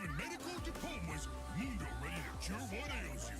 7 medical diplomas, Mundo ready to cure what ails you.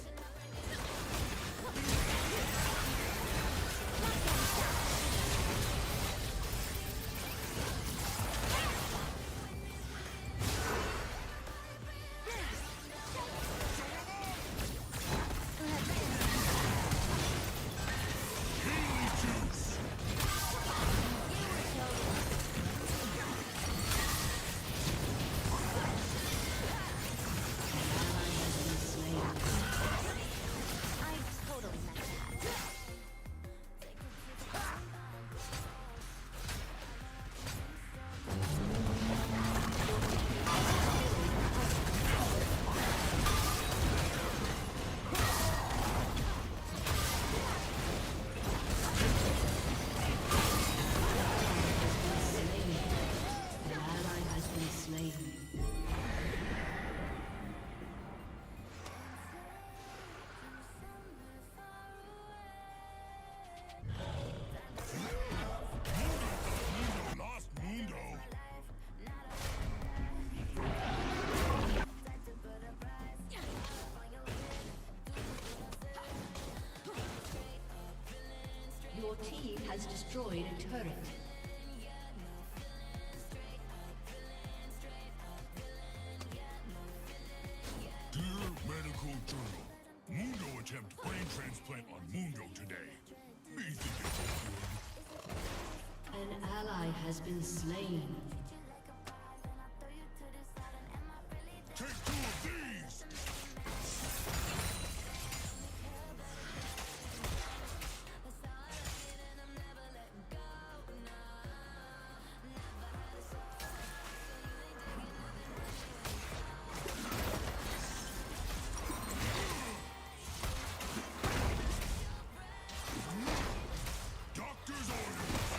Your team has destroyed a turret. Dear Medical Journal, Mundo attempt brain transplant on Mundo today. Me think it's good. An ally has been slain. Take 2 of these! Doctor's orders!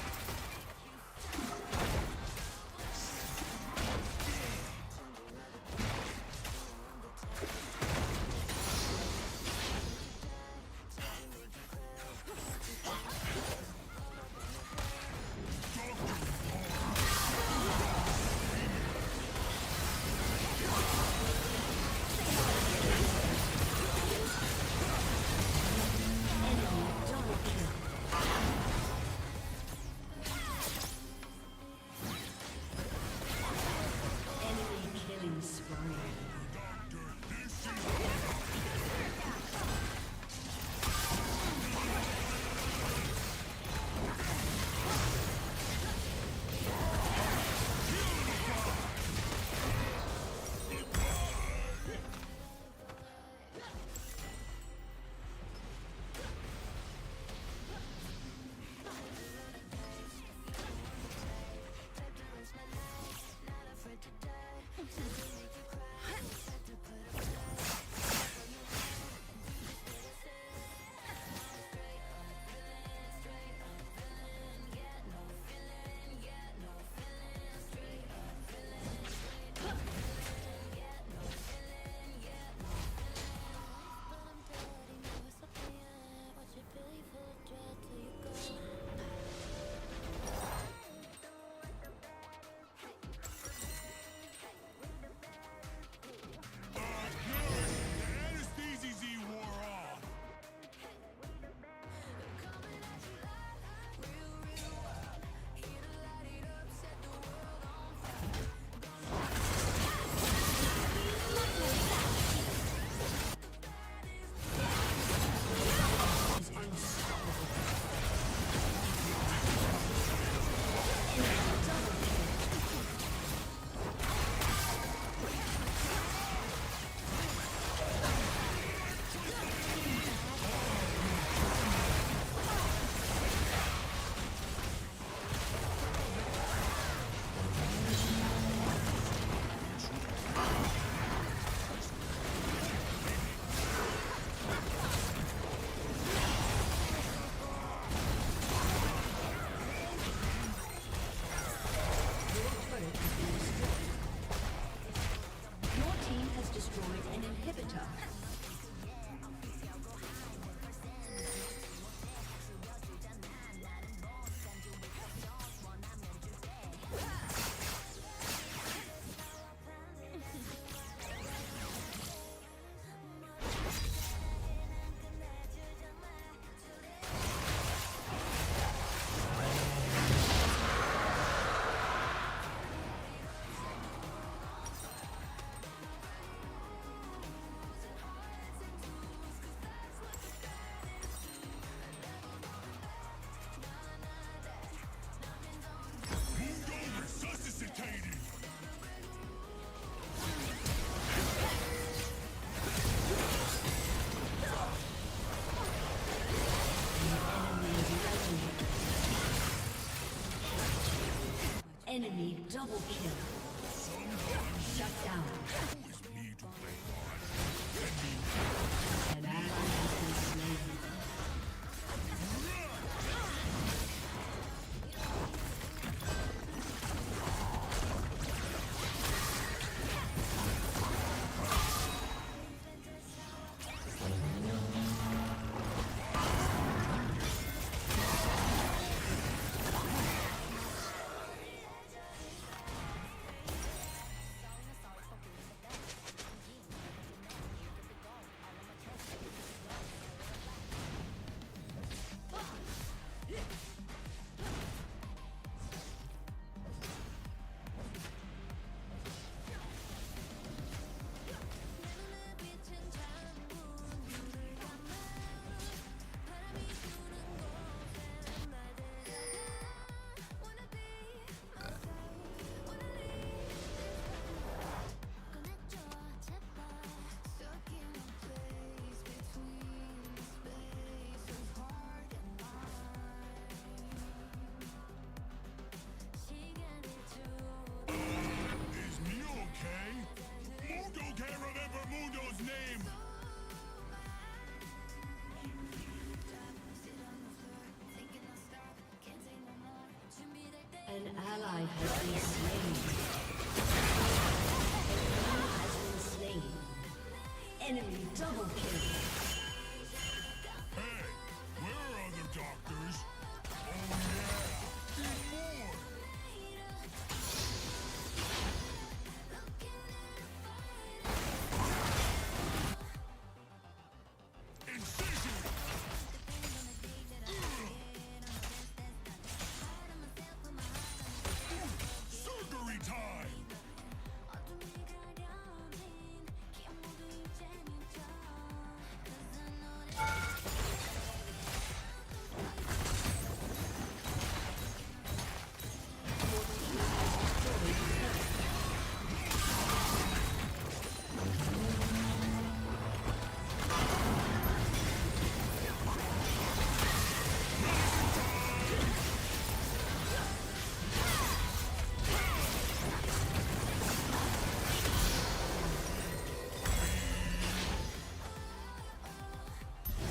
double kill. Sometimes Shut down. always need to play God. An ally has been slain. Is Mio okay? Mundo can't remember Mundo's name! An ally has been slain. An ally has been slain. Enemy double kill. Hey, where are other doctors? Oh yeah, need more! Incision! Surgery time!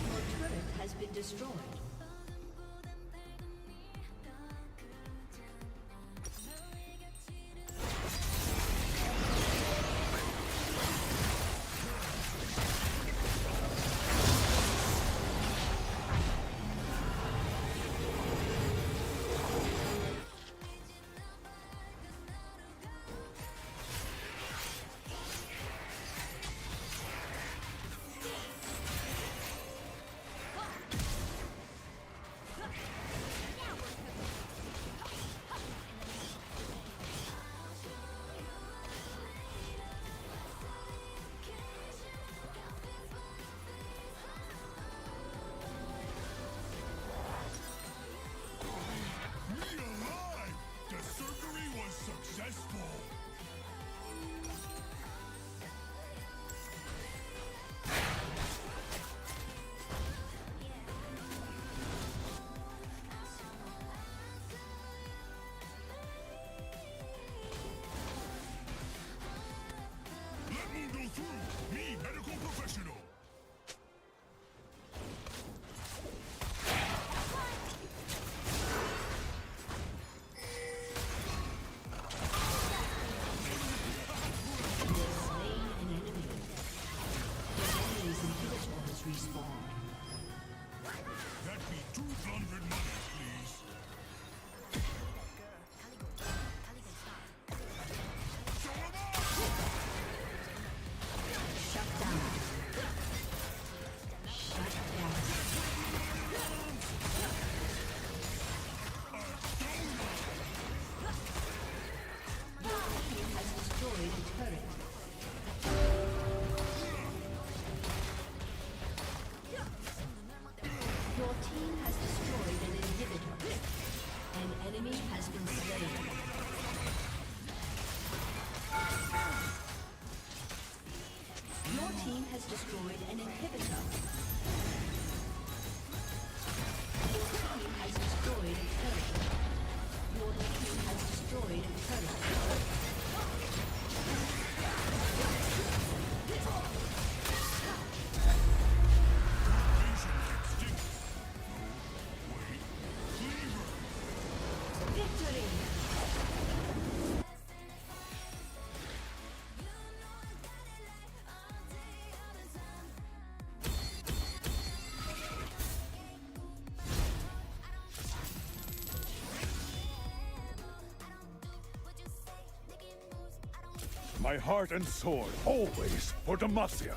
Your turret has been destroyed. Me alive! The surgery was successful! Let Mundo through! Me, medical professional! Slain an enemy. The enemy's inhibitor has respawned. That be 200 money, please. Show 'em off! Shut down. Shut down. Your team has destroyed a turret. Your team has destroyed an My heart and sword, always for Demacia.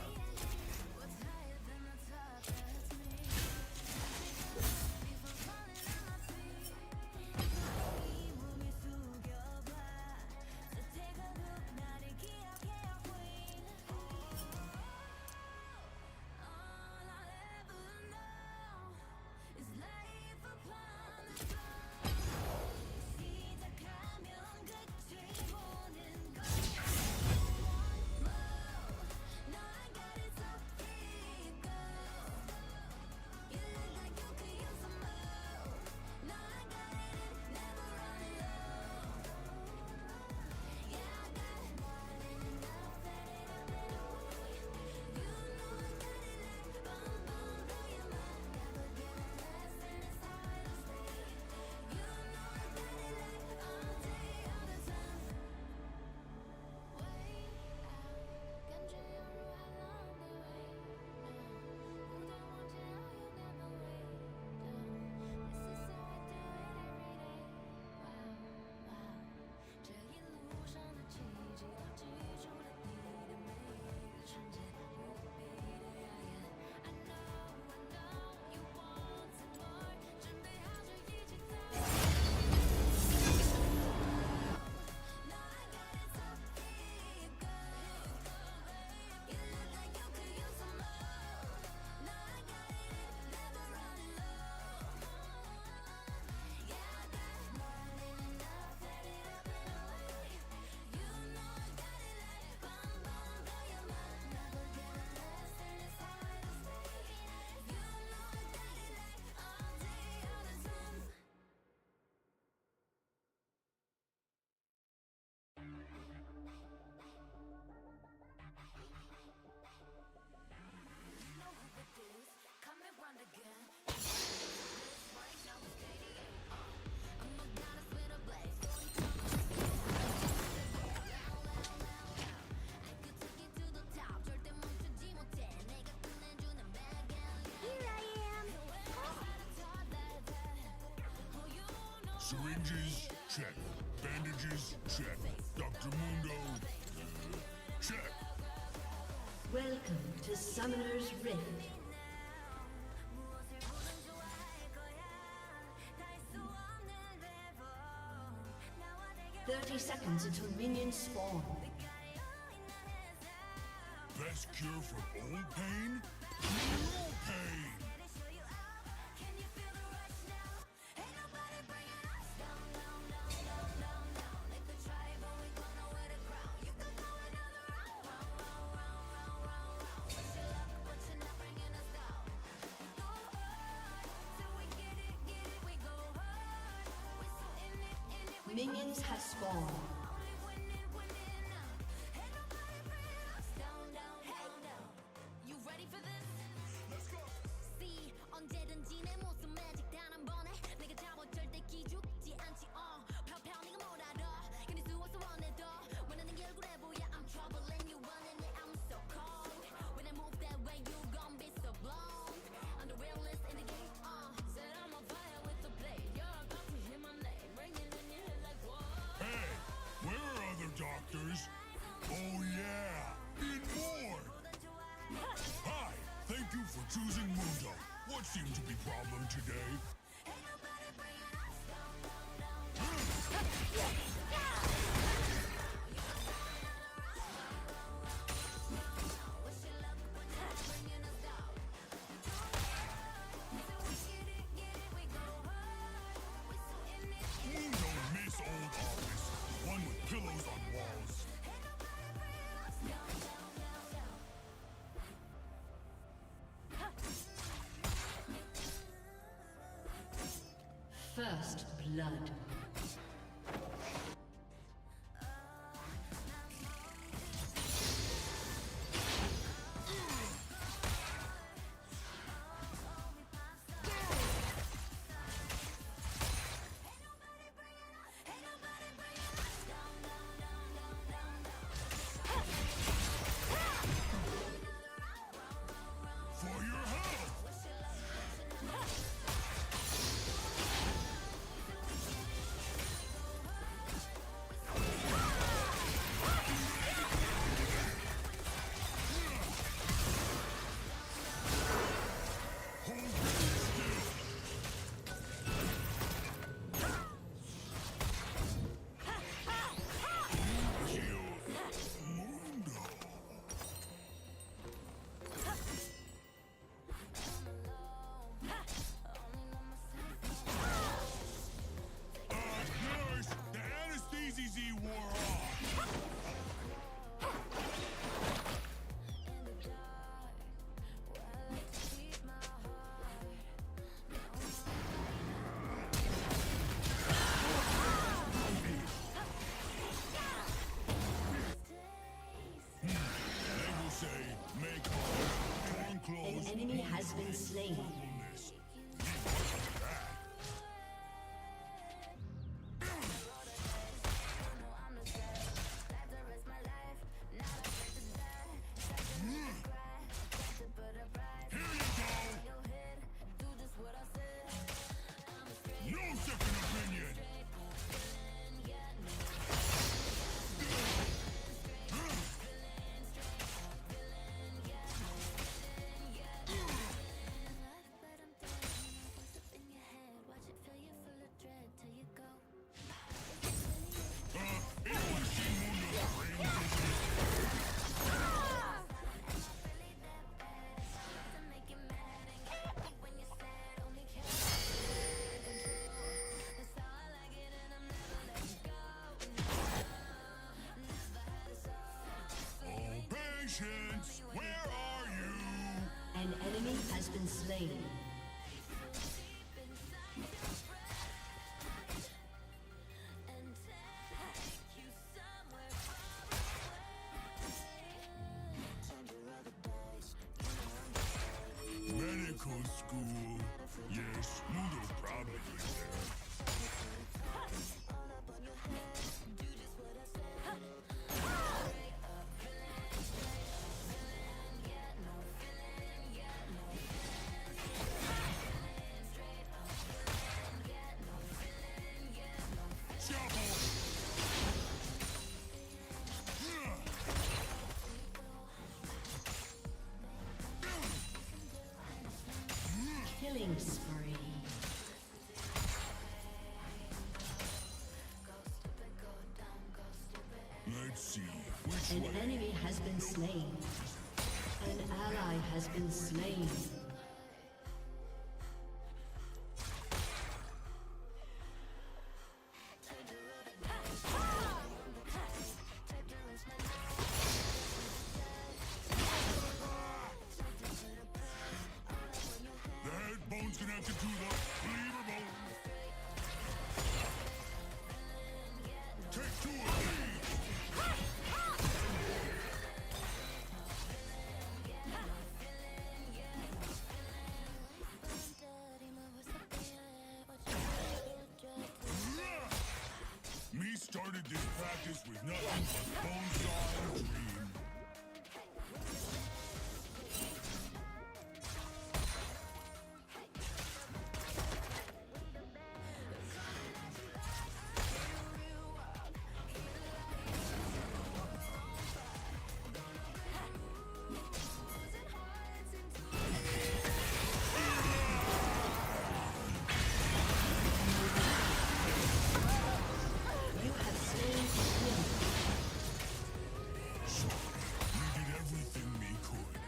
Syringes, check. Bandages, check. Dr. Mundo, check. Welcome to Summoner's Rift. 30 seconds until minions spawn. Best cure for old pain? New pain! Minions have spawned. Doctors? Oh yeah! Need more! Hi! Thank you for choosing Mundo. What seemed to be problem today? Mundo miss old office. One with pillows on walls. First blood. For your health! enemy has been slain. Medical school. Yes, Mudo probably went there. Killing spree. Let's see, which An way? enemy has been slain. An ally has been slain. The head bone's gonna have to do the cleaver bone. Take two of these. Me started this practice with nothing but bone saw and dream. You have slain him. We did everything we could.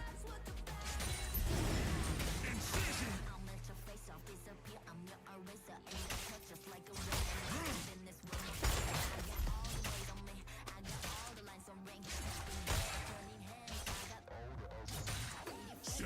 Incision! Say,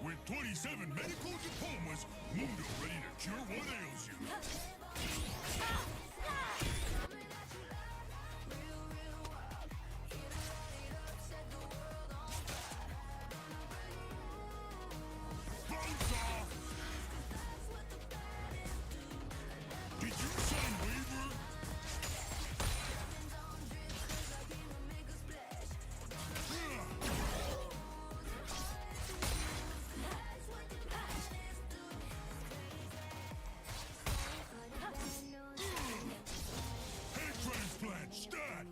with 27 medical diplomas, Mundo ready to cure what ails you. Bonesaw! Did you sign waiver? Head transplant, stat!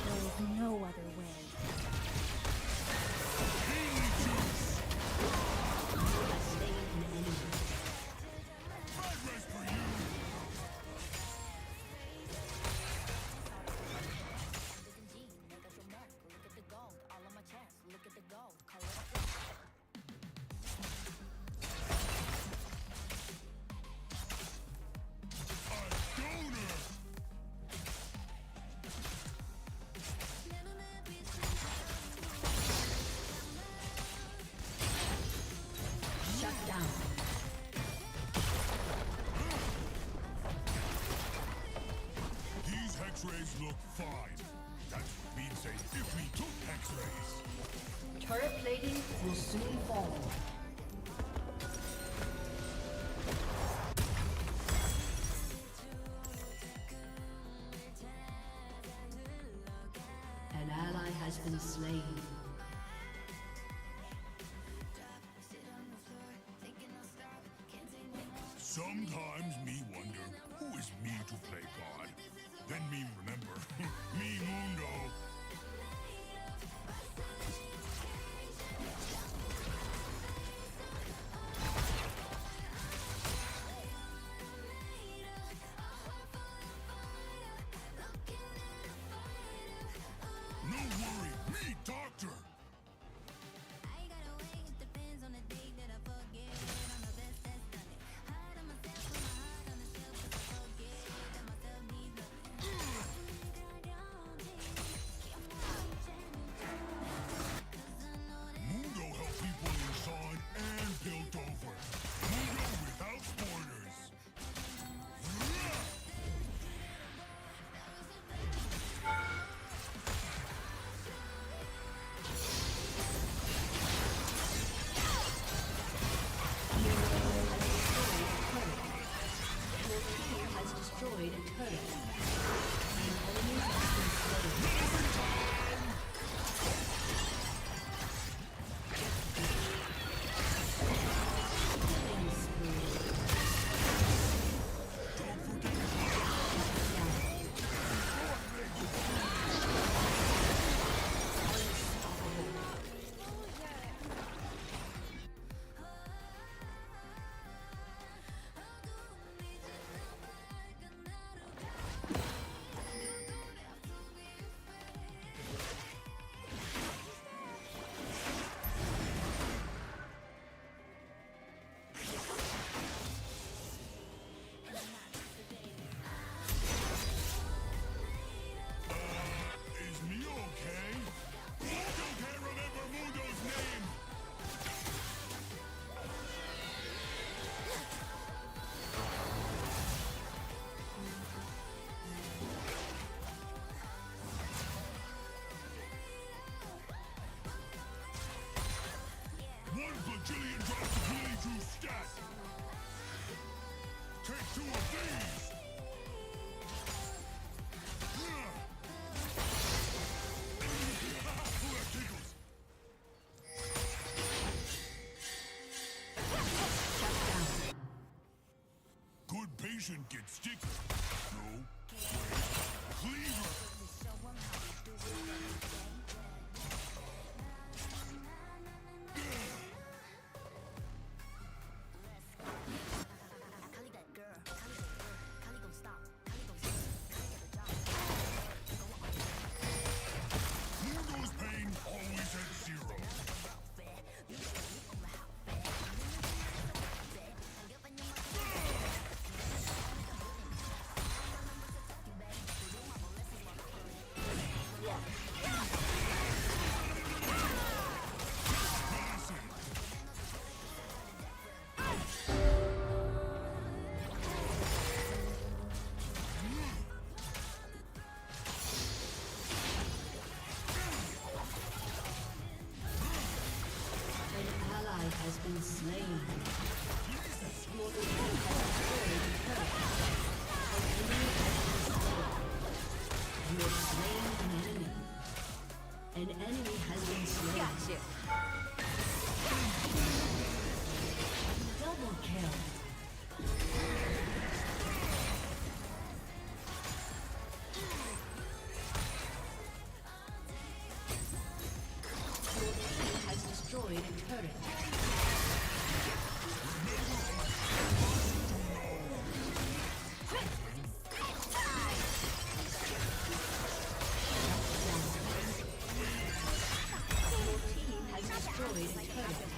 There is no other way. You have slain an enemy. Bad rest for you! A donor! Shut down. These X-rays look fine. That's what we'd say if we took X-rays. Turret plating will soon fall. An ally Sometimes me wonder, who is me to play God? Then me remember, me Mundo. No worry, me doctor. Mundo help people inside and built over. Mundo without borders. Your team has destroyed a turret. An enemy has been slain. Killing spree. Is me okay? Mundo can't remember Mundo's name! One bajillion drops of really true stat! Take two of these! Ooh, that tickles! Good patient gets sticker. No. Cleaver! Mundo's pain always at zero. An ally has been slain. Your team has destroyed a turret. An enemy has been slain. You have slain an enemy. An enemy has been slain. Gotcha. Double kill. Your team has destroyed a turret. Your team has destroyed a turret.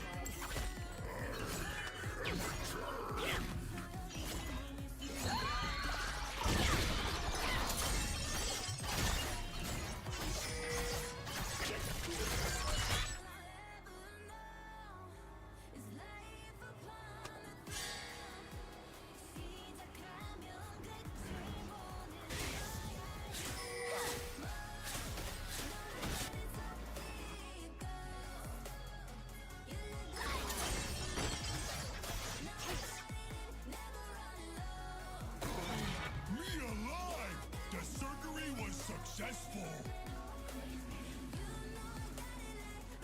successful.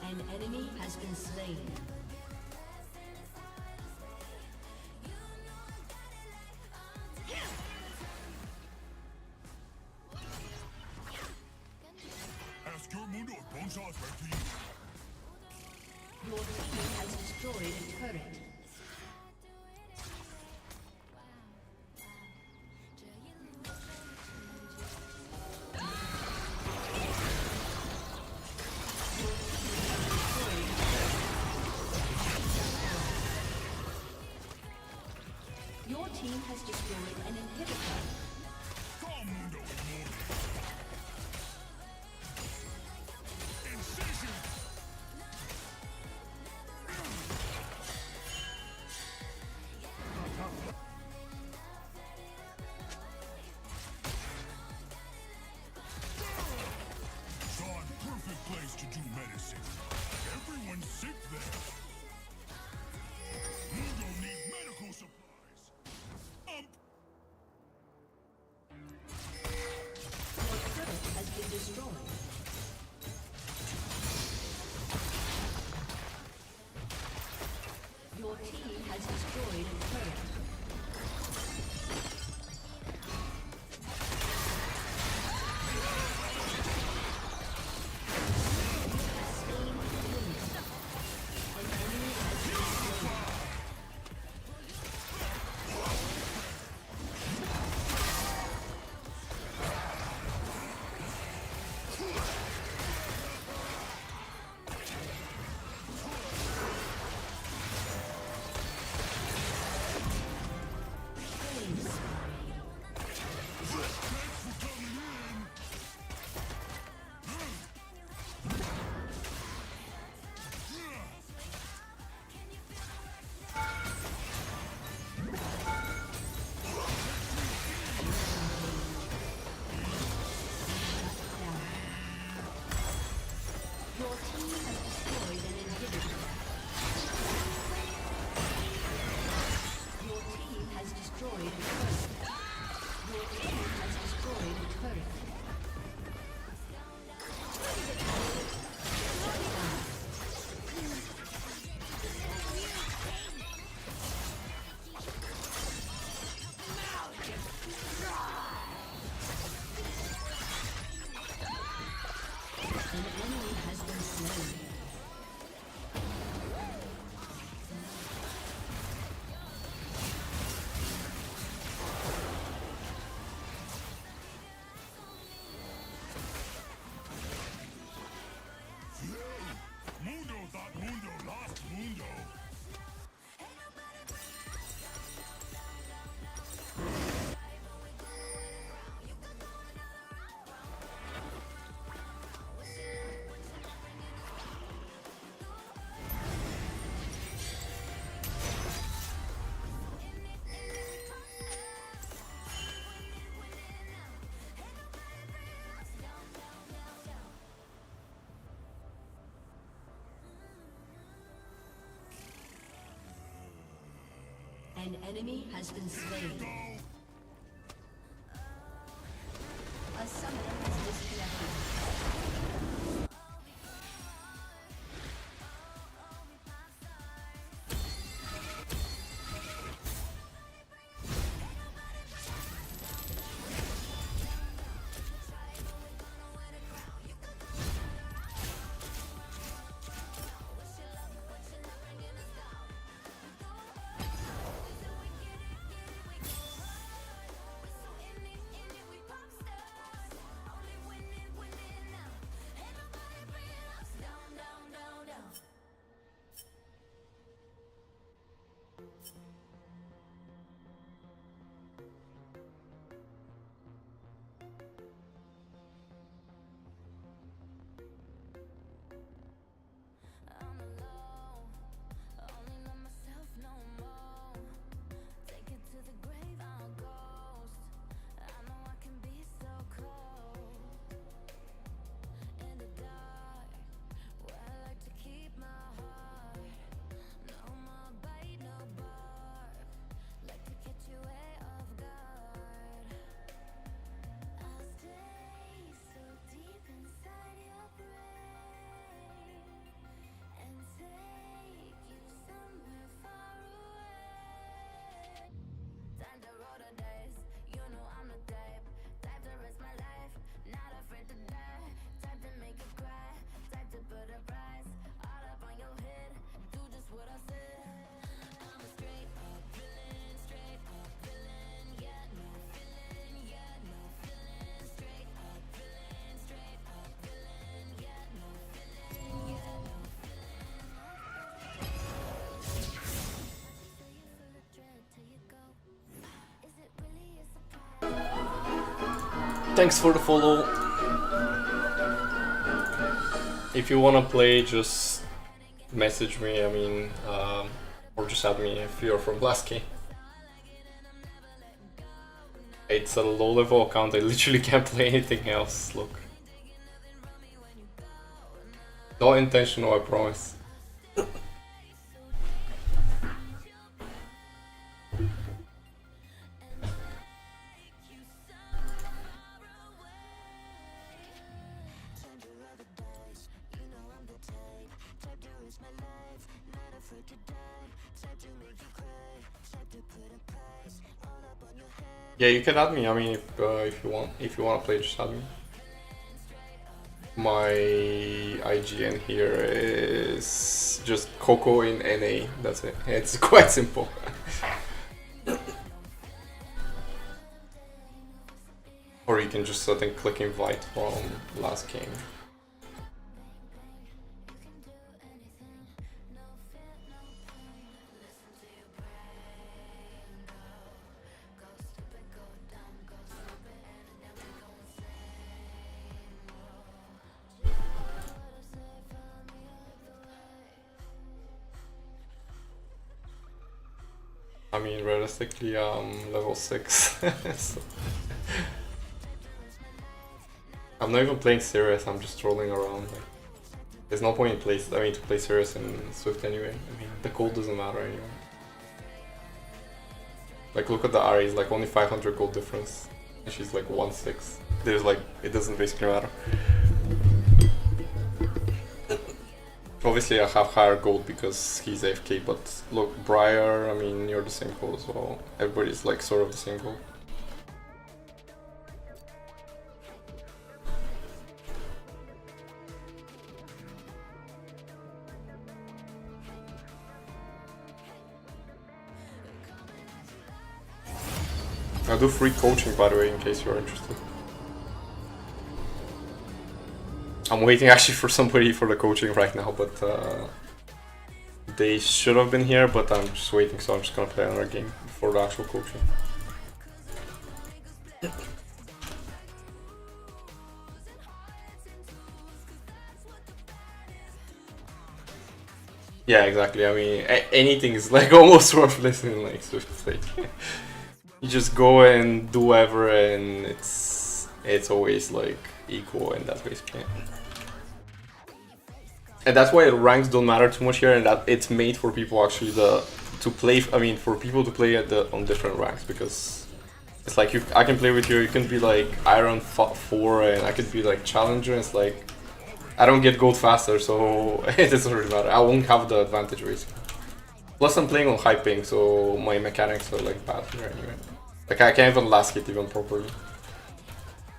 An enemy has been slain. Your team has destroyed a turret. Your team has destroyed an inhibitor. Come, Mundo, ignore me. Incision! Sean, perfect place to do medicine. Everyone's sick there. Mundo need medical supplies. Your turret has been destroyed. Your team has destroyed a turret. Your team has destroyed an inhibitor. Your team has destroyed a turret. Your team has destroyed a turret. An enemy has been slain. Mundo thought Mundo lost Mundo. An enemy has been slain. A summoner has disconnected. Thanks for the follow. If you wanna play, just message me. I mean, or just add me if you're from last game. It's a low level account. I literally can't play anything else. Look, not intentional, I promise. Yeah, you can add me. I mean, if you want to play, just add me. My IGN here is just Coco in NA. That's it. It's quite simple. Or you can just I think click invite from last game. I mean, realistically, level 6. So I'm not even playing serious, I'm just trolling around. Like, there's no point in to play serious in Swift anyway. I mean, the gold doesn't matter anyway. Like, look at the Ari, it's like only 500 gold difference. And she's like 1-6. There's like, it doesn't basically matter. Obviously I have higher gold because he's AFK, but look, Briar, I mean, you're the same gold as well. Everybody's like sort of the same gold. I do free coaching, by the way, in case you're interested. I'm waiting actually for somebody for the coaching right now, but they should have been here, but I'm just waiting, so I'm just gonna play another game before the actual coaching. Yeah, exactly. I mean, anything is like almost worthless in like Swift Play. You just go and do whatever, and it's always like equal, and that's basically it. And that's why ranks don't matter too much here, and that it's made for people actually to play. I mean, for people to play on different ranks, because it's like I can play with you. You can be like Iron 4, and I could be like Challenger. And it's like I don't get gold faster, so it doesn't really matter. I won't have the advantage basically. Plus, I'm playing on high ping, so my mechanics are like bad here anyway. Like I can't even last hit even properly.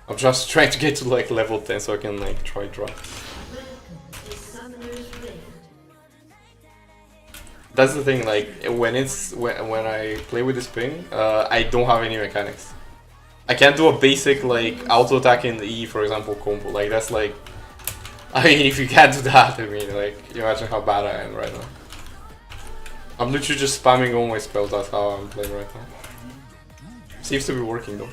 I'm just trying to get to like level 10 so I can like try drop. That's the thing, like when I play with this ping, I don't have any mechanics. I can't do a basic like auto attack in the E, for example, combo. Like that's like, I mean, if you can't do that, I mean, like you imagine how bad I am right now. I'm literally just spamming all my spells. That's how I'm playing right now. Seems to be working though.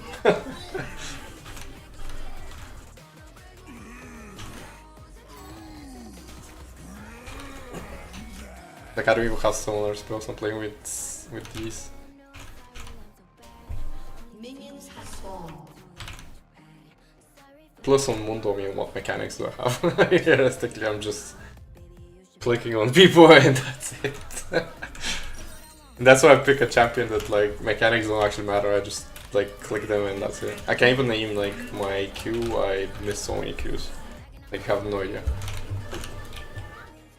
Like I don't even have similar spells. I'm playing with these. Minions have spawned. Plus on Mundo, I mean, what mechanics do I have? Realistically, I'm just clicking on people and that's it. And that's why I pick a champion that like mechanics don't actually matter. I just like click them and that's it. I can't even aim like my Q. I miss so many Qs. Like I have no idea.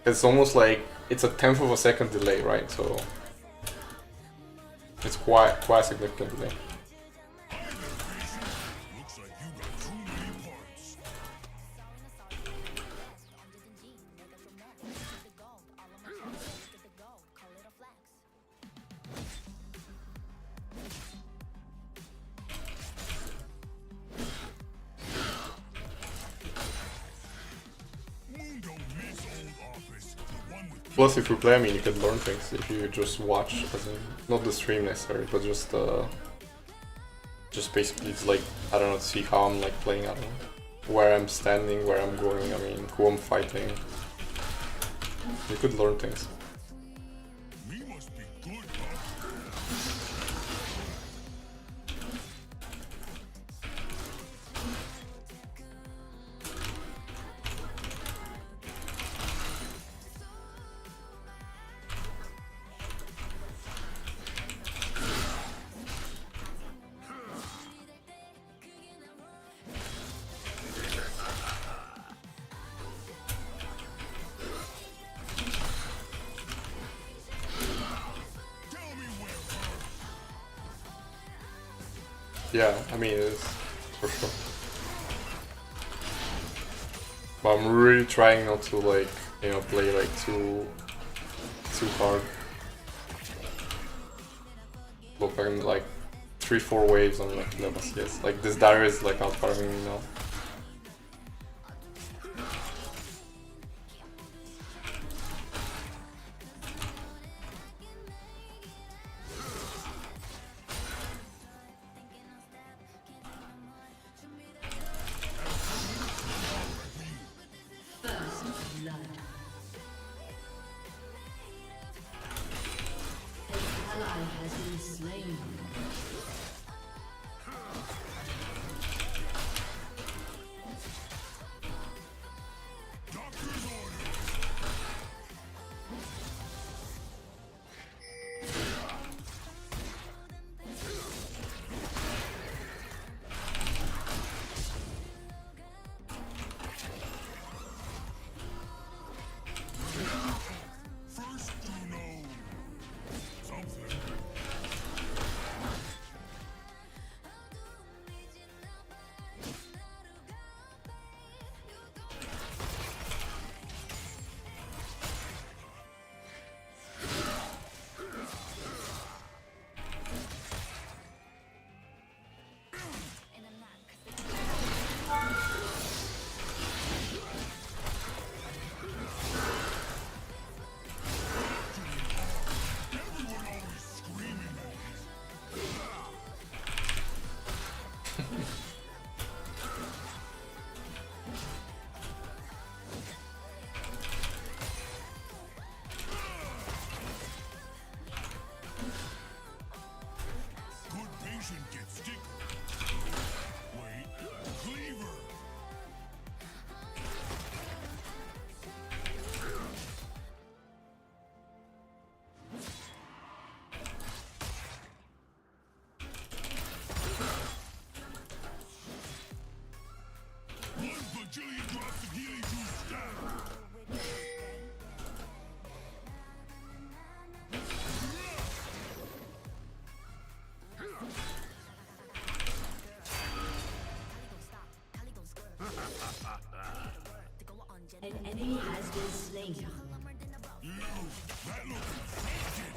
It's almost like it's a 1/10 of a second delay, right? So it's quite a significant delay. Plus, if you play, I mean, you can learn things if you just watch, as in, not the stream necessarily, but just just basically to like, I don't know, to see how I'm like playing, I don't know, where I'm standing, where I'm going, I mean, who I'm fighting. You could learn things. We must be good, huh? Tell me where hurt. Yeah, I mean, it is, for sure. But I'm really trying not to like, you know, play like too hard. Look, I'm like 3-4 waves on like level CS. Like this Darius is like outfarming me now. First blood. An ally has been slain. Doctor's orders. First you know something. Everyone always screaming at me. Good patient gets sticker. Wait, cleaver. One bajillion drops of healing juice stab. An enemy has been slain. You, that looks infected.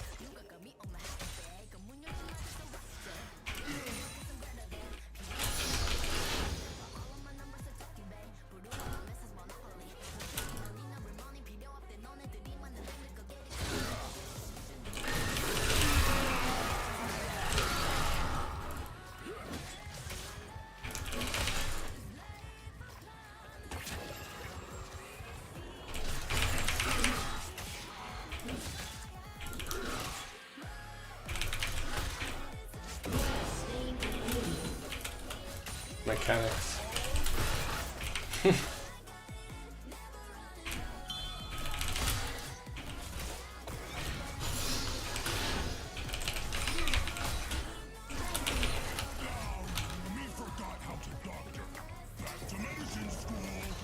Mechanics. Me forgot how to doctor. Back to medicine school.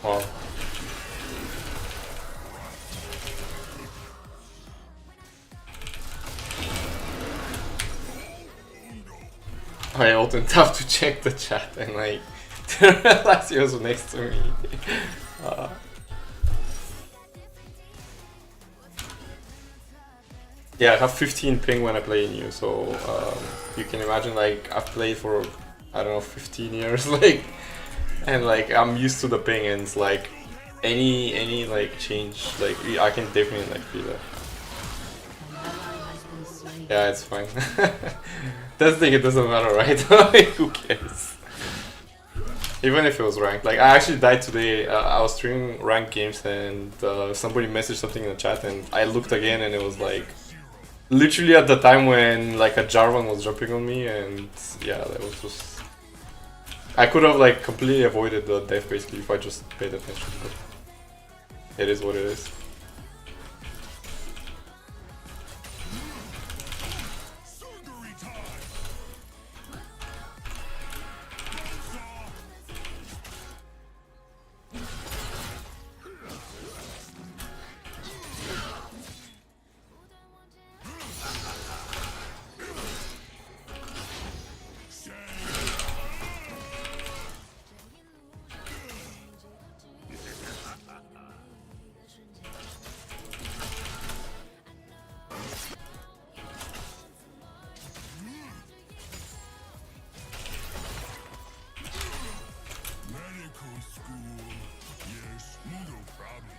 Wow. I opened up to check the chat and like didn't realize he was next to me. Yeah, I have 15 ping when I play in you, so you can imagine like I've played for I don't know 15 years, like, and like I'm used to the ping, and it's like any like change, like I can definitely like feel that. An ally has been slain. slain. Yeah, it's fine. That's the thing, it doesn't matter, right? Like, who cares? Even if it was ranked. Like, I actually died today. I was streaming ranked games and somebody messaged something in the chat and I looked again and it was like literally at the time when like a Jarvan was jumping on me and yeah, that was just... I could have like completely avoided the death basically if I just paid attention, but it is what it is. Medical school. Yes, no problem.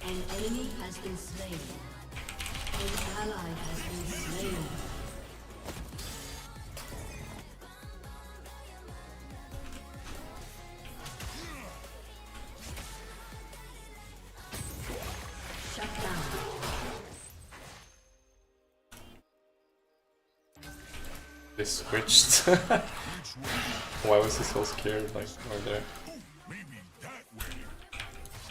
An enemy has been slain. An ally has been slain. Shut down. They switched. Why was he so scared like right there? Maybe that way.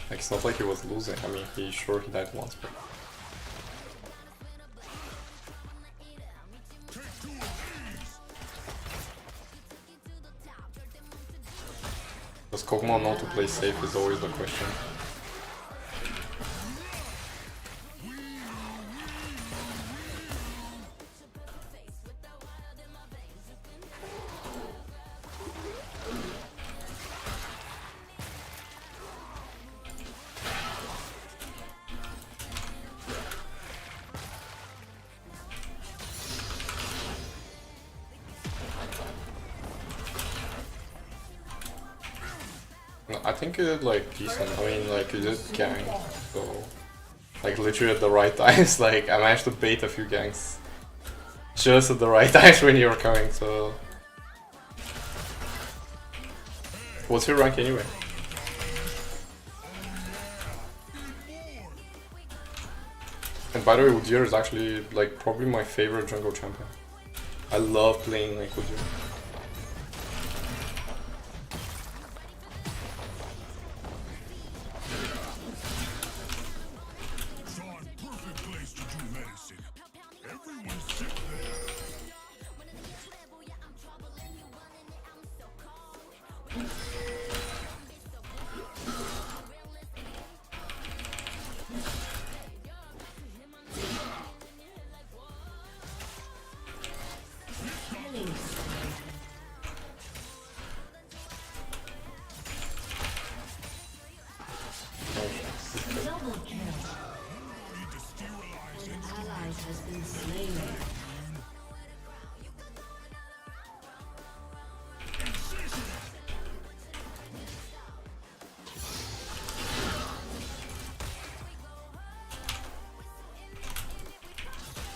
Like, it's not like he was losing. I mean, he died once, but... Does Kog'Maw know to play safe is always the question. No, I think you did like decent. I mean, like you did gang, so like literally at the right times. Like I managed to bait a few gangs just at the right times when you were coming. So, what's your rank anyway? And by the way, Udyr is actually like probably my favorite jungle champion. I love playing like Udyr.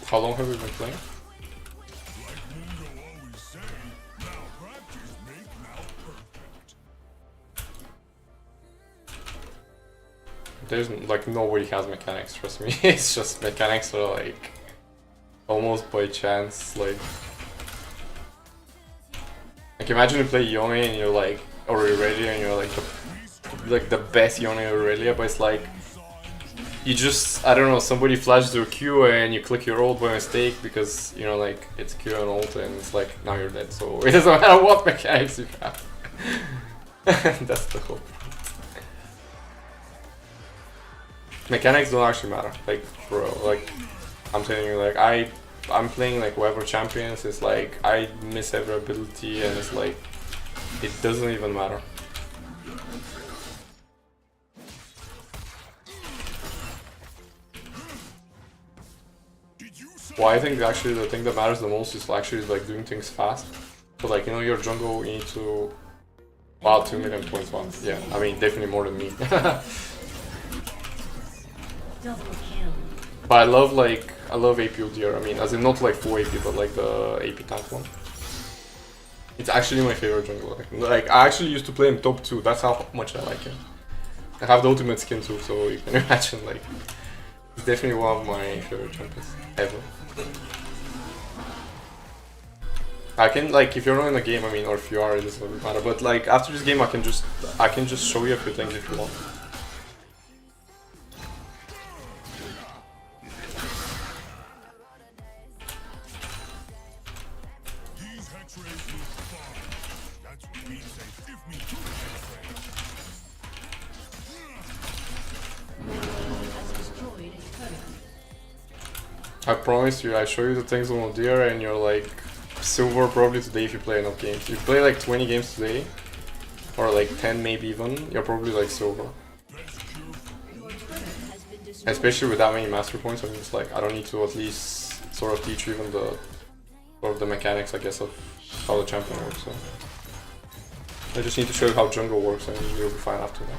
How long have we been playing? Like Mundo always say, malpractice make malperfect. There's like nobody has mechanics, trust me. It's just mechanics are like almost by chance. Like imagine you play Yone and you're like, or Irelia and you're like the best Yone or Irelia, but it's like you just, I don't know, somebody flashes your Q and you click your ult by mistake because, you know, like, it's Q and ult and it's like, now you're dead, so it doesn't matter what mechanics you have. That's the whole point. Mechanics don't actually matter, like, bro, like, I'm telling you, like, I'm playing, like, whoever champions, it's like, I miss every ability and it's like, it doesn't even matter. Well, I think actually the thing that matters the most is actually like doing things fast. So like, you know, your jungle, you need to... Wow, 2 million points once. Yeah, I mean, definitely more than me. Double kill. But I love AP Udyr. I mean, as in not like full AP, but like the AP tank one. It's actually my favorite jungler. Like I actually used to play him top 2. That's how much I like him. I have the ultimate skin too, so you can imagine like it's definitely one of my favorite champions ever. I can like if you're not in the game, I mean, or if you are, it doesn't really matter. But like after this game, I can just show you a few things if you want. These hex rays look fine. That's what we say. Give me 2 hex rays. Has destroyed a turret. I promise you, I show you the things on Udyr, and you're like silver probably today if you play enough games. If you play like 20 games today, or like 10 maybe even, you're probably like silver. Your turret has been destroyed. Especially with that many master points, I mean, it's like I don't need to at least sort of teach you even the sort of the mechanics, I guess, of how the champion works. So I just need to show you how jungle works, and you'll be fine after that.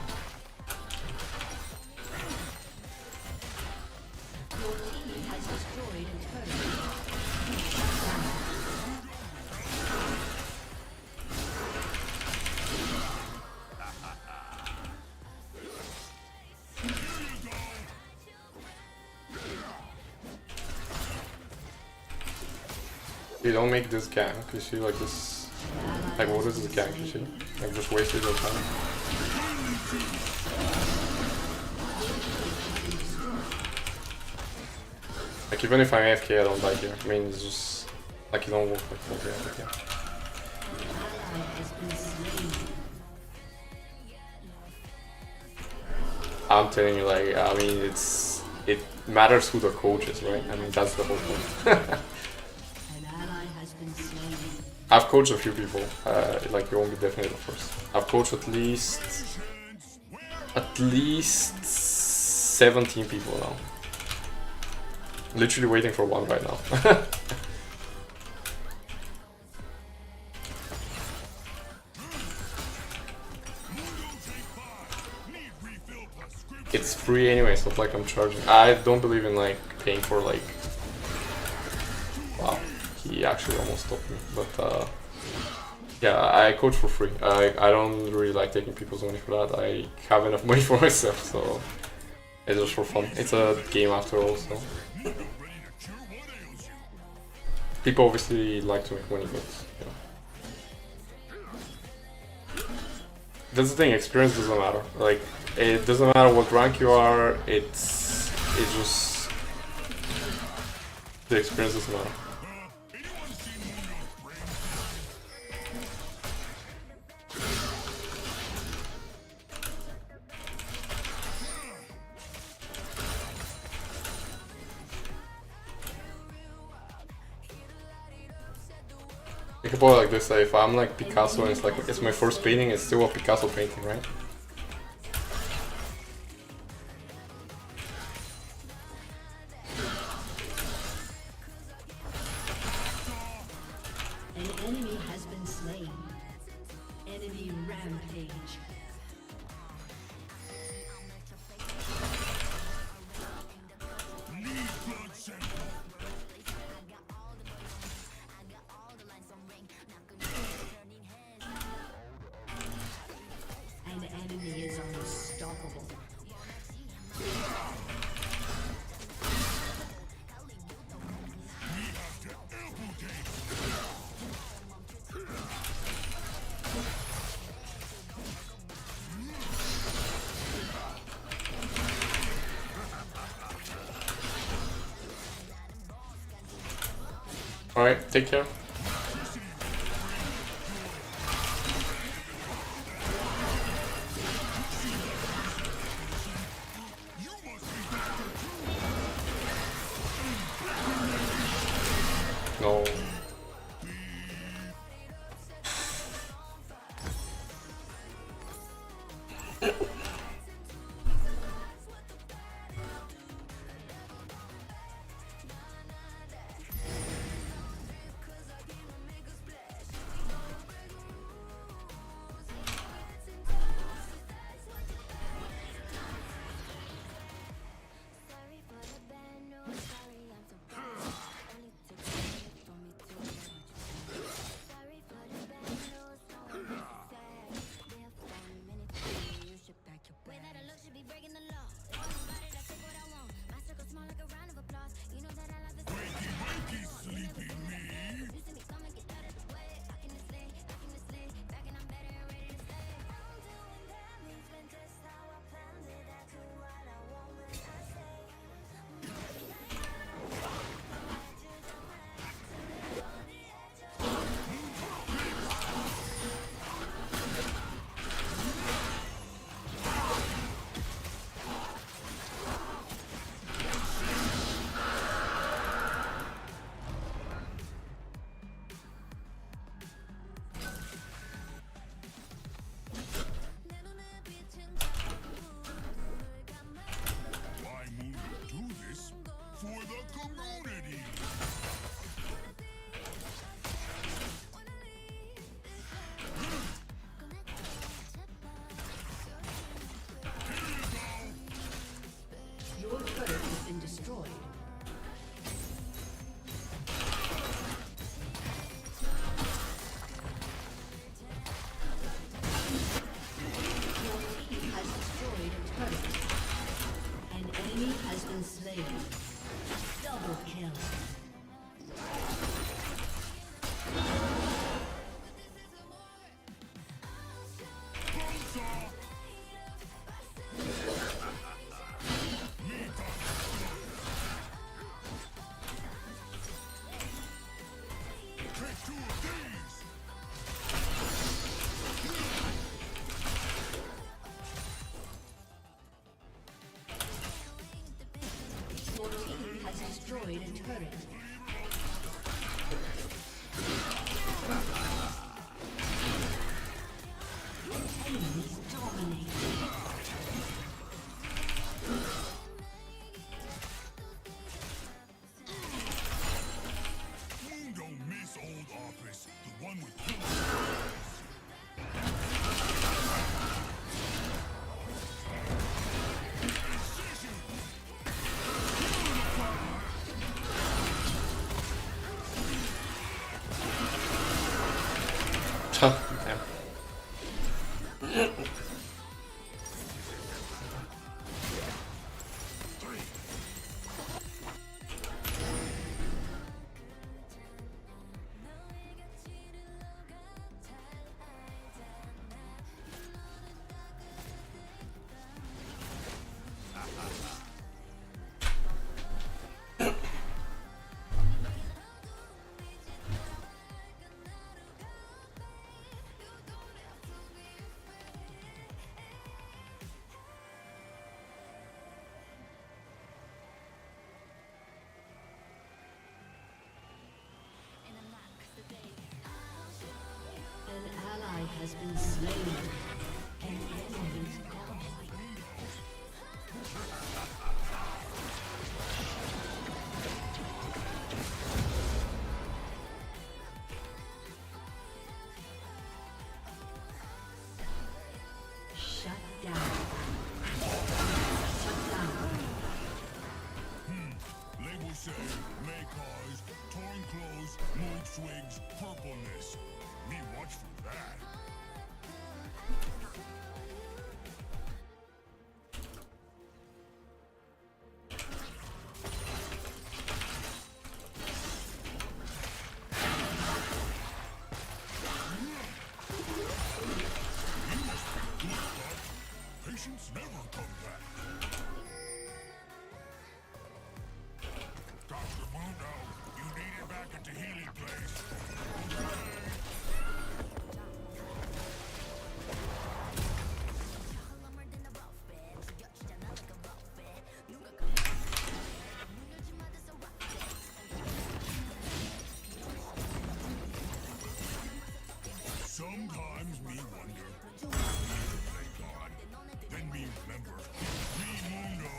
Your team has destroyed a turret. You don't make this gank, you see, like this, like what is this gank, you see? Like just wasted your time. Like even if I'm AFK, I don't die here. I mean, it's just like you don't work like that. Yeah. Ally has been slain. I'm telling you, like, I mean, it matters who the coach is, right? I mean, that's the whole point. An ally has been slain. I've coached a few people, like you won't be definitely the first. I've coached at least 17 people now. Literally waiting for one right now. It's free anyway, so it's like I'm charging. I don't believe in like paying for like. Wow, he actually almost stopped me. But yeah, I coach for free. I don't really like taking people's money for that. I have enough money for myself, so it's just for fun. It's a game after all, so. People obviously like to make money, but yeah. That's the thing. Experience doesn't matter. Like. It doesn't matter what rank you are, it's just the experience doesn't matter. Think about it like this, if I'm like Picasso and it's my first painting, it's still a Picasso painting, right? An enemy has been slain. Enemy rampage. An enemy is unstoppable. Alright, take care. No. destroyed a turret. Enemies dominate. Mundo miss old office, the one with killer. Damn. An ally has been slain. An enemy is gone. Shut down. Shut down. Label say, may cause, torn clothes, mood swings, purpleness. Me watch for that. Patience never come back. Dr. Mundo, you need it back at the healing place. Sometimes me wonder, thank God, then me remember, me Mundo.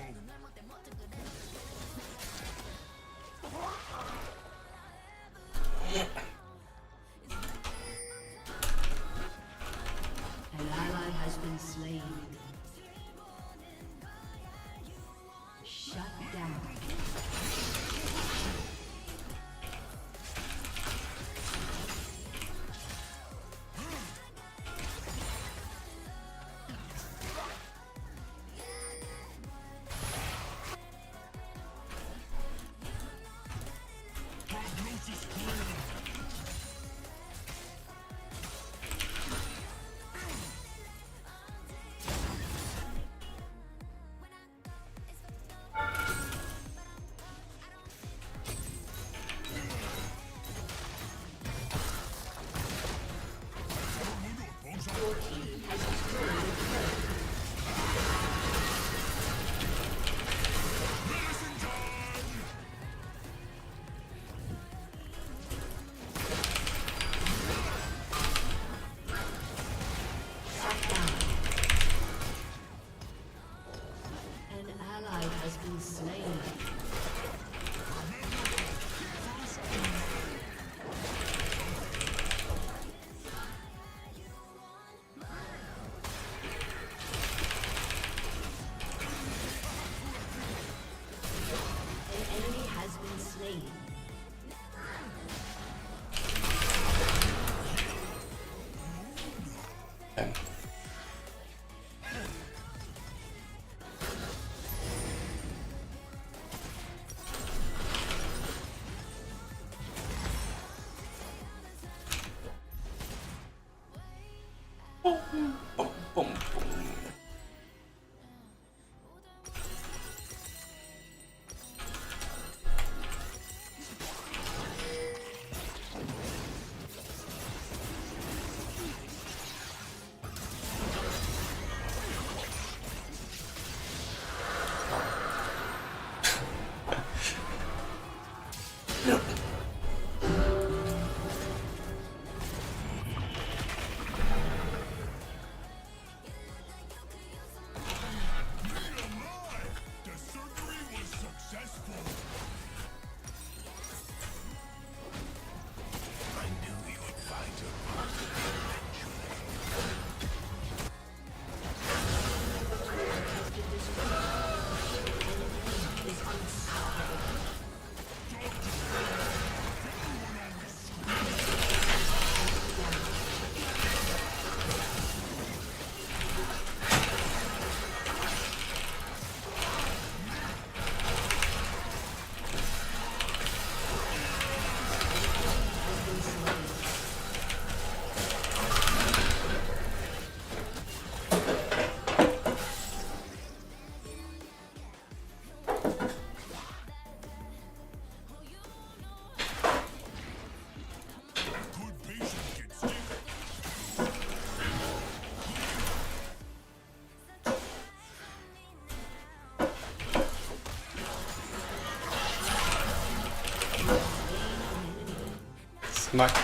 Smacked.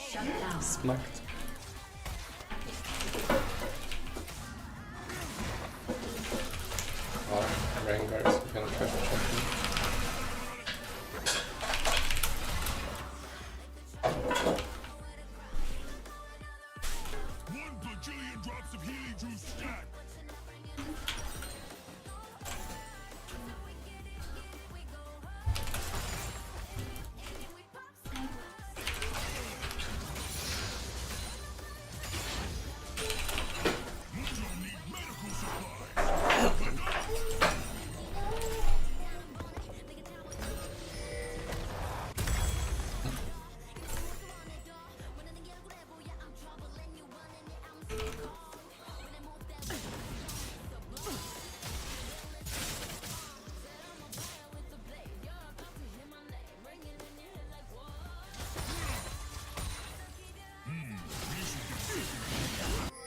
Shut down. Smacked. Oh, Rengar is gonna try to check me. One bajillion drops of healing juice stat.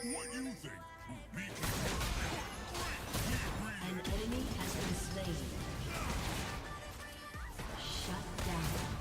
What you think? Me An enemy has been slain. Shut down.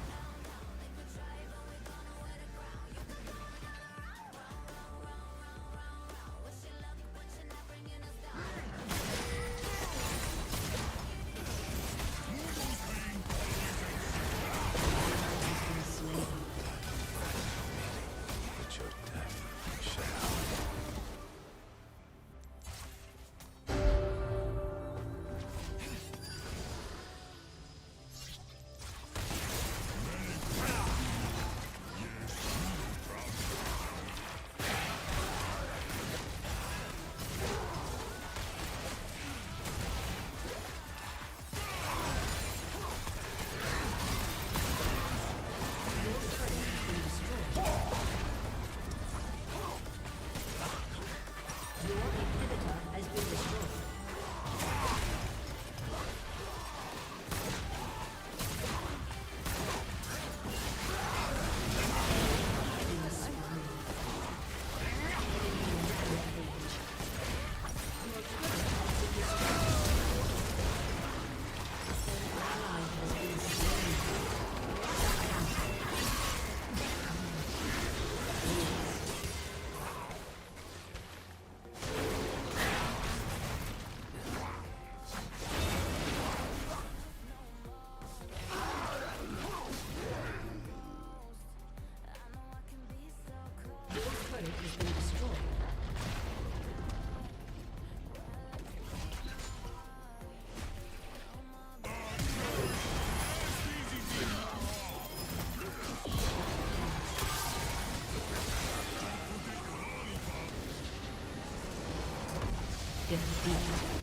Defeat.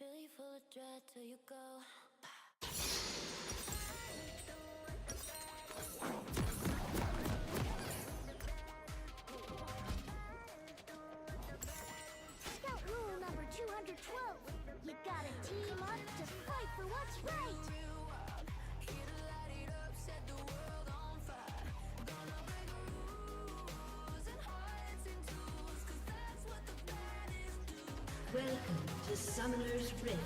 really full of dread till you go. Scout rule number 212. You gotta team up to fight for what's right. Welcome to Summoner's Rift.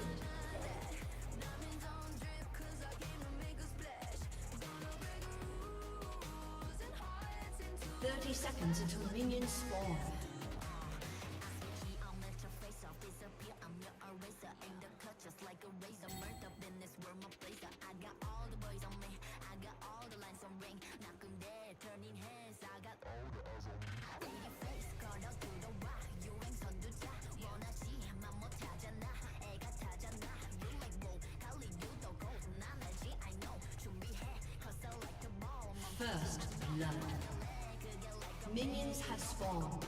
30 seconds until minions spawn. Just like a razor, murked up in this world, my blazer. I got all the boys on me, I got all the lines on ring. Knock them dead, turning heads. I got all the eyes on me. Baby face, got out to the rock. 유행 선두자, 원하지 만 못하잖아. 애가 타잖아. You like roll, 달리 유도 go. 난 알지, I know. 준비해, cause I like the ball. First blood. Minions have spawned.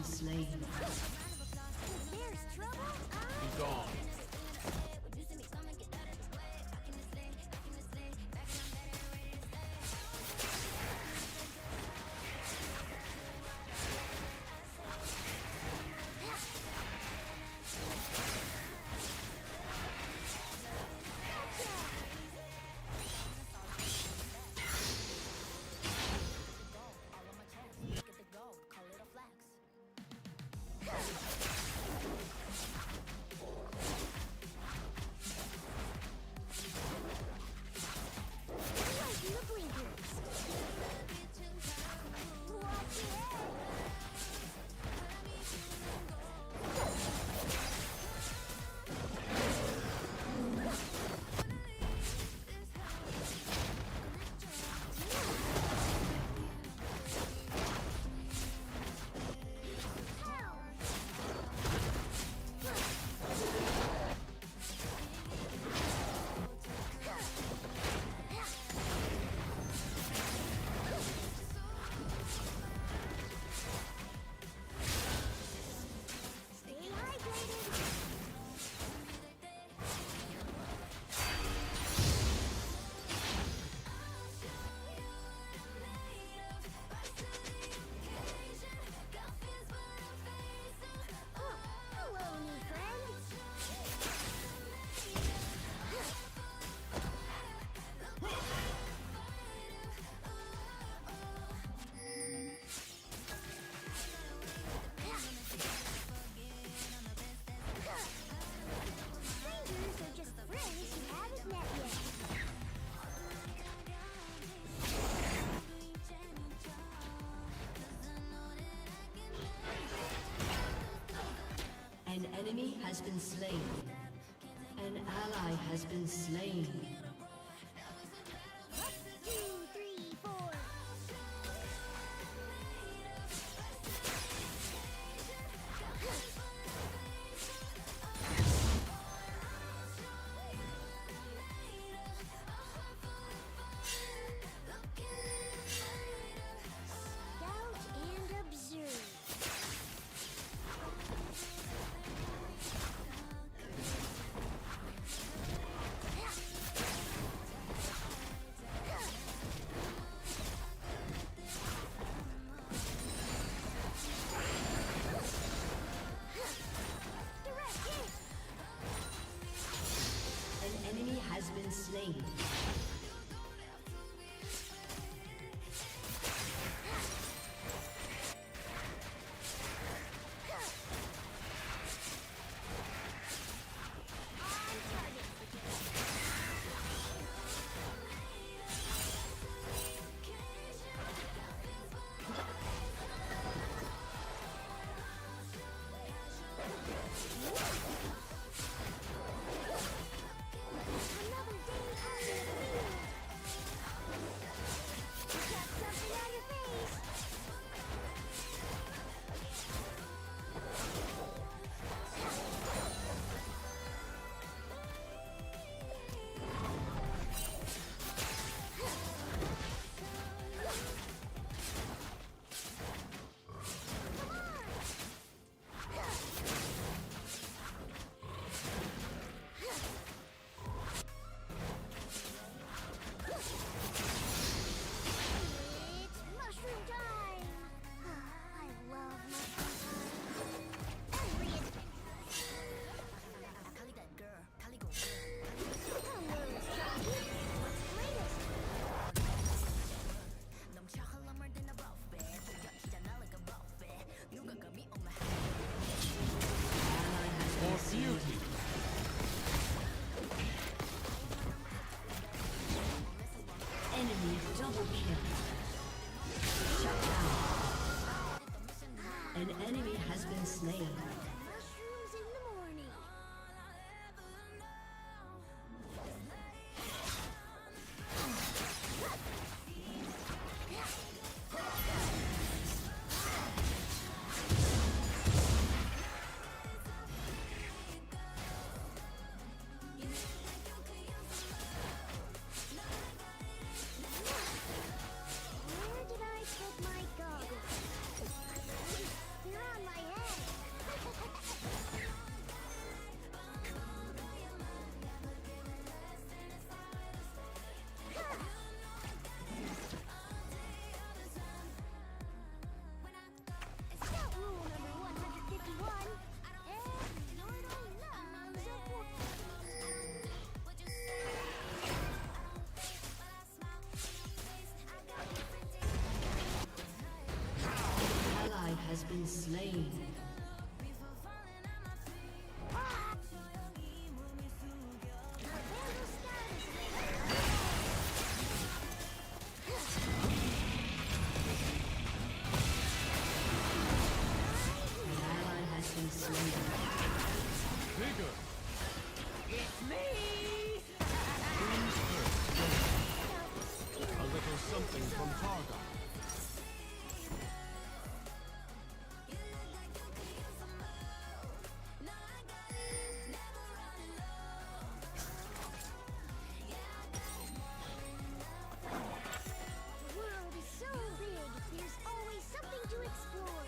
Slain. There's trouble. Be gone. An enemy has been slain. An ally has been slain. 2, 3, 4. Scout and observe. Double kill. Shut down. An enemy has been slain. Mushrooms in the morning. Where did I put my goggles? They're on my head. Scout rule number 151. Ignore the laws of war. Ally has been slain. An ally has been slain. Vigor! A little something from Targa. The world is so big, there's always something to explore.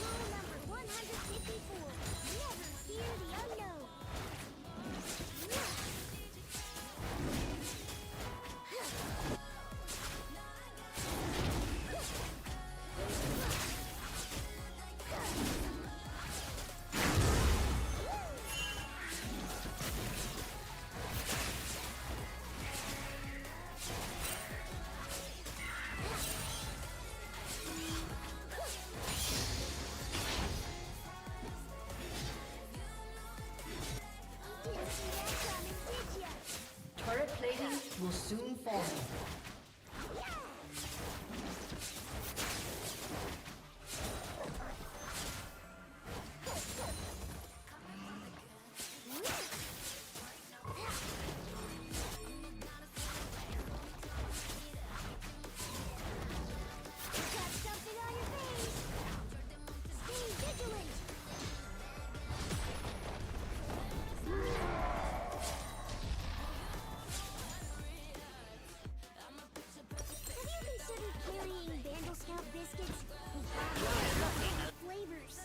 Rule number 154. Never fear the unknown. You didn't see that coming, did ya? Turret plating will soon fall. Got something on your face. Stay vigilant. Have you considered carrying Vandal Scout biscuits? We've got flavors.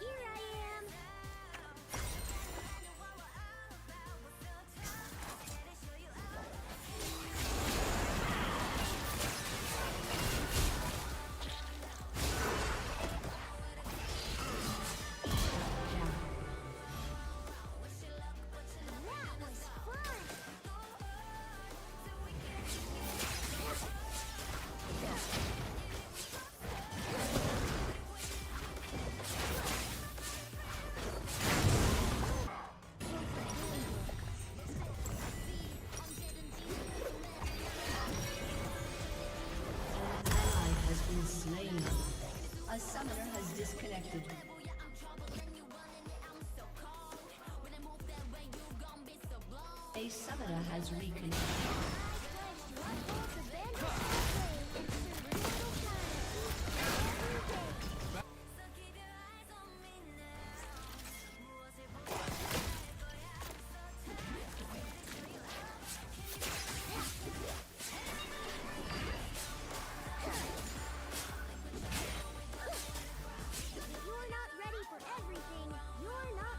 Here I am. That was fun. An ally has been slain. A summoner has disconnected. A summoner has reconnected. Pledge to uphold the Vandal Scout flame and serve Vandal Scout every day. If you're not ready for everything, you're not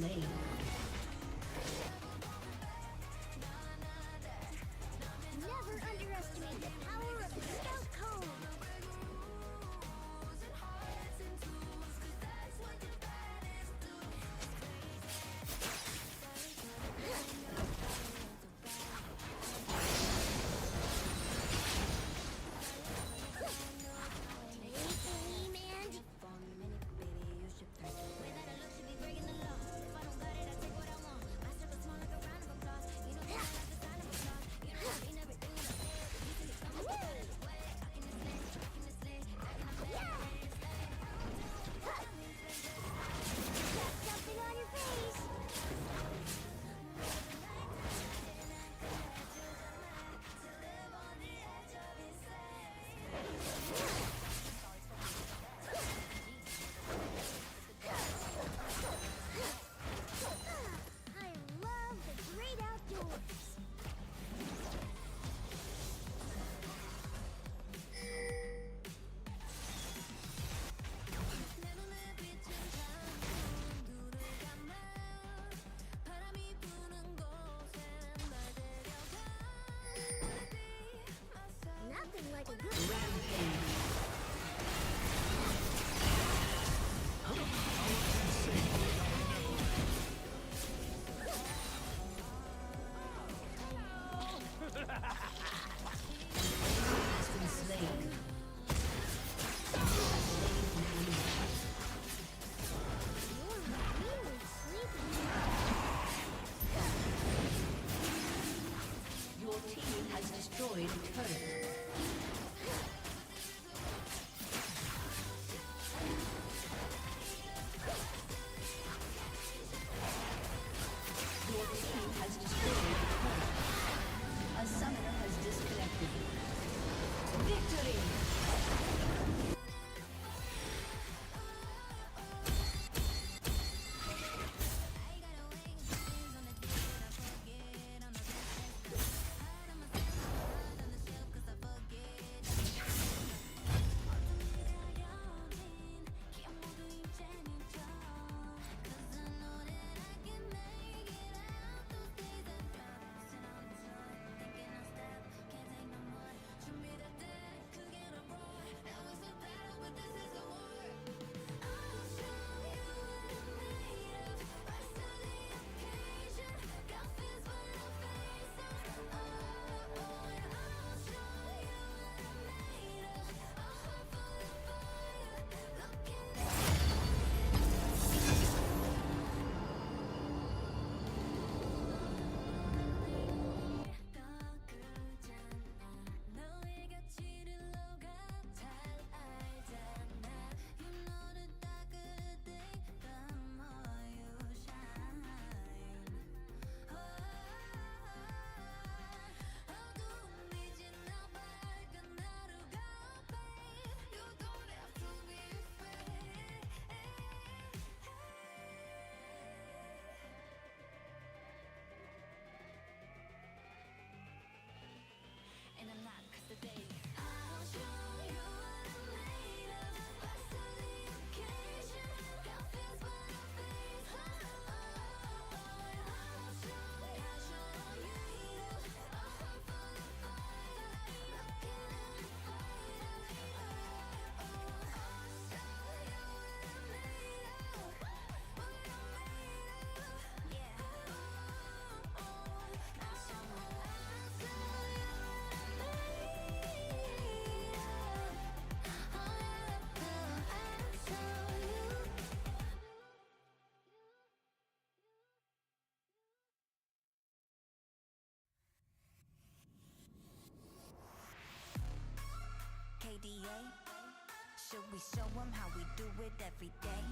slain. Never underestimate the power of the Scout Code! Aim and something on your face! I love the great outdoors! Nothing like a good Has been slain. You're really sleepy. Your team has destroyed a turret. Your team has destroyed a turret. A summoner has disconnected. Victory! KDA, should we show them how we do it every day?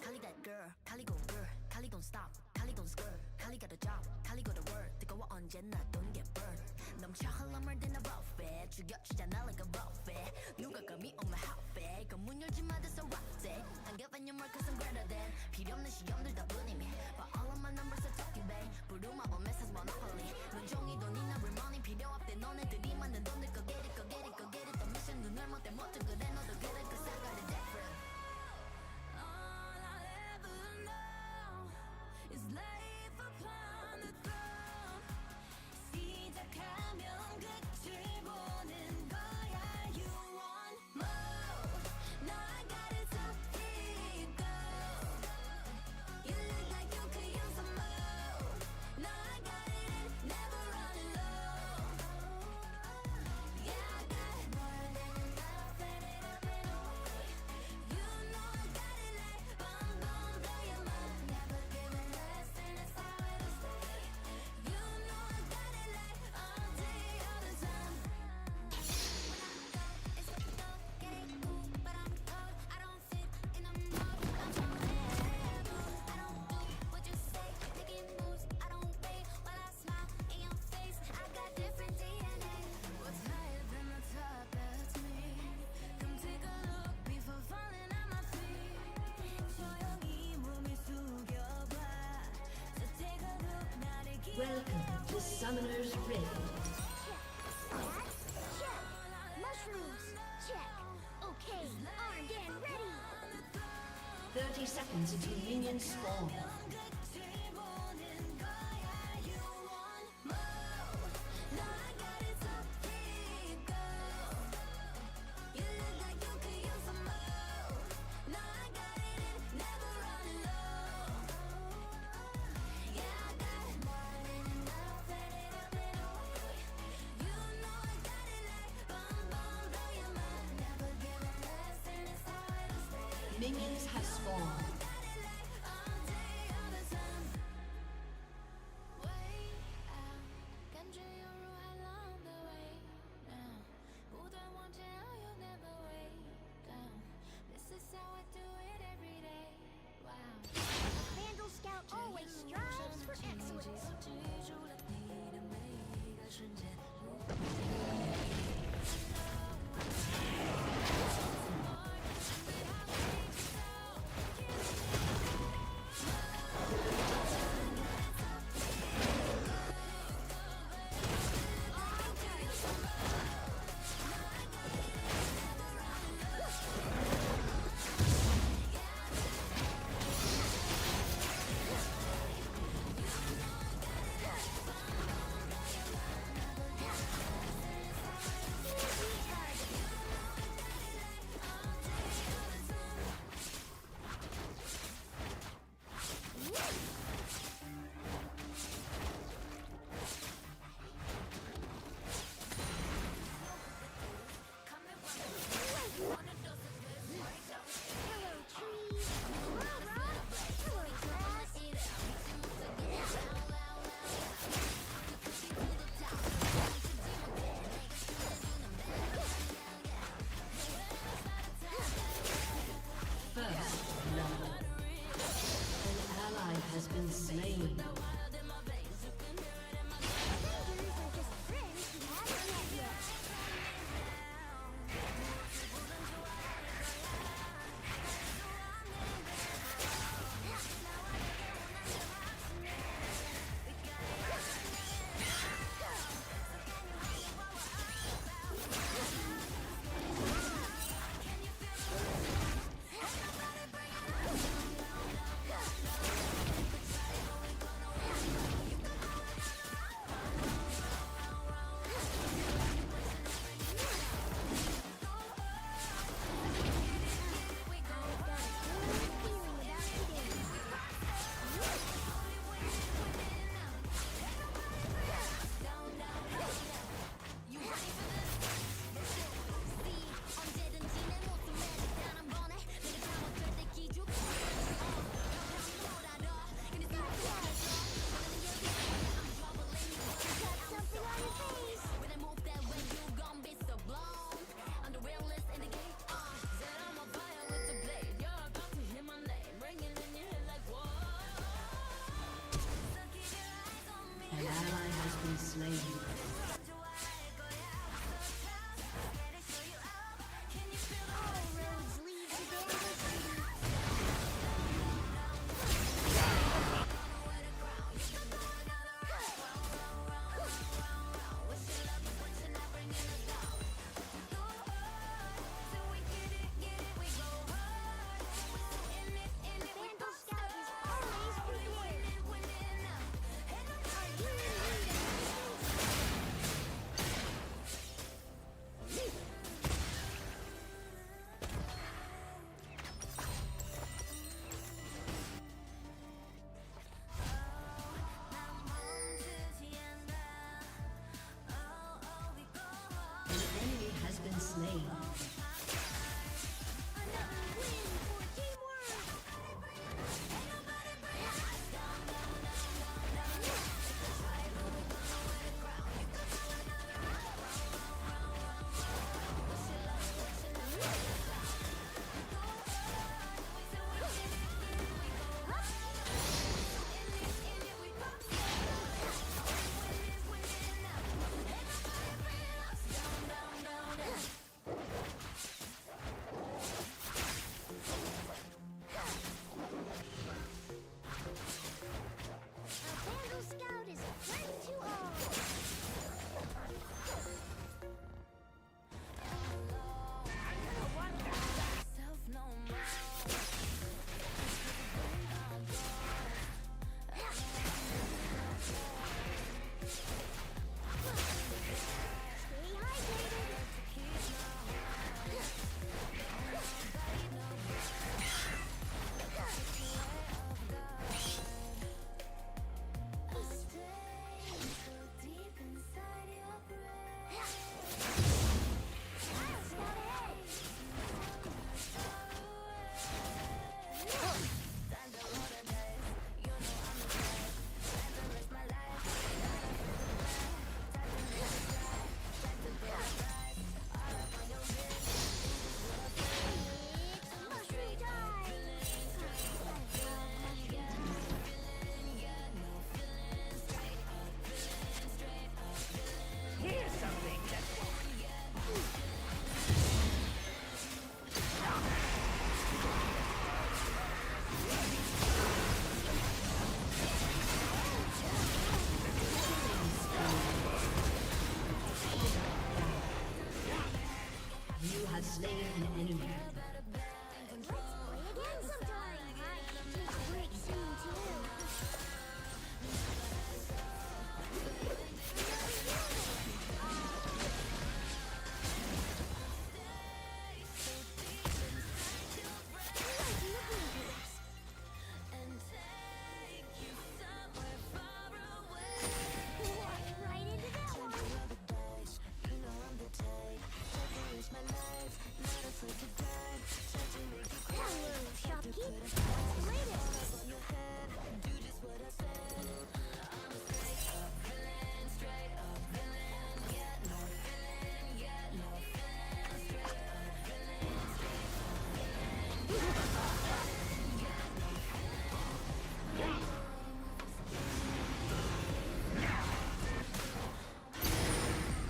Kali that girl, Kali go girl, Kali don't stop, Kali don't skirt, Kali got a job, Kali got a word. 뜨거워 언제나 don't get burned. 넘쳐 흘러물 든 a buffet, 죽여주잖아 like a buffet. 누가 감히 on my outfit, 그 문 열지 마 that's a rock day. I'm giving you more cause I'm greater than. 필요 없는 시험들 다 뿐이미. But all of my numbers are talking babe. 부루마법 메시지 monopoly. 눈종이 돈이나 real money 필요 없대 너네들이 만든 돈들 go get it, go get it, go get it. The mission Welcome to Summoner's Rift. That, check. Mushrooms, check. Okay, armed and ready. 30 seconds until minions spawn. Minions have spawned. Vandal Scout always strives for excellence. Hello, trees. Hello, rocks. Hello, grass. First blood. An ally has been slain. Strangers are just friends who haven't met yet. An ally has been slain. All roads lead to Vandal City. Vandal Scout is always prepared. Are you in need of assistance? slain an enemy. Let's play again sometime. I take a break soon too. Right into that one. Hello, shopkeep. Latest.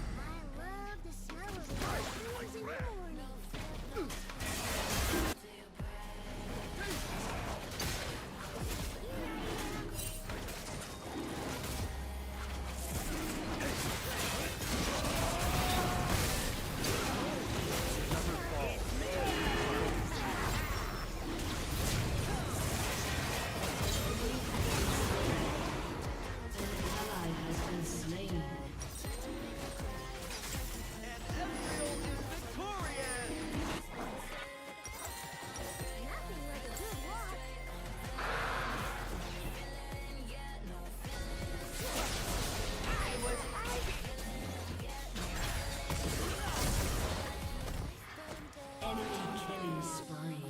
I love the smell of mushrooms in the morning. An ally has been slain. Nothing like a good walk. Enemy killing spree.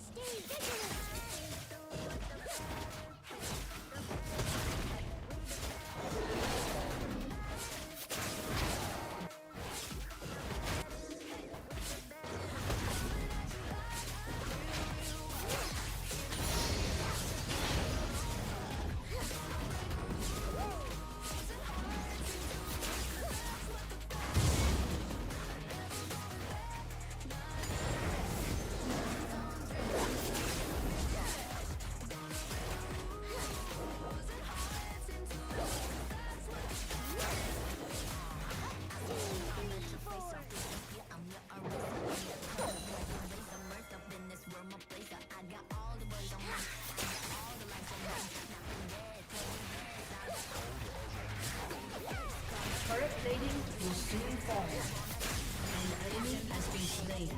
Stay vigilant. Turret plating will soon fall. An enemy has been slain.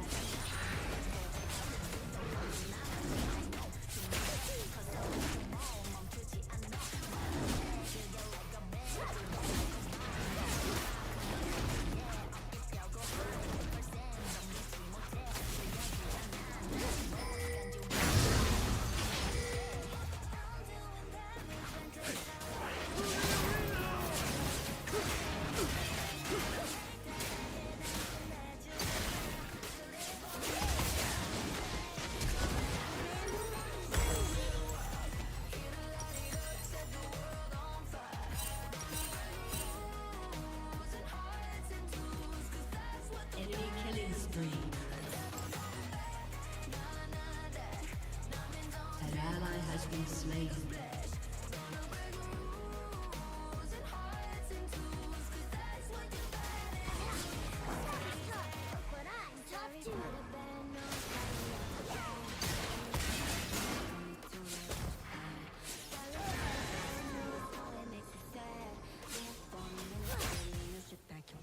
Enemy killing spree. An ally has been slain. But I'm tough too.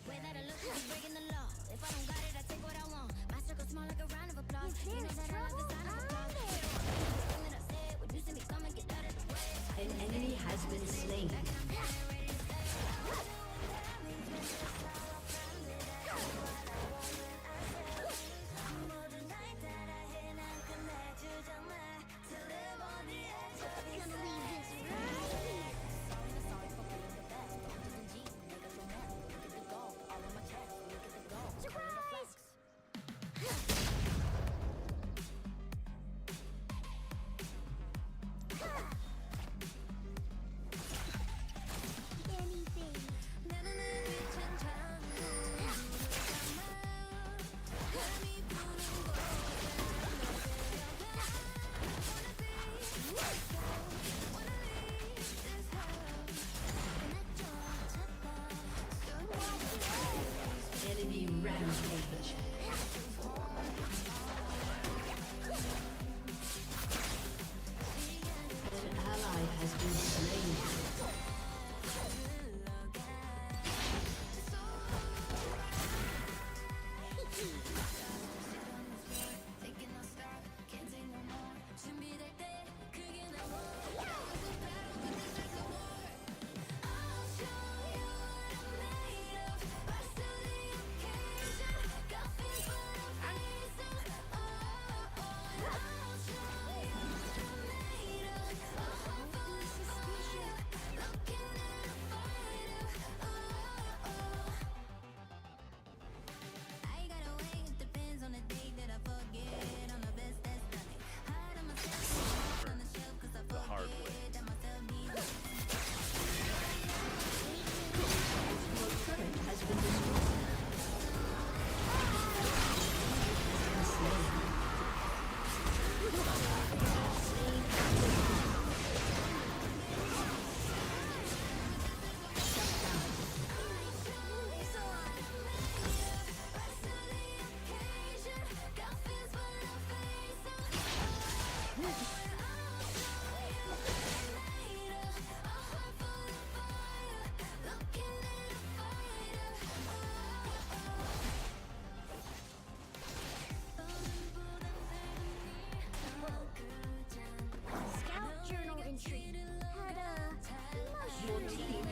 Way that I look, I be breaking the law. If I don't got it, I take what I want. My circle small like a round of applause. If You know there's that I love the trouble, sound of I'm applause. there. Everything that I said, when you see me come and get out of the way. An enemy has been slain. Gonna leave this right here. Surprise!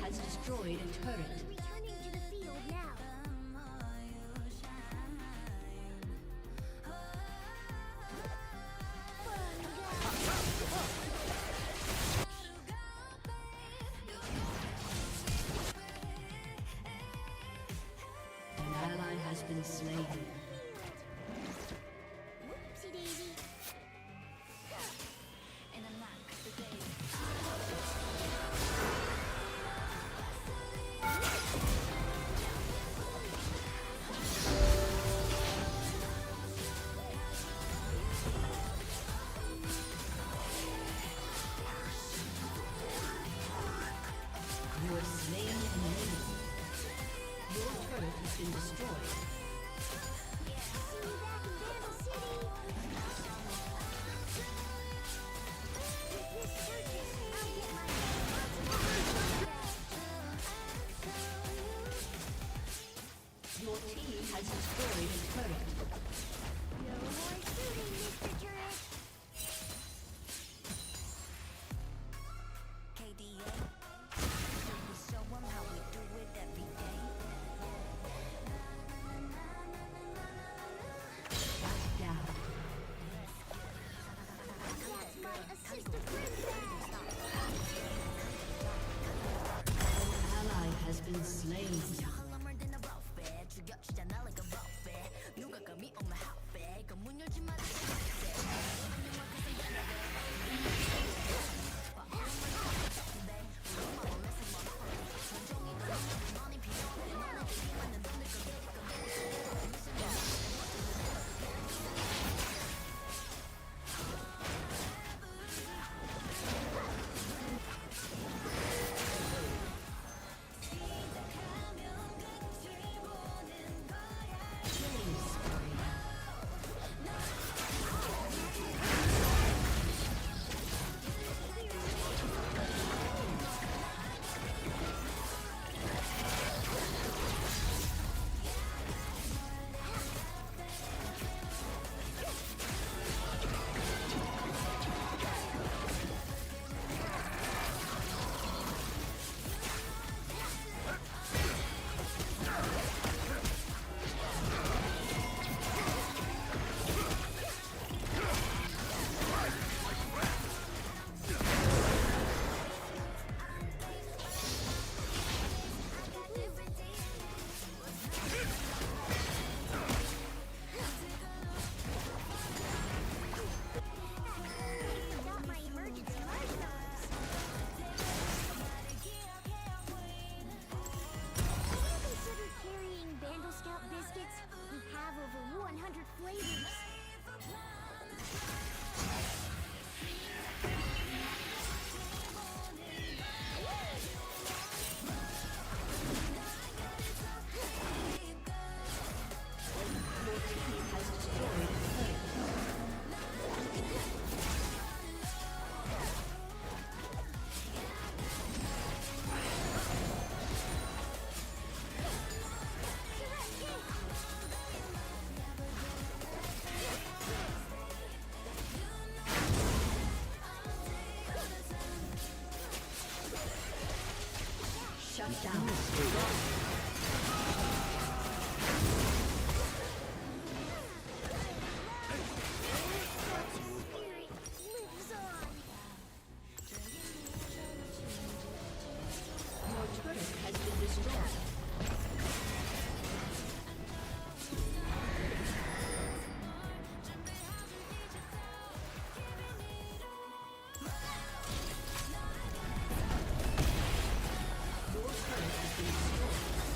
has destroyed a turret. Returning to the field now. An ally has been slain. Whoopsie daisy. You are slain and enemy. Your turret has been destroyed. See you back in Vandal City. With this circus, I'll get my Your team has destroyed a turret. No more shooting, Mr. Turret. KDA. We show 'em how we do it every day. Shut down. That's my assistant princess. An ally has been slain. 헐렁물 든 a rough bed. 죽여주잖아 like a rough bed. 누가 감히 on my hot bed. 그문 열지 마. Killing spree. Got my emergency marshmallows. Consider carrying Vandal Scout biscuits. We have over 100 flavors. Your team has destroyed a turret. Shut down. Spirit lives on. Your turret has been destroyed. Your turret has been destroyed.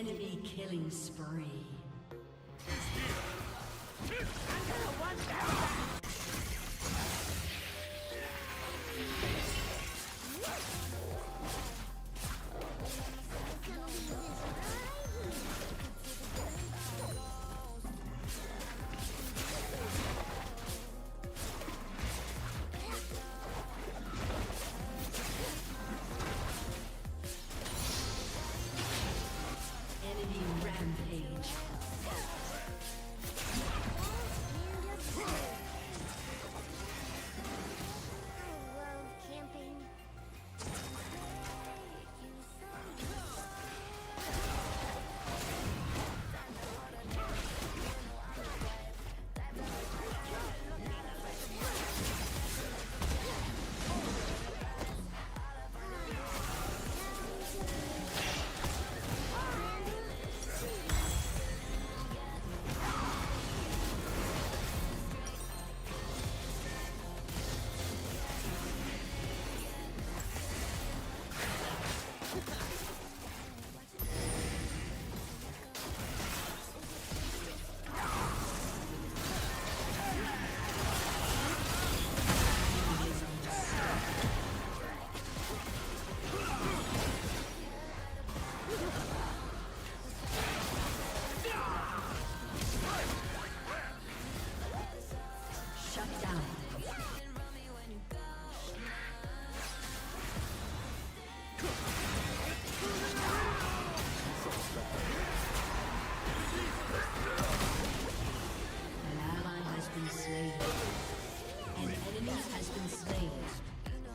Enemy killing spree. Enemy rampage. Camping. Shut down. An ally has been slain. An enemy has been slain. There's a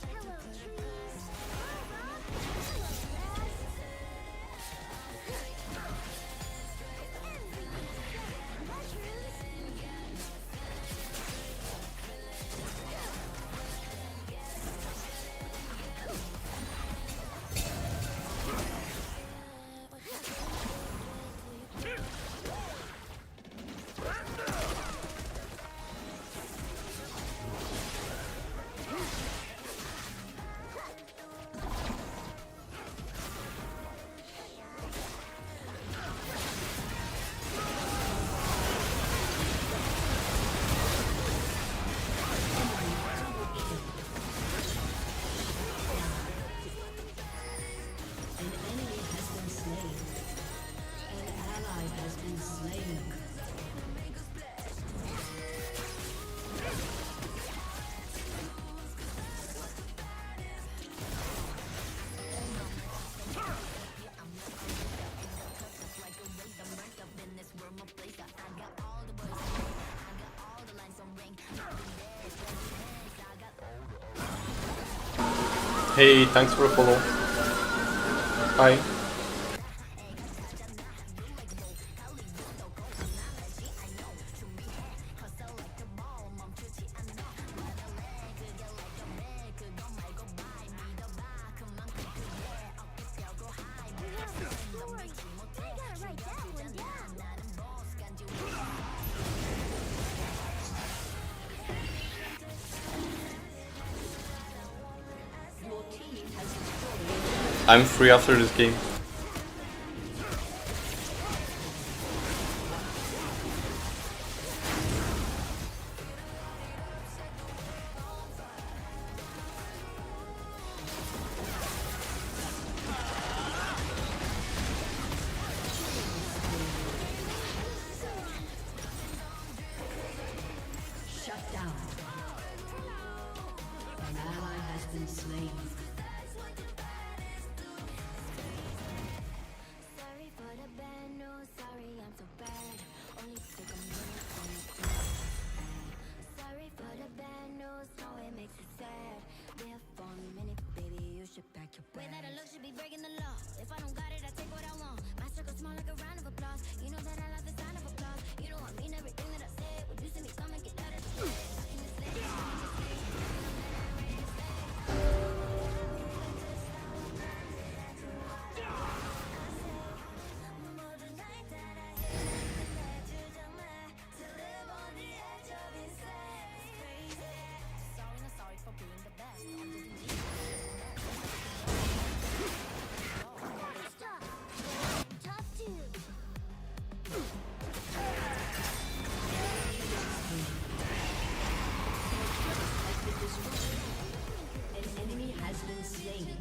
mushroom. Hello, trees. An enemy has been slain. An ally has been slain. Hey, thanks for the follow. Bye. I gotta write that one down. Your team has destroyed. I'm free after this game. been slain. Sorry for the bad news, sorry I'm so bad. Only took a minute for me to sorry for the bad news, no it makes it sad. There for a minute, baby, you should pack your bags. Way that I look should be breaking the law. If I don't got it, I take what I want. My circle small like a round of applause. You know that I love the sound of applause. You know I mean everything that I said. When you see me come and get out of the shit. In this lane, Stop. Top two. An enemy has been slain.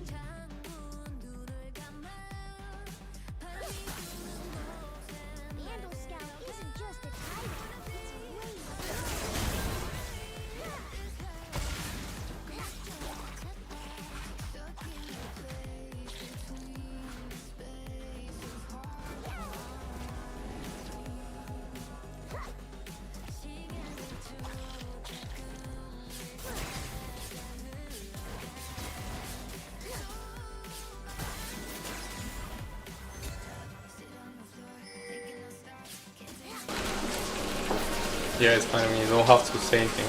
Vandal Scout isn't just a title. It's a way Yeah, it's fine. I mean, you don't have to say anything.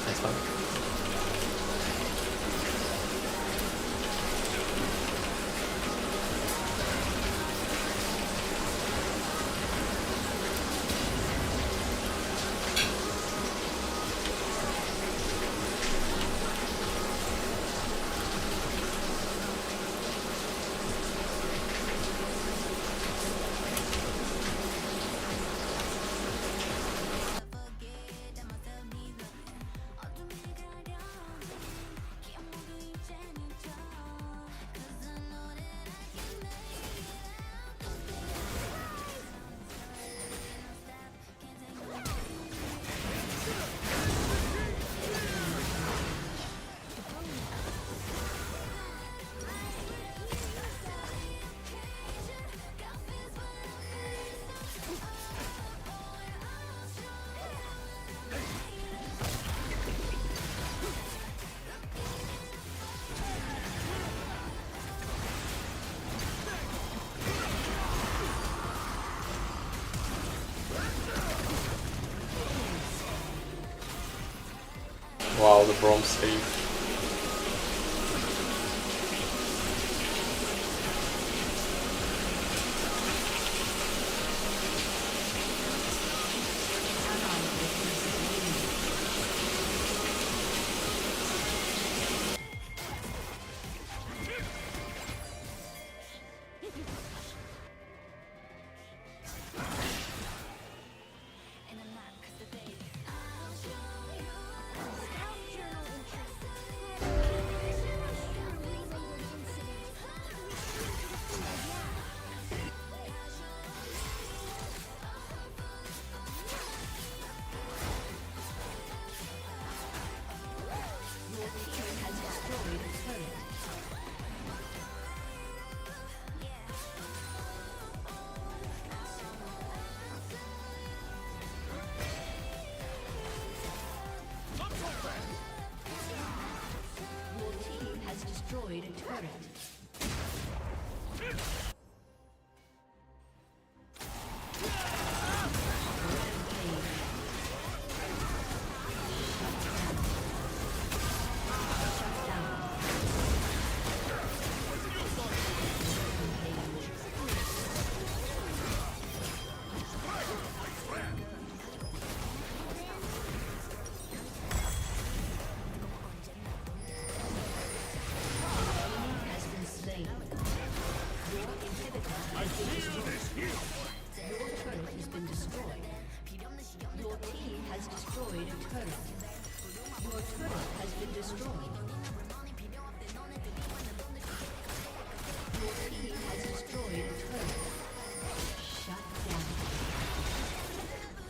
That's fine. Wow, the Brom save. Destroyed a turret.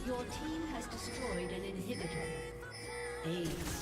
Your team has destroyed an inhibitor. Aced.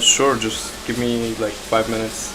Sure, just give me like 5 minutes.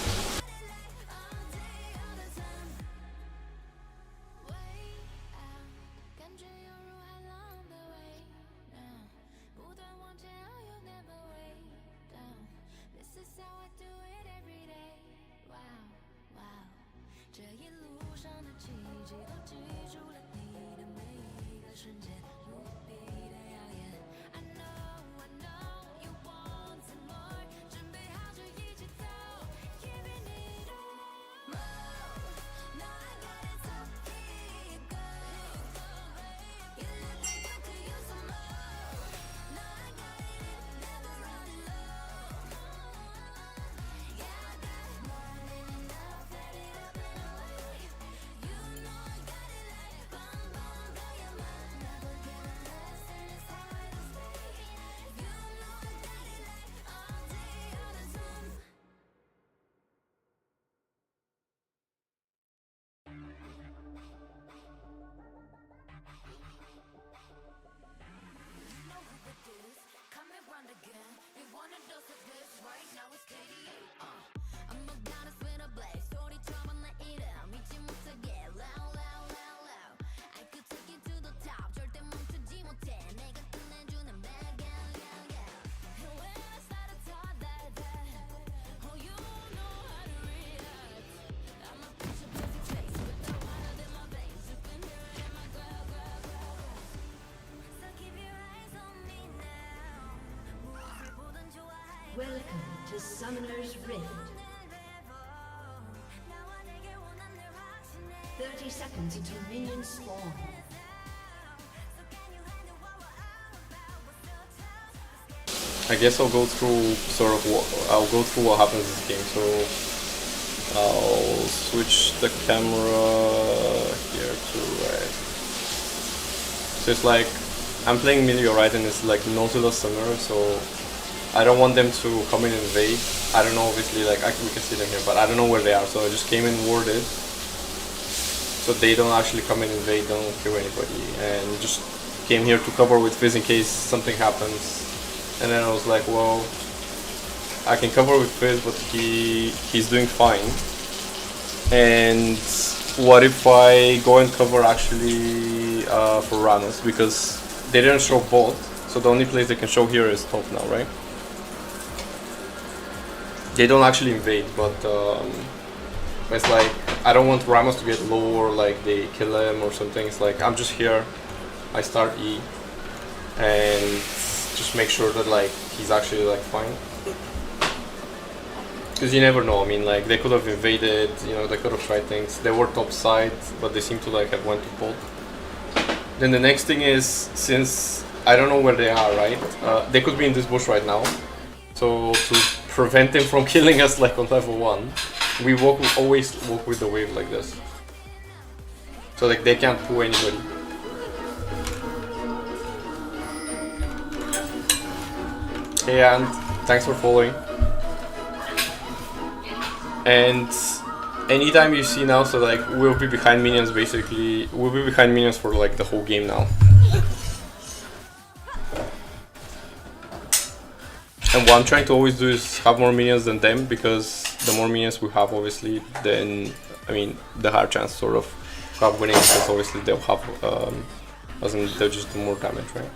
Welcome to Summoner's Rift. 30 seconds until minions spawn. I guess I'll go through what happens in this game. So I'll switch the camera here to red. So it's like I'm playing Milio, right, and it's like Nautilus Summoner, so I don't want them to come in and invade. I don't know, obviously, like we can see them here, but I don't know where they are, so I just came in warded. So they don't actually come in and invade, don't kill anybody, and just came here to cover with Fizz in case something happens. And then I was like, well, I can cover with Fizz, but he's doing fine. And what if I go and cover actually for Ranos, because they didn't show bot, so the only place they can show here is top now, right? They don't actually invade, but it's like I don't want Ramos to get low or like they kill him or something. It's like I'm just here, I start E, and just make sure that like he's actually like fine. Because you never know. I mean, like they could have invaded, you know, they could have tried things. They were top side, but they seem to like have went to bot. Then the next thing is, since I don't know where they are, right? They could be in this bush right now. So to prevent them from killing us like on level 1, we always walk with the wave like this. So like they can't pull anybody. Hey, and thanks for following. And anytime you see now, so like we'll be behind minions basically. We'll be behind minions for like the whole game now. And what I'm trying to always do is have more minions than them, because the more minions we have, obviously, then, I mean, the higher chance sort of have winning, because obviously they'll have, they'll just do more damage, right?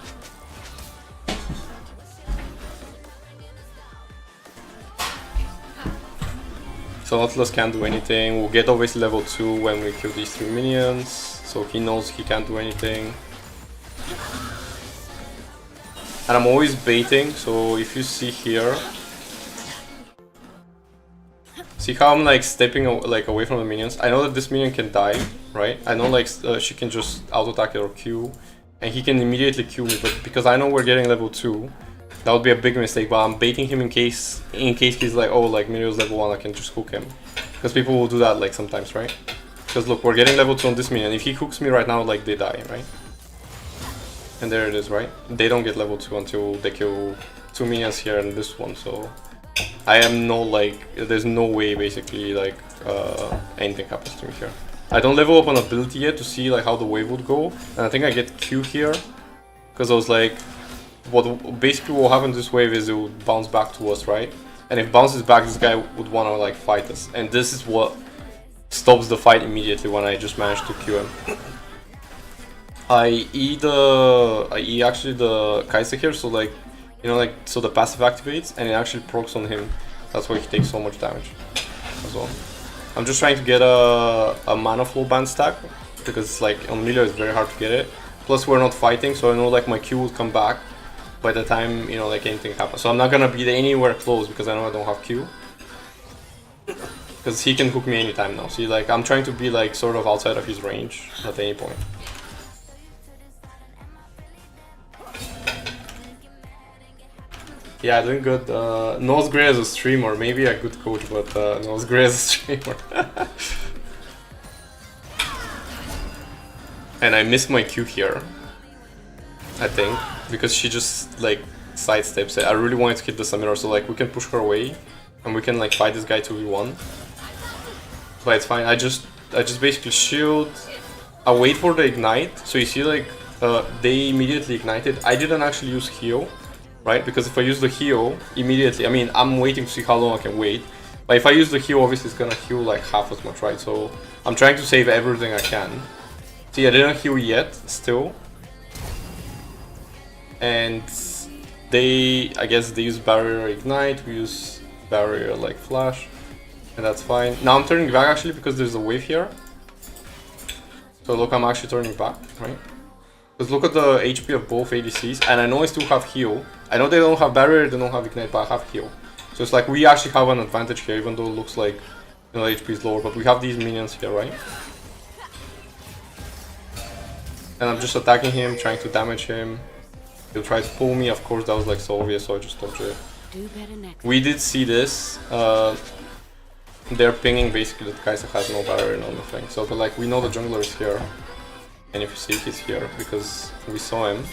So Nautilus can't do anything. We'll get obviously level 2 when we kill these 3 minions, so he knows he can't do anything. And I'm always baiting, so if you see here, see how I'm like stepping like away from the minions. I know that this minion can die, right? I know like she can just auto attack or Q, and he can immediately Q me. But because I know we're getting level 2, that would be a big mistake. But I'm baiting him in case he's like, oh, like Minion's level 1, I can just hook him. Because people will do that like sometimes, right? Because look, we're getting level 2 on this minion. If he hooks me right now, like they die, right? And there it is, right? They don't get level 2 until they kill 2 minions here and this one, so I am no like, there's no way basically like anything happens to me here. I don't level up an ability yet to see like how the wave would go, and I think I get Q here because I was like, basically what happens this wave is it would bounce back to us, right? And if it bounces back, this guy would want to like fight us, and this is what stops the fight immediately when I just managed to Q him. I E actually the Kai'Sa here, so like, you know, like, so the passive activates and it actually procs on him. That's why he takes so much damage as well. I'm just trying to get a mana flow band stack because like on Melee it's very hard to get it. Plus we're not fighting, so I know like my Q will come back by the time, you know, like anything happens. So I'm not gonna be anywhere close because I know I don't have Q. Because he can hook me anytime now. See, like, I'm trying to be like sort of outside of his range at any point. Yeah, doing good. Not great as a streamer, maybe a good coach, but not great as a streamer. And I missed my Q here, I think, because she just like sidesteps it. I really wanted to hit the Samira, so like we can push her away and we can like fight this guy 2v1. But it's fine. I just basically shield. I wait for the ignite. So you see like they immediately ignited. I didn't actually use heal, right? Because if I use the heal immediately, I mean, I'm waiting to see how long I can wait. But if I use the heal, obviously it's gonna heal like half as much, right? So I'm trying to save everything I can. See, I didn't heal yet, still. And they, I guess they use barrier ignite, we use barrier like flash, and that's fine. Now I'm turning back actually because there's a wave here. So look, I'm actually turning back, right? Because look at the HP of both ADCs, and I know I still have heal. I know they don't have barrier, they don't have ignite, but I have heal. So it's like we actually have an advantage here, even though it looks like, you know, HP is lower, but we have these minions here, right? And I'm just attacking him, trying to damage him. He'll try to pull me, of course that was like so obvious, so I just dodged it. We did see this. They're pinging basically that Kai'Sa has no barrier and nothing. So but like we know the jungler is here. And if you see he's here because we saw him.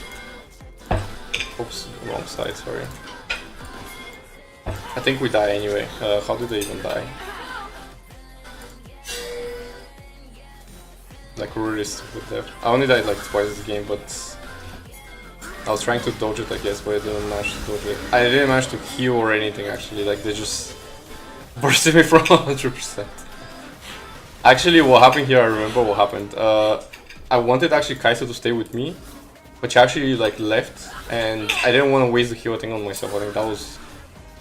Oops, wrong side, sorry. I think we die anyway. How did they even die? Like really stupid death. I only died like twice this game, but I was trying to dodge it, I guess, but I didn't manage to dodge it. I didn't manage to heal or anything actually, like they just bursted me from 100%. Actually, what happened here, I remember what happened. I wanted actually Kai'Sa to stay with me, but she actually like left, and I didn't want to waste the heal thing on myself. I think that was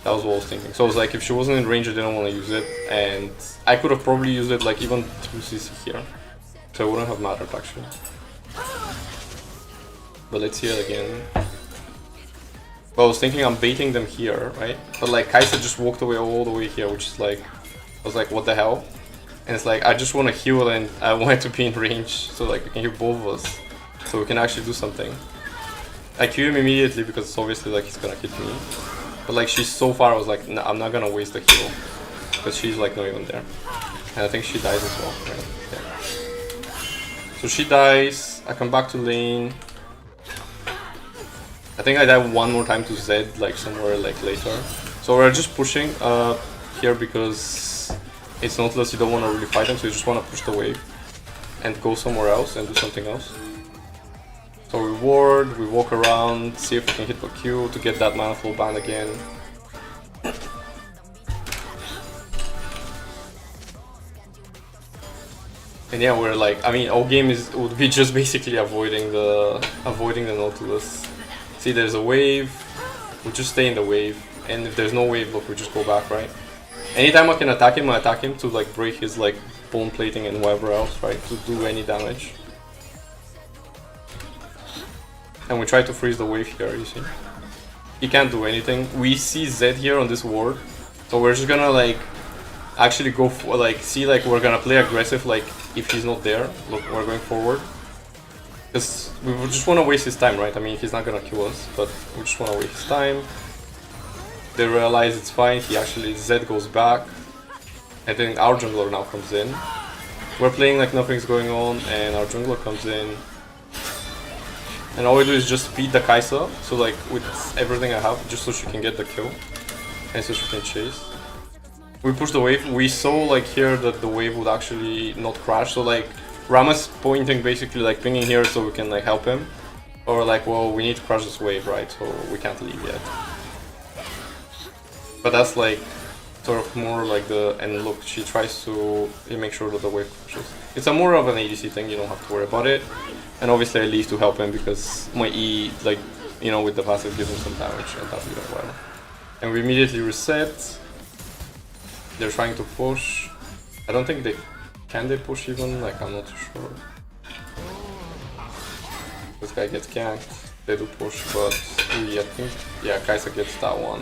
what I was thinking. So I was like, if she wasn't in range, I didn't want to use it, and I could have probably used it like even 2cc here. So it wouldn't have mattered actually. But let's hear it again. But I was thinking I'm baiting them here, right? But like Kai'Sa just walked away all the way here, which is like, I was like, what the hell? And it's like, I just want to heal and I want to be in range so like we can heal both of us. So we can actually do something. I Q him immediately because it's obviously like he's gonna hit me. But like she's so far, I was like, nah, I'm not gonna waste the heal. Because she's like not even there. And I think she dies as well, right? Yeah. So she dies, I come back to lane. I think I die one more time to Zed, like somewhere like later. So we're just pushing here because it's Nautilus, you don't want to really fight him, so you just want to push the wave and go somewhere else and do something else. So we ward, we walk around, see if we can hit the Q to get that mana flow band again. And yeah, we're like, I mean, our game would be just basically avoiding the Nautilus. See, there's a wave, we just stay in the wave, and if there's no wave, look, we just go back, right? Anytime I can attack him, I attack him to like break his like bone plating and whatever else, right? To do any damage. And we try to freeze the wave here, you see? He can't do anything. We see Zed here on this ward, so we're just gonna like actually go for like, see, like we're gonna play aggressive, like if he's not there. Look, we're going forward. Because we just want to waste his time, right? I mean, he's not gonna kill us, but we just want to waste his time. They realize it's fine, he actually, Zed goes back. And then our jungler now comes in. We're playing like nothing's going on, and our jungler comes in. And all we do is just feed the Kai'Sa, so like with everything I have, just so she can get the kill. And so she can chase. We push the wave, we saw like here that the wave would actually not crash, so like Rama's pointing basically like pinging here so we can like help him. Or like, well, we need to crush this wave, right? So we can't leave yet. But that's like sort of more like the, and look, she tries to make sure that the wave crushes. It's a more of an ADC thing, you don't have to worry about it. And obviously I leave to help him because my E, like, you know, with the passive gives him some damage and that's even well. And we immediately reset. They're trying to push. I don't think they, can they push even? Like, I'm not too sure. This guy gets ganked. They do push, but we, I think, yeah, Kaisa gets that one.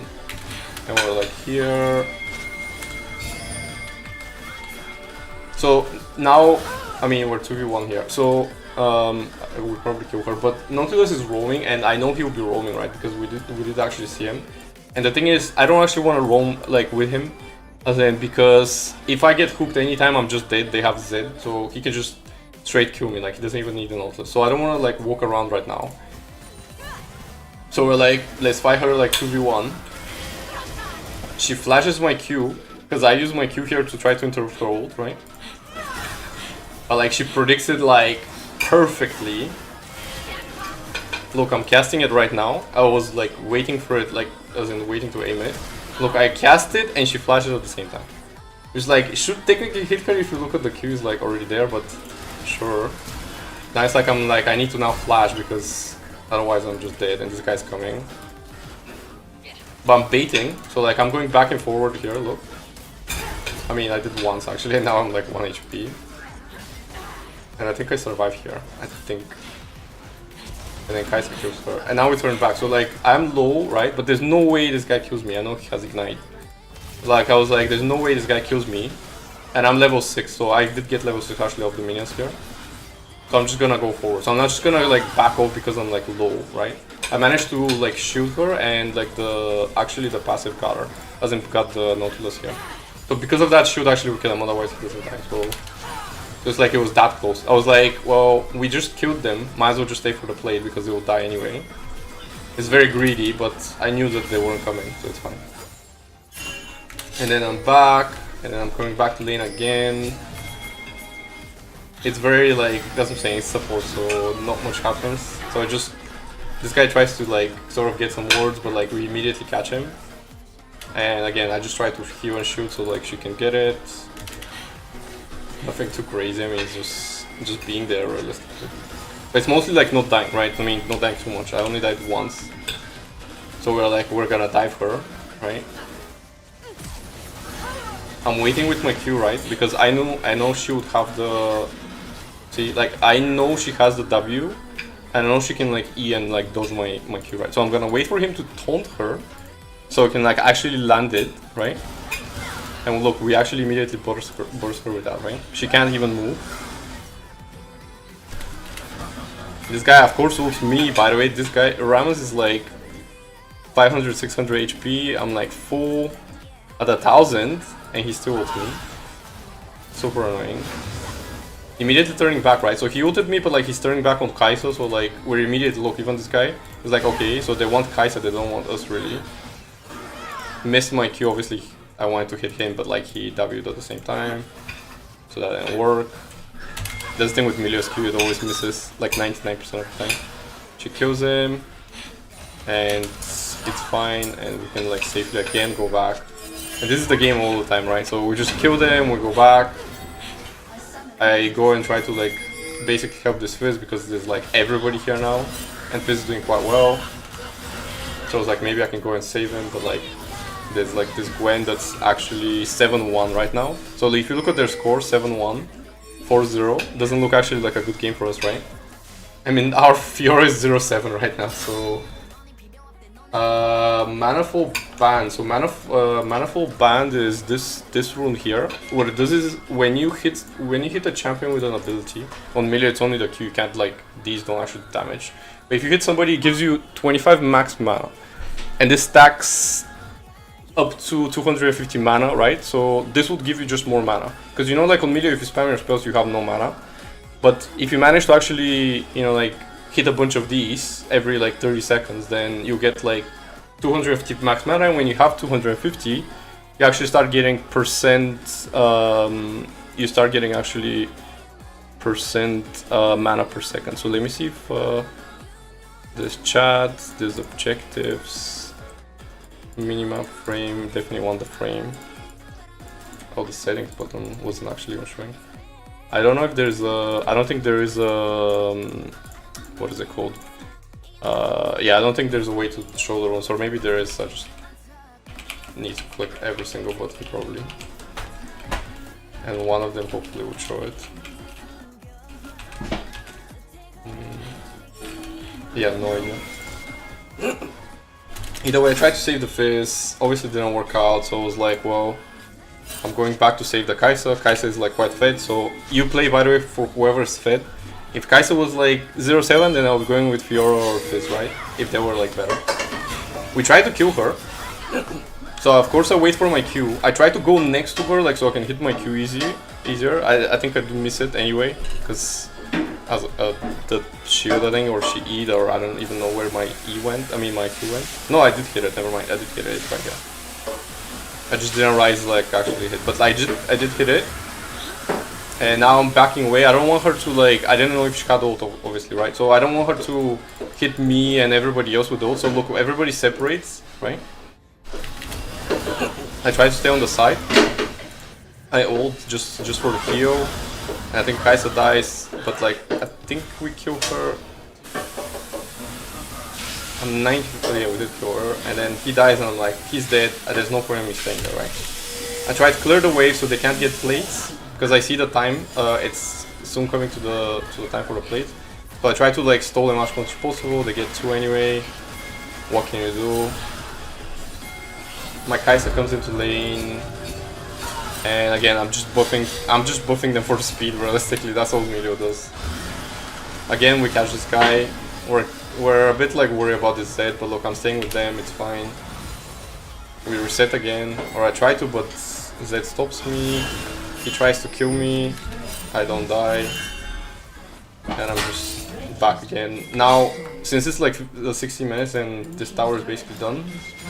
And we're like here. So now, I mean, we're 2v1 here. So I will probably kill her, but Nautilus is roaming, and I know he will be roaming, right? Because we did actually see him. And the thing is, I don't actually want to roam like with him, as in, because if I get hooked anytime, I'm just dead. They have Zed, so he can just straight kill me. Like, he doesn't even need an Nautilus. So I don't want to like walk around right now. So we're like, let's fight her like 2v1. She flashes my Q, because I use my Q here to try to interrupt her ult, right? But like, she predicts it like perfectly. Look, I'm casting it right now. I was like waiting for it, like, as in waiting to aim it. Look, I cast it and she flashes at the same time. It's like, it should technically hit her if you look at the Q is like already there, but sure. Now it's like, I'm like, I need to now flash because otherwise I'm just dead and this guy's coming. But I'm baiting, so like I'm going back and forward here, look. I mean, I did once actually, and now I'm like 1 HP. And I think I survive here, I think. And then Kaisa kills her. And now we turn back, so like, I'm low, right? But there's no way this guy kills me, I know he has Ignite. Like, I was like, there's no way this guy kills me. And I'm level 6, so I did get level 6 actually of the minions here. So I'm just gonna go forward. So I'm not just gonna like back off because I'm like low, right? I managed to like shoot her and like actually the passive got her. As in got the Nautilus here. So because of that shoot actually we kill him, otherwise he doesn't die. So it's like it was that close. I was like, well, we just killed them, might as well just stay for the plate because they will die anyway. It's very greedy, but I knew that they weren't coming, so it's fine. And then I'm back, and then I'm coming back to lane again. It's very like, that's what I'm saying, it's support, so not much happens. So I just, this guy tries to like sort of get some wards, but like we immediately catch him. And again, I just try to heal and shoot so like she can get it. Nothing too crazy, I mean, it's just being there realistically. But it's mostly like not dying, right? I mean, not dying too much. I only died once. So we're like, we're gonna dive her, right? I'm waiting with my Q, right? Because I know she would have the... See, like, I know she has the W. And I know she can like E and like dodge my Q, right? So I'm gonna wait for him to taunt her. So I can like actually land it, right? And look, we actually immediately burst her with that, right? She can't even move. This guy, of course, ults me. By the way, this guy, Ramos is like 500, 600 HP. I'm like full at 1000, and he still ults me. Super annoying. Immediately turning back, right? So he ulted me, but like he's turning back on Kaisa. So like we're immediately, look, even this guy is like, okay, so they want Kaisa, they don't want us really. Missed my Q, obviously. I wanted to hit him, but like he W'd at the same time, so that didn't work. That's the thing with Milio's Q, it always misses, like 99% of the time. She kills him, and it's fine, and we can like safely again go back. And this is the game all the time, right? So we just kill them, we go back. I go and try to like basically help this Fizz because there's like everybody here now, and Fizz is doing quite well. So I was like, maybe I can go and save him, but like there's like this Gwen that's actually 7-1 right now. So if you look at their score, 7-1, 4-0, doesn't look actually like a good game for us, right? I mean, our Fiora is 0-7 right now, so... Manifold Band. So Manifold Band is this rune here. What it does is when you hit a champion with an ability, on melee it's only the Q, you can't like, these don't actually damage. But if you hit somebody, it gives you 25 max mana. And this stacks up to 250 mana, right? So this would give you just more mana. Because you know, like on melee, if you spam your spells, you have no mana. But if you manage to actually, you know, like hit a bunch of these every like 30 seconds, then you get like 250 max mana. And when you have 250, you actually start getting you start getting actually percent mana per second. So let me see if There's chat, there's objectives, minimap frame, definitely want the frame. Oh, the settings button wasn't actually on showing. I don't know if there's a, I don't think there is a, what is it called? Yeah, I don't think there's a way to show the runes, or maybe there is, I just need to click every single button probably. And one of them hopefully would show it. Yeah, no idea. Either way, I tried to save the Fizz, obviously didn't work out, so I was like, well, I'm going back to save the Kai'Sa. Kai'Sa is like quite fed, so you play, by the way, for whoever's fed. If Kai'Sa was like 0-7, then I was going with Fiora or Fizz, right? If they were like better. We tried to kill her. So of course I wait for my Q. I try to go next to her, like so I can hit my Q easier. I think I do miss it anyway, because as the shield, I think, or she E'd, or I don't even know where my E went. I mean my Q went. No, I did hit it. Never mind. I did hit it. It's right here. I just didn't rise like actually hit, but I did hit it. And now I'm backing away. I don't want her to like. I didn't know if she had ult, obviously, right? So I don't want her to hit me and everybody else with ult. So look, everybody separates, right? I try to stay on the side. I ult just for the heal. And I think Kai'Sa dies, but like I think we kill her. I'm 90. Yeah, we did kill her, and then he dies, and I'm like, he's dead. There's no point in me staying there, right? I try to clear the wave so they can't get plates, because I see the time. It's soon coming to the time for the plate. So I try to like stall them as much as possible. They get 2 anyway. What can you do? My Kai'Sa comes into lane, and again I'm just buffing them for the speed. Realistically, that's all Emilio does. Again, we catch this guy. We're a bit like worried about this Zed, but look, I'm staying with them. It's fine. We reset again, or I try to, but Zed stops me. He tries to kill me. I don't die, and I'm just back again. Now, since it's like 60 minutes and this tower is basically done,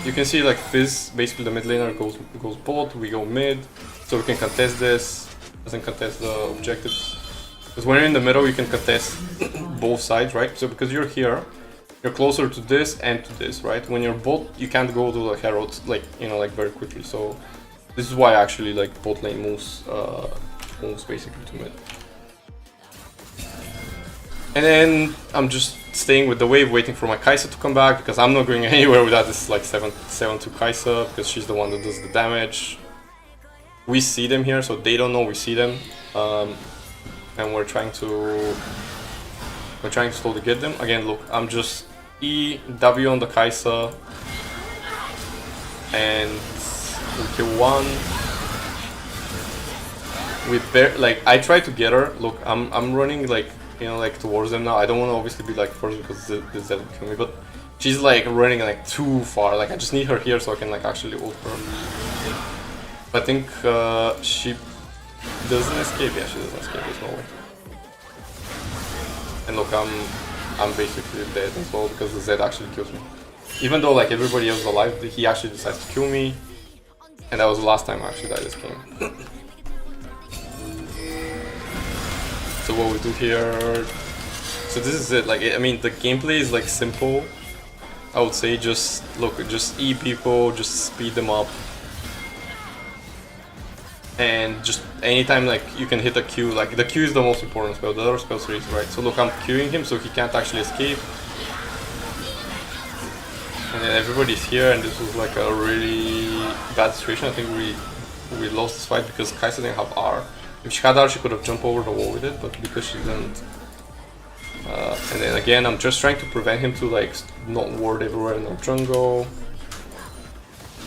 you can see like Fizz, basically the mid laner, goes bot, we go mid, so we can contest this, doesn't contest the objectives. Because when you're in the middle, you can contest both sides, right? So because you're here, you're closer to this and to this, right? When you're bot, you can't go to the Herald, like, you know, like very quickly. So this is why actually like bot lane moves basically to mid. And then I'm just staying with the wave, waiting for my Kai'Sa to come back, because I'm not going anywhere without this like 7-2 Kai'Sa, because she's the one that does the damage. We see them here, so they don't know we see them, and we're trying to slowly get them. Again, look, I'm just EW on the Kai'Sa, and we kill one. Like I try to get her. Look, I'm running like, you know, like towards them now. I don't want to obviously be like first because this Zed will kill me, but she's like running like too far. Like I just need her here so I can like actually ult her. I think she doesn't escape. Yeah, she doesn't escape. There's no way. And look, I'm basically dead as well because the Zed actually kills me. Even though like everybody else is alive, he actually decides to kill me, and that was the last time I actually died this game. So what we do here, so this is it. Like I mean, the gameplay is like simple. I would say just look, just E people, just speed them up, and just anytime like you can hit a Q. Like the Q is the most important spell. The other spells are easy, right? So look, I'm Qing him so he can't actually escape. And then everybody's here, and this was like a really bad situation. I think we lost this fight because Kai'Sa didn't have R. If she had R, she could have jumped over the wall with it, but because she didn't. And then again, I'm just trying to prevent him to like not ward everywhere in the jungle.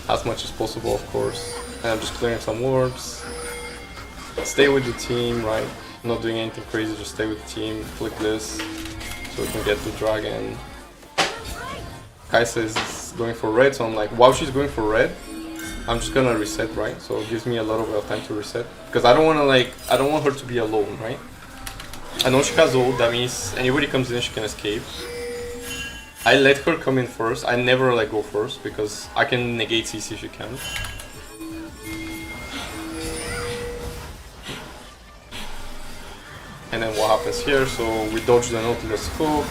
As much as possible, of course. And I'm just clearing some wards. Stay with the team, right? Not doing anything crazy, just stay with the team. Flick this, so we can get the dragon. Kai'Sa is going for red, so I'm like, while she's going for red, I'm just gonna reset, right? So it gives me a little bit of time to reset, because I don't want her to be alone, right? I know she has ult, that means anybody comes in, she can escape. I let her come in first. I never like go first because I can negate CC if she can. And then what happens here? So we dodge the Nautilus hook.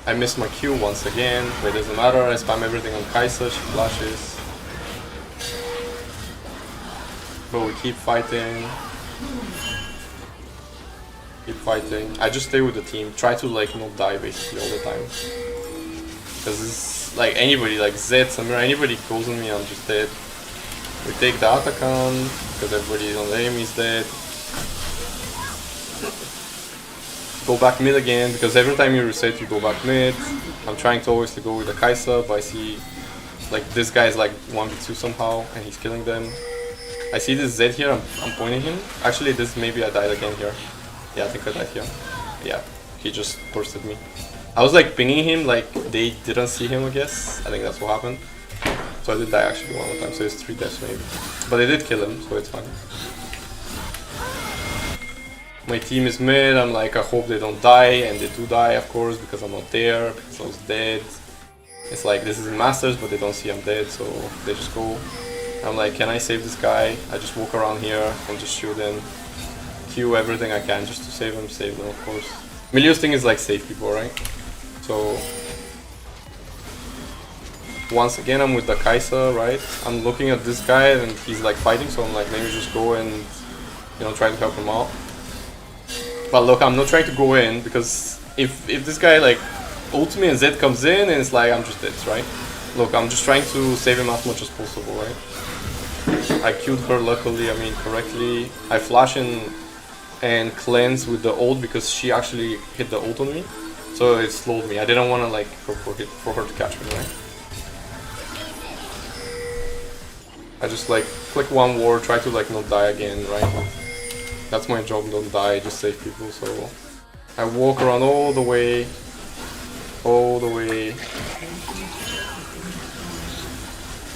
I missed my Q once again, but it doesn't matter. I spam everything on Kai'Sa, she flashes. But we keep fighting. Keep fighting. I just stay with the team. Try to like not die basically all the time. Because it's like anybody, like Zed, Samira, anybody goes on me, I'm just dead. We take the Atakan, because everybody on the enemy is dead. Go back mid again, because every time you reset you go back mid. I'm trying to always go with the Kai'Sa, but I see like this guy is like 1v2 somehow and he's killing them. I see this Zed here, I'm pointing him. Actually this maybe I died again here. Yeah, I think I died here. Yeah, he just bursted me. I was like pinging him like they didn't see him, I guess. I think that's what happened. So I did die actually one more time, so it's 3 deaths maybe. But they did kill him, so it's fine. My team is mid, I'm like, I hope they don't die, and they do die, of course, because I'm not there, because I was dead. It's like, this is in Masters, but they don't see I'm dead, so they just go. I'm like, can I save this guy? I just walk around here and just shoot him. Q everything I can just to save them, of course. Milio's thing is like, save people, right? So, once again, I'm with the Kai'Sa, right? I'm looking at this guy, and he's like fighting, so I'm like, maybe just go and, you know, try to help him out. But look, I'm not trying to go in, because if this guy like ults me and Zed comes in and it's like I'm just dead, right? Look, I'm just trying to save him as much as possible, right? I Q'd her luckily, I mean correctly. I flash in and cleanse with the ult because she actually hit the ult on me. So it slowed me. I didn't want to like for her to catch me, right? I just like click one ward, try to like not die again, right? That's my job, don't die, just save people, so I walk around all the way,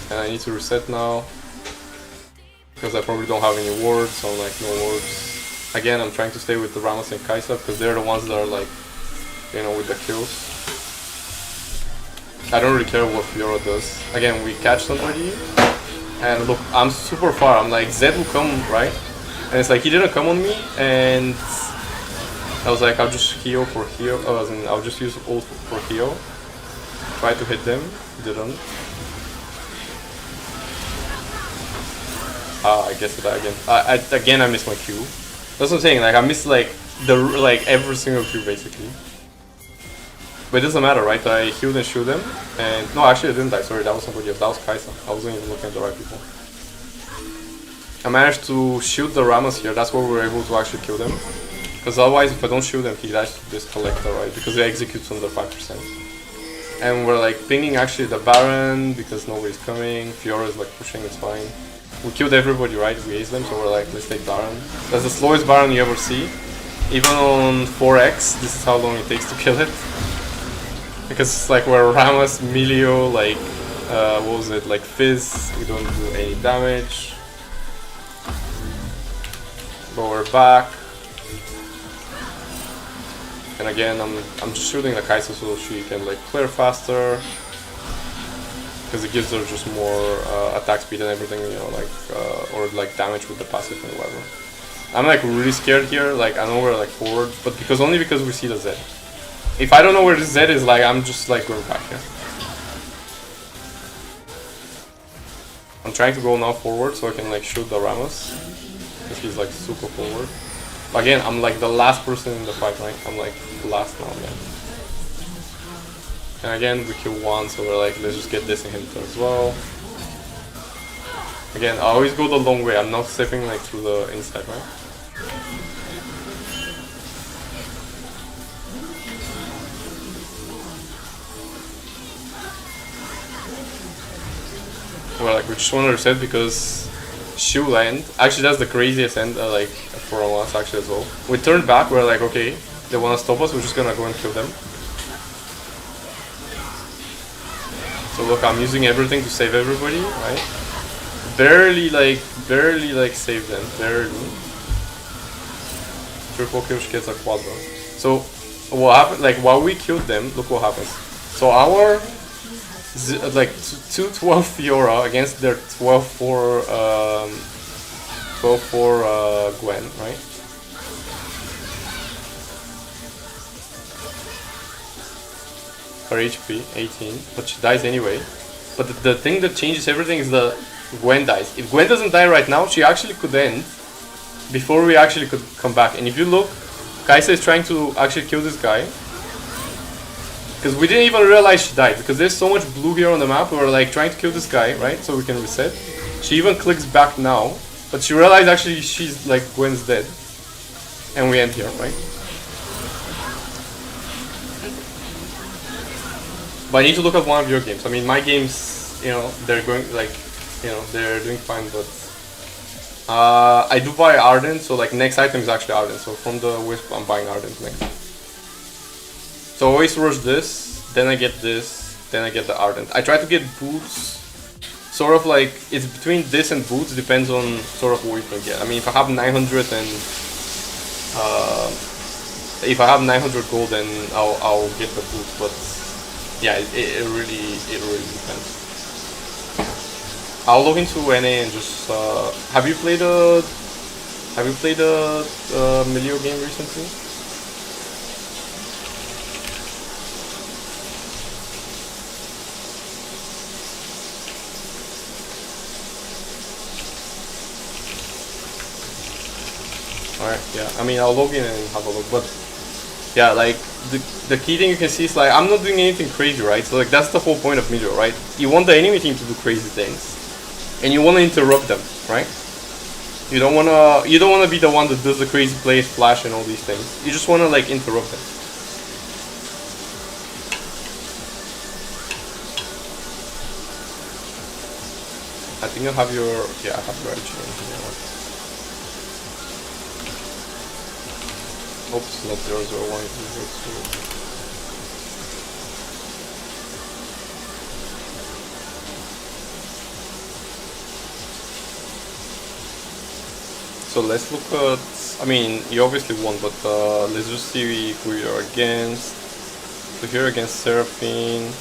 and I need to reset now, because I probably don't have any wards, so I'm like, no wards. Again, I'm trying to stay with the Ramos and Kai'Sa, because they're the ones that are like, you know, with the kills. I don't really care what Fiora does. Again, we catch somebody, and look, I'm super far, I'm like, Zed will come, right? And it's like he didn't come on me, and I was like, I'll just heal for heal. I'll just use ult for heal. Try to hit them, didn't. I guess I died again. Again, I missed my Q. That's what I'm saying. Like I missed like every single Q basically. But it doesn't matter, right? I healed and shoot them, and no, actually I didn't die. Sorry, that was somebody else. That was Kai'Sa. I wasn't even looking at the right people. I managed to shoot the Ramos here, that's where we were able to actually kill them. Because otherwise, if I don't shoot them, he dies to this collector, right? Because he executes under 5%. And we're like pinging actually the Baron, because nobody's coming. Fiora is like pushing, it's fine. We killed everybody, right? We aced them, so we're like, let's take Baron. That's the slowest Baron you ever see. Even on 4x, this is how long it takes to kill it. Because it's like we're Ramos, Milio, like, what was it? Like Fizz, we don't do any damage. But we're back, and again I'm just shooting the Kai'Sa so she can like clear faster, because it gives her just more attack speed and everything, you know, like or like damage with the passive and whatever. I'm like really scared here. Like I know we're like forward, but only because we see the Zed. If I don't know where the Zed is, like I'm just like going back here. I'm trying to go now forward so I can like shoot the Ramos. Because he's like super forward. Again, I'm like the last person in the fight, right? I'm like last now, man. And again, we kill one, so we're like, let's just get this inhibitor as well. Again, I always go the long way. I'm not stepping like through the inside, right? Well, like we just want to reset because Shu end. Actually, that's the craziest end, like for us actually as well. We turned back. We're like, okay, they want to stop us. We're just gonna go and kill them. So look, I'm using everything to save everybody, right? Barely like save them. Barely. Triple kill, she gets a quadra. So what happened? Like while we killed them, look what happens. So our like 2-12 Fiora against their 12-4 Gwen, right? Her HP 18, but she dies anyway. But the thing that changes everything is the Gwen dies. If Gwen doesn't die right now, she actually could end before we actually could come back. And if you look, Kaisa is trying to actually kill this guy. Because we didn't even realize she died, because there's so much blue here on the map. We were like trying to kill this guy, right? So we can reset. She even clicks back now, but she realized actually she's like Gwen's dead. And we end here, right? But I need to look at one of your games. I mean, my games, you know, they're going like, you know, they're doing fine, but I do buy Ardent, so like next item is actually Ardent. So from the Wisp, I'm buying Ardent next. So I always rush this, then I get this, then I get the Ardent. I try to get boots, sort of like, it's between this and boots, depends on sort of what you can get. I mean, if I have 900 and, if I have 900 gold, then I'll get the boots, but yeah, it really depends. I'll log into NA and just, have you played a Melio game recently? Alright, yeah, I mean, I'll log in and have a look, but yeah, like, the key thing you can see is like, I'm not doing anything crazy, right? So like, that's the whole point of Melio, right? You want the enemy team to do crazy things, and you want to interrupt them, right? You don't wanna be the one that does the crazy plays, flash and all these things. You just wanna like interrupt them. I think I have your, yeah, I have your IGN. Oops, not 001. So let's look at, I mean, you obviously won, but let's just see who you're against. So here against Seraphine.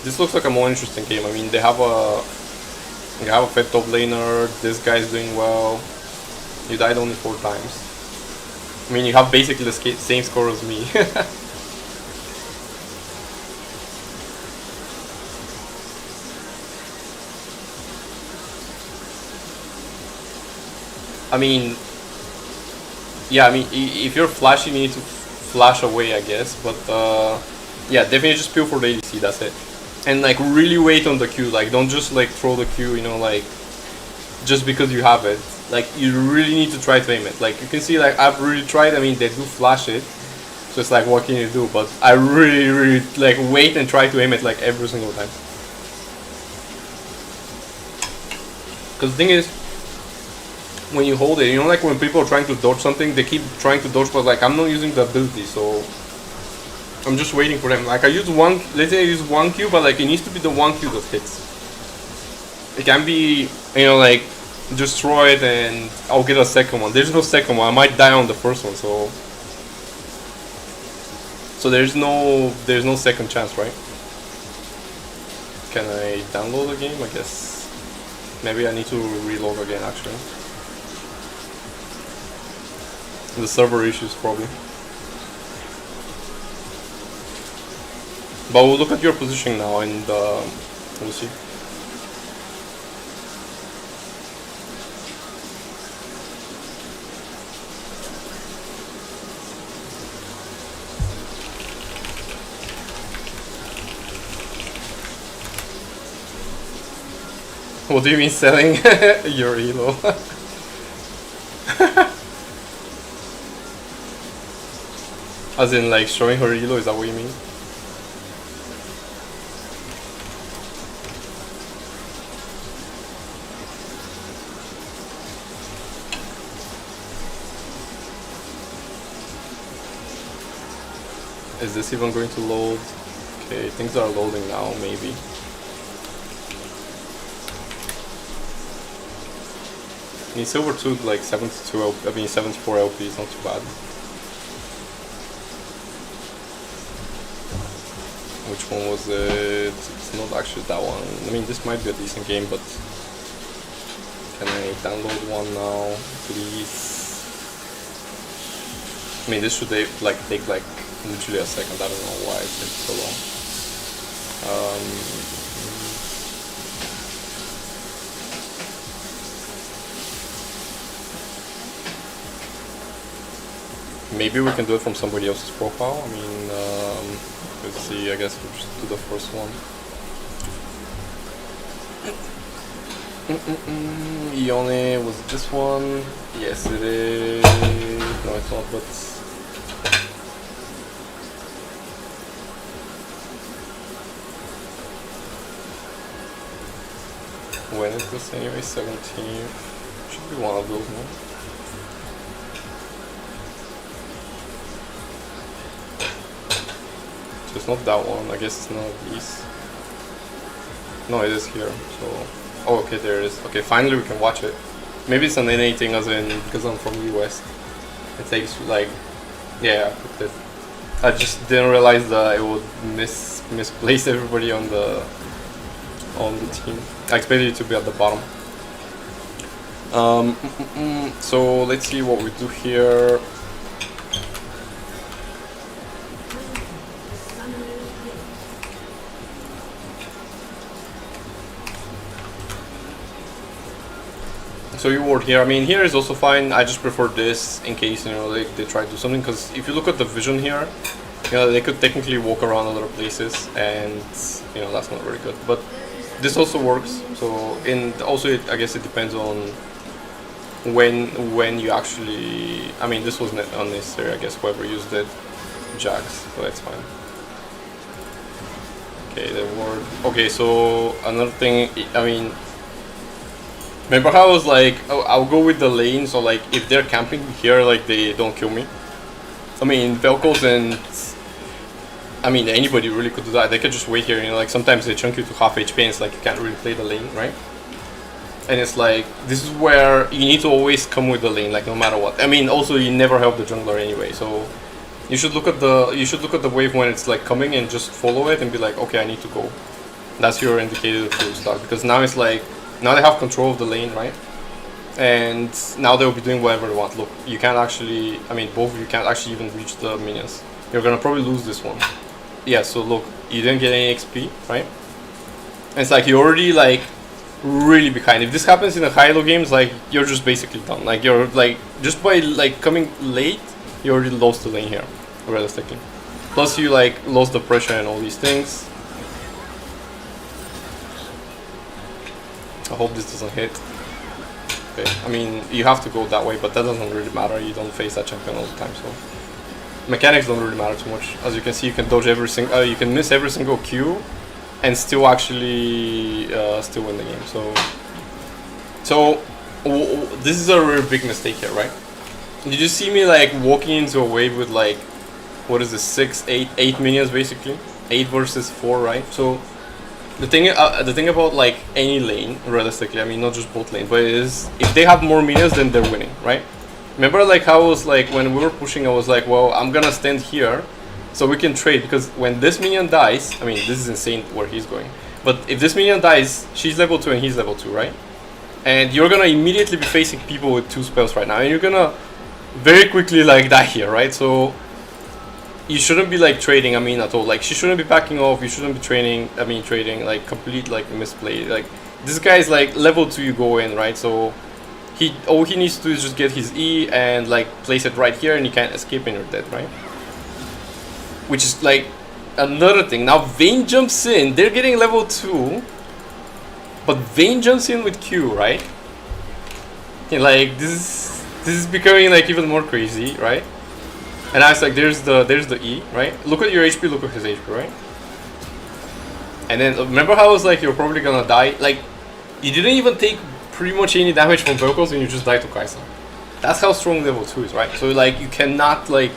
This looks like a more interesting game. I mean, they have a fed top laner, this guy's doing well. You died only 4 times. I mean, you have basically the same score as me. I mean, yeah, I mean, if you're flashing, you need to flash away, I guess. But yeah, definitely just peel for the ADC, that's it. And like, really wait on the Q. Like, don't just like throw the Q, you know, like, just because you have it. Like, you really need to try to aim it. Like, you can see, like, I've really tried. I mean, they do flash it, so it's like, what can you do? But I really like wait and try to aim it like every single time. Because the thing is, when you hold it, you know, like when people are trying to dodge something, they keep trying to dodge, but like, I'm not using the ability, so I'm just waiting for them. Like, I use one, let's say I use one Q, but like, it needs to be the one Q that hits. It can be, you know, like, destroy it and I'll get a second one. There's no second one. I might die on the first one, so there's no second chance, right? Can I download the game? I guess maybe I need to reload again, actually. The server issues probably. But we'll look at your position now and we'll see. What do you mean selling your elo? As in like showing her elo, is that what you mean? Is this even going to load? Okay, things are loading now, maybe. I mean, silver 2, like 72 LP, I mean 74 LP is not too bad. Which one was it? It's not actually that one. I mean, this might be a decent game, but can I download one now, please? I mean, this should take like literally a second. I don't know why it takes so long. Maybe we can do it from somebody else's profile. I mean, let's see. I guess we'll just do the first one. Ione, was it this one? Yes, it is. No, it's not, but. When is this anyway? 17th. Should be one of those, no? So it's not that one. I guess it's none of these. No, it is here. So. Oh, okay, there it is. Okay, finally we can watch it. Maybe it's an NA thing, as in because I'm from the US. It takes like, yeah, I put it. I just didn't realize that it would misplace everybody on the team. I expected it to be at the bottom. So let's see what we do here. So you ward here. I mean, here is also fine. I just prefer this in case, you know, they try to do something. Because if you look at the vision here, you know, they could technically walk around other places, and you know that's not very good. But this also works. So I guess it depends on when you actually. I mean, this was unnecessary. I guess whoever used it, Jax. So that's fine. Okay, the ward. Okay, so another thing. I mean. Remember how I was like, oh, I'll go with the lane, so like if they're camping here, like they don't kill me. I mean, Velcos and I mean anybody really could do that. They could just wait here, you know, like sometimes they chunk you to half HP and it's like you can't really play the lane, right? And it's like this is where you need to always come with the lane, like no matter what. I mean, also you never help the jungler anyway, so you should look at the wave when it's like coming and just follow it and be like, okay, I need to go. That's your indicator to start, because now it's like. Now they have control of the lane, right? And now they'll be doing whatever they want. Look, you can't actually, I mean, both of you can't actually even reach the minions. You're gonna probably lose this one. Yeah, so look, you didn't get any XP, right? And it's like you're already like really behind. If this happens in the high-elo games, like you're just basically done. Like you're like, just by like coming late, you already lost the lane here, realistically. Plus you like lost the pressure and all these things. I hope this doesn't hit. Okay, I mean, you have to go that way, but that doesn't really matter. You don't face that champion all the time, so mechanics don't really matter too much. As you can see, you can dodge every single, you can miss every single Q, and still actually still win the game. So this is a really big mistake here, right? Did you see me like walking into a wave with like, what is this, 8 minions basically, 8 versus 4, right? So. The thing about like any lane, realistically, I mean not just bot lane, but it is if they have more minions, then they're winning, right? Remember like how I was like when we were pushing, I was like, well, I'm gonna stand here, so we can trade, because when this minion dies, I mean this is insane where he's going, but if this minion dies, she's level 2 and he's level 2, right? And you're gonna immediately be facing people with 2 spells right now, and you're gonna very quickly like die here, right? So. You shouldn't be like trading, I mean, at all. Like, she shouldn't be backing off, you shouldn't be trading, like, complete, like, misplay. Like, this guy is, like, level 2, you go in, right? So, all he needs to do is just get his E and, like, place it right here, and you can't escape and you're dead, right? Which is, like, another thing. Now, Vayne jumps in, they're getting level 2, but Vayne jumps in with Q, right? And, like, this is becoming, like, even more crazy, right? And I was like, there's the E, right? Look at your HP, look at his HP, right? And then remember how I was like, you're probably gonna die? Like, you didn't even take pretty much any damage from Velcos and you just died to Kai'Sa. That's how strong level 2 is, right? So like, you cannot like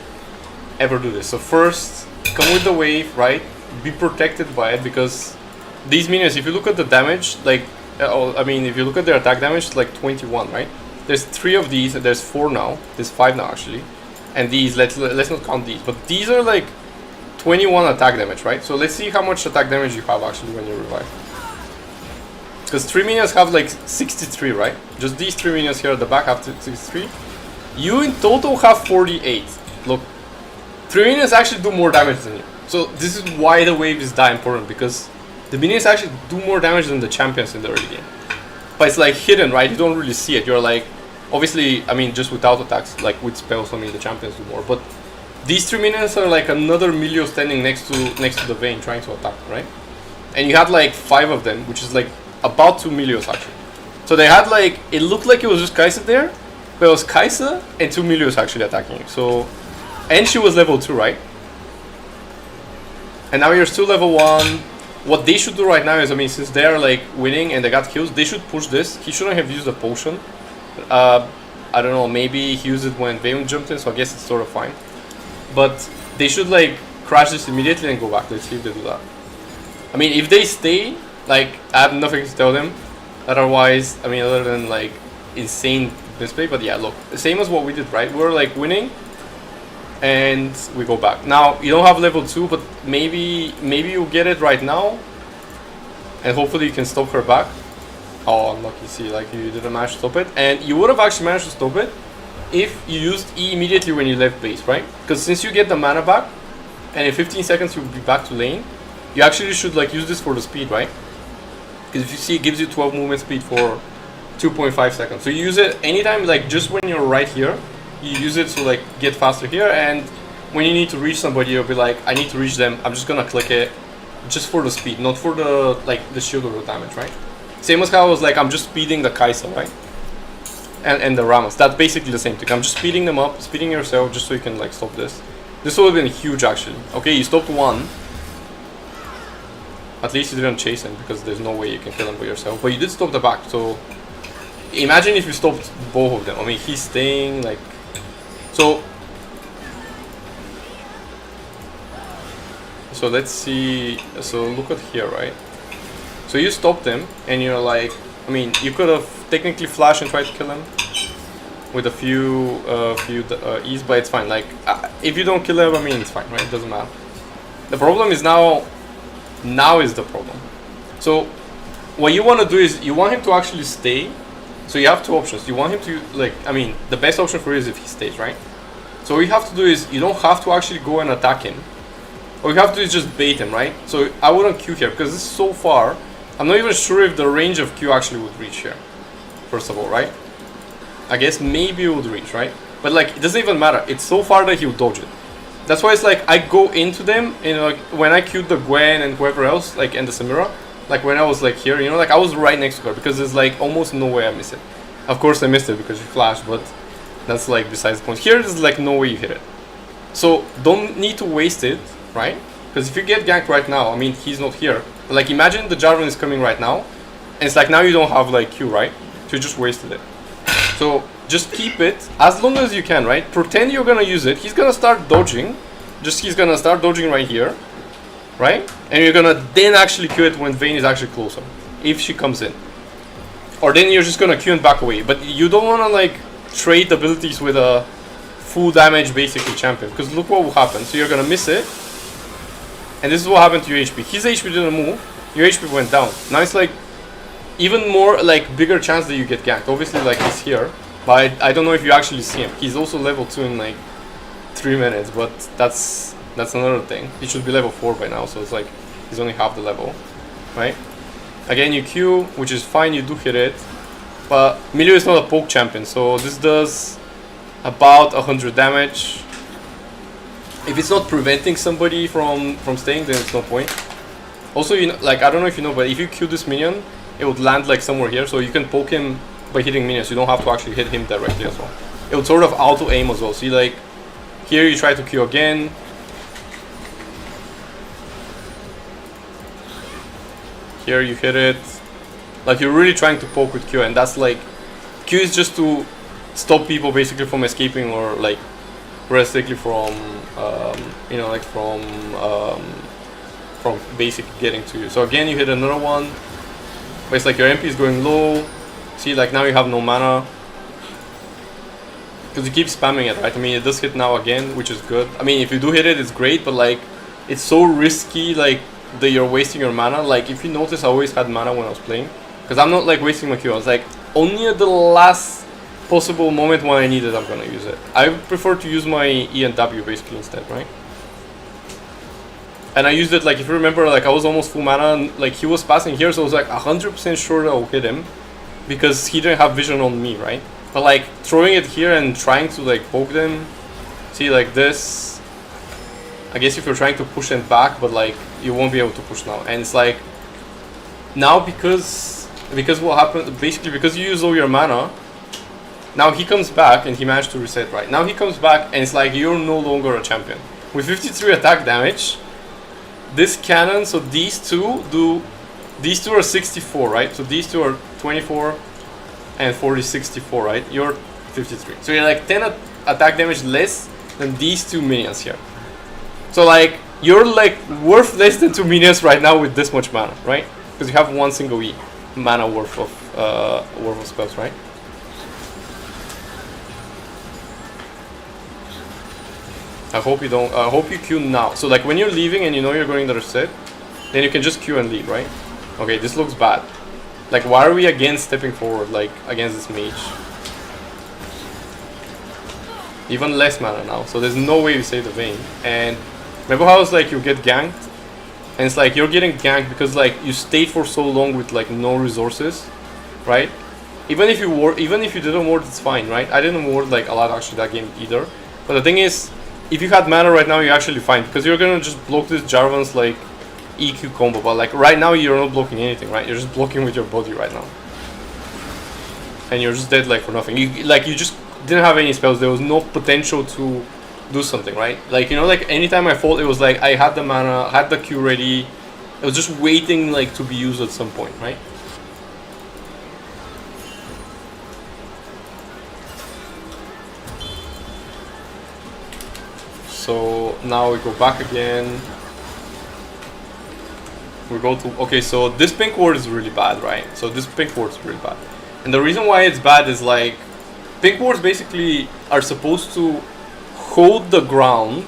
ever do this. So first, come with the wave, right? Be protected by it, because these minions, if you look at the damage, like, I mean, if you look at their attack damage, it's like 21, right? There's 3 of these, and there's 4 now. There's 5 now actually. And these, let's not count these, but these are like 21 attack damage, right? So let's see how much attack damage you have actually when you revive. Because 3 minions have like 63, right? Just these 3 minions here at the back have 63. You in total have 48. Look, 3 minions actually do more damage than you. So this is why the wave is that important, because the minions actually do more damage than the champions in the early game. But it's like hidden, right? You don't really see it. You're like, obviously, I mean, just without attacks, like with spells, I mean, the champions do more. But these 3 minions are like another Milio standing next to the vein trying to attack, right? And you had like 5 of them, which is like about 2 Milios actually. So they had like, it looked like it was just Kai'Sa there, but it was Kai'Sa and 2 Milios actually attacking you. So, and she was level 2, right? And now you're still level 1. What they should do right now is, I mean, since they're like winning and they got kills, they should push this. He shouldn't have used a potion. I don't know, maybe he used it when Vayun jumped in, so I guess it's sort of fine. But they should like crash this immediately and go back. Let's see if they do that. I mean, if they stay, like, I have nothing to tell them. Otherwise, I mean, other than like insane display. But yeah, look, same as what we did, right? We're like winning, and we go back. Now you don't have level 2, but maybe you get it right now, and hopefully you can stop her back. Oh, unlucky. See, like you didn't manage to stop it, and you would have actually managed to stop it if you used E immediately when you left base, right? Because since you get the mana back, and in 15 seconds you'll be back to lane, you actually should like use this for the speed, right? Because if you see, it gives you 12 movement speed for 2.5 seconds. So you use it anytime, like just when you're right here, you use it to like get faster here, and when you need to reach somebody, you'll be like, I need to reach them, I'm just gonna click it, just for the speed, not for the like the shield or the damage, right? Same as how I was like, I'm just speeding the Kai'Sa, right? And the Ramos, that's basically the same thing. I'm just speeding them up, speeding yourself, just so you can like stop this. This would have been huge actually. Okay, you stopped one. At least you didn't chase him, because there's no way you can kill him by yourself. But you did stop the back, so imagine if you stopped both of them. I mean, he's staying like... So let's see. So look at here, right? So you stopped him, and you're like... I mean, you could have technically flashed and tried to kill him with a few E's, but it's fine. Like, if you don't kill him, I mean, it's fine, right? It doesn't matter. The problem is now is the problem. So what you want to do is you want him to actually stay. So you have two options. You want him to, like, I mean, the best option for you is if he stays, right? So what you have to do is you don't have to actually go and attack him. What you have to do is just bait him, right? So I wouldn't Q here, because this is so far. I'm not even sure if the range of Q actually would reach here, first of all, right? I guess maybe it would reach, right? But like, it doesn't even matter. It's so far that he'll dodge it. That's why it's like, I go into them, you know, like, when I queued the Gwen and whoever else, like, and the Samira, like, when I was, like, here, you know, like, I was right next to her, because there's, like, almost no way I miss it. Of course I missed it because she flashed, but that's, like, besides the point. Here, there's, like, no way you hit it. So, don't need to waste it, right? Because if you get ganked right now, I mean, he's not here. But, like, imagine the Jarvan is coming right now, and it's like, now you don't have, like, Q, right? So you just wasted it. So, just keep it as long as you can, right? Pretend you're gonna use it. He's gonna start dodging. He's gonna start dodging right here, right? And you're gonna then actually Q it when Vayne is actually closer, if she comes in. Or then you're just gonna Q and back away. But you don't wanna, like, trade abilities with a full damage, basically, champion. Because look what will happen. So you're gonna miss it. And this is what happened to your HP. His HP didn't move. Your HP went down. Now it's like even more, like, bigger chance that you get ganked. Obviously, like, he's here. But I don't know if you actually see him. He's also level 2 in, like, 3 minutes. But that's another thing. He should be level 4 by now. So it's like he's only half the level. Right? Again, you Q, which is fine. You do hit it. But Milio is not a poke champion. So this does about 100 damage. If it's not preventing somebody from staying, then it's no point. Also, you know, like, I don't know if you know, but if you Q this minion, it would land like somewhere here, so you can poke him by hitting minions. You don't have to actually hit him directly as well. It would sort of auto aim as well. See, like, here you try to Q again. Here you hit it. Like, you're really trying to poke with Q, and that's like, Q is just to stop people basically from escaping, or like realistically from you know, like from basically getting to you. So again, you hit another one, but it's like your MP is going low. See, like, now you have no mana because you keep spamming it, right? I mean, it does hit now again, which is good. I mean, if you do hit it, it's great, but like, it's so risky, like, that you're wasting your mana. Like, if you notice, I always had mana when I was playing, because I'm not like wasting my Q. I was like, only at the last possible moment when I need it, I'm gonna use it. I prefer to use my E and W basically instead, right? And I used it, like, if you remember, like, I was almost full mana, and, like, he was passing here, so I was, like, 100% sure I'll hit him. Because he didn't have vision on me, right? But, like, throwing it here and trying to, like, poke them, see, like, this. I guess if you're trying to push them back, but, like, you won't be able to push now. And it's, like, now because what happened, basically, because you use all your mana, now he comes back, and he managed to reset, right? Now he comes back, and it's like, you're no longer a champion. With 53 attack damage, this cannon, so these two are 64, right? So these two are 24 and 40, 64, right? You're 53. So you're like 10 attack damage less than these two minions here. So like, you're like worth less than 2 minions right now with this much mana, right? Because you have one single E mana worth of spells, right? I hope you don't. I hope you queue now. So like when you're leaving and you know you're going to reset, then you can just queue and leave, right? Okay, this looks bad. Like, why are we again stepping forward, like against this mage? Even less mana now, so there's no way you save the Vayne. And remember how it's like you get ganked, and it's like you're getting ganked because like you stayed for so long with like no resources, right? Even if you didn't ward, it's fine, right? I didn't ward like a lot actually that game either. But the thing is, if you had mana right now, you're actually fine because you're gonna just block this Jarvan's like EQ combo. But like right now, you're not blocking anything, right? You're just blocking with your body right now, and you're just dead like for nothing. You just didn't have any spells. There was no potential to do something, right? Like, you know, like anytime I fought, it was like I had the mana, had the Q ready. It was just waiting like to be used at some point, right? So now we go back again. We go to, okay, so this pink ward is really bad, right? So this pink ward is really bad. And the reason why it's bad is like, pink wards basically are supposed to hold the ground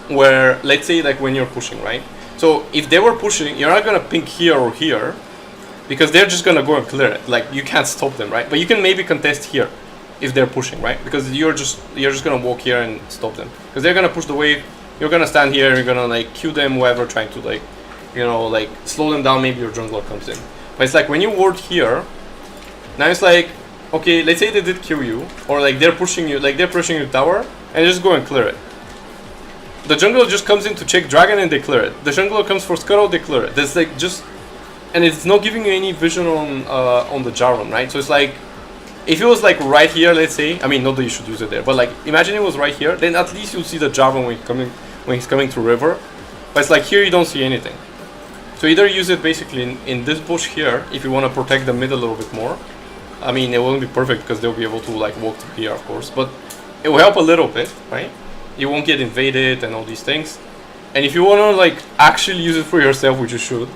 where, let's say like when you're pushing, right? So if they were pushing, you're not gonna pink here or here because they're just gonna go and clear it. Like, you can't stop them, right? But you can maybe contest here if they're pushing, right? Because you're just gonna walk here and stop them because they're gonna push the wave. You're gonna stand here and you're gonna like Q them, whoever trying to like, you know, like slow them down. Maybe your jungler comes in, but it's like when you ward here, now it's like, okay, let's say they did kill you, or like they're pushing you tower, and just go and clear it. The jungler just comes in to check dragon and they clear it. The jungler comes for scuttle, they clear it. That's like just, and it's not giving you any vision on the Jarvan, right? So it's like, if it was like right here, let's say, I mean, not that you should use it there, but like imagine it was right here, then at least you'll see the Jarvan when he's coming through river. But it's like here you don't see anything. So either use it basically in this bush here if you want to protect the mid a little bit more. I mean, it won't be perfect because they'll be able to like walk through here, of course, but it will help a little bit, right? You won't get invaded and all these things. And if you want to like actually use it for yourself, which you should,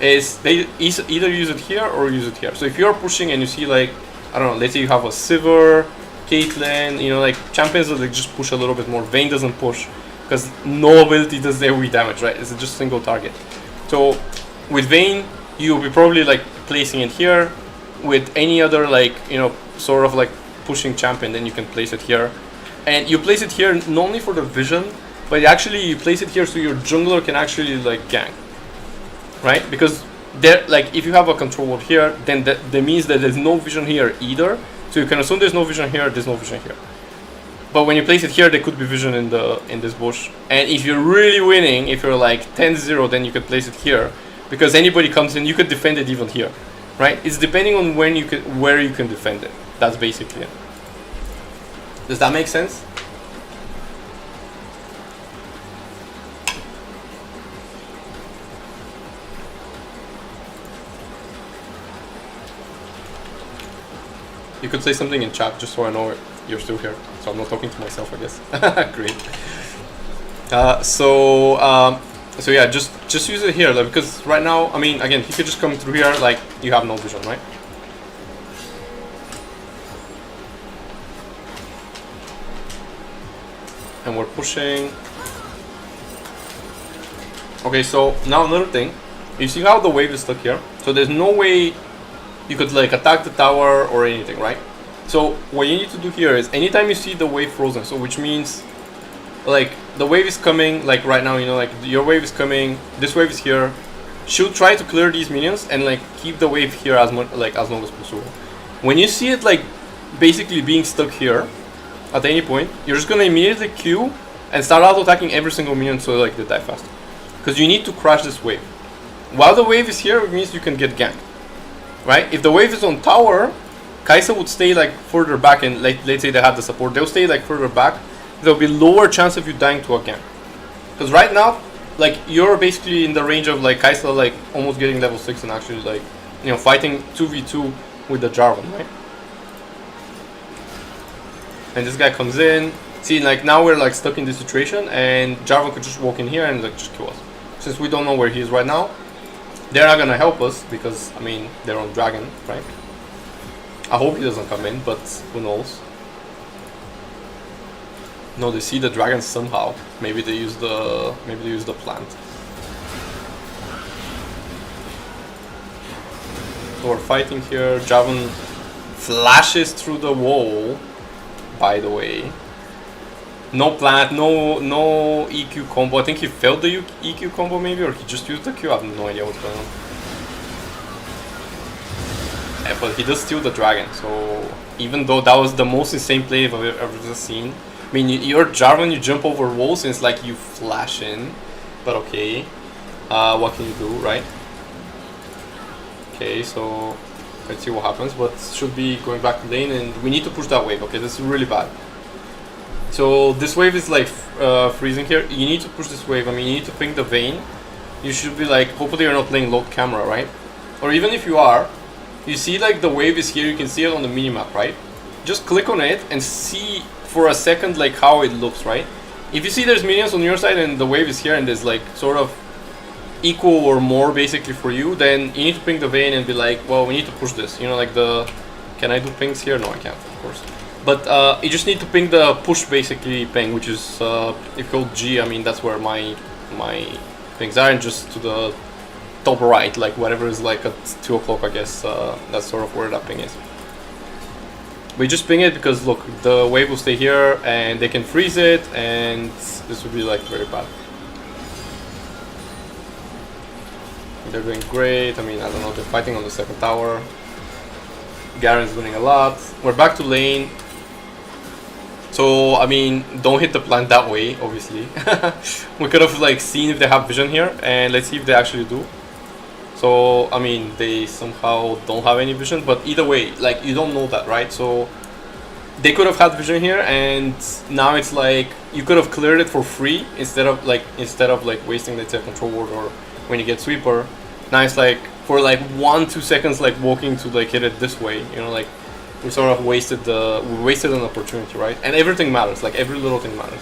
is they either use it here or use it here. So if you're pushing and you see like, I don't know, let's say you have a Sivir, Caitlyn, you know, like champions that like just push a little bit more. Vayne doesn't push because no ability does AoE damage, right? It's just single target. So with Vayne, you'll be probably like placing it here. With any other like, you know, sort of like pushing champion, then you can place it here. And you place it here not only for the vision, but actually you place it here so your jungler can actually like gank, right? Because there, like if you have a control ward here, then that means that there's no vision here either. So you can assume there's no vision here, there's no vision here. But when you place it here, there could be vision in this bush. And if you're really winning, if you're like 10-0, then you could place it here. Because anybody comes in, you could defend it even here. Right? It's depending on where you can defend it. That's basically it. Does that make sense? You could say something in chat just so I know you're still here. So I'm not talking to myself, I guess. Great. So yeah, just use it here, like, because right now, I mean, again, he could just come through here, like, you have no vision, right? And we're pushing. Okay, so now another thing. You see how the wave is stuck here? So there's no way you could like attack the tower or anything, right? So what you need to do here is anytime you see the wave frozen, so which means like the wave is coming, like right now, you know, like your wave is coming, this wave is here. Should try to clear these minions and like keep the wave here as much, like as long as possible. When you see it like basically being stuck here at any point, you're just gonna immediately Q and start auto attacking every single minion so like they die faster. Because you need to crash this wave. While the wave is here, it means you can get ganked, right? If the wave is on tower, Kai'Sa would stay like further back, and like let's say they have the support, they'll stay like further back. There'll be lower chance of you dying to a gank. Because right now, like you're basically in the range of like Kai'Sa like almost getting level 6 and actually like, you know, fighting 2v2 with the Jarvan, right? And this guy comes in. See, like now we're like stuck in this situation, and Jarvan could just walk in here and like just kill us. Since we don't know where he is right now, they're not gonna help us because I mean they're on dragon, right? I hope he doesn't come in, but who knows? No, they see the dragon somehow. Maybe they use the plant. So we're fighting here. Jarvan flashes through the wall. By the way, no plant, no EQ combo. I think he failed the EQ combo maybe, or he just used the Q. I have no idea what's going on. Yeah, but he does steal the dragon. So even though that was the most insane play I've ever seen. I mean, you're Jarvan, you jump over walls, and it's like you flash in. But okay, what can you do, right? Okay, so let's see what happens. But should be going back to lane, and we need to push that wave. Okay, this is really bad. So this wave is like freezing here. You need to push this wave. I mean, you need to ping the Vayne. You should be like, hopefully you're not playing load camera, right? Or even if you are, you see like the wave is here. You can see it on the minimap, right? Just click on it and see for a second like how it looks, right? If you see there's minions on your side and the wave is here and there's like sort of equal or more basically for you, then you need to ping the Vayne and be like, well, we need to push this, you know, like the, can I do pings here? No, I can't, of course. But you just need to ping the push basically ping, which is if you hold G, I mean that's where my pings are, and just to the top right, like whatever is like at 2 o'clock, I guess that's sort of where that ping is. We just ping it because look, the wave will stay here and they can freeze it, and this would be like very bad. They're doing great. I mean, I don't know, they're fighting on the second tower. Garen's winning a lot. We're back to lane. So I mean, don't hit the plant that way, obviously. We could have like seen if they have vision here, and let's see if they actually do. So I mean, they somehow don't have any vision, but either way, like you don't know that, right? So they could have had vision here, and now it's like you could have cleared it for free instead of like wasting, let's say, a control ward or when you get sweeper. Now it's like for like 1-2 seconds like walking to like hit it this way, you know, like we sort of wasted an opportunity, right? And everything matters, like every little thing matters.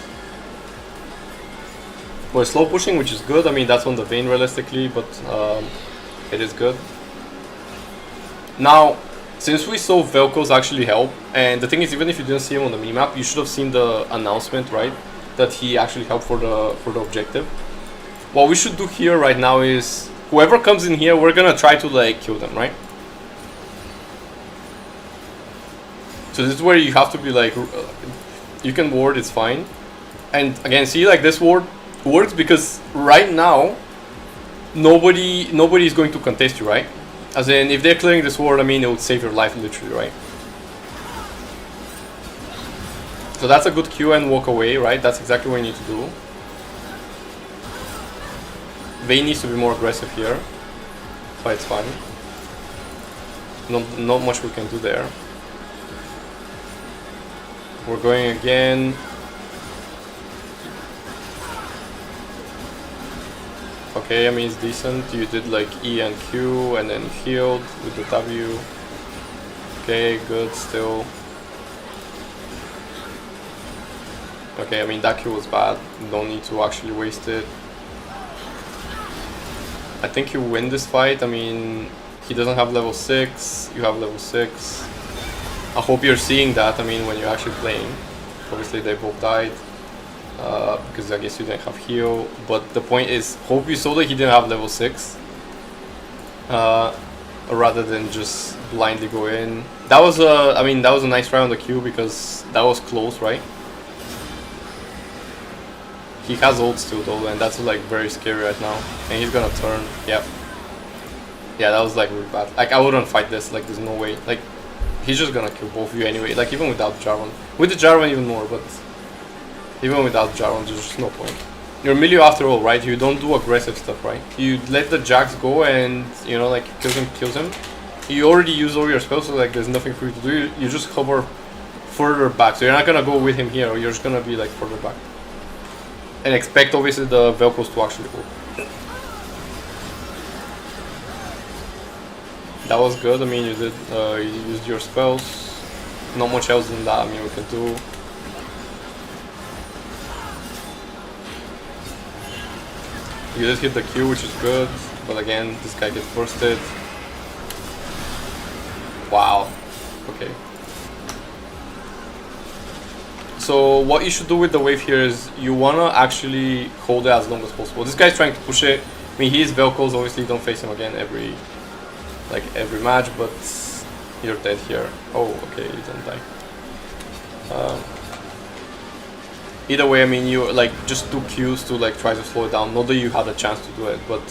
We're slow pushing, which is good. I mean, that's on the Vayne realistically, but it is good. Now, since we saw Vel'Koz actually help, and the thing is, even if you didn't see him on the minimap, you should have seen the announcement, right? That he actually helped for the objective. What we should do here right now is, whoever comes in here, we're gonna try to like kill them, right? So this is where you have to be like, you can ward, it's fine. And again, see, like this ward works because right now, nobody is going to contest you, right? As in, if they're clearing this ward, I mean, it would save your life literally, right? So that's a good Q and walk away, right? That's exactly what you need to do. Vayne needs to be more aggressive here, but it's fine. Not much we can do there. We're going again. Okay, I mean it's decent. You did like E and Q and then healed with the W. Okay, good still. Okay, I mean that Q was bad. Don't need to actually waste it. I think you win this fight. I mean, he doesn't have level 6, you have level 6. I hope you're seeing that, I mean, when you're actually playing. Obviously they both died, because I guess you didn't have heal. But the point is, hope you saw that he didn't have level 6. Rather than just blindly go in. That was a nice try on the Q because that was close, right? He has ult still though, and that's like very scary right now. And he's gonna turn. Yep. Yeah, that was like really bad. Like I wouldn't fight this. Like there's no way. Like he's just gonna kill both of you anyway. Like even without Jarvan. With the Jarvan even more, but even without Jarvan, there's just no point. You're Milio after all, right? You don't do aggressive stuff, right? You let the Jax go and, you know, like, kills him. You already use all your spells, so, like, there's nothing for you to do. You just hover further back. So you're not gonna go with him here, or you're just gonna be, like, further back. And expect, obviously, the Velcros to actually go. That was good. I mean, you used your spells. Not much else than that, I mean, we can do. You just hit the Q, which is good, but again, this guy gets bursted. Wow. Okay. So what you should do with the wave here is you wanna actually hold it as long as possible. This guy's trying to push it. I mean, he is Velcros, obviously don't face him again every match, but you're dead here. Oh, okay, you don't die. Either way, I mean, you like just do Qs to like try to slow it down. Not that you had a chance to do it, but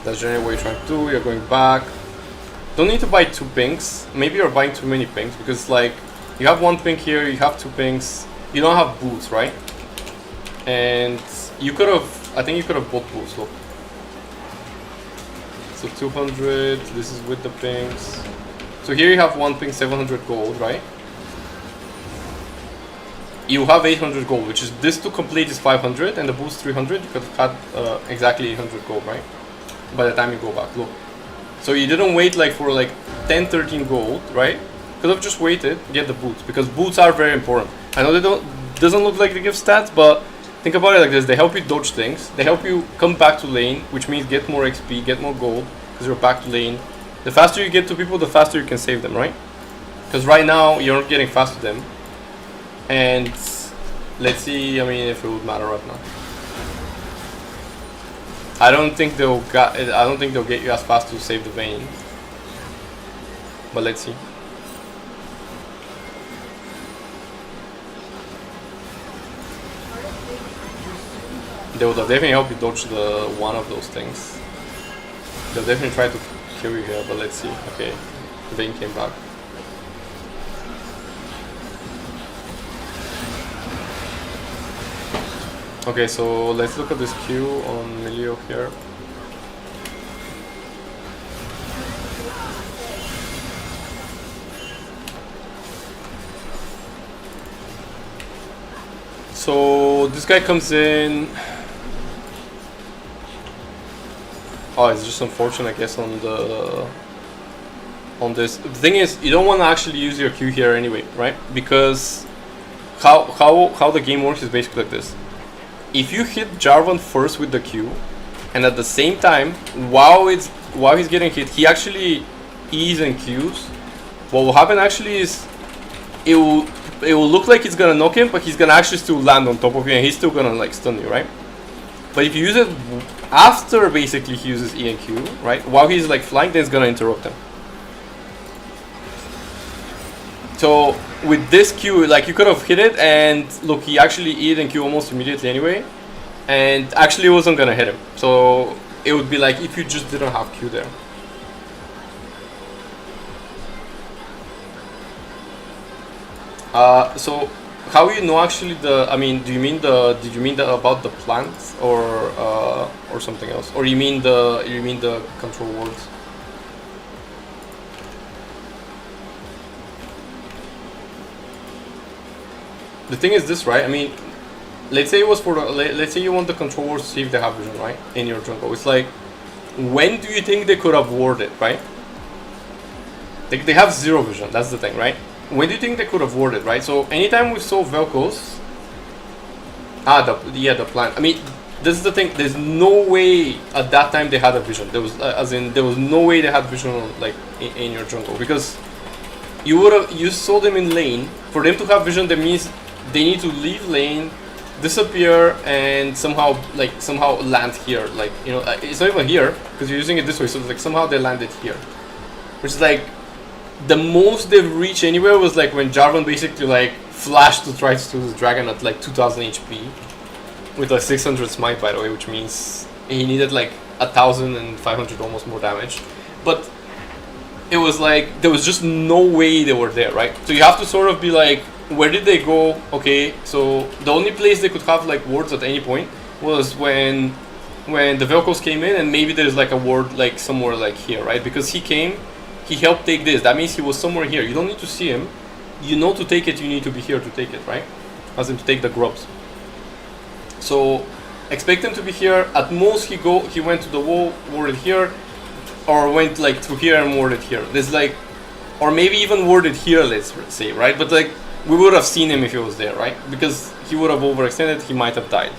that's generally what you're trying to do. You're going back. Don't need to buy 2 pinks. Maybe you're buying too many pinks because like you have 1 pink here, you have 2 pinks. You don't have boots, right? And you could have. I think you could have bought boots. Look. So 200. This is with the pinks. So here you have 1 pink, 700 gold, right? You have 800 gold, which is this to complete is 500, and the boost 300. You could have had exactly 800 gold, right? By the time you go back, look. So you didn't wait like for like 10, 13 gold, right? Could have just waited, get the boots, because boots are very important. I know they doesn't look like they give stats, but think about it like this: they help you dodge things, they help you come back to lane, which means get more XP, get more gold, because you're back to lane. The faster you get to people, the faster you can save them, right? Because right now you're not getting fast to them. And let's see, I mean, if it would matter right now. I don't think they'll get you as fast to save the Vayne. But let's see. They would have definitely helped you dodge the one of those things. They'll definitely try to kill you here, but let's see. Okay, Vayne came back. Okay, so let's look at this Q on Milio here. So this guy comes in. Oh, it's just unfortunate, I guess, on this. The thing is, you don't want to actually use your Q here anyway, right? Because how the game works is basically like this. If you hit Jarvan first with the Q, and at the same time, while he's getting hit, he actually E's and Qs. What will happen actually is it will look like it's gonna knock him, but he's gonna actually still land on top of you, and he's still gonna like stun you, right? But if you use it after basically he uses E and Q, right? While he's like flying, then it's gonna interrupt him. So with this Q, like you could have hit it, and look, he actually E'd and Q almost immediately anyway, and actually it wasn't gonna hit him. So it would be like if you just didn't have Q there. So how you know actually the? I mean, did you mean the about the plants or something else, or you mean the control words? The thing is this, right? I mean, let's say it was for the, let's say you want the controllers to see if they have vision, right? In your jungle, it's like, when do you think they could have warded, right? They have 0 vision. That's the thing, right? When do you think they could have warded, right? So anytime we saw Velcros, the plant. I mean, this is the thing. There's no way at that time they had a vision. There was, there was no way they had vision like in your jungle, because you saw them in lane. For them to have vision, that means they need to leave lane, disappear, and somehow land here. Like, you know, it's not even here because you're using it this way. So it's like somehow they landed here, which is like the most they've reached anywhere was like when Jarvan basically like flashed to try to do the dragon at like 2000 HP, with a 600 smite, by the way, which means he needed like 1,500 almost more damage. But it was like there was just no way they were there, right? So you have to sort of be like, where did they go? Okay, so the only place they could have like wards at any point was when the Velcos came in, and maybe there's like a ward like somewhere like here, right? Because he came, he helped take this. That means he was somewhere here. You don't need to see him. You know to take it, you need to be here to take it, right? As in to take the grubs. So expect him to be here. At most he went to the wall, warded here, or went like through here and warded here. There's like, or maybe even warded here, let's say, right? But like we would have seen him if he was there, right? Because he would have overextended, he might have died.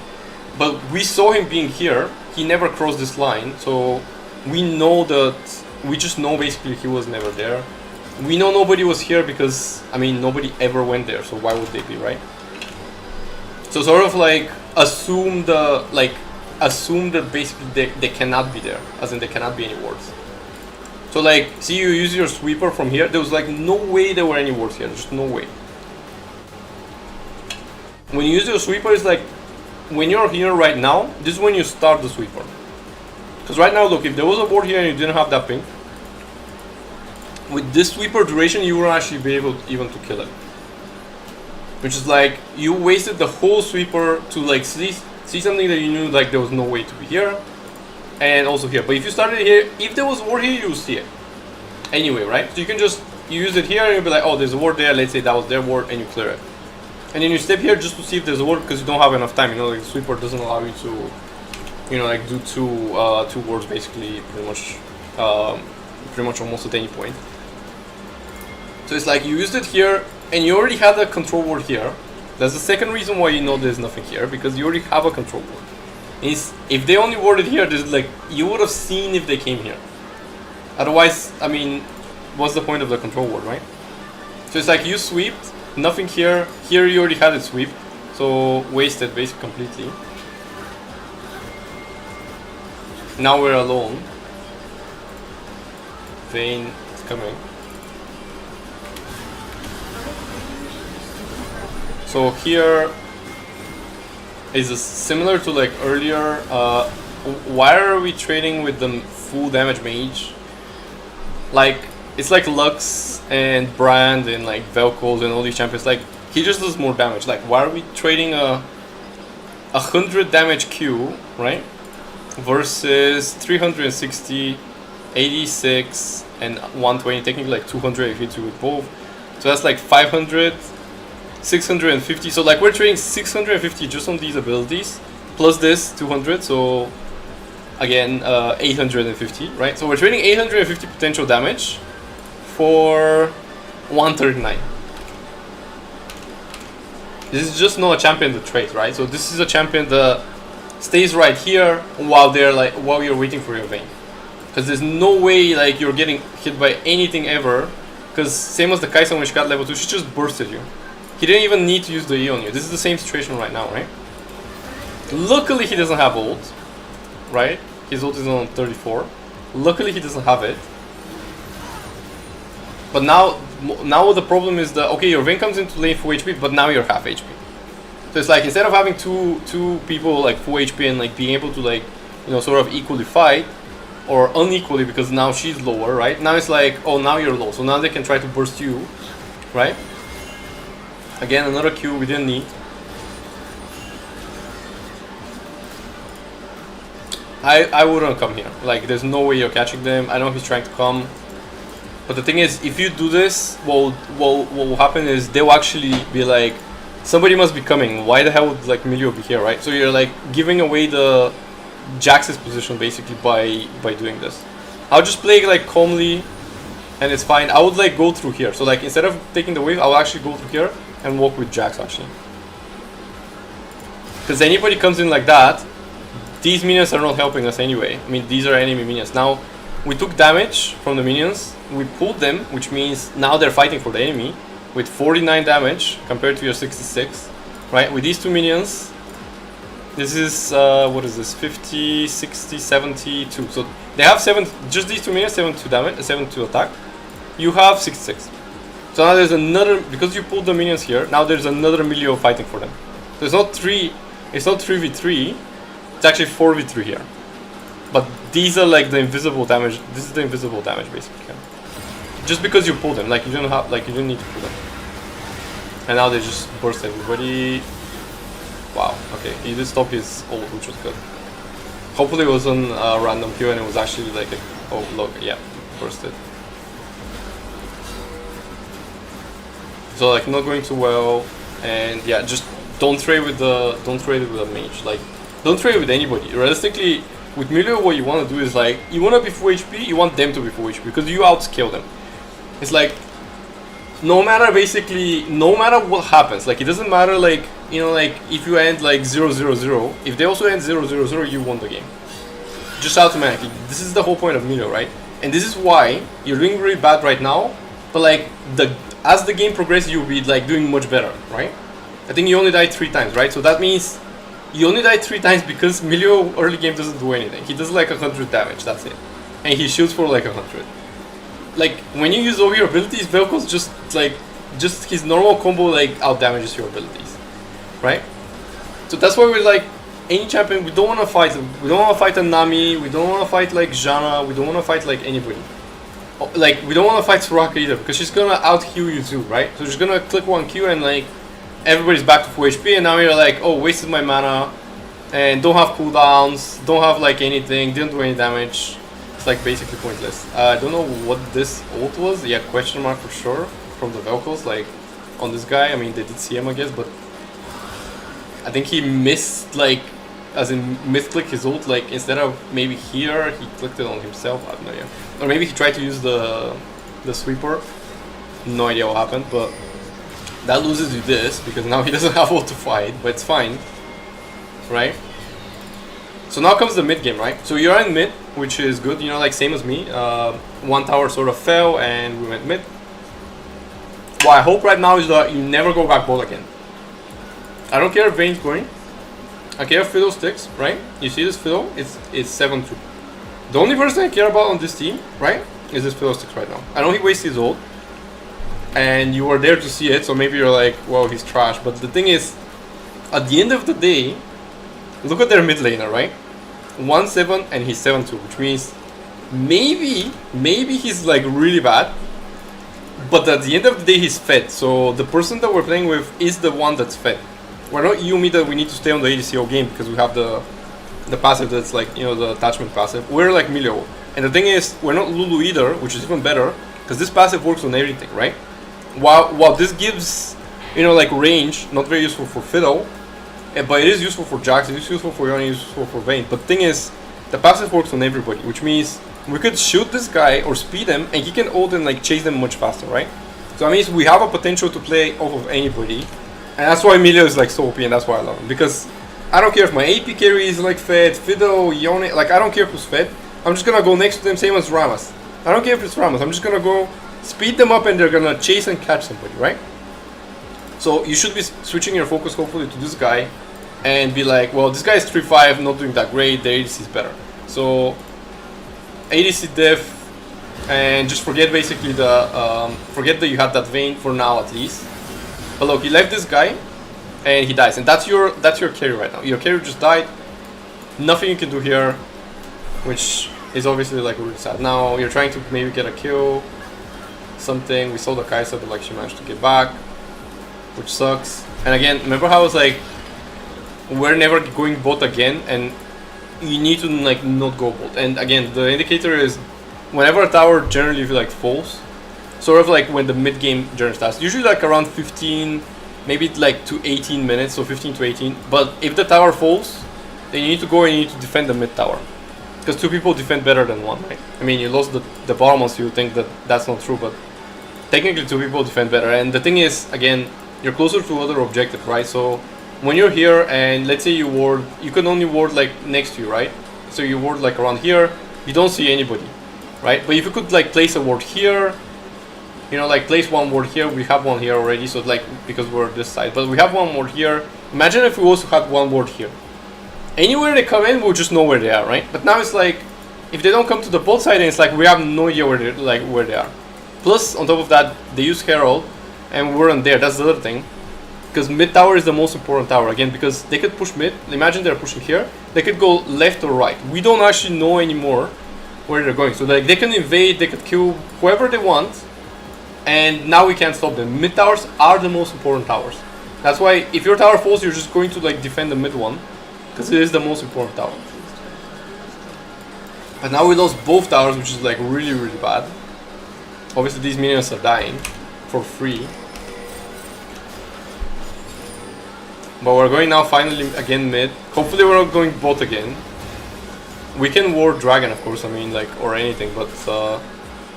But we saw him being here. He never crossed this line, so we know that, we just know basically he was never there. We know nobody was here because, I mean, nobody ever went there, so why would they be, right? So sort of like assume that basically they cannot be there, as in there cannot be any wards. So like, see, you use your sweeper from here. There was like no way there were any wards here. Just no way. When you use your sweeper, it's like when you're here right now. This is when you start the sweeper. Because right now, look, if there was a ward here and you didn't have that ping, with this sweeper duration, you wouldn't actually be able even to kill it. Which is like you wasted the whole sweeper to like see something that you knew like there was no way to be here, and also here. But if you started here, if there was a ward here, you will see it anyway, right? So you can just use it here and you'll be like, oh, there's a ward there. Let's say that was their ward, and you clear it. And then you step here just to see if there's a ward because you don't have enough time. You know, like the sweeper doesn't allow you to, you know, like do two wards basically, pretty much almost at any point. So it's like you used it here, and you already had a control ward here. That's the second reason why you know there's nothing here, because you already have a control ward. If they only warded here, there's like you would have seen if they came here. Otherwise, I mean, what's the point of the control ward, right? So it's like you sweeped, nothing here. Here you already had it sweep, so wasted basically completely. Now we're alone. Vayne is coming. So here is similar to like earlier. Why are we trading with the full damage mage? Like it's like Lux and Brand and like Velcos and all these champions. Like he just does more damage. Like why are we trading a 100 damage Q, right? Versus 360, 86, and 120. Technically like 200 if you hit you with both. So that's like 500. 650, so like we're trading 650 just on these abilities, plus this 200, so again 850, right? So we're trading 850 potential damage for 139. This is just not a champion to trade, right? So this is a champion that stays right here while you're waiting for your Vayne, because there's no way like you're getting hit by anything ever, because same as the Kai'Sa when she got level 2, she just bursted you. He didn't even need to use the E on you. This is the same situation right now, right? Luckily, he doesn't have ult, right? His ult is on 34. Luckily, he doesn't have it. But now the problem is that, okay, your Vayne comes into lane full HP, but now you're half HP. So it's like, instead of having two people like full HP and like being able to like, you know, sort of equally fight, or unequally because now she's lower, right? Now it's like, oh, now you're low. So now they can try to burst you, right? Again, another Q we didn't need. I wouldn't come here. Like, there's no way you're catching them. I know he's trying to come. But the thing is, if you do this, what will happen is they will actually be like, somebody must be coming. Why the hell would like Milio be here, right? So you're like giving away the Jax's position basically by doing this. I'll just play like calmly, and it's fine. I would like go through here. So like instead of taking the wave, I'll actually go through here and walk with Jax actually. Because anybody comes in like that, these minions are not helping us anyway. I mean, these are enemy minions. Now, we took damage from the minions, we pulled them, which means now they're fighting for the enemy with 49 damage compared to your 66, right? With these two minions, this is, what is this, 50, 60, 72. So they have just these two minions, 72 damage, 72 attack. You have 66. So now there's another, because you pulled the minions here, now there's another Milio fighting for them. So it's not three, It's not 3v3. It's actually 4v3 here. But these are like the invisible damage. This is the invisible damage basically. Just because you pull them, like you don't have, like you don't need to pull them. And now they just burst everybody. Wow. Okay, he did stop his ult, which was good. Hopefully it wasn't a random kill and it was actually like a, oh look, yeah, bursted. So like not going too well, and yeah, just don't trade with the mage. Like don't trade with anybody. Realistically, with Milio, what you want to do is like you want to be full HP, you want them to be full HP because you outscale them. It's like no matter what happens, like it doesn't matter, like you know, like if you end like 0-0-0, if they also end 0-0-0, you won the game. Just automatically. This is the whole point of Milio, right? And this is why you're doing really bad right now, but like as the game progresses, you'll be like doing much better, right? I think you only died 3 times, right? So that means you only died 3 times because Milio early game doesn't do anything. He does like 100 damage, that's it. And he shoots for like 100. Like when you use all your abilities, Velko's just his normal combo like out damages your abilities, right? So that's why we're like any champion. We don't want to fight. We don't want to fight a Nami. We don't want to fight like Janna. We don't want to fight like anybody. Like we don't want to fight Soraka either because she's gonna out heal you too, right? So she's gonna click 1Q and like everybody's back to full HP, and now you're like, oh, wasted my mana, and don't have cooldowns, don't have like anything, didn't do any damage. It's like basically pointless. I don't know what this ult was. Yeah, question mark for sure from the Velkos, like on this guy. I mean, they did see him, I guess, but I think he missed, like, as in misclick his ult, like instead of maybe here, he clicked it on himself. I have no idea. Or maybe he tried to use the sweeper. No idea what happened, but that loses you this because now he doesn't have ult to fight, but it's fine, right? So now comes the mid game, right? So you're in mid, which is good, you know, like same as me. One tower sort of fell and we went mid. What I hope right now is that you never go back bot again. I don't care if Vayne's going. I care if Fiddle sticks, right? You see this Fiddle? It's 7-2. The only person I care about on this team, right, is this Fiddle sticks right now. I know he wasted his ult, and you were there to see it, so maybe you're like, well, he's trash. But the thing is, at the end of the day, look at their mid laner, right? 1-7 and he's 7-2, which means maybe he's like really bad, but at the end of the day he's fed. So the person that we're playing with is the one that's fed. We're not EUW that we need to stay on the ADC all game because we have the passive that's like, you know, the attachment passive. We're like Milio, and the thing is we're not Lulu either, which is even better because this passive works on everything, right? While this gives, you know, like range, not very useful for Fiddle, but it is useful for Jax, it is useful for Yone, it is useful for Vayne. But the thing is, the passive works on everybody, which means we could shoot this guy or speed him, and he can ult and like chase them much faster, right? So that means we have a potential to play off of anybody, and that's why Milio is like so OP, and that's why I love him. Because I don't care if my AP carry is like fed, Fiddle, Yone, like I don't care who's fed. I'm just gonna go next to them, same as Ramas. I don't care if it's Ramas, I'm just gonna go speed them up and they're gonna chase and catch somebody, right? So you should be switching your focus hopefully to this guy and be like, well, this guy is 3-5, not doing that great, the ADC is better. So ADC diff, and just forget basically the forget that you had that Vayne for now at least. But look, he left this guy and he dies, and that's your carry right now. Your carry just died. Nothing you can do here, which is obviously like really sad. Now you're trying to maybe get a kill, something. We saw the Kai'Sa, but like she managed to get back, which sucks. And again, remember how I was like, we're never going bot again, and you need to like not go bot. And again, the indicator is whenever a tower generally like falls, sort of like when the mid game journey starts, usually like around 15, maybe like to 18 minutes, so 15 to 18. But if the tower falls, then you need to go and you need to defend the mid tower, because 2 people defend better than 1, right? I mean, you lost the bottom one, so you think that that's not true, but technically 2 people defend better. And the thing is, again, you're closer to other objective, right? So when you're here and let's say you ward, you can only ward like next to you, right? So you ward like around here, you don't see anybody, right? But if you could like place a ward here, you know, like place one ward here, we have one here already, so like because we're this side, but we have one ward here. Imagine if we also had one ward here. Anywhere they come in, we'll just know where they are, right? But now it's like, if they don't come to the bot side, then it's like we have no idea where they are. Plus, on top of that, they use Herald, and we weren't there. That's the other thing. Because mid tower is the most important tower, again, because they could push mid. Imagine they're pushing here. They could go left or right. We don't actually know anymore where they're going. So like they can invade, they could kill whoever they want, and now we can't stop them. Mid towers are the most important towers. That's why if your tower falls, you're just going to like defend the mid one, because it is the most important tower. But now we lost both towers, which is like really, really bad. Obviously these minions are dying for free. But we're going now finally again mid. Hopefully we're not going bot again. We can ward dragon, of course, I mean, like, or anything, but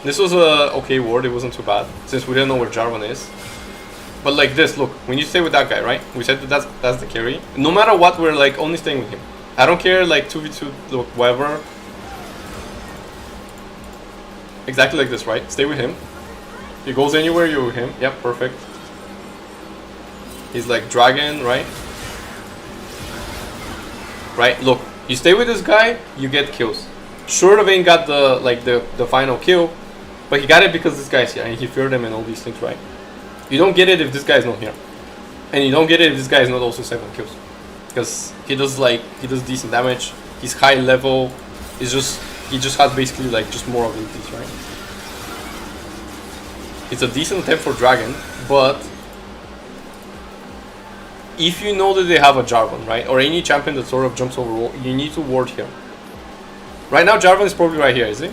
this was a okay ward, it wasn't too bad, since we didn't know where Jarvan is. But like this, look, we need to stay with that guy, right? We said that that's the carry. No matter what, we're like only staying with him. I don't care, like 2v2, look, whatever. Exactly like this, right? Stay with him. He goes anywhere, you're with him. Yep, perfect. He's like dragon, right? Right, look, you stay with this guy, you get kills. Sure, Vayne got the final kill, but he got it because this guy's here and he feared him and all these things, right? You don't get it if this guy is not here, and you don't get it if this guy is not also 7 kills, because he does decent damage. He's high level. He just has basically like just more abilities, right? It's a decent attempt for dragon, but if you know that they have a Jarvan, right, or any champion that sort of jumps over wall, you need to ward here. Right now, Jarvan is probably right here, is he?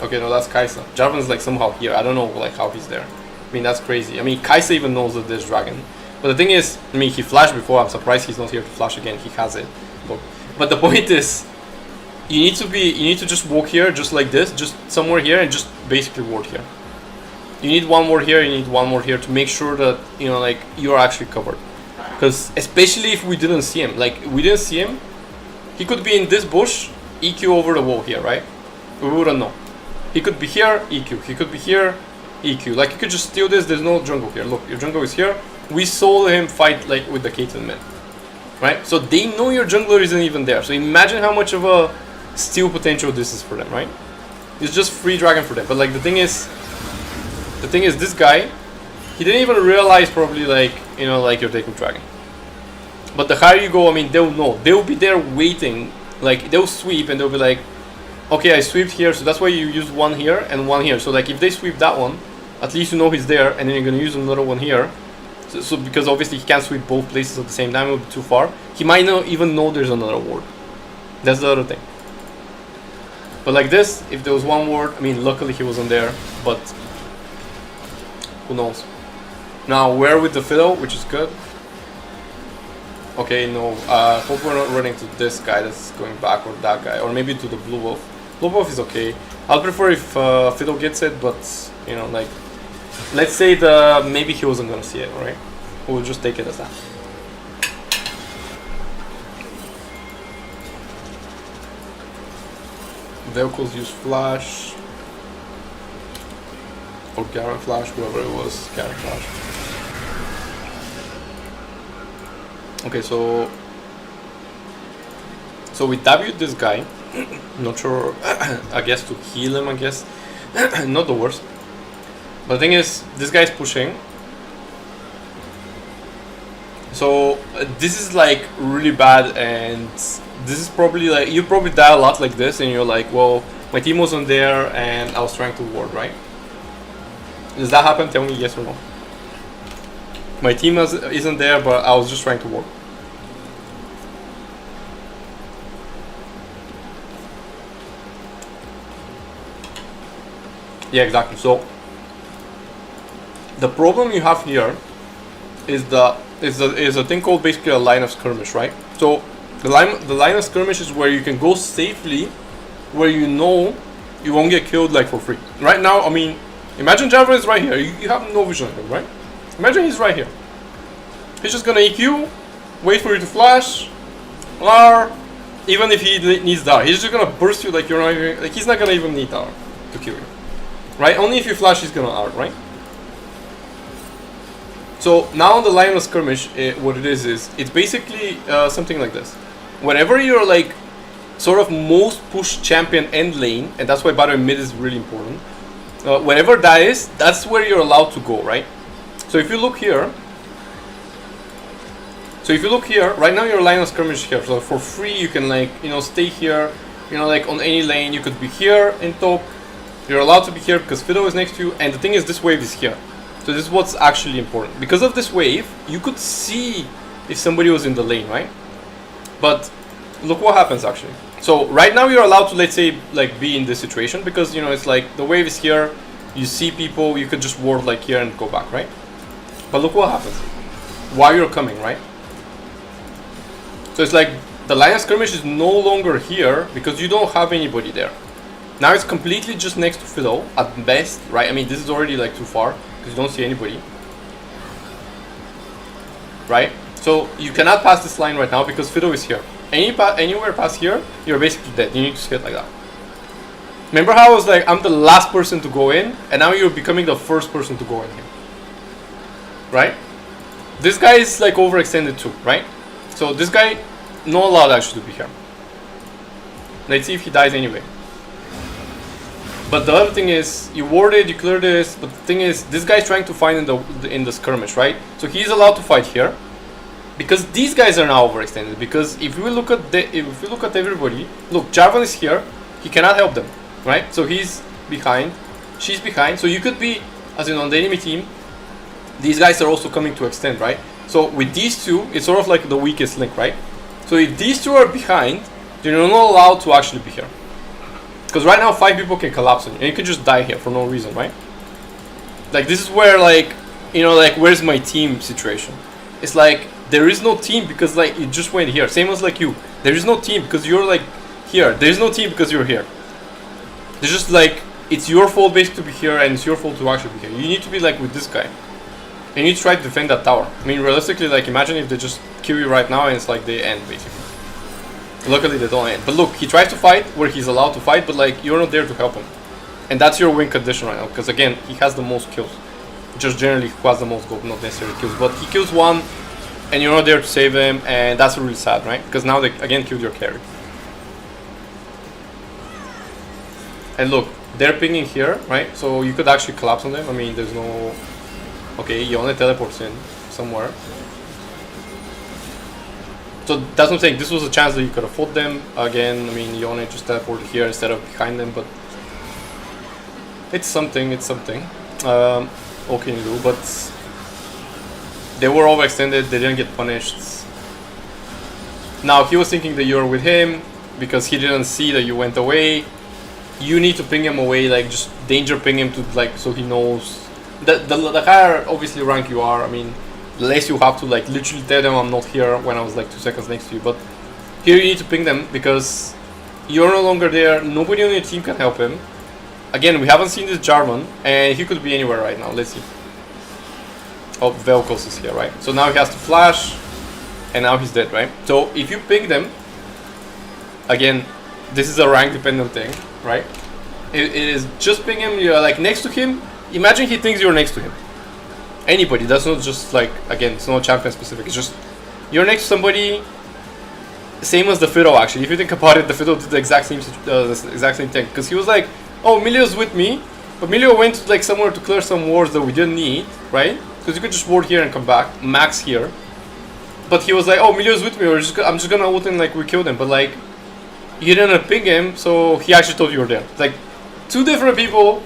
Okay, no, that's Kai'Sa. Jarvan is like somehow here. I don't know like how he's there. I mean, that's crazy. I mean, Kai'Sa even knows that there's dragon. But the thing is, I mean, he flashed before. I'm surprised he's not here to flash again. He has it. But the point is, you need to just walk here, just like this, just somewhere here, and just basically ward here. You need one more here. You need one more here to make sure that like you are actually covered. Because especially if we didn't see him, like we didn't see him, he could be in this bush, EQ over the wall here, right? We wouldn't know. He could be here, EQ. He could be here, EQ. Like you could just steal this. There's no jungle here. Look, your jungle is here. We saw him fight like with the Caitlyn mid, right? So they know your jungler isn't even there. So imagine how much of a steal potential this is for them, right? It's just free dragon for them. But like the thing is this guy, he didn't even realize probably like like you're taking dragon. But the higher you go, I mean, they'll know. They'll be there waiting. Like, they'll sweep and they'll be like, okay, I sweeped here, so that's why you use one here and one here. So, like, if they sweep that one, at least you know he's there, and then you're going to use another one here. So because obviously he can't sweep both places at the same time, it would be too far. He might not even know there's another ward. That's the other thing. But like this, if there was one ward, I mean, luckily he wasn't there, but who knows. Now, we're with the fiddle, which is good. Okay, no, hope we're not running to this guy that's going back, or that guy, or maybe to the blue wolf. Blue wolf is okay. I'll prefer if fiddle gets it, but like, let's say maybe he wasn't gonna see it, right? We'll just take it as that. Vehicles use flash, or Garen flash, whoever it was, Garen flash. Okay, so we debuted this guy. Not sure, I guess to heal him, I guess. Not the worst. But the thing is, this guy's pushing. So this is like really bad, and this is probably like, you probably die a lot like this, and you're like, well, my team wasn't there and I was trying to ward, right? Does that happen? Tell me yes or no. My team isn't there, but I was just trying to work. Yeah, exactly. So the problem you have here is a thing called basically a line of skirmish, right? So the line of skirmish is where you can go safely, where you know you won't get killed like for free. Right now, I mean, imagine Jarvan is right here. You have no vision of him, right? Imagine he's right here. He's just gonna EQ, wait for you to flash, or even if he needs Dar, he's just gonna burst you like you're not even, like he's not gonna even need Dar to kill you, right? Only if you flash he's gonna out, right? So now on the line of skirmish, what it is it's basically something like this. Whenever you're like sort of most push champion end lane, and that's why by the way mid is really important. Whenever that is, that's where you're allowed to go, right? So if you look here, So if you look here, right now your line of skirmish here. So for free you can like, you know, stay here, you know, like on any lane. You could be here in top. You're allowed to be here because Fiddle is next to you. And the thing is, this wave is here. So this is what's actually important. Because of this wave, you could see if somebody was in the lane, right? But look what happens actually. So right now you're allowed to, let's say, like be in this situation because, you know, it's like the wave is here. You see people, you could just ward like here and go back, right? But look what happens while you're coming, right? So it's like the line of skirmish is no longer here because you don't have anybody there. Now it's completely just next to Fiddle at best, right? I mean, this is already like too far because you don't see anybody, right? So you cannot pass this line right now because Fiddle is here. Anywhere past here, you're basically dead. You need to skate like that. Remember how I was like, I'm the last person to go in, and now you're becoming the first person to go in here, right? This guy is like overextended too, right? So this guy, not allowed actually to be here. Let's see if he dies anyway. But the other thing is, you warded, you cleared this, but the thing is, this guy's trying to fight in the skirmish, right? So he's allowed to fight here, because these guys are now overextended. Because if we look at everybody, look, Jarvan is here, he cannot help them, right? So he's behind, she's behind. So you could be, as in on the enemy team, these guys are also coming to extend, right? So with these two, it's sort of like the weakest link, right? So if these two are behind, then you're not allowed to actually be here. Because right now 5 people can collapse on you, and you can just die here for no reason, right? Like this is where, like, you know, like where's my team situation? It's like there is no team because like you just went here. Same as like you. There is no team because you're like here. There is no team because you're here. It's just like it's your fault basically to be here, and it's your fault to actually be here. You need to be like with this guy. And you need to try to defend that tower. I mean, realistically, like imagine if they just kill you right now and it's like they end basically. Luckily they don't end. But look, he tries to fight where he's allowed to fight, but like you're not there to help him. And that's your win condition right now, because again, he has the most kills. Just generally who has the most gold, not necessarily kills. But he kills one and you're not there to save him, and that's really sad, right? Because now they again killed your carry. And look, they're pinging here, right? So you could actually collapse on them. I mean, there's no... Okay, Yone teleports in somewhere. So that's what I'm saying. This was a chance that you could have fought them. Again, I mean, Yone just teleported here instead of behind them, but it's something, it's something. What can you do? But they were overextended, they didn't get punished. Now, he was thinking that you're with him because he didn't see that you went away. You need to ping him away, like just danger ping him to, like, so he knows. The higher obviously rank you are, I mean, the less you have to like literally tell them I'm not here when I was like 2 seconds next to you. But here you need to ping them because you're no longer there. Nobody on your team can help him. Again, we haven't seen this Jarvan, and he could be anywhere right now. Let's see. Oh, Vel'Koz is here, right? So now he has to flash, and now he's dead, right? So if you ping them, again, this is a rank dependent thing, right? It is just ping him. You're like next to him. Imagine he thinks you're next to him. Anybody, that's not just like, again, it's not champion specific, it's just you're next to somebody. Same as the Fiddle actually. If you think about it, the Fiddle did the exact same thing, because he was like, oh, Milio's with me, but Milio went to like somewhere to clear some wards that we didn't need, right? Because you could just ward here and come back, max here. But he was like, oh, Milio's with me, or I'm just gonna ult and like we killed him. But like, you didn't ping him, so he actually thought you were there. Like, 2 different people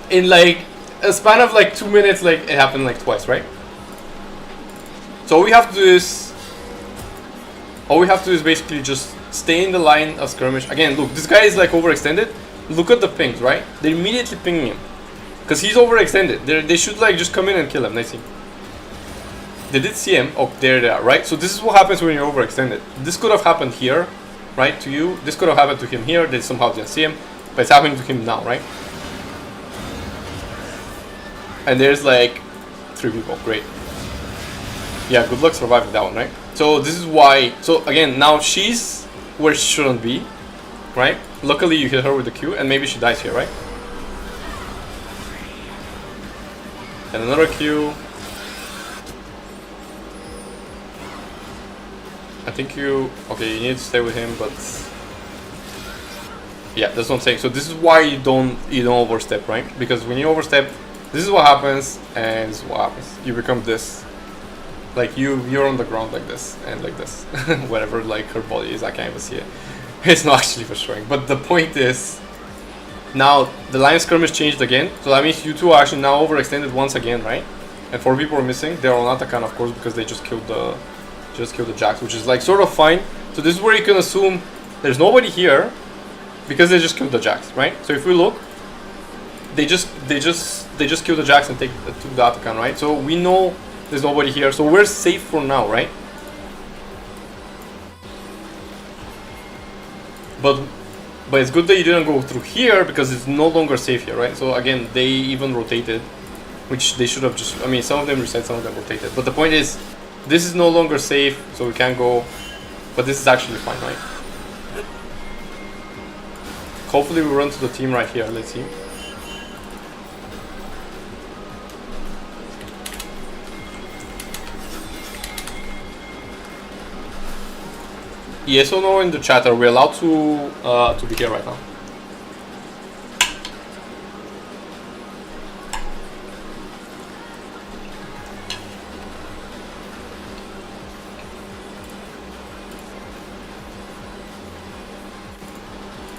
in like a span of like 2 minutes, like it happened like twice, right? So all we have to do is basically just stay in the line of skirmish. Again, look, this guy is like overextended. Look at the pings, right? They're immediately pinging him because he's overextended. They should like just come in and kill him. Let's see. They did see him. Oh, there they are, right? So this is what happens when you're overextended. This could have happened here, right, to you. This could have happened to him here. They somehow didn't see him, but it's happening to him now, right? And there's like 3 people. Great. Yeah, good luck surviving that one, right? So this is why. So again, now she's where she shouldn't be, right? Luckily you hit her with the Q, and maybe she dies here, right? And another Q. I think you... Okay, you need to stay with him, but... Yeah, that's what I'm saying. So this is why you don't overstep, right? Because when you overstep, this is what happens, and this is what happens. You become this. Like you're on the ground like this and like this. Whatever like her body is, I can't even see it. It's not actually verstring. But the point is, now the line of skirmish changed again. So that means you two are actually now overextended once again, right? And 4 people are missing. They're on Atakan, of course, because they just killed the Jax, which is like sort of fine. So this is where you can assume there's nobody here because they just killed the Jax, right? So if we look, they just killed the Jax and took the Atakan, right? So we know there's nobody here, so we're safe for now, right? But it's good that you didn't go through here because it's no longer safe here, right? So again, they even rotated, which they should have just, I mean, some of them reset, some of them rotated. But the point is, this is no longer safe, so we can't go, but this is actually fine, right? Hopefully we run to the team right here, let's see. Yes or no in the chat, are we allowed to be here right now?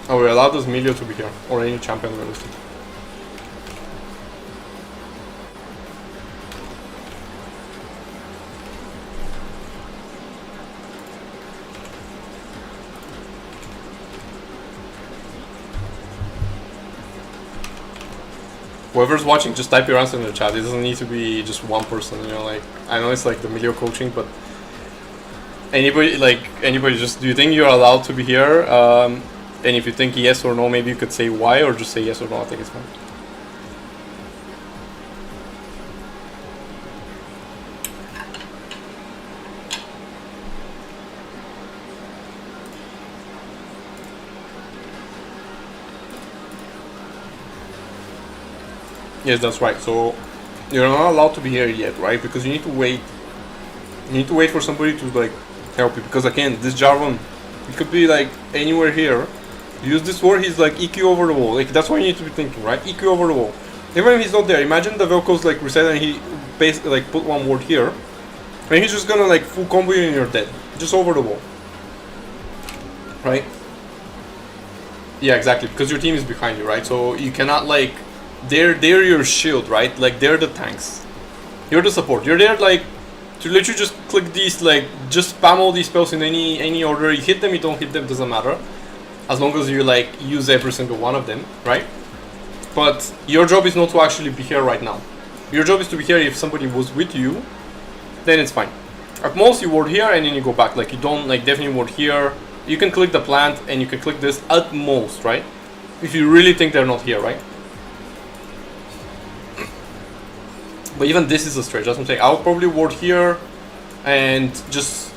Are we allowed as Milio to be here? Or any champion realistic? Whoever's watching, just type your answer in the chat. It doesn't need to be just one person, you know, like, I know it's like the Milio coaching, but anybody, just, do you think you're allowed to be here? And if you think yes or no, maybe you could say why, or just say yes or no, I think it's fine. Yes, that's right. So you're not allowed to be here yet, right? Because you need to wait. You need to wait for somebody to like help you. Because again, this Jarvan, it could be like anywhere here. Use this word. He's like EQ over the wall. Like that's what you need to be thinking, right? EQ over the wall. Even if he's not there, imagine the Velcro's like reset and he basically like put one ward here, and he's just gonna like full combo you and you're dead, just over the wall, right? Yeah, exactly. Because your team is behind you, right? So you cannot like. They're your shield, right? Like they're the tanks. You're the support. You're there like to literally just click these, like just spam all these spells in any order. You hit them, you don't hit them, doesn't matter. As long as you like use every single one of them, right? But your job is not to actually be here right now. Your job is to be here if somebody was with you, then it's fine. At most you ward here and then you go back. Like you don't like definitely ward here. You can click the plant and you can click this at most, right? If you really think they're not here, right? But even this is a stretch, that's what I'm saying. I would probably ward here and just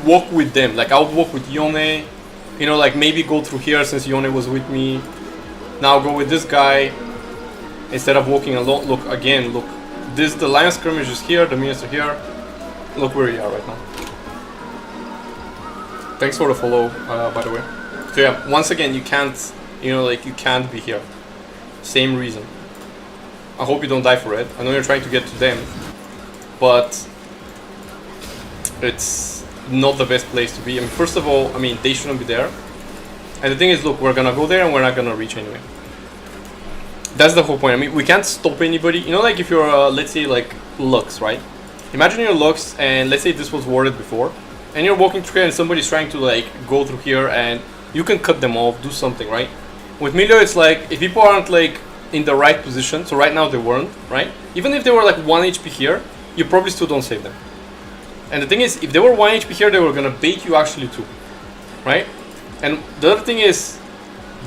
walk with them. Like I would walk with Yone, you know, like maybe go through here since Yone was with me. Now go with this guy instead of walking alone. Look again, look. This the line of skirmish is here, the minions are here. Look where we are right now. Thanks for the follow, by the way. So yeah, once again, you can't, you know, like you can't be here. Same reason. I hope you don't die for it. I know you're trying to get to them, but it's not the best place to be. I mean, first of all, I mean, they shouldn't be there. And the thing is, look, we're gonna go there and we're not gonna reach anyway. That's the whole point. I mean, we can't stop anybody. You know, like if you're, let's say, like Lux, right? Imagine you're Lux, and let's say this was warded before, and you're walking through here and somebody's trying to, like, go through here, and you can cut them off, do something, right? With Milio, it's like, if people aren't, like, in the right position, so right now they weren't, right? Even if they were like 1 HP here, you probably still don't save them. And the thing is, if they were 1 HP here, they were gonna bait you actually too, right? And the other thing is,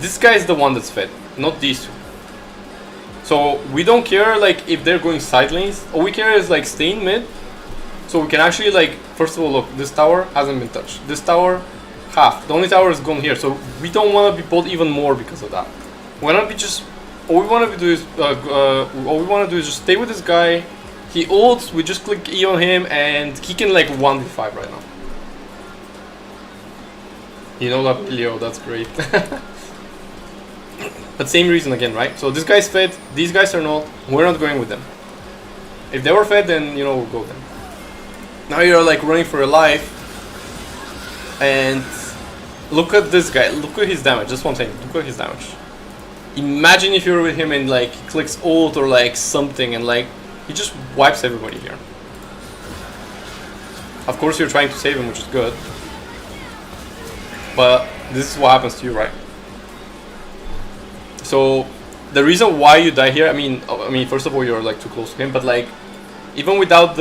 this guy is the one that's fed, not these two. So we don't care like if they're going side lanes. All we care is like staying mid, so we can actually like, first of all, look, this tower hasn't been touched. This tower, half. The only tower is gone here, so we don't want to be bought even more because of that. Why not be just all we want to do is just stay with this guy. He ults, we just click E on him, and he can like 1v5 right now. You know that, Leo, that's great. But same reason again, right? So this guy's fed, these guys are not. We're not going with them. If they were fed, then you know we'll go with them. Now you're like running for your life, and look at this guy. Look at his damage. Just one thing. Look at his damage. Imagine if you're with him and like he clicks ult or like something, and like he just wipes everybody here. Of course, you're trying to save him, which is good, but this is what happens to you, right? So the reason why you die here, I mean, first of all, you're like too close to him, but like even without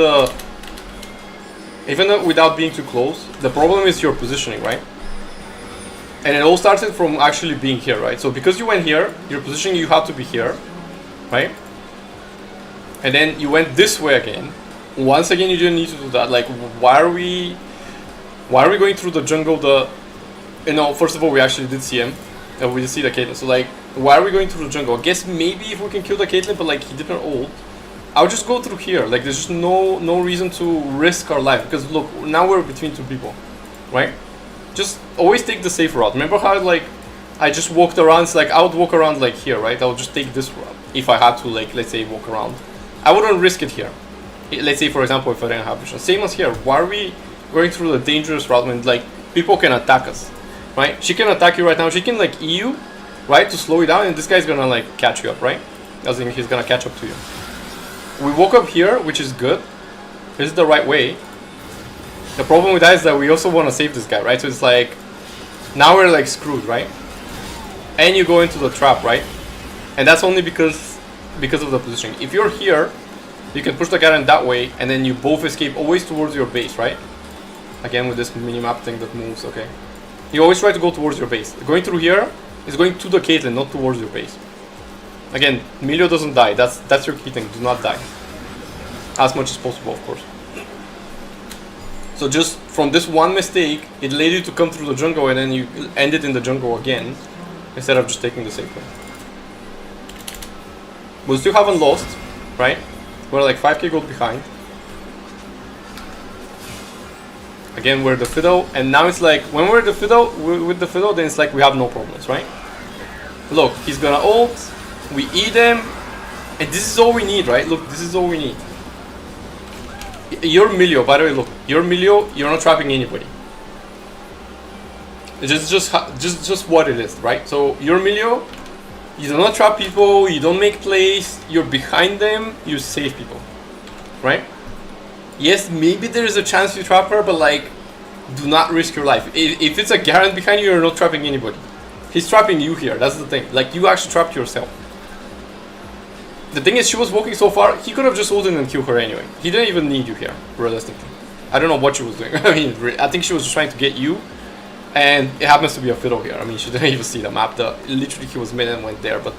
being too close, the problem is your positioning, right? And it all started from actually being here, right? So because you went here, your positioning, you had to be here, right? And then you went this way again. Once again, you didn't need to do that. Like, why are we going through the jungle? First of all, we actually did see him, and we did see the Caitlyn. So like, why are we going through the jungle? I guess maybe if we can kill the Caitlyn, but like he didn't ult, I'll just go through here. Like, there's just no reason to risk our life, because look, now we're between two people, right? Just always take the safe route. Remember how like I just walked around? It's like I would walk around like here, right? I would just take this route if I had to, like, let's say, walk around. I wouldn't risk it here. Let's say, for example, if I didn't have vision. Same as here. Why are we going through the dangerous route when like people can attack us, right? She can attack you right now. She can like EU, right, to slow you down, and this guy's gonna like catch you up, right? As in, he's gonna catch up to you. We walk up here, which is good. This is the right way. The problem with that is that we also want to save this guy, right? So it's like, now we're like screwed, right? And you go into the trap, right? And that's only because of the positioning. If you're here, you can push the guy in that way, and then you both escape always towards your base, right? Again, with this minimap thing that moves, okay. You always try to go towards your base. Going through here is going to the Caitlyn, not towards your base. Again, Milio doesn't die. That's your key thing. Do not die. As much as possible, of course. So just from this one mistake, it led you to come through the jungle, and then you ended in the jungle again, instead of just taking the safe way. We still haven't lost, right? We're like 5k gold behind. Again, we're the Fiddle, and now it's like, when we're the Fiddle, with the Fiddle, then it's like we have no problems, right? Look, he's gonna ult, we eat him, and this is all we need, right? Look, this is all we need. You're Milio, by the way, look, you're Milio, you're not trapping anybody. It's just what it is, right? So you're Milio, you do not trap people, you don't make plays, you're behind them, you save people, right? Yes, maybe there is a chance you trap her, but like, do not risk your life. If it's a Garen behind you, you're not trapping anybody. He's trapping you here, that's the thing. Like, you actually trapped yourself. The thing is, she was walking so far, he could have just ulted and killed her anyway. He didn't even need you here, realistically. I don't know what she was doing. I mean, I think she was just trying to get you. And it happens to be a Fiddle here. I mean, she didn't even see the map. Literally, he was mid and went there, but,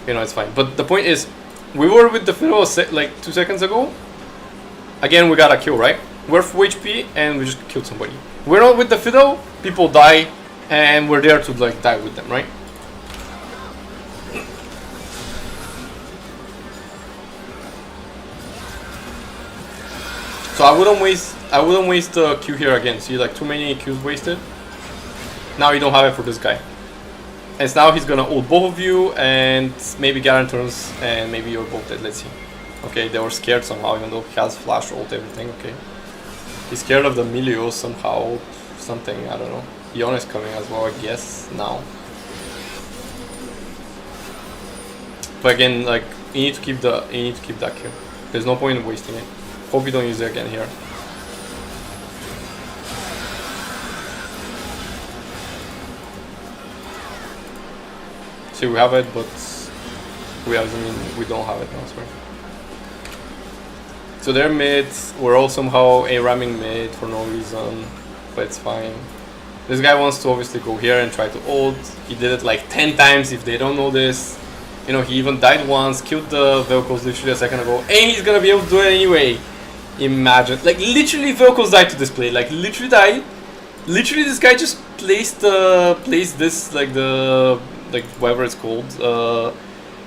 you know, it's fine. But the point is, we were with the Fiddle like 2 seconds ago. Again, we got a kill, right? We're full HP, and we just killed somebody. We're not with the Fiddle, people die, and we're there to, like, die with them, right? So I wouldn't waste the Q here again. See, like, too many Qs wasted. Now you don't have it for this guy. And now he's gonna ult both of you, and maybe Garen turns, and maybe you're both dead. Let's see. Okay, they were scared somehow, even though he has flash ult, everything. Okay, he's scared of the Milio somehow, something, I don't know. Yon is coming as well, I guess, now. But again, like, you need to keep that Q. There's no point in wasting it. Hope you don't use it again here. See, we have it, but we don't have it now, sorry. So they're mid, we're all somehow A-ramming mid for no reason, but it's fine. This guy wants to obviously go here and try to ult. He did it like 10 times if they don't know this. You know, he even died once, killed the Velcos literally a second ago, and he's gonna be able to do it anyway. Imagine, like, literally Velcos died to this play, like, literally died. Literally this guy just placed this, like, like, whatever it's called,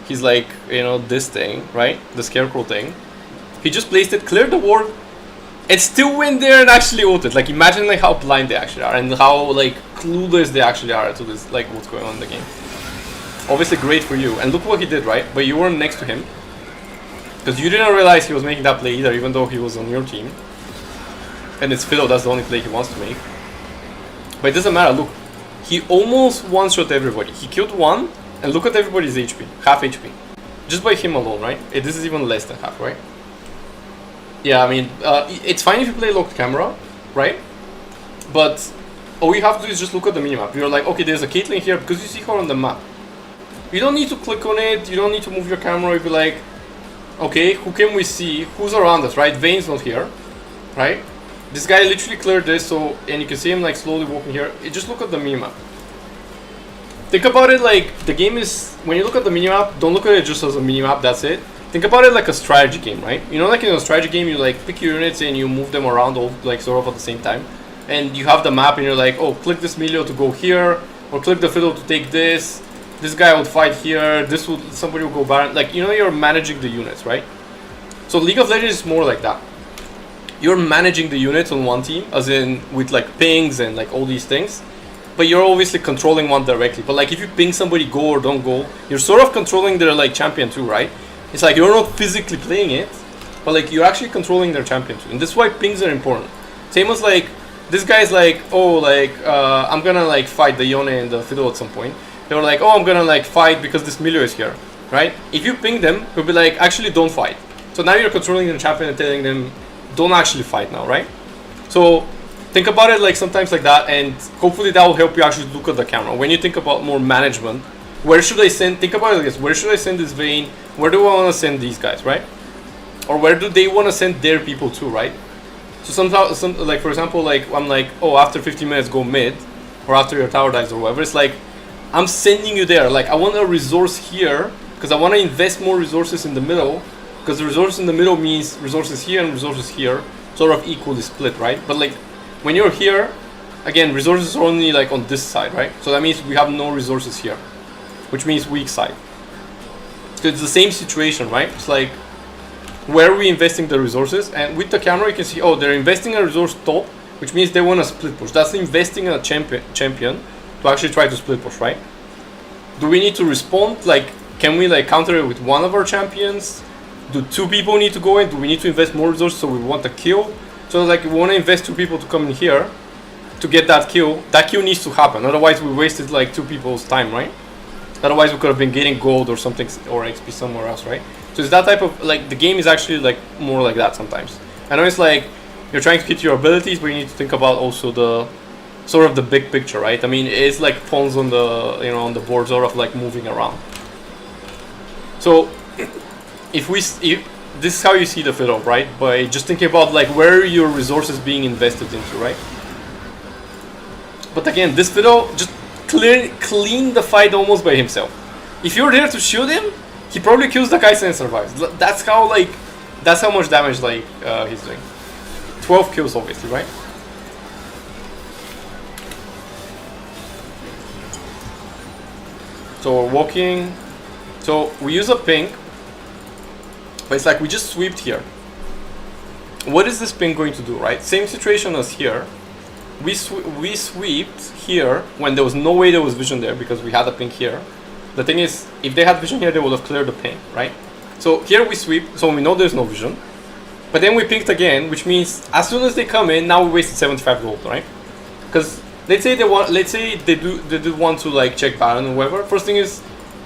he's like, you know, this thing, right? The scarecrow thing. He just placed it, cleared the ward, and still went there and actually ulted. Like, imagine like how blind they actually are, and how like clueless they actually are to this, like, what's going on in the game. Obviously great for you, and look what he did, right? But you weren't next to him, because you didn't realize he was making that play either, even though he was on your team. and it's Fiddle, that's the only play he wants to make. But it doesn't matter, look. He almost one-shot everybody. He killed one, and look at everybody's HP. Half HP. Just by him alone, right? This is even less than half, right? Yeah, I mean, it's fine if you play locked camera, right? But all you have to do is just look at the minimap. You're like, okay, there's a Caitlyn here because you see her on the map. You don't need to click on it, you don't need to move your camera. You'd be like, okay, who can we see? Who's around us, right? Vayne's not here, right? This guy literally cleared this, so, and you can see him like slowly walking here. Just look at the minimap. Think about it like the game is, when you look at the minimap, don't look at it just as a minimap, that's it. Think about it like a strategy game, right? You know, like in a strategy game, you like pick your units and you move them around all like sort of at the same time. And you have the map and you're like, oh, click this Milio to go here, or click the Fiddle to take this. This guy would fight here, this would, somebody will go Baron. Like, you know, you're managing the units, right? So League of Legends is more like that. You're managing the units on one team, as in with like pings and like all these things. But you're obviously controlling one directly. But like if you ping somebody go or don't go, you're sort of controlling their like champion too, right? It's like you're not physically playing it, but like you're actually controlling their champion too. And that's why pings are important. Same as like, this guy's like, oh, like, I'm gonna like fight the Yone and the Fiddle at some point. They were like, oh, I'm gonna like fight because this Milio is here, right? If you ping them, you'll be like, actually don't fight. So now you're controlling the champion and telling them, don't actually fight now, right? So think about it like sometimes like that, and hopefully that will help you actually look at the camera. When you think about more management, where should I send, think about it like this, where should I send this Vayne? Where do I want to send these guys, right? Or where do they want to send their people to, right? So sometimes, like for example, like I'm like, oh, after 15 minutes go mid, or after your tower dies or whatever. It's like, I'm sending you there. Like I want a resource here, because I want to invest more resources in the middle, because the resource in the middle means resources here and resources here, sort of equally split, right? But like, when you're here, again, resources are only like on this side, right? So that means we have no resources here, which means weak side. So it's the same situation, right? It's like, where are we investing the resources? And with the camera, you can see, oh, they're investing a resource top, which means they want to split push. That's investing in a champion to actually try to split push, right? Do we need to respond? Like, can we like counter it with one of our champions? Do two people need to go in? Do we need to invest more resources so we want a kill? So like, we want to invest two people to come in here to get that kill. That kill needs to happen. Otherwise, we wasted like two people's time, right? Otherwise, we could have been getting gold or something, or XP somewhere else, right? So it's that type of, like, the game is actually like more like that sometimes. I know it's like you're trying to hit your abilities, but you need to think about also the sort of the big picture, right? I mean, it's like pawns on the, you know, on the board, sort of like moving around. So if this is how you see the Fiddle, right? By just thinking about like where are your resources being invested into, right? But again, this Fiddle just clean the fight almost by himself. If you're there to shoot him, he probably kills the Kai'Sa and survives. That's how like, that's how much damage like he's doing. 12 kills obviously, right? So we're walking. So we use a ping, but it's like we just sweeped here. What is this ping going to do, right? Same situation as here. We sweeped here when there was no way there was vision there because we had a ping here. The thing is, if they had vision here, they would have cleared the ping, right? So here we sweep, so we know there's no vision. But then we pinked again, which means as soon as they come in, now we wasted 75 gold, right? Because let's say they do want to like check Baron or whatever. First thing is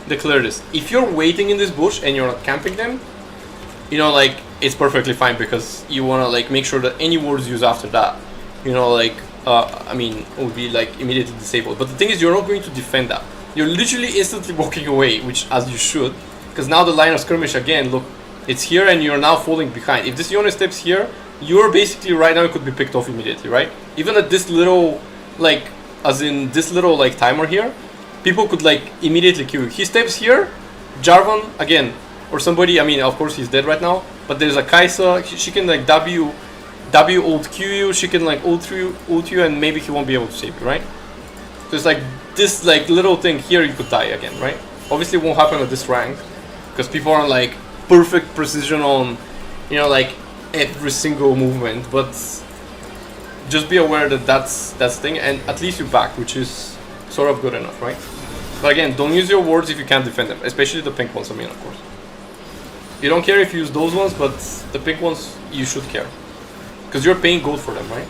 they clear this. If you're waiting in this bush and you're not camping them, you know, like it's perfectly fine because you want to like make sure that any wards used after that, you know, like I mean, will be like immediately disabled. But the thing is, you're not going to defend that. You're literally instantly walking away, which as you should, because now the line of skirmish again, look, it's here and you're now falling behind. If this Yone steps here, you're basically right now, it could be picked off immediately, right? Even at this little, like, as in this little like timer here, people could like immediately kill you. He steps here, Jarvan again, or somebody, I mean, of course he's dead right now, but there's a Kai'Sa, she can like W ult Q you, she can like ult you, and maybe he won't be able to save you, right? So it's like this like little thing here, you could die again, right? Obviously it won't happen at this rank because people aren't like perfect precision on, you know, like every single movement, but just be aware that that's the thing, and at least you're back, which is sort of good enough, right? But again, don't use your wards if you can't defend them, especially the pink ones, I mean, of course. You don't care if you use those ones, but the pink ones, you should care. Because you're paying gold for them, right?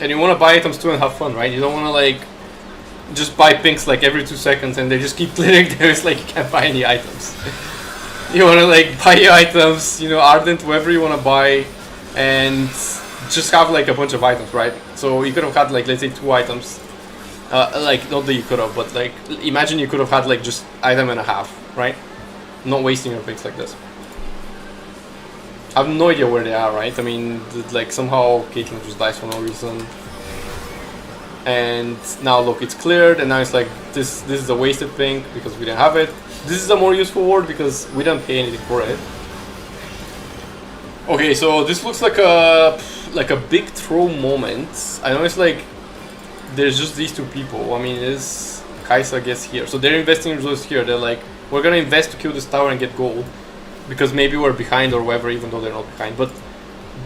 And you want to buy items too and have fun, right? You don't want to like just buy pinks like every 2 seconds and they just keep clearing there. It's like you can't buy any items. You want to like buy your items, you know, Ardent, whoever you want to buy, and just have like a bunch of items, right? So you could have had like, let's say 2 items. Like, not that you could have, but like, imagine you could have had like just item and a half, right? Not wasting your picks like this. I have no idea where they are, right? I mean, like somehow Caitlyn just dies for no reason. And now look, it's cleared, and now it's like, this is a wasted pink because we didn't have it. This is a more useful ward because we didn't pay anything for it. Okay, so this looks like a big throw moment. I know it's like, there's just these 2 people. I mean, is Kai'Sa gets here. So they're investing in resources here. They're like, we're gonna invest to kill this tower and get gold. Because maybe we're behind or whatever, even though they're not behind. But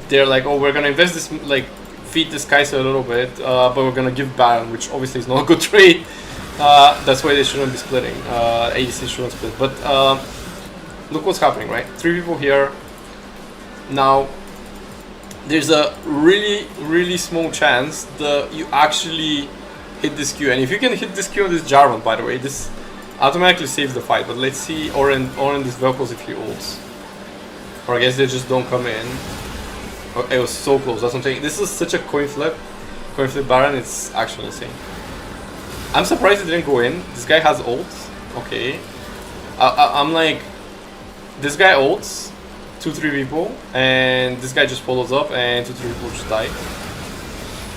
they're like, oh, we're gonna invest this, like, feed this Kai'Sa a little bit. But we're gonna give Baron, which obviously is not a good trade. That's why they shouldn't be splitting. ADC shouldn't split. But look what's happening, right? 3 people here. Now, there's a really small chance that you actually hit this Q. And if you can hit this Q on this Jarvan, by the way, this automatically saves the fight. But let's see Oren this Vel'Koz if he ults. Or I guess they just don't come in. Oh, it was so close, that's what I'm saying. This is such a coin flip. Coin flip Baron, it's actually insane. I'm surprised it didn't go in. This guy has ults. Okay. I'm like, this guy ults. 2-3 people, and this guy just follows up, and 2-3 people just die.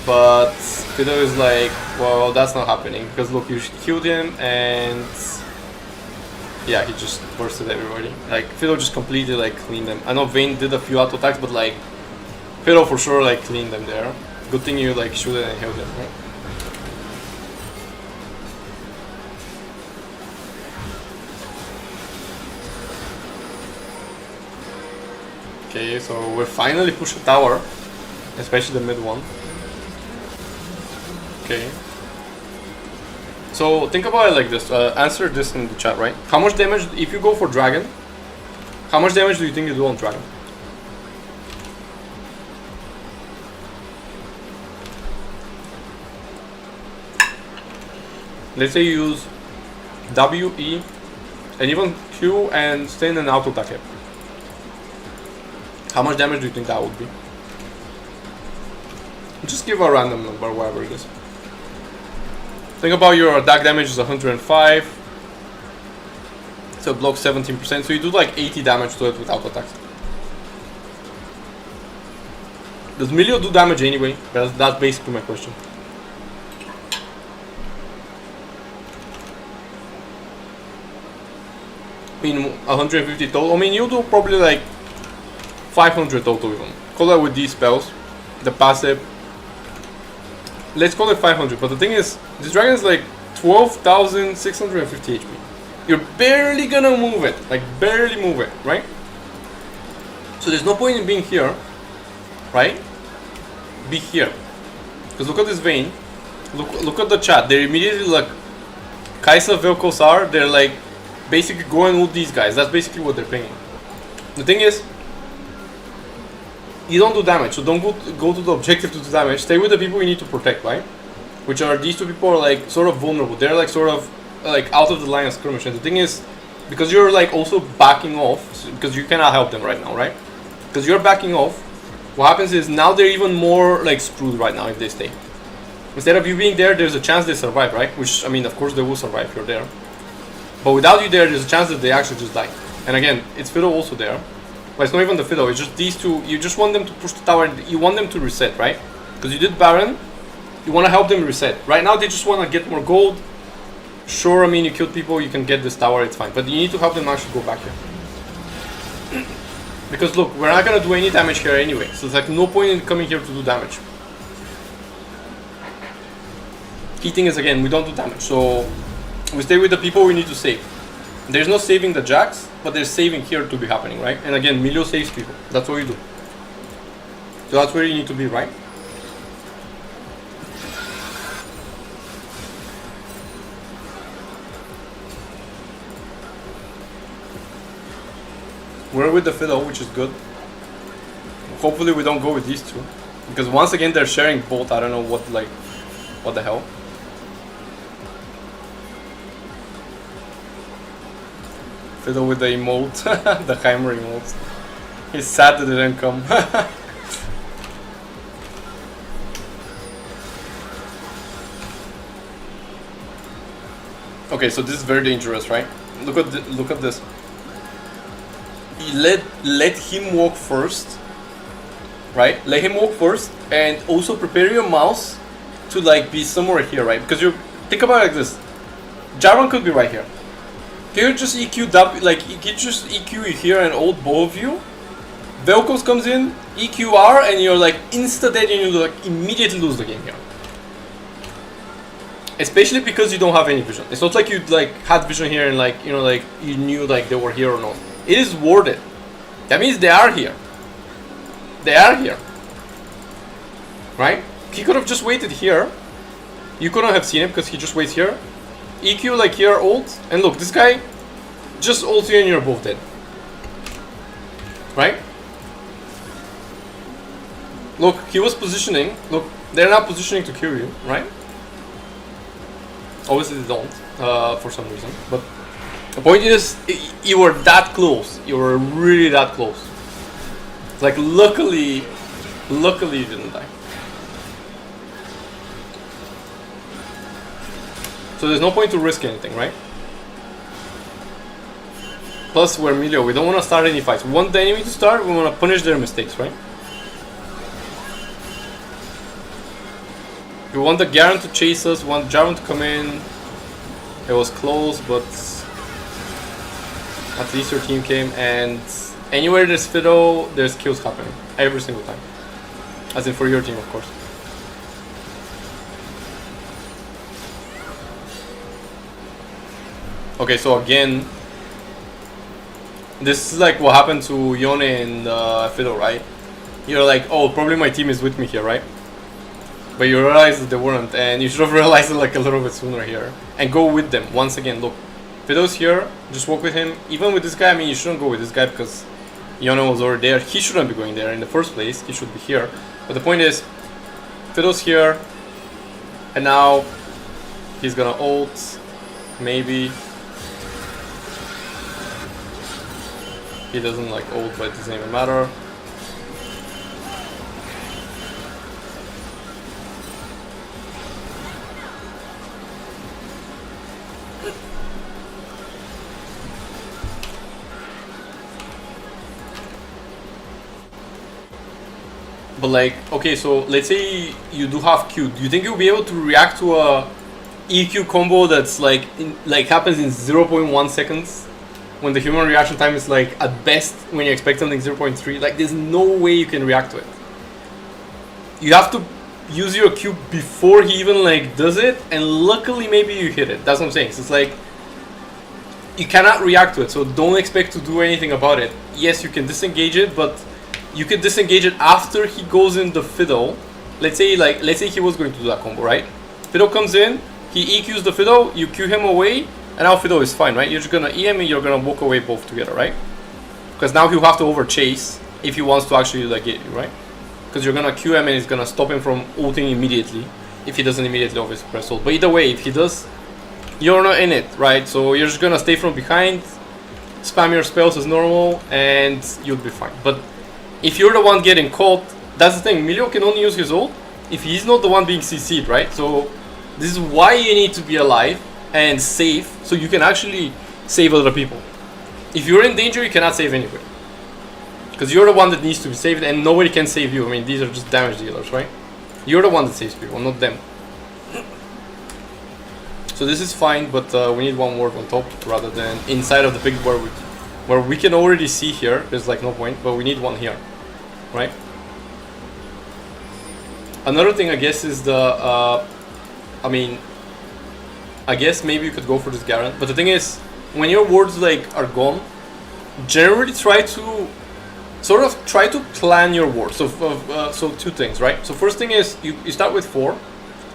But Fiddle is like, well, that's not happening because look, you killed him, and yeah, he just bursted everybody. Like Fiddle just completely like cleaned them. I know Vayne did a few auto attacks, but like Fiddle for sure like cleaned them there. Good thing you like shoot it and heal them, right? Okay, so we're finally pushing tower, especially the mid one. Okay. So think about it like this. Answer this in the chat, right? How much damage, if you go for dragon, how much damage do you think you do on dragon? Let's say you use W, E, and even Q and stay in an auto attack hit. How much damage do you think that would be? Just give a random number, whatever it is. Think about your attack damage is 105. So it blocks 17%. So you do like 80 damage to it without attacks. Does Milio do damage anyway? That's basically my question. I mean, 150 total. I mean, you do probably like 500 total even. Call that with these spells, the passive. Let's call it 500. But the thing is, this dragon is like 12,650 HP. You're barely gonna move it, like barely move it, right? So there's no point in being here, right? Be here, because look at this Vayne. Look at the chat. They're immediately like Kai'Sa, Vel'Koz are. They're like basically going with these guys. That's basically what they're pinging. The thing is, you don't do damage, so don't go to the objective to do damage. Stay with the people you need to protect, right? Which are these 2 people are like sort of vulnerable. They're like sort of like out of the line of skirmish. And the thing is, because you're like also backing off, because you cannot help them right now, right? Because you're backing off, what happens is now they're even more like screwed right now if they stay. Instead of you being there, there's a chance they survive, right? Which, I mean, of course they will survive if you're there. But without you there, there's a chance that they actually just die. And again, it's Fiddle also there. But it's not even the Fiddle, it's just these 2. You just want them to push the tower, and you want them to reset, right? Because you did Baron, you want to help them reset. Right now they just want to get more gold. Sure, I mean, you killed people, you can get this tower, it's fine. But you need to help them actually go back here. Because look, we're not going to do any damage here anyway. So it's like no point in coming here to do damage. Key thing is, again, we don't do damage. So we stay with the people we need to save. There's no saving the Jax, but there's saving here to be happening, right? And again, Milio saves people. That's what you do. So that's where you need to be, right? We're with the Fiddle, which is good. hopefully we don't go with these two. Because once again they're sharing both, I don't know what the hell. Fiddle with the emote, the Heimer emote. He's sad that it didn't come. Okay, so this is very dangerous, right? Look at this. Let him walk first, right? Let him walk first, and also prepare your mouse to like be somewhere here, right? Because you think about it like this. Jarvan could be right here. Can you just EQ that, like you can just EQ here and ult both of you? Velcos comes in, EQR, and you're like insta dead and you like immediately lose the game here. Especially because you don't have any vision. It's not like you like had vision here and like like you knew like they were here or not. It is warded. That means they are here. They are here. Right? He could have just waited here. You couldn't have seen him because he just waits here. EQ like here, ult, and look, this guy just ults you and you're both dead. Right? Look, he was positioning. Look, they're not positioning to kill you, right? Obviously they don't, for some reason. But the point is, you were that close. You were really that close. Like, luckily you didn't die. So there's no point to risk anything, right? Plus, we're Emilio. We don't want to start any fights. We want the enemy to start. We want to punish their mistakes, right? We want the Garen to chase us. We want Jarvan to come in. It was close, but at least your team came. And anywhere there's Fiddle, there's kills happening. Every single time. As in for your team, of course. Okay, so again, this is like what happened to Yone and Fiddle, right? You're like, oh, probably my team is with me here, right? But you realize that they weren't, and you should have realized it like a little bit sooner here. And go with them, once again, look. Fiddle's here, just walk with him. Even with this guy, I mean, you shouldn't go with this guy because Yone was already there. He shouldn't be going there in the first place, he should be here. But the point is, Fiddle's here, and now he's gonna ult, maybe. He doesn't like ult, but it doesn't even matter. But like, okay, so let's say you do have Q. Do you think you'll be able to react to a EQ combo that's like happens in 0.1 seconds? When the human reaction time is like at best when you expect something 0.3, like there's no way you can react to it. You have to use your Q before he even like does it, and luckily maybe you hit it. That's what I'm saying. So it's like you cannot react to it, so don't expect to do anything about it. Yes, you can disengage it, but you can disengage it after he goes in the Fiddle. Let's say he was going to do that combo, right? Fiddle comes in, he EQs the Fiddle, you Q him away. And now Fiddle is fine, right? You're just gonna EM and you're gonna walk away both together, right? Because now he'll have to over chase if he wants to actually like get you, right? Because you're gonna Q him and it's gonna stop him from ulting immediately. If he doesn't immediately obviously press ult. But either way, if he does, you're not in it, right? So you're just gonna stay from behind, spam your spells as normal, and you'll be fine. But if you're the one getting caught, that's the thing. Milio can only use his ult if he's not the one being CC'd, right? So this is why you need to be alive and safe, so you can actually save other people. If you're in danger, you cannot save anybody. Because you're the one that needs to be saved, and nobody can save you. I mean, these are just damage dealers, right? You're the one that saves people, not them. So this is fine, but we need one ward on top, rather than inside of the big where we can already see here. There's like no point, but we need one here, right? Another thing, I guess, is the... I guess maybe you could go for this Garen, but the thing is, when your wards like are gone, generally try to plan your wards. So two things, right? So first thing is you start with 4.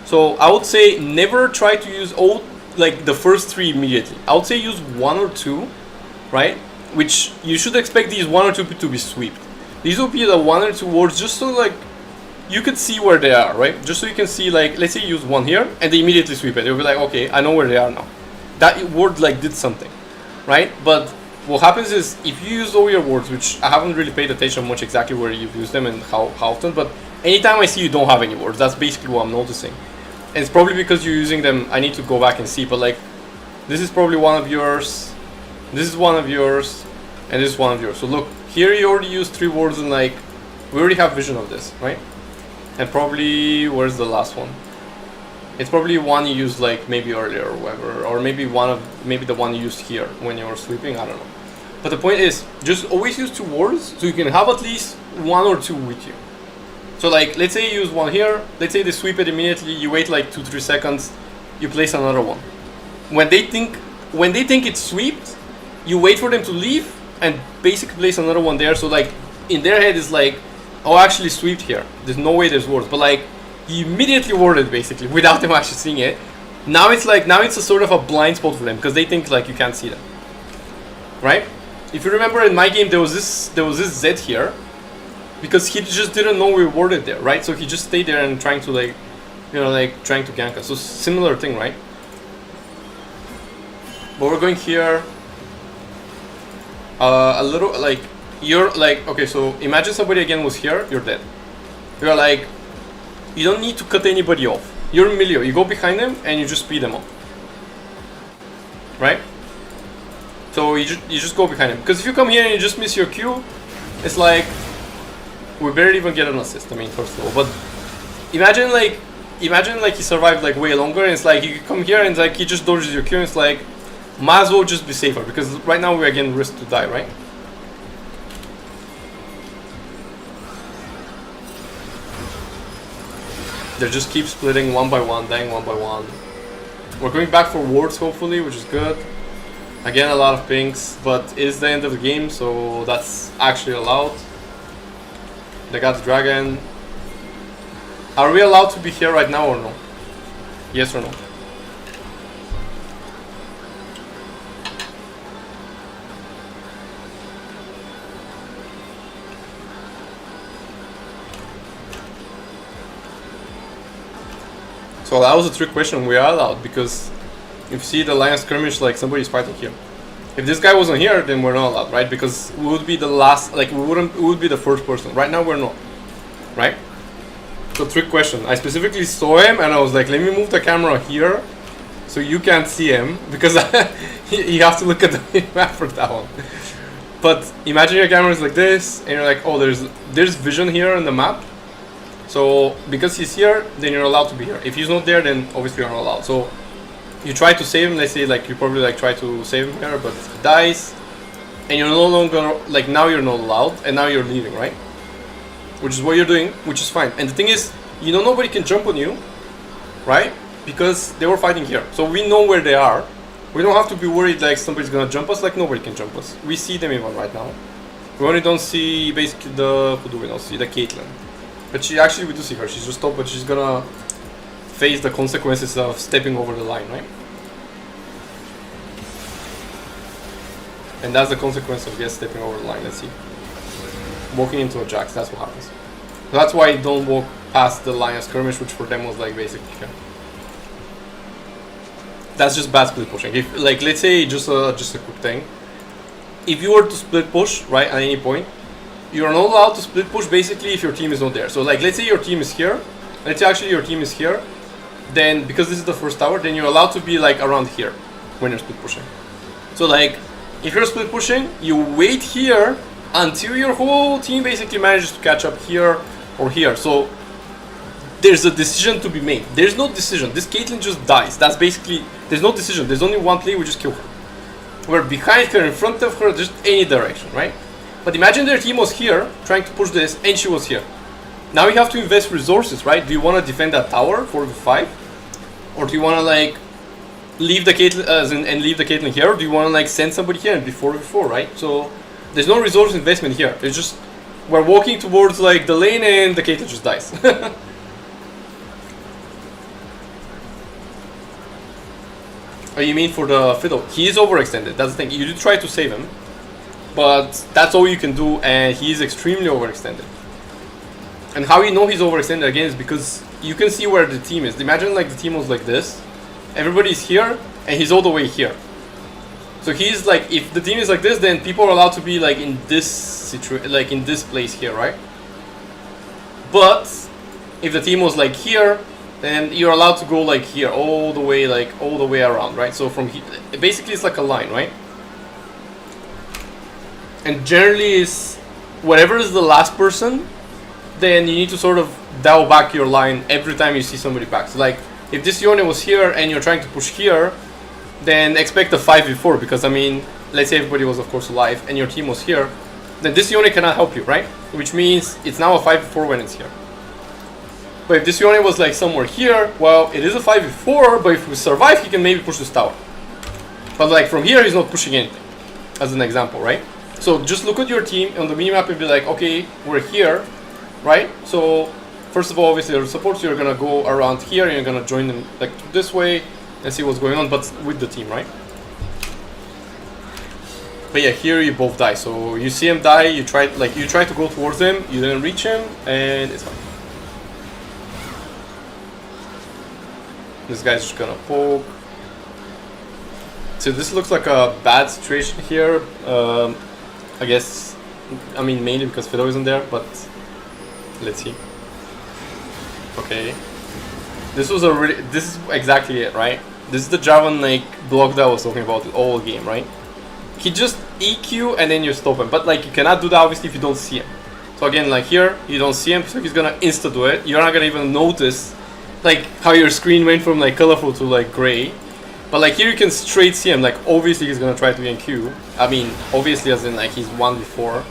So I would say never try to use all like the first 3 immediately. I would say use 1 or 2, right? Which you should expect these 1 or 2 to be swept. These will be the 1 or 2 wards just so like you could see where they are, right? Just so you can see, like, let's say you use 1 here and they immediately sweep it. You'll be like, okay, I know where they are now. That ward like did something, right? But what happens is if you use all your wards, which I haven't really paid attention much exactly where you've used them and how often, but anytime I see you don't have any wards, that's basically what I'm noticing. And it's probably because you're using them. I need to go back and see, but like this is probably one of yours, this is one of yours, and this is one of yours. So look, here you already used 3 wards and like we already have vision of this, right? And probably, where's the last one? It's probably one you used like maybe earlier or whatever, or maybe the one you used here when you were sweeping, I don't know. But the point is, just always use 2 wards so you can have at least 1 or 2 with you. So like, let's say you use 1 here, let's say they sweep it immediately, you wait like 2-3 seconds, you place another one. When they think it's swept, you wait for them to leave and basically place another one there. So like, in their head is like, oh, actually swept here. There's no way there's wards, but like, you immediately warded basically without them actually seeing it. Now it's a sort of a blind spot for them because they think like you can't see them, right? If you remember in my game, there was this Z here because he just didn't know we warded there, right? So he just stayed there and trying to like, you know, like trying to gank us. So similar thing, right? But we're going here. A little like you're like, okay, so imagine somebody again was here, you're dead. You're like, you don't need to cut anybody off. You're Emilio, you go behind them and you just speed them up, right? So you just go behind him, because if you come here and you just miss your Q, it's like we barely even get an assist. I mean, first of all, but imagine like he survived like way longer, and it's like you come here and it's like he just dodges your Q, and it's like might as well just be safer, because right now we again risk to die, right? They just keep splitting 1 by 1, dying 1 by 1. We're going back for wards hopefully, which is good. Again, a lot of pings, but it is the end of the game, so that's actually allowed. They got the dragon. Are we allowed to be here right now or no? Yes or no? So that was a trick question. We are allowed, because if you see the line of skirmish, like somebody's fighting here. If this guy wasn't here, then we're not allowed, right? Because we would be the last, like we would be the first person. Right now we're not, right? So trick question. I specifically saw him and I was like, let me move the camera here so you can't see him, because you have to look at the map for that one. But imagine your camera is like this and you're like, oh, there's vision here on the map. So because he's here, then you're allowed to be here. If he's not there, then obviously you're not allowed. So you try to save him. Let's say like you probably like try to save him here, but he dies, and you're no longer like, now you're not allowed, and now you're leaving, right? Which is what you're doing, which is fine. And the thing is, you know, nobody can jump on you, right? Because they were fighting here, so we know where they are. We don't have to be worried like somebody's gonna jump us. Like nobody can jump us. We see them even right now. We only don't see basically who do we not see? The Caitlyn. But we do see her. She's just top, but she's gonna face the consequences of stepping over the line, right? And that's the consequence of stepping over the line. Let's see. Walking into a Jax, that's what happens. So that's why you don't walk past the line of skirmish, which for them was like basically here. That's just bad split pushing. If like, let's say just a quick thing. If you were to split push, right, at any point, you're not allowed to split push basically if your team is not there. So like, let's say your team is here. Let's say actually your team is here. Then because this is the first tower, then you're allowed to be like around here when you're split pushing. So like, if you're split pushing, you wait here until your whole team basically manages to catch up here or here. So there's a decision to be made. There's no decision. This Caitlyn just dies. That's basically, there's no decision. There's only one play, we just kill her. We're behind her, in front of her, just any direction, right? But imagine their team was here, trying to push this, and she was here. Now you have to invest resources, right? Do you want to defend that tower 4v5? Or do you want to like leave the Caitlyn and leave the Caitlyn here? Or do you want to like send somebody here and be 4v4, right? So there's no resource investment here. It's just we're walking towards like the lane and the Caitlyn just dies. Oh, you mean for the Fiddle? He is overextended. That's the thing. You did try to save him, but that's all you can do, and he's extremely overextended. And how you know he's overextended again is because you can see where the team is. Imagine like the team was like this, everybody's here, and he's all the way here. So he's like, if the team is like this, then people are allowed to be like in this situation, like in this place here, right? But if the team was like here, then you're allowed to go like here, all the way, like all the way around, right? So from here, basically it's like a line, right? And generally is whatever is the last person, then you need to sort of dial back your line every time you see somebody back. So like if this Yone was here and you're trying to push here, then expect a 5v4, because I mean, let's say everybody was of course alive and your team was here, then this Yone cannot help you, right? Which means it's now a 5v4 when it's here. But if this Yone was like somewhere here, well, it is a 5v4, but if we survive, he can maybe push this tower. But like from here, he's not pushing anything, as an example, right? So just look at your team on the minimap and be like, okay, we're here, right? So first of all, obviously your supports, you're gonna go around here and you're gonna join them like this way and see what's going on, but with the team, right? But yeah, here you both die. So you see him die, you try to go towards him, you didn't reach him, and it's fine. This guy's just gonna poke. So this looks like a bad situation here. I guess, I mean mainly because Fido isn't there, but let's see. Okay. This is exactly it, right? This is the Javan like block that I was talking about all game, right? He just EQ and then you stop him, but like you cannot do that obviously if you don't see him. So again, like here, you don't see him, so he's gonna insta do it. You're not gonna even notice like how your screen went from like colorful to like gray. But like here you can straight see him, like obviously he's gonna try to NQ. I mean, obviously as in like he's one before,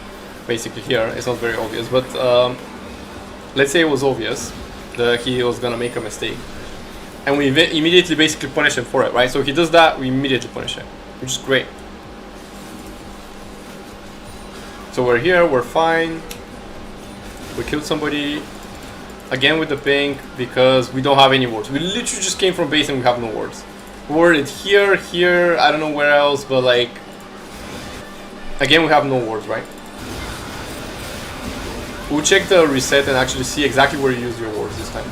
basically here. It's not very obvious, but let's say it was obvious that he was gonna make a mistake. And we immediately basically punish him for it, right? So he does that, we immediately punish him, which is great. So we're here, we're fine. We killed somebody. Again with the ping, because we don't have any wards. We literally just came from base and we have no wards. We warded here, here, I don't know where else, but like... Again, we have no wards, right? We'll check the reset and actually see exactly where you use your wards this time.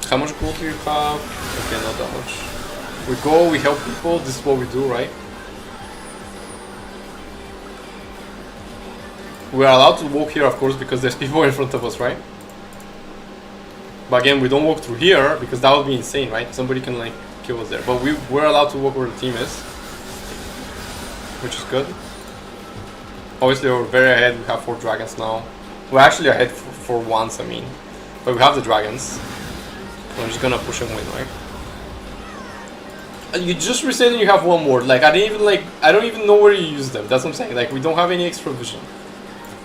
How much gold do you have? Okay, not that much. We go, we help people, this is what we do, right? We are allowed to walk here, of course, because there's people in front of us, right? But again, we don't walk through here, because that would be insane, right? Somebody can, like, kill us there. But we're allowed to walk where the team is, which is good. Obviously, we're very ahead. We have 4 dragons now. We're actually ahead for once, I mean. But we have the dragons. I'm just gonna push and win, right? And you just reset and you have one more. Like, I don't even know where you use them. That's what I'm saying. Like, we don't have any extra vision.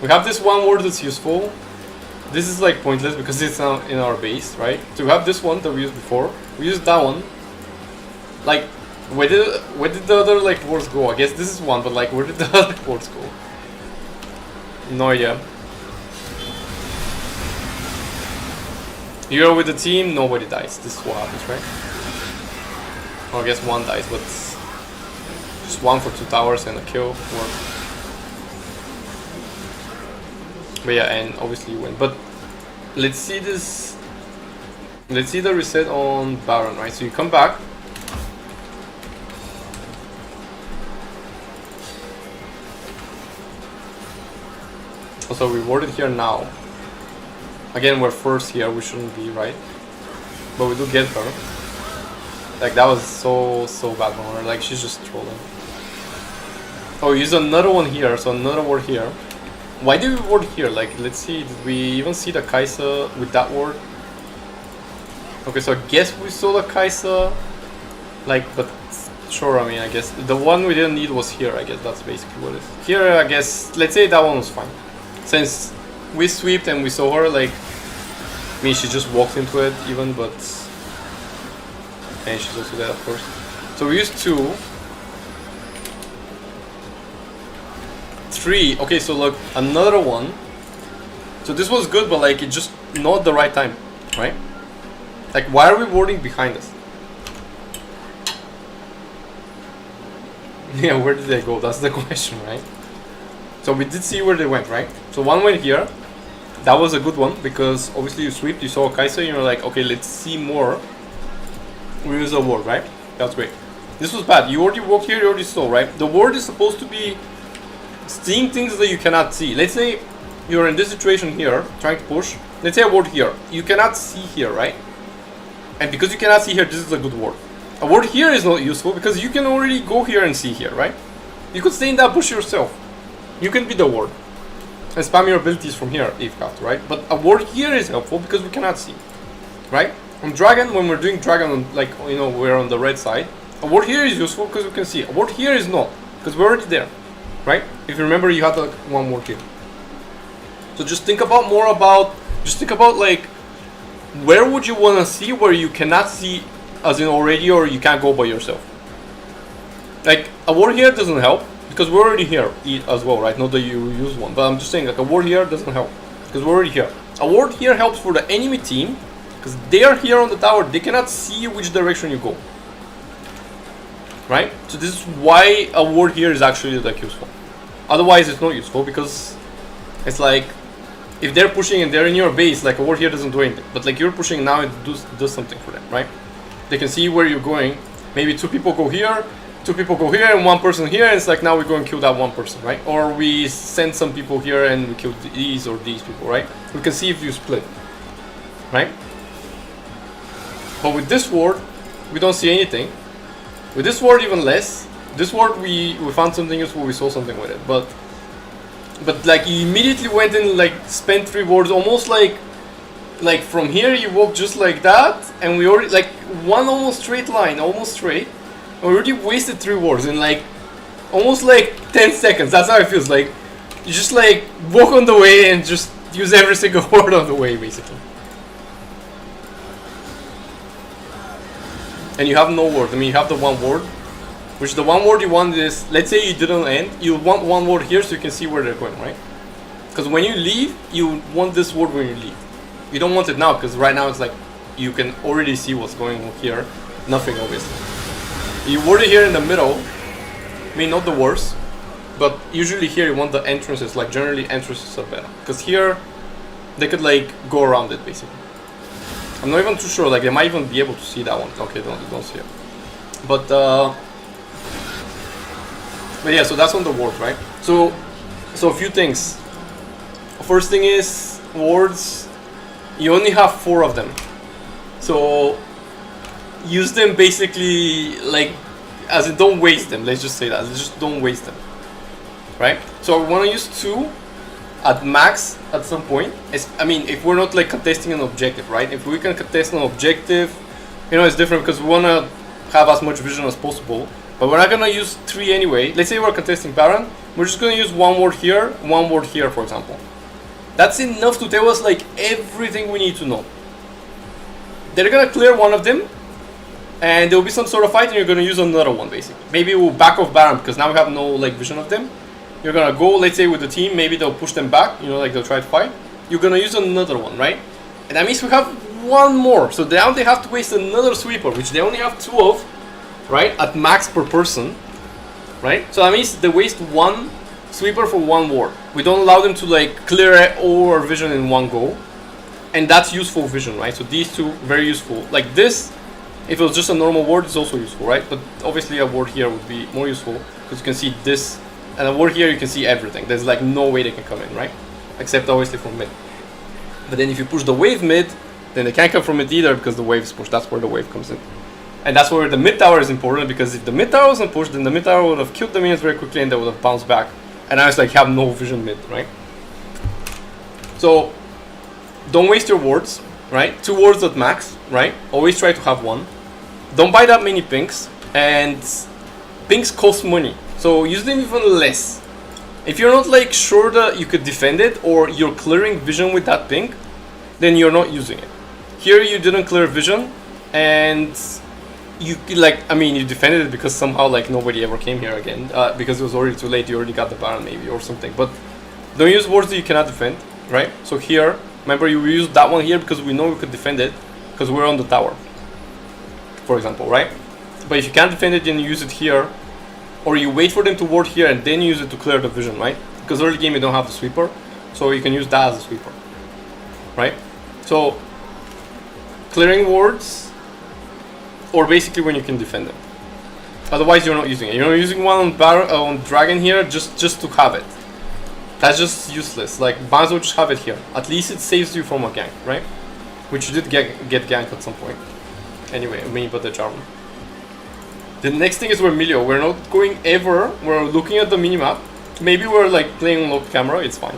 We have this one ward that's useful. This is like pointless because it's not in our base, right? So we have this one that we used before. We used that one. Like, where did the other like wards go? I guess this is one, but like, where did the other wards go? No idea. You're with the team, nobody dies. This is what happens, right? Well, I guess one dies, but just one for 2 towers and a kill. But yeah, and obviously you win. But let's see this. Let's see the reset on Baron, right? So you come back. Also, we warded here now. Again, we're first here. We shouldn't be, right? But we do get her. Like, that was so bad for her. Like, she's just trolling. Oh, we use another one here. So another ward here. Why did we ward here? Like, let's see. Did we even see the Kaisa with that ward? Okay, so I guess we saw the Kaisa. Like, but sure, I mean, I guess the one we didn't need was here. I guess that's basically what it is. Here, I guess, let's say that one was fine. Since we sweeped and we saw her, like, I mean, she just walked into it even, but... And she's also dead, of course. So we used 2. 3. Okay, so look, another one. So this was good, but like, it just not the right time, right? Like, why are we warding behind us? Yeah, where did they go? That's the question, right? So we did see where they went, right? So one went here. That was a good one because obviously you sweep, you saw Kai'Sa, and you're like, okay, let's see more. We use a ward, right? That's great. This was bad. You already walked here, you already saw, right? The ward is supposed to be seeing things that you cannot see. Let's say you're in this situation here, trying to push. Let's say a ward here. You cannot see here, right? And because you cannot see here, this is a good ward. A ward here is not useful because you can already go here and see here, right? You could stay in that bush yourself. You can be the ward and spam your abilities from here if you have to, right? But a ward here is helpful because we cannot see, right? On Dragon, when we're doing Dragon, on, like, you know, we're on the red side. A ward here is useful because we can see. A ward here is not because we're already there, right? If you remember, you had like one ward here. So just think about more about, just think about like, where would you want to see where you cannot see as in already, or you can't go by yourself? Like, a ward here doesn't help because we're already here as well, right? Not that you use one, but I'm just saying, like, a ward here doesn't help because we're already here. A ward here helps for the enemy team because they are here on the tower. They cannot see which direction you go, right? So this is why a ward here is actually like useful. Otherwise, it's not useful because it's like, if they're pushing and they're in your base, like a ward here doesn't do anything. But like you're pushing now, it does something for them, right? They can see where you're going. Maybe two people go here, and one person here, and it's like now we go and kill that one person, right? Or we send some people here and we kill these or these people, right? We can see if you split, right? But with this ward, we don't see anything. With this ward, even less. This ward, we found something useful, we saw something with it, but like you immediately went and like spent 3 wards, almost like from here you walk just like that, and we already like one almost straight line, almost straight, and we already wasted 3 wards in like almost like 10 seconds. That's how it feels. Like you just like walk on the way and just use every single ward on the way basically, and you have no ward. I mean, you have the one ward, which the one ward you want is, let's say you didn't end, you want one ward here so you can see where they're going, right? Because when you leave, you want this ward when you leave. You don't want it now because right now it's like you can already see what's going on here. Nothing, obviously. You ward it here in the middle. I mean, not the worst, but usually here you want the entrances. Like generally entrances are better because here they could like go around it basically. I'm not even too sure. Like they might even be able to see that one. Okay, don't see it. But yeah, so that's on the ward, right? So a few things. First thing is wards. You only have 4 of them, so use them basically like, as in don't waste them. Let's just say that. Just don't waste them, right? So I want to use 2 at max at some point. I mean, if we're not like contesting an objective, right? If we can contest an objective, you know, it's different because we want to have as much vision as possible. But we're not gonna use 3 anyway. Let's say we're contesting Baron. We're just gonna use 1 ward here, 1 ward here, for example. That's enough to tell us like everything we need to know. They're gonna clear one of them, and there will be some sort of fight, and you're gonna use another one basically. Maybe we'll back off Baron because now we have no like vision of them. You're gonna go, let's say with the team, maybe they'll push them back. You know, like they'll try to fight. You're gonna use another one, right? And that means we have 1 more. So now they have to waste another sweeper, which they only have 2 of. Right, at max per person, right? So that means they waste 1 sweeper for 1 ward. We don't allow them to like clear all our vision in one go, and that's useful vision, right? So these 2 very useful. Like this, if it was just a normal ward, it's also useful, right? But obviously a ward here would be more useful because you can see this, and a ward here you can see everything. There's like no way they can come in, right? Except obviously from mid. But then if you push the wave mid, then they can't come from it either because the wave is pushed. That's where the wave comes in. And that's where the mid tower is important, because if the mid tower wasn't pushed, then the mid tower would have killed the minions very quickly and they would have bounced back. And I was like, have no vision mid, right? So don't waste your wards, right? 2 wards at max, right? Always try to have 1. Don't buy that many pinks, and pinks cost money, so use them even less. If you're not like sure that you could defend it, or you're clearing vision with that pink, then you're not using it. Here you didn't clear vision, and you like, I mean, you defended it because somehow like nobody ever came here again, because it was already too late. You already got the Baron maybe or something. But don't use wards that you cannot defend, right? So here, remember, you used that one here because we know we could defend it because we're on the tower, for example, right? But if you can't defend it, then you use it here or you wait for them to ward here and then use it to clear the vision, right? Because early game you don't have the sweeper, so you can use that as a sweeper, right? So clearing wards, or basically when you can defend them. Otherwise you're not using it. You're not using one on dragon here just to have it. That's just useless. Like, might as well just have it here. At least it saves you from a gank, right? Which you did get ganked at some point. Anyway, me but the Jarvan. The next thing is Vermilio. We're not going ever. We're looking at the minimap. Maybe we're like playing locked camera. It's fine,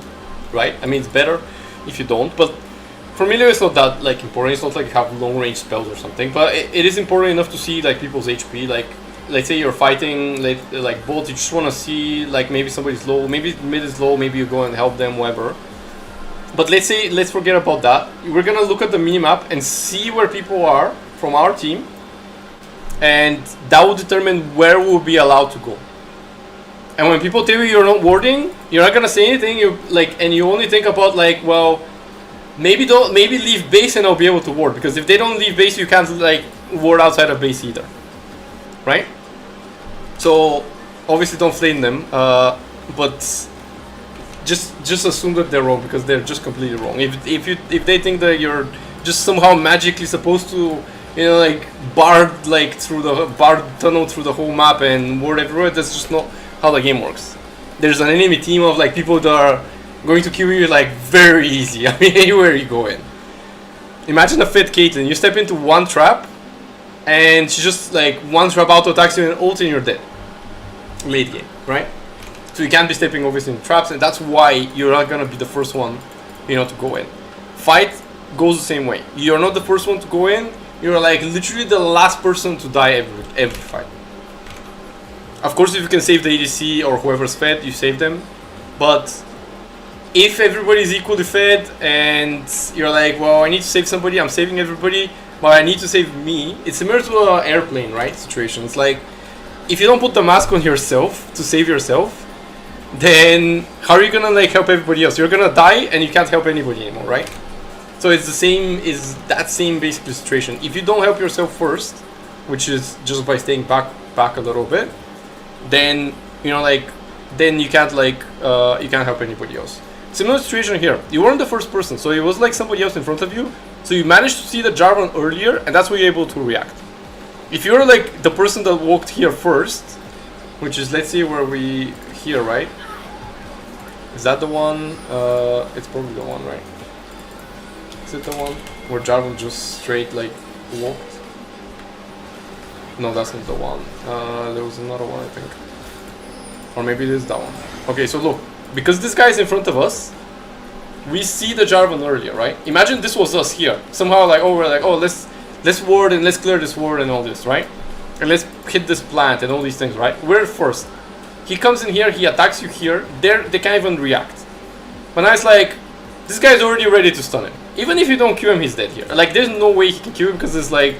right? I mean, it's better if you don't. But Vermilio is not that like important. It's not like you have long range spells or something. But it is important enough to see like people's HP. Like, let's say you're fighting like both. You just want to see like maybe somebody's low, maybe mid is low. Maybe you go and help them, whatever. But let's forget about that. We're gonna look at the minimap and see where people are from our team, and that will determine where we'll be allowed to go. And when people tell you you're not warding, you're not gonna say anything. You like, and you only think about like, well, maybe leave base and I'll be able to ward, because if they don't leave base, you can't like ward outside of base either, right? So obviously don't flame them, but just assume that they're wrong, because they're just completely wrong. If they think that you're just somehow magically supposed to, you know, like barred through the barred tunnel through the whole map and ward everywhere, that's just not how the game works. There's an enemy team of like people that are going to kill you like very easy. I mean, anywhere you go in. Imagine a fit Caitlyn. You step into one trap, and she just like one trap auto attacks you and ult and you're dead. Late game, right? So you can't be stepping obviously in traps, and that's why you're not gonna be the first one, you know, to go in. Fight goes the same way. You're not the first one to go in. You're like literally the last person to die every fight. Of course, if you can save the ADC or whoever's fed, you save them. But if everybody's equally fed and you're like, well, I need to save somebody, I'm saving everybody, but I need to save me. It's similar to an airplane, right? Situation. It's like, if you don't put the mask on yourself to save yourself, then how are you gonna like help everybody else? You're gonna die and you can't help anybody anymore, right? So it's the same, is that same basically situation. If you don't help yourself first, which is just by staying back a little bit, then you know, like, then you can't like you can't help anybody else. Similar situation here. You weren't the first person, so it was like somebody else in front of you. So you managed to see the Jarvan earlier, and that's why you're able to react. If you're like the person that walked here first, which is, let's see where we here, right? Is that the one? It's probably the one, right? Is it the one where Jarvan just straight like walked? No, that's not the one. There was another one, I think. Or maybe it is that one. Okay, so look, because this guy is in front of us, we see the Jarvan earlier, right? Imagine this was us here. Somehow like, oh, we're like, oh, let's ward and let's clear this ward and all this, right? And let's hit this plant and all these things, right? We're first. He comes in here, he attacks you here. They can't even react. But now it's like, this guy's already ready to stun him. Even if you don't kill him, he's dead here. Like, there's no way he can kill him, because it's like,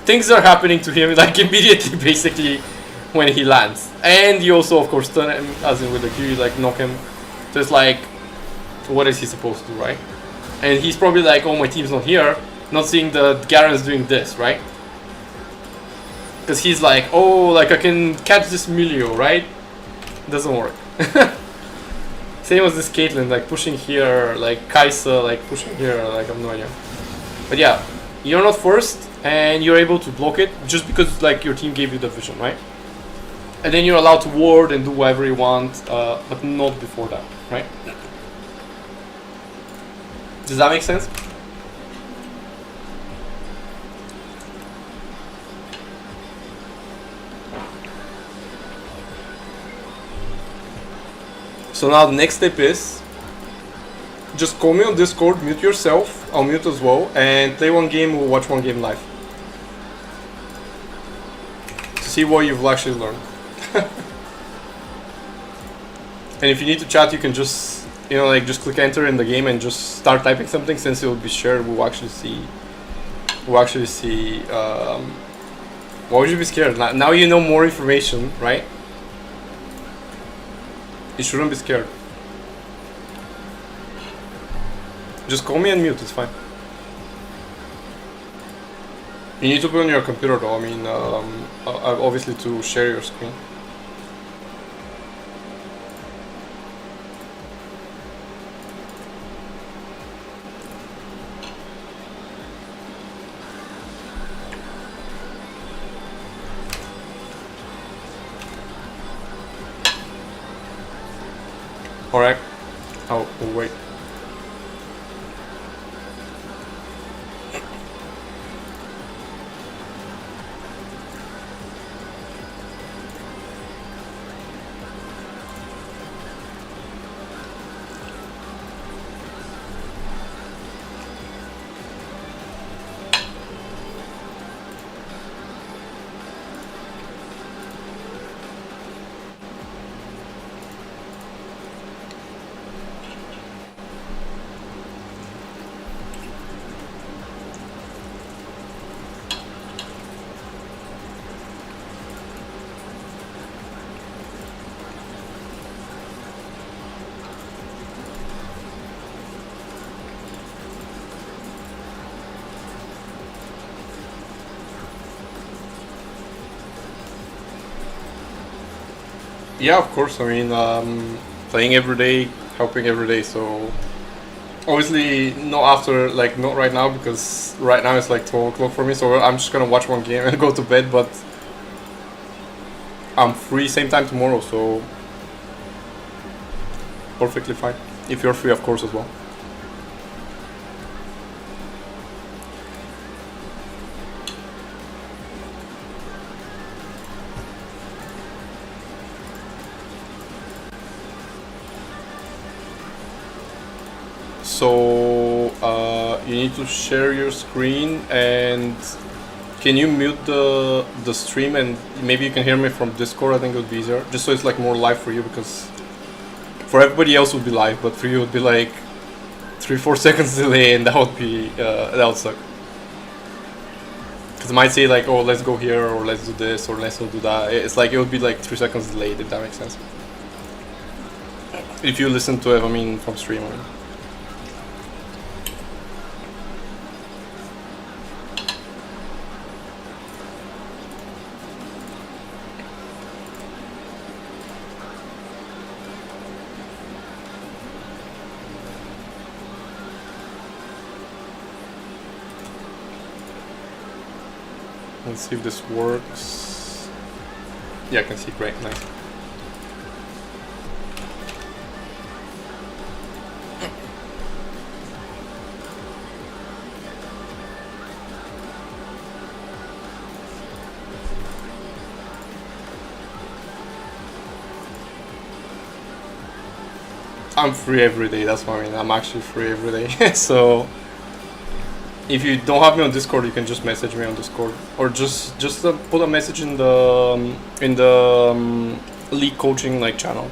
things are happening to him like immediately, basically, when he lands. And you also, of course, stun him, as in with the Q, you like knock him. So it's like, what is he supposed to do, right? And he's probably like, oh, my team's not here, not seeing that Garen's doing this, right? Because he's like, oh, like I can catch this Milio, right? Doesn't work. Same as this Caitlyn, like pushing here, like Kaisa, like pushing here, like I have no idea. But yeah, you're not first, and you're able to block it just because like your team gave you the vision, right? And then you're allowed to ward and do whatever you want, but not before that, right? Does that make sense? So now the next step is just call me on Discord, mute yourself, I'll mute as well, and play one game, we'll watch one game live. To see what you've actually learned. And if you need to chat, you can just, you know, like just click enter in the game and just start typing something, since it will be shared, we'll actually see, why would you be scared? Now you know more information, right? You shouldn't be scared. Just call me and mute, it's fine. You need to put on your computer though, I mean, obviously to share your screen. Alright. Oh, wait. Yeah, of course. I mean, playing every day, helping every day. So obviously not after, like not right now, because right now it's like 12 o'clock for me. So I'm just gonna watch one game and go to bed. But I'm free same time tomorrow, so perfectly fine. If you're free, of course, as well. So you need to share your screen, and can you mute the stream, and maybe you can hear me from Discord. I think it would be easier, just so it's like more live for you, because for everybody else it would be live, but for you it would be like 3-4 seconds delay, and that would be that would suck. Because it might say like, oh, let's go here, or let's do this, or let's do that. It's like it would be like 3 seconds delayed, if that makes sense. If you listen to it, I mean, from stream. I mean. Let's see if this works. Yeah, I can see. Great, nice. I'm free every day. That's what I mean. I'm actually free every day. So if you don't have me on Discord, you can just message me on Discord, or just put a message in the league coaching like channel.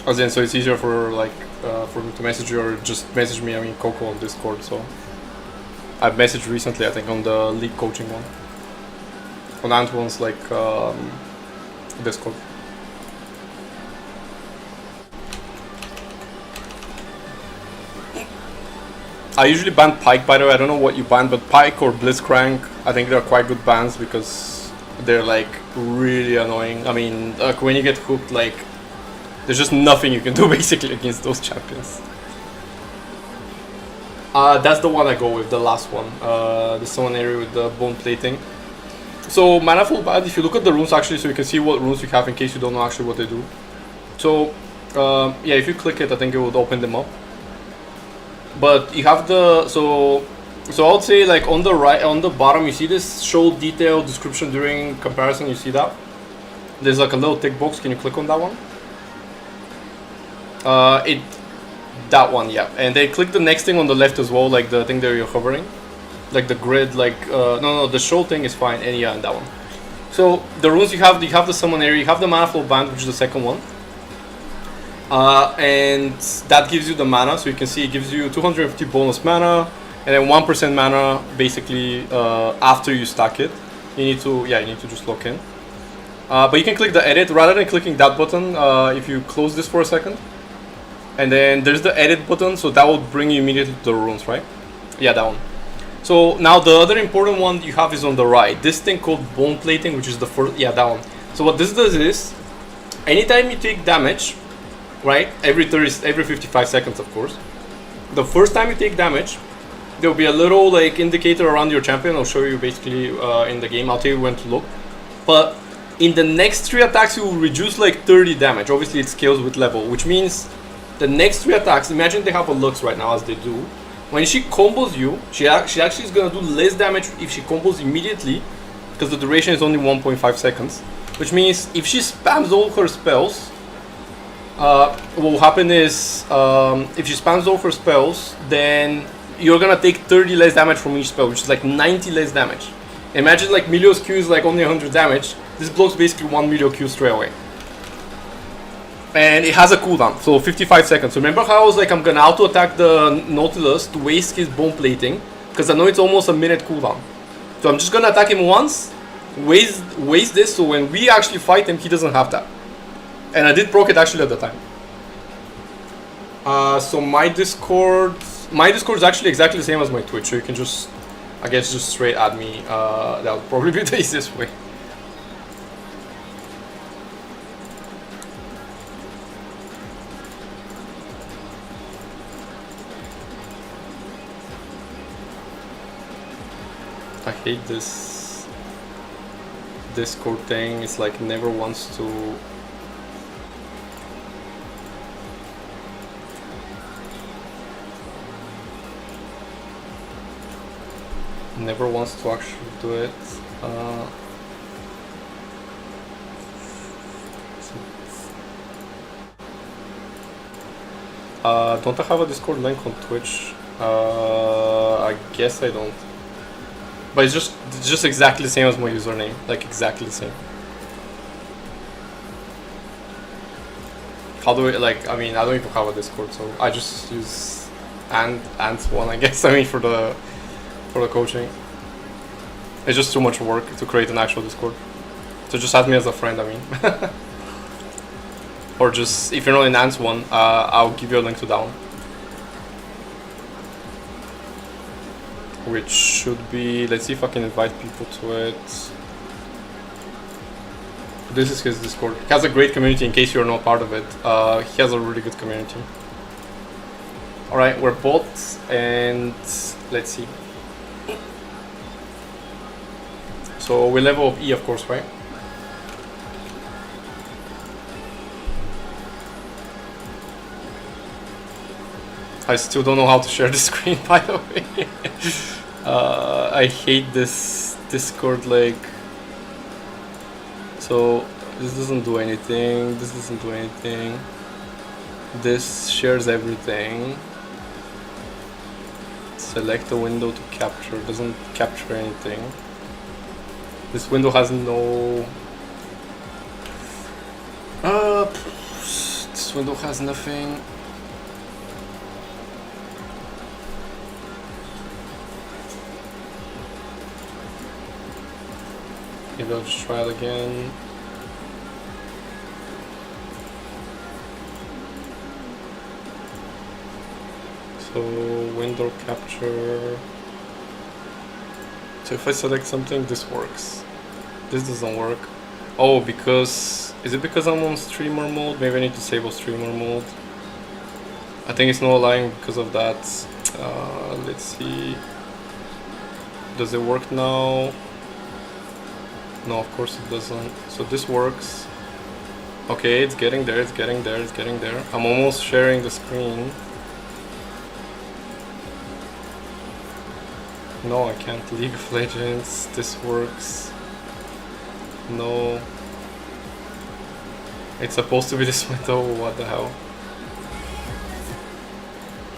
As in, so it's easier for like for me to message you, or just message me. I mean, Coco on Discord. So I've messaged recently, I think, on the league coaching one, on Antoine's like Discord. I usually ban Pike, by the way. I don't know what you ban, but Pike or Blitzcrank, I think they're quite good bans, because they're like really annoying. I mean, like when you get hooked, like there's just nothing you can do basically against those champions. That's the one I go with, the last one. The summon area with the bone plating. So Manifold Band, if you look at the runes actually, so you can see what runes you have in case you don't know actually what they do. So yeah, if you click it, I think it would open them up. But you have the so I would say, like on the right, on the bottom, you see this show detail description during comparison. You see that there's like a little tick box. Can you click on that one? That one, yeah. And then click the next thing on the left as well, like the thing that you're hovering, like the grid, like no, the show thing is fine. And yeah, and that one. So the runes you have the summon area, you have the Manifold Band, which is the second one. And that gives you the mana, so you can see it gives you 250 bonus mana, and then 1% mana basically after you stack it. You need to just lock in. But you can click the edit rather than clicking that button. If you close this for a second, and then there's the edit button, so that will bring you immediately to the runes, right? Yeah, that one. So now the other important one you have is on the right. This thing called bone plating, which is the first. Yeah, that one. So what this does is, anytime you take damage, right? Every 55 seconds, of course. The first time you take damage, there will be a little like indicator around your champion. I'll show you basically in the game. I'll tell you when to look. But in the next 3 attacks you will reduce like 30 damage. Obviously it scales with level, which means the next 3 attacks, imagine they have a Lux right now as they do. When she combos you, she actually is gonna do less damage if she combos immediately, because the duration is only 1.5 seconds. Which means if she spams all her spells, what will happen is, if she spams all her spells, then you're gonna take 30 less damage from each spell, which is like 90 less damage. Imagine like Milio's Q is like only 100 damage. This blocks basically 1 Milio Q straight away. And it has a cooldown, so 55 seconds. So remember how I was like, I'm gonna auto attack the Nautilus to waste his bone plating, because I know it's almost a minute cooldown. So I'm just gonna attack him once, waste this, so when we actually fight him, he doesn't have that. And I did proc it actually at the time. So my Discord is actually exactly the same as my Twitch, so you can just, I guess, just straight add me. That would probably be the easiest way. I hate this Discord thing. It's like never wants to. Never wants to actually do it. Don't I have a Discord link on Twitch? I guess I don't. But it's just exactly the same as my username, like exactly the same. How do we, like, I mean, I don't even have a Discord, so I just use Ant1, I guess. I mean, for the coaching. It's just too much work to create an actual Discord. So just add me as a friend, I mean. Or just, if you're not in Ant1, I'll give you a link to that one. Which should be, let's see if I can invite people to it. This is his Discord. He has a great community in case you're not part of it. He has a really good community. Alright, we're bots and let's see. So we level up E, of course, right? I still don't know how to share the screen, by the way. I hate this Discord, like. So this doesn't do anything. This doesn't do anything. This shares everything. Select a window to capture. Doesn't capture anything. This window has no. This window has nothing. Maybe I'll just try it again. So window capture. So if I select something, this works. This doesn't work. Oh, because is it because I'm on streamer mode? Maybe I need to disable streamer mode. I think it's not allowing because of that. Let's see. Does it work now? No, of course it doesn't. So this works. Okay, it's getting there, it's getting there, it's getting there. I'm almost sharing the screen. No, I can't. League of Legends. This works. No. It's supposed to be this window. What the hell?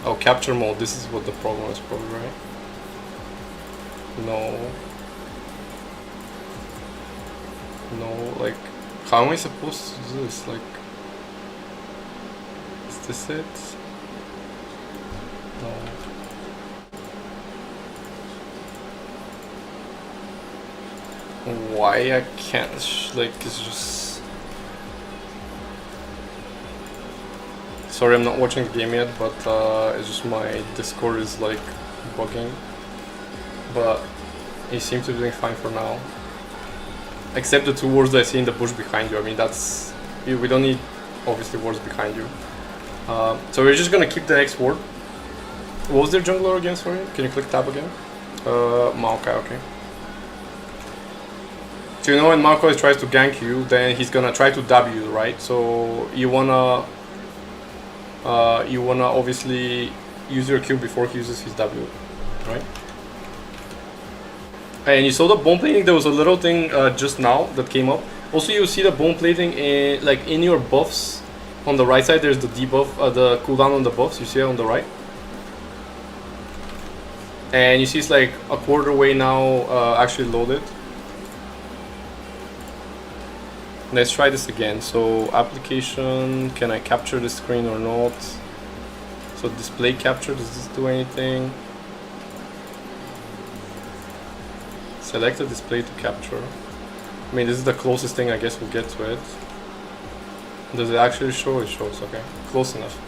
Oh, capture mode. This is what the problem is, probably, right? No. No, like, how am I supposed to do this? Like, is this it? No. Why I can't, like, it's just... Sorry, I'm not watching the game yet, but it's just my Discord is, like, bugging. But it seems to be doing fine for now. Except the 2 wards that I see in the bush behind you. I mean, that's... We don't need, obviously, wards behind you. So we're just gonna keep the next ward. What was their jungler again, sorry? Can you click tab again? Maokai, okay. So you know when Marquez tries to gank you, then he's gonna try to W, right? So you wanna obviously use your Q before he uses his W, right? And you saw the bone plating. There was a little thing just now that came up. Also, you see the bone plating in, like in your buffs on the right side. There's the debuff, the cooldown on the buffs. You see it on the right, and you see it's like a quarter way now actually loaded. Let's try this again. So application, can I capture the screen or not? So display capture, does this do anything? Select a display to capture. I mean, this is the closest thing I guess we'll get to it. Does it actually show? It shows, okay. Close enough.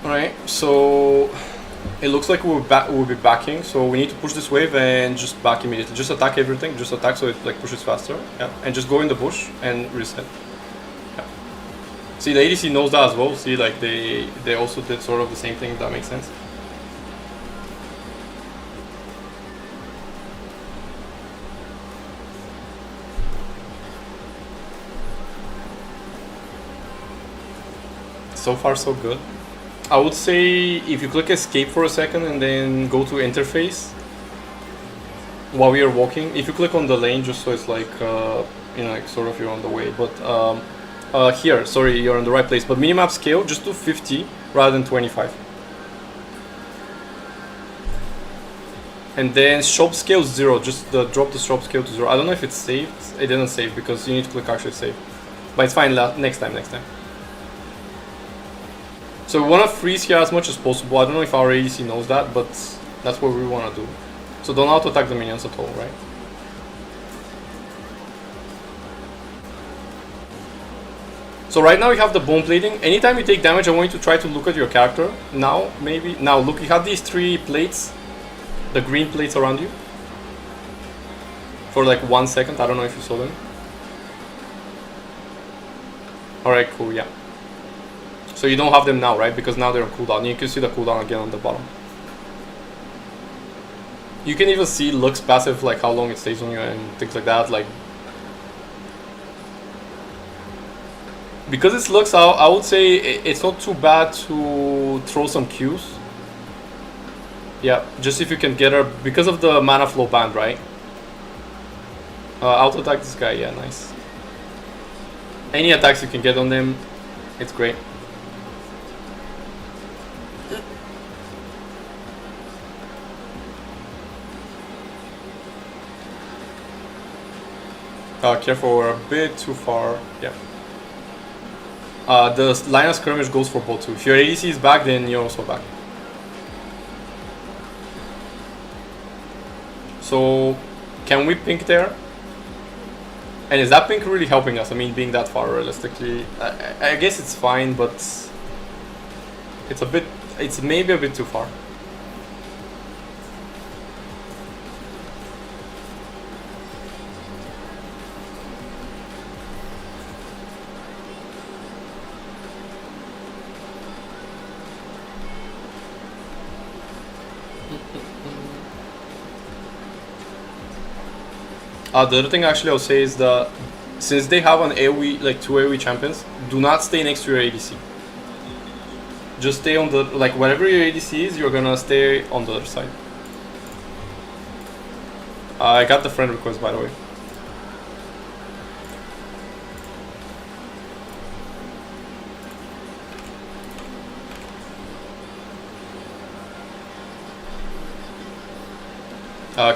Alright, so it looks like we'll be backing, so we need to push this wave and just back immediately. Just attack everything, just attack so it like pushes faster. Yeah, and just go in the bush and reset. Yeah. See, the ADC knows that as well. See, like they also did sort of the same thing, if that makes sense. So far so good. I would say if you click escape for a second and then go to interface while we are walking, if you click on the lane just so it's like you know, like sort of you're on the way, but here, sorry, you're in the right place, but minimap scale just do 50 rather than 25. And then shop scale 0, just drop the shop scale to 0. I don't know if it's saved. It didn't save because you need to click actually save, but it's fine. Next time. So we want to freeze here as much as possible. I don't know if our ADC knows that, but that's what we want to do. So don't auto attack the minions at all, right? So right now you have the bone plating. Anytime you take damage, I want you to try to look at your character. Now, maybe. Now look, you have these 3 plates, the green plates around you. For like 1 second, I don't know if you saw them. Alright, cool, yeah. So you don't have them now, right? Because now they're on cooldown. You can see the cooldown again on the bottom. You can even see Lux passive, like how long it stays on you and things like that. Like, because it's Lux, I would say it's not too bad to throw some Qs. Yeah, just if you can get her because of the mana flow band, right? Auto attack this guy, yeah, nice. Any attacks you can get on them, it's great. Careful, we're a bit too far. Yeah. The line of skirmish goes for both too. If your ADC is back, then you're also back. So, can we pink there? And is that pink really helping us? I mean, being that far, realistically, I guess it's fine, but it's maybe a bit too far. The other thing actually I'll say is that since they have an AoE, like 2 AoE champions, do not stay next to your ADC. Just stay on the, like wherever your ADC is, you're gonna stay on the other side. I got the friend request, by the way.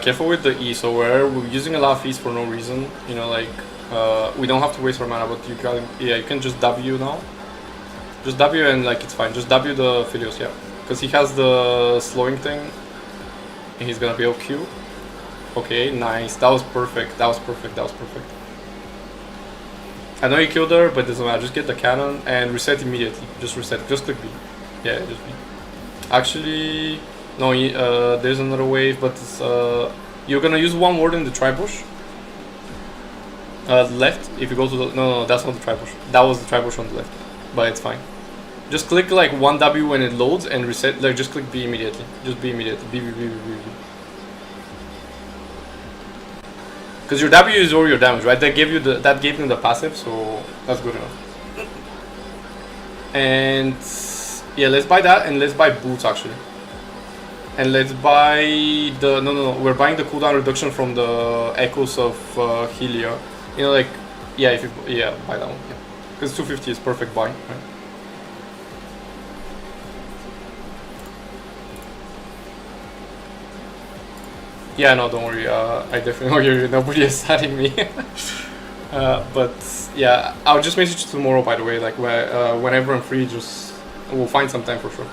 Careful with the E, so we're using a lot of E's for no reason, you know, like, we don't have to waste our mana, but you can just W now. Just W and like, it's fine, just W the Philios, yeah. Because he has the slowing thing, and he's gonna be OQ. Okay, nice, that was perfect, that was perfect. I know you killed her, but it doesn't matter, just get the cannon and reset immediately, just reset, just click B. Yeah, just B. Actually... No, there's another wave, but it's, you're gonna use one ward in the tri-bush. Left, if you go to the... No, that's not the tri-bush. That was the tri-bush on the left. but it's fine. Just click like 1W when it loads and reset. Like just click B immediately. Just B immediately. B. Because your W is all your damage, right? That gave you the passive, so that's good enough. And yeah, let's buy that and let's buy boots actually. And let's buy the no. We're buying the cooldown reduction from the Echoes of Helia. You know, like buy that one. Yeah, because 250 is perfect buy, right? Yeah, no, don't worry. I definitely know you. Nobody is adding me. But yeah, I'll just message you tomorrow. By the way, like whenever I'm free, we'll find some time for sure.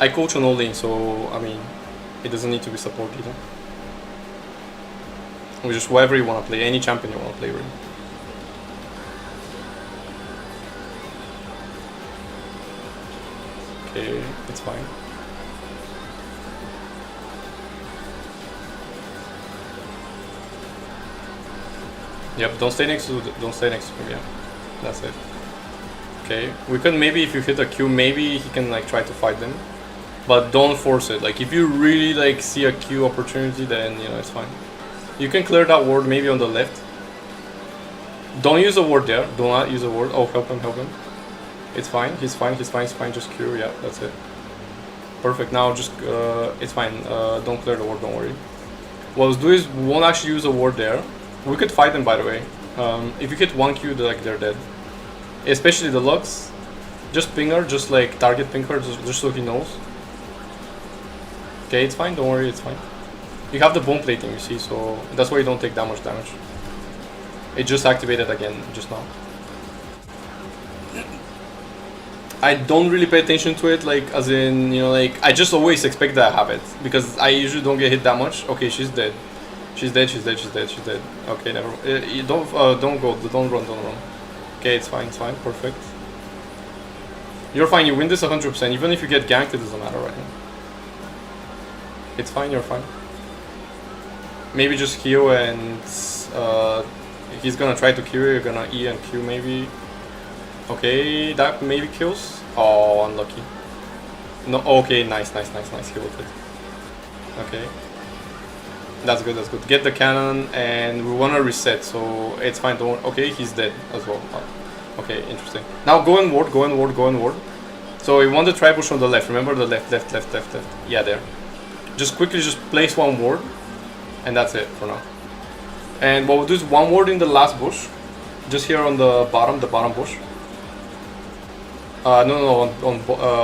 I coach on all lanes, so I mean, it doesn't need to be support either. Or just whoever you want to play, any champion you want to play, really. Okay, it's fine. Yep, don't stay next to him, yeah. That's it. Okay, we can maybe, if you hit a Q, maybe he can like try to fight them. But don't force it. Like if you really like see a Q opportunity, then you know it's fine. You can clear that ward maybe on the left. Don't use a ward there. Do not use a ward. Oh, help him. It's fine. He's fine. Just Q. Yeah, that's it. Perfect. Now just it's fine. Don't clear the ward. Don't worry. What we'll do is we won't actually use a ward there. We could fight them, by the way. If you hit one Q, they're dead. Especially the Lux. Just ping her. Just like target ping her, just so he knows. Okay, it's fine. Don't worry. It's fine. You have the bone plating, you see, so that's why you don't take that much damage. It just activated again just now. I don't really pay attention to it, like, as in, you know, like, I just always expect that I have it, because I usually don't get hit that much. Okay, she's dead. She's dead. Okay, never mind. You don't run. Okay, it's fine, perfect. You're fine, you win this 100%, even if you get ganked, it doesn't matter right now. It's fine, you're fine. Maybe just heal and he's gonna try to Q, you're gonna E and Q maybe. Okay, that maybe kills. Oh, unlucky. No, okay, nice, he ulted. Okay. That's good. Get the cannon and we wanna reset, so it's fine, don't. Okay, he's dead as well. Okay, interesting. Now go in ward. So we want the tri-bush on the left, remember the left. Yeah, there. Just quickly place one ward. And that's it for now. And what we'll do is one ward in the last bush. Just here on the bottom bush. No,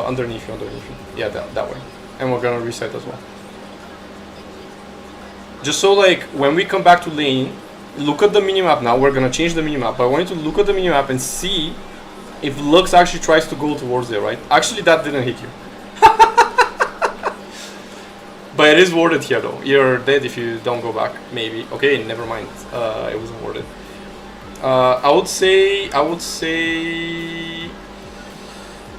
underneath you. Yeah, that way. And we're gonna reset as well. Just so like, when we come back to lane, look at the minimap now. We're gonna change the minimap. But I want you to look at the minimap and see if Lux actually tries to go towards there, right? Actually, that didn't hit you. But it is warded here though. You're dead if you don't go back. Maybe. Okay, never mind. It wasn't warded. I would say.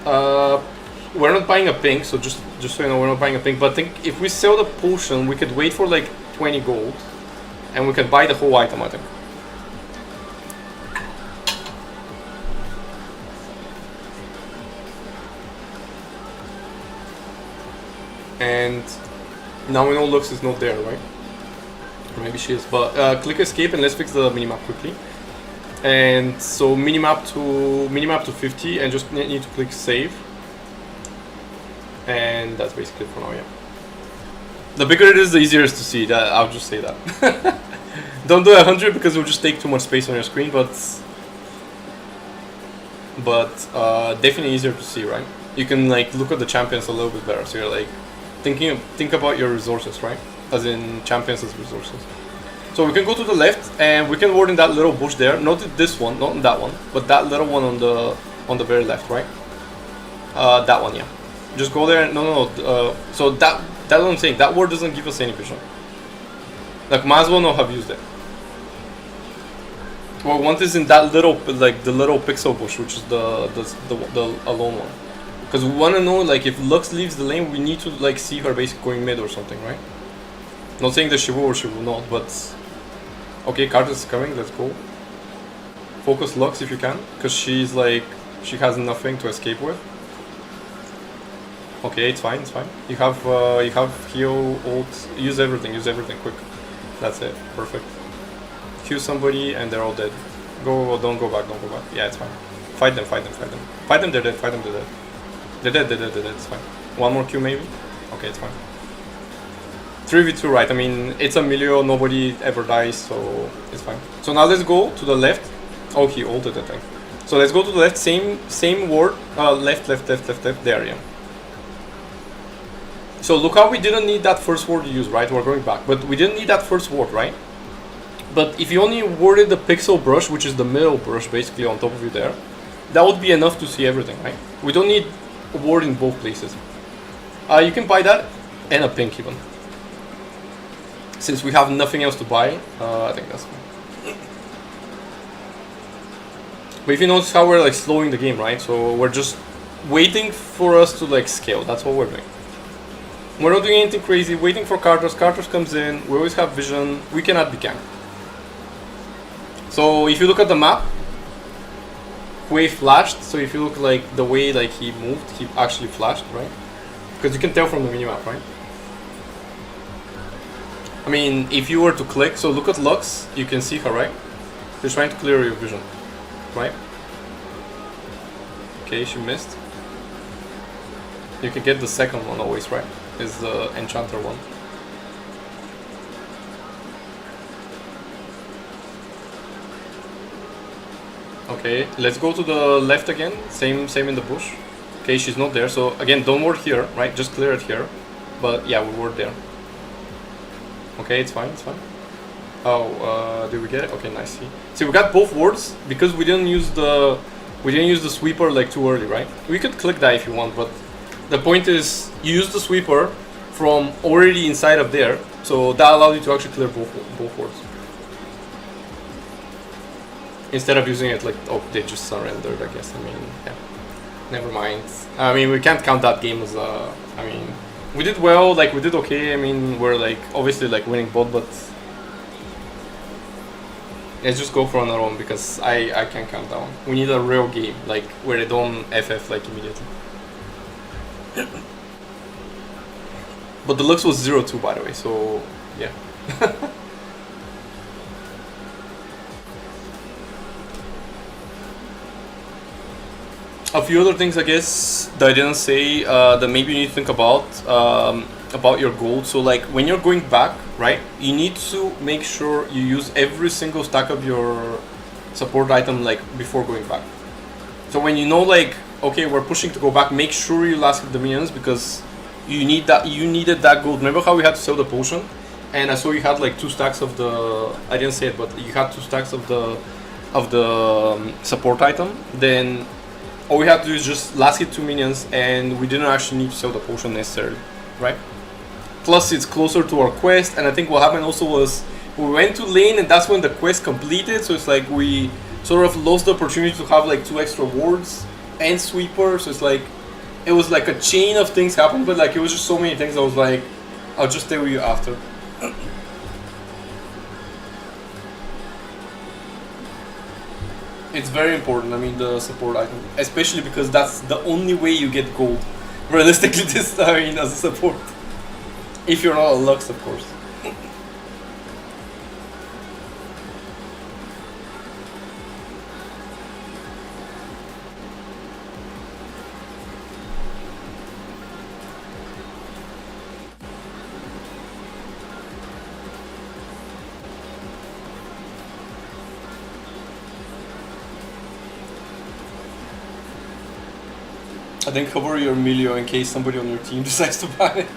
We're not buying a pink, so just so you know, we're not buying a pink. But think if we sell the potion, we could wait for like 20 gold, and we could buy the whole item, I think. And now we know Lux is not there, right? Or maybe she is, but click escape and let's fix the minimap quickly. And so minimap to 50 and just need to click save. And that's basically it for now, yeah. The bigger it is, the easier it is to see. That I'll just say that. Don't do 100 because it will just take too much space on your screen, but definitely easier to see, right? You can like look at the champions a little bit better, so you're like think about your resources, right? As in champions as resources. So we can go to the left and we can ward in that little bush there. Not this one, not in that one, but that little one on the very left, right? That one, yeah. Just go there. No. So that's what I'm saying. That ward doesn't give us any vision. Like might as well not have used it. What we want is in that little, like the little pixel bush, which is the alone one. Because we want to know, like, if Lux leaves the lane, we need to like see her basically going mid or something, right? Not saying that she will or she will not, but okay, card is coming. Let's go. Focus Lux if you can, because she's like she has nothing to escape with. Okay, it's fine, it's fine. You have heal, ult, use everything quick. That's it, perfect. Q somebody and they're all dead. Go, don't go back, don't go back. Yeah, it's fine. Fight them, fight them, fight them. Fight them, they're dead, fight them, they're dead. They're dead, they're dead, they're dead, it's fine. One more Q maybe? Okay, it's fine. 3v2, right? I mean, it's a Emilio, nobody ever dies, so it's fine. So now let's go to the left. Oh, he ulted, I think. So let's go to the left, same ward. Left, there, yeah. So look how we didn't need that first ward to use, right? We're going back, but we didn't need that first ward, right? But if you only warded the pixel brush, which is the middle brush basically on top of you there, that would be enough to see everything, right? We don't need a ward in both places. You can buy that and a pink even. Since we have nothing else to buy, I think that's fine. But if you notice how we're like slowing the game, right? So we're just waiting for us to like scale. That's what we're doing. We're not doing anything crazy, waiting for Carters. Carters comes in, we always have vision, we cannot be camped. So if you look at the map, Hui flashed, so if you look like the way like he moved, he actually flashed, right? Because you can tell from the minimap, right? I mean, if you were to click, so look at Lux, you can see her, right? She's trying to clear your vision, right? Okay, she missed. You can get the second one always, right? Is the enchanter one. Okay, let's go to the left again. Same in the bush. Okay, she's not there. So again, don't ward here, right? Just clear it here. But yeah, we ward there. Okay, it's fine, it's fine. Oh, did we get it? Okay, nice. See, we got both wards because we didn't use the sweeper like too early, right? We could click that if you want, but the point is you use the sweeper from already inside of there, so that allows you to actually clear both wards. Instead of using it like, oh, they just surrendered, I guess. I mean, yeah, never mind. I mean, we can't count that game as I mean, we did well, like we did okay. I mean, we're like obviously like winning both, but let's just go for another one because I can't count that one. We need a real game, like where they don't FF like immediately. But the Lux was 0-2 by the way, so yeah. A few other things I guess that I didn't say that maybe you need to think about your gold. So like when you're going back, right, you need to make sure you use every single stack of your support item like before going back. So when you know like, okay, we're pushing to go back, make sure you last hit the minions because you need that. You needed that gold. Remember how we had to sell the potion, and I saw you had like 2 stacks of the. I didn't say it, but you had 2 stacks of the support item. Then all we had to do is just last hit 2 minions, and we didn't actually need to sell the potion necessarily, right? Plus, it's closer to our quest, and I think what happened also was we went to lane, and that's when the quest completed. So it's like we sort of lost the opportunity to have like 2 extra wards and sweeper. So it's like it was like a chain of things happened, but like it was just so many things. I was like, I'll just stay with you after. It's very important. I mean, the support item, especially because that's the only way you get gold. Realistically, this I mean, as a support, if you're not a Lux, of course. I think cover your Emilio in case somebody on your team decides to ban it.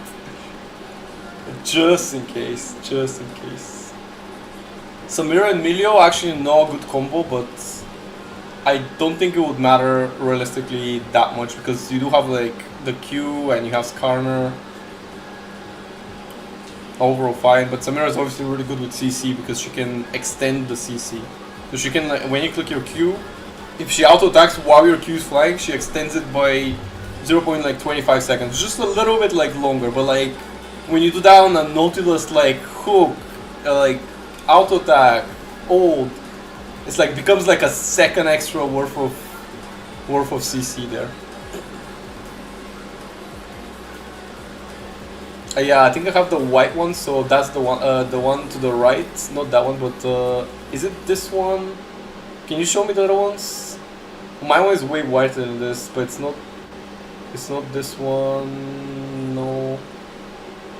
Just in case, just in case. Samira and Emilio actually know a good combo, but I don't think it would matter realistically that much because you do have like the Q and you have Skarner. Overall fine, but Samira is obviously really good with CC because she can extend the CC. So she can, like, when you click your Q, if she auto attacks while your Q is flying, she extends it by 0.25 seconds. Just a little bit like longer, but like when you do that on a Nautilus like hook, like auto attack, old, it's like becomes like a second extra worth of CC there. Yeah, I think I have the white one, so that's the one to the right, not that one, but is it this one? Can you show me the other ones? My one is way whiter than this, but it's not this one. No.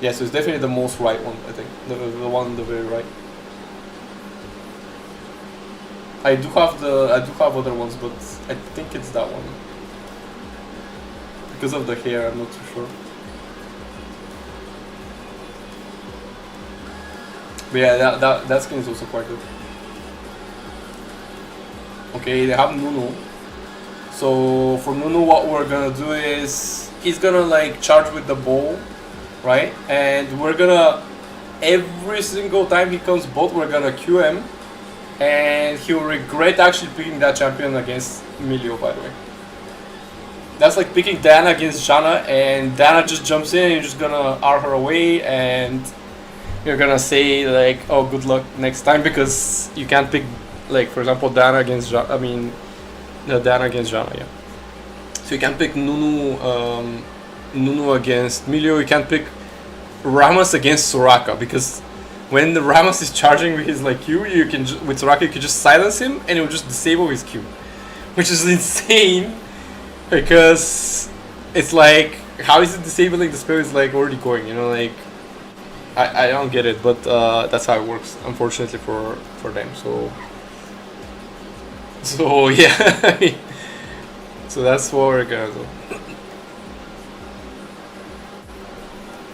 Yeah, so it's definitely the most right one, I think. The one on the very right. I do have other ones, but I think it's that one. Because of the hair, I'm not too sure. But yeah, that skin is also quite good. Okay, they have Nunu. So for Nunu, what we're gonna do is he's gonna like charge with the bow, right? And we're gonna every single time he comes bot, we're gonna Q him, and he'll regret actually picking that champion against Milio, by the way. That's like picking Diana against Shanna, and Diana just jumps in and you're just gonna R her away, and you're gonna say like, oh, good luck next time, because you can't pick, like, for example, Diana against Diana against Jana, yeah. So you can't pick Nunu against Milio. You can't pick Rammus against Soraka, because when the Rammus is charging with his like Q, you can with Soraka you can just silence him and it will just disable his Q, which is insane, because it's like, how is it disabling the spell is like already going, you know, like I don't get it, but that's how it works, unfortunately for them. So yeah. So that's what we're gonna do.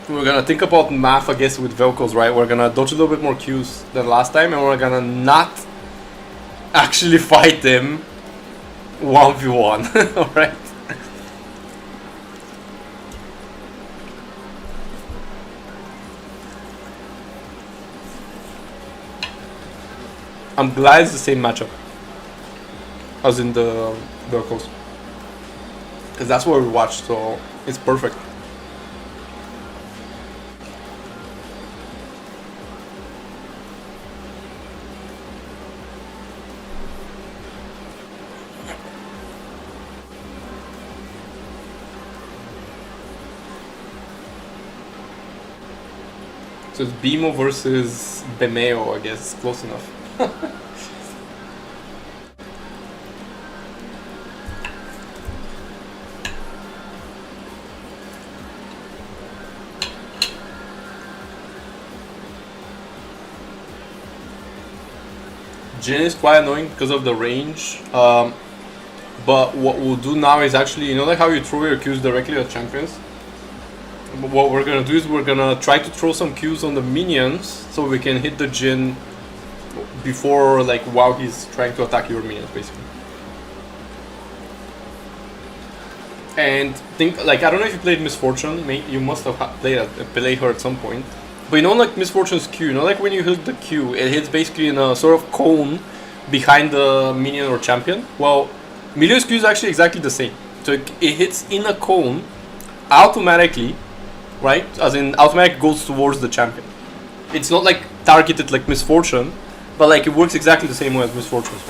We're gonna think about math, I guess, with Velcos, right? We're gonna dodge a little bit more Qs than last time, and we're gonna not actually fight them 1v1. Alright? I'm glad it's the same matchup as in the Velcos, because that's what we watched, so it's perfect. So it's Bimo versus Bemeo, I guess. Close enough. Jin is quite annoying because of the range. But what we'll do now is actually, you know, like how you throw your Qs directly at champions? What we're gonna do is we're gonna try to throw some Qs on the minions so we can hit the Jin before, like, while he's trying to attack your minions, basically. And think, like, I don't know if you played Misfortune, you must have played her at some point. But you know, like Misfortune's Q, you know, like when you hit the Q, it hits basically in a sort of cone behind the minion or champion. Well, Milio's Q is actually exactly the same. So it hits in a cone automatically, right? As in, automatic goes towards the champion. It's not like targeted like Misfortune, but like it works exactly the same way as Misfortune's.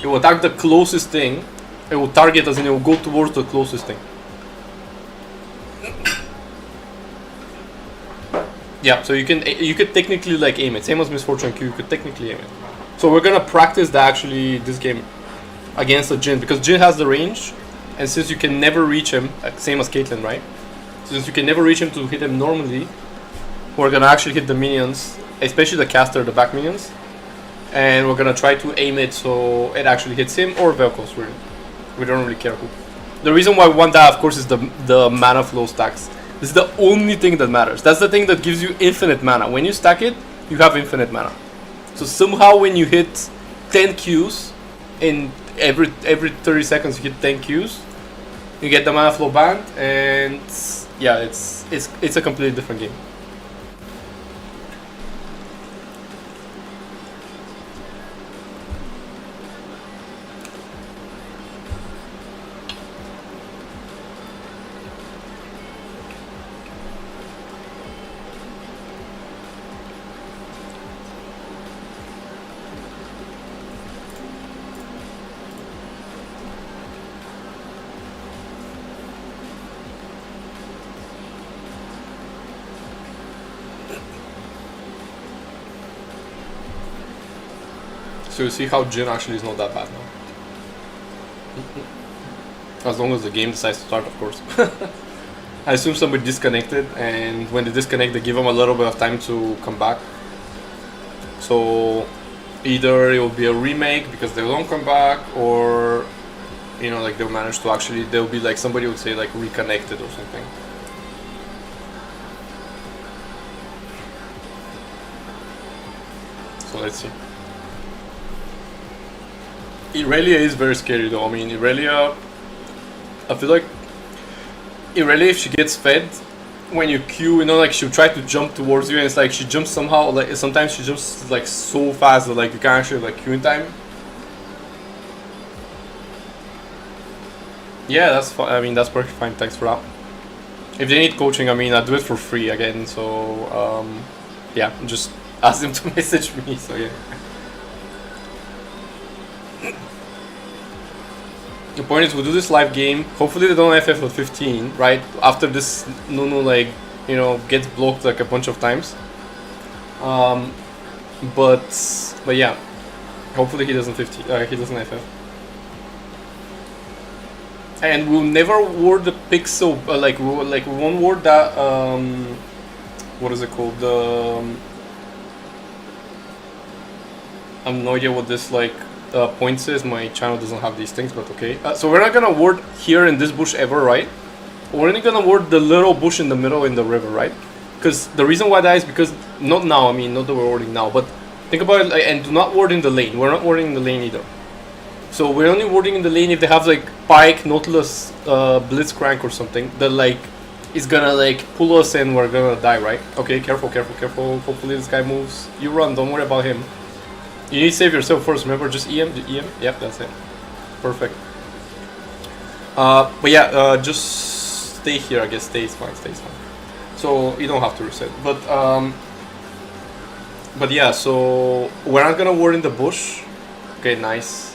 It will attack the closest thing. It will target, as in it will go towards the closest thing. Yeah, so you could technically like aim it. Same as Misfortune Q, you could technically aim it. So we're gonna practice that actually this game against the Jin, because Jin has the range, and since you can never reach him, same as Caitlyn, right? Since you can never reach him to hit him normally, we're gonna actually hit the minions, especially the caster, the back minions, and we're gonna try to aim it so it actually hits him or Velcos, really. We don't really care who. The reason why we want that, of course, is the mana flow stacks. This is the only thing that matters. That's the thing that gives you infinite mana. When you stack it, you have infinite mana. So somehow when you hit 10 Qs, in every 30 seconds you hit 10 Qs, you get the mana flow band, and yeah, it's a completely different game. So you see how Jin actually is not that bad now. As long as the game decides to start, of course. I assume somebody disconnected, and when they disconnect, they give them a little bit of time to come back. So either it will be a remake because they don't come back, or you know, like they'll manage to actually, they'll be like, somebody would say like reconnected or something. So let's see. Irelia is very scary though. I mean, Irelia, I feel like Irelia, if she gets fed, when you queue, you know, like she'll try to jump towards you, and it's like she jumps somehow, like sometimes she jumps like so fast that like you can't actually like queue in time. Yeah, that's fine. I mean, that's perfectly fine. Thanks for that. If they need coaching, I mean, I do it for free again. So yeah, just ask them to message me. So yeah. The point is, we do this live game. Hopefully they don't FF at 15, right? After this, Nunu, like, you know, gets blocked like a bunch of times. But yeah, hopefully he doesn't 50. He doesn't FF. And we'll never ward the pixel. Like we won't ward that. What is it called? I have no idea what this like. Point says. My channel doesn't have these things, but okay. So we're not gonna ward here in this bush ever, right? We're only gonna ward the little bush in the middle in the river, right? Because the reason why that is because not now. I mean, not that we're warding now, but think about it. And do not ward in the lane. We're not warding in the lane either. So we're only warding in the lane if they have like Pike, Nautilus, Blitzcrank or something that like is gonna like pull us and we're gonna die, right? Okay, careful, careful, careful. Hopefully this guy moves. You run. Don't worry about him. You need to save yourself first, remember, just EM, yep, that's it. Perfect. But yeah, just stay here, I guess, stays fine. So, you don't have to reset. But yeah, so, we're not gonna ward in the bush. Okay, nice.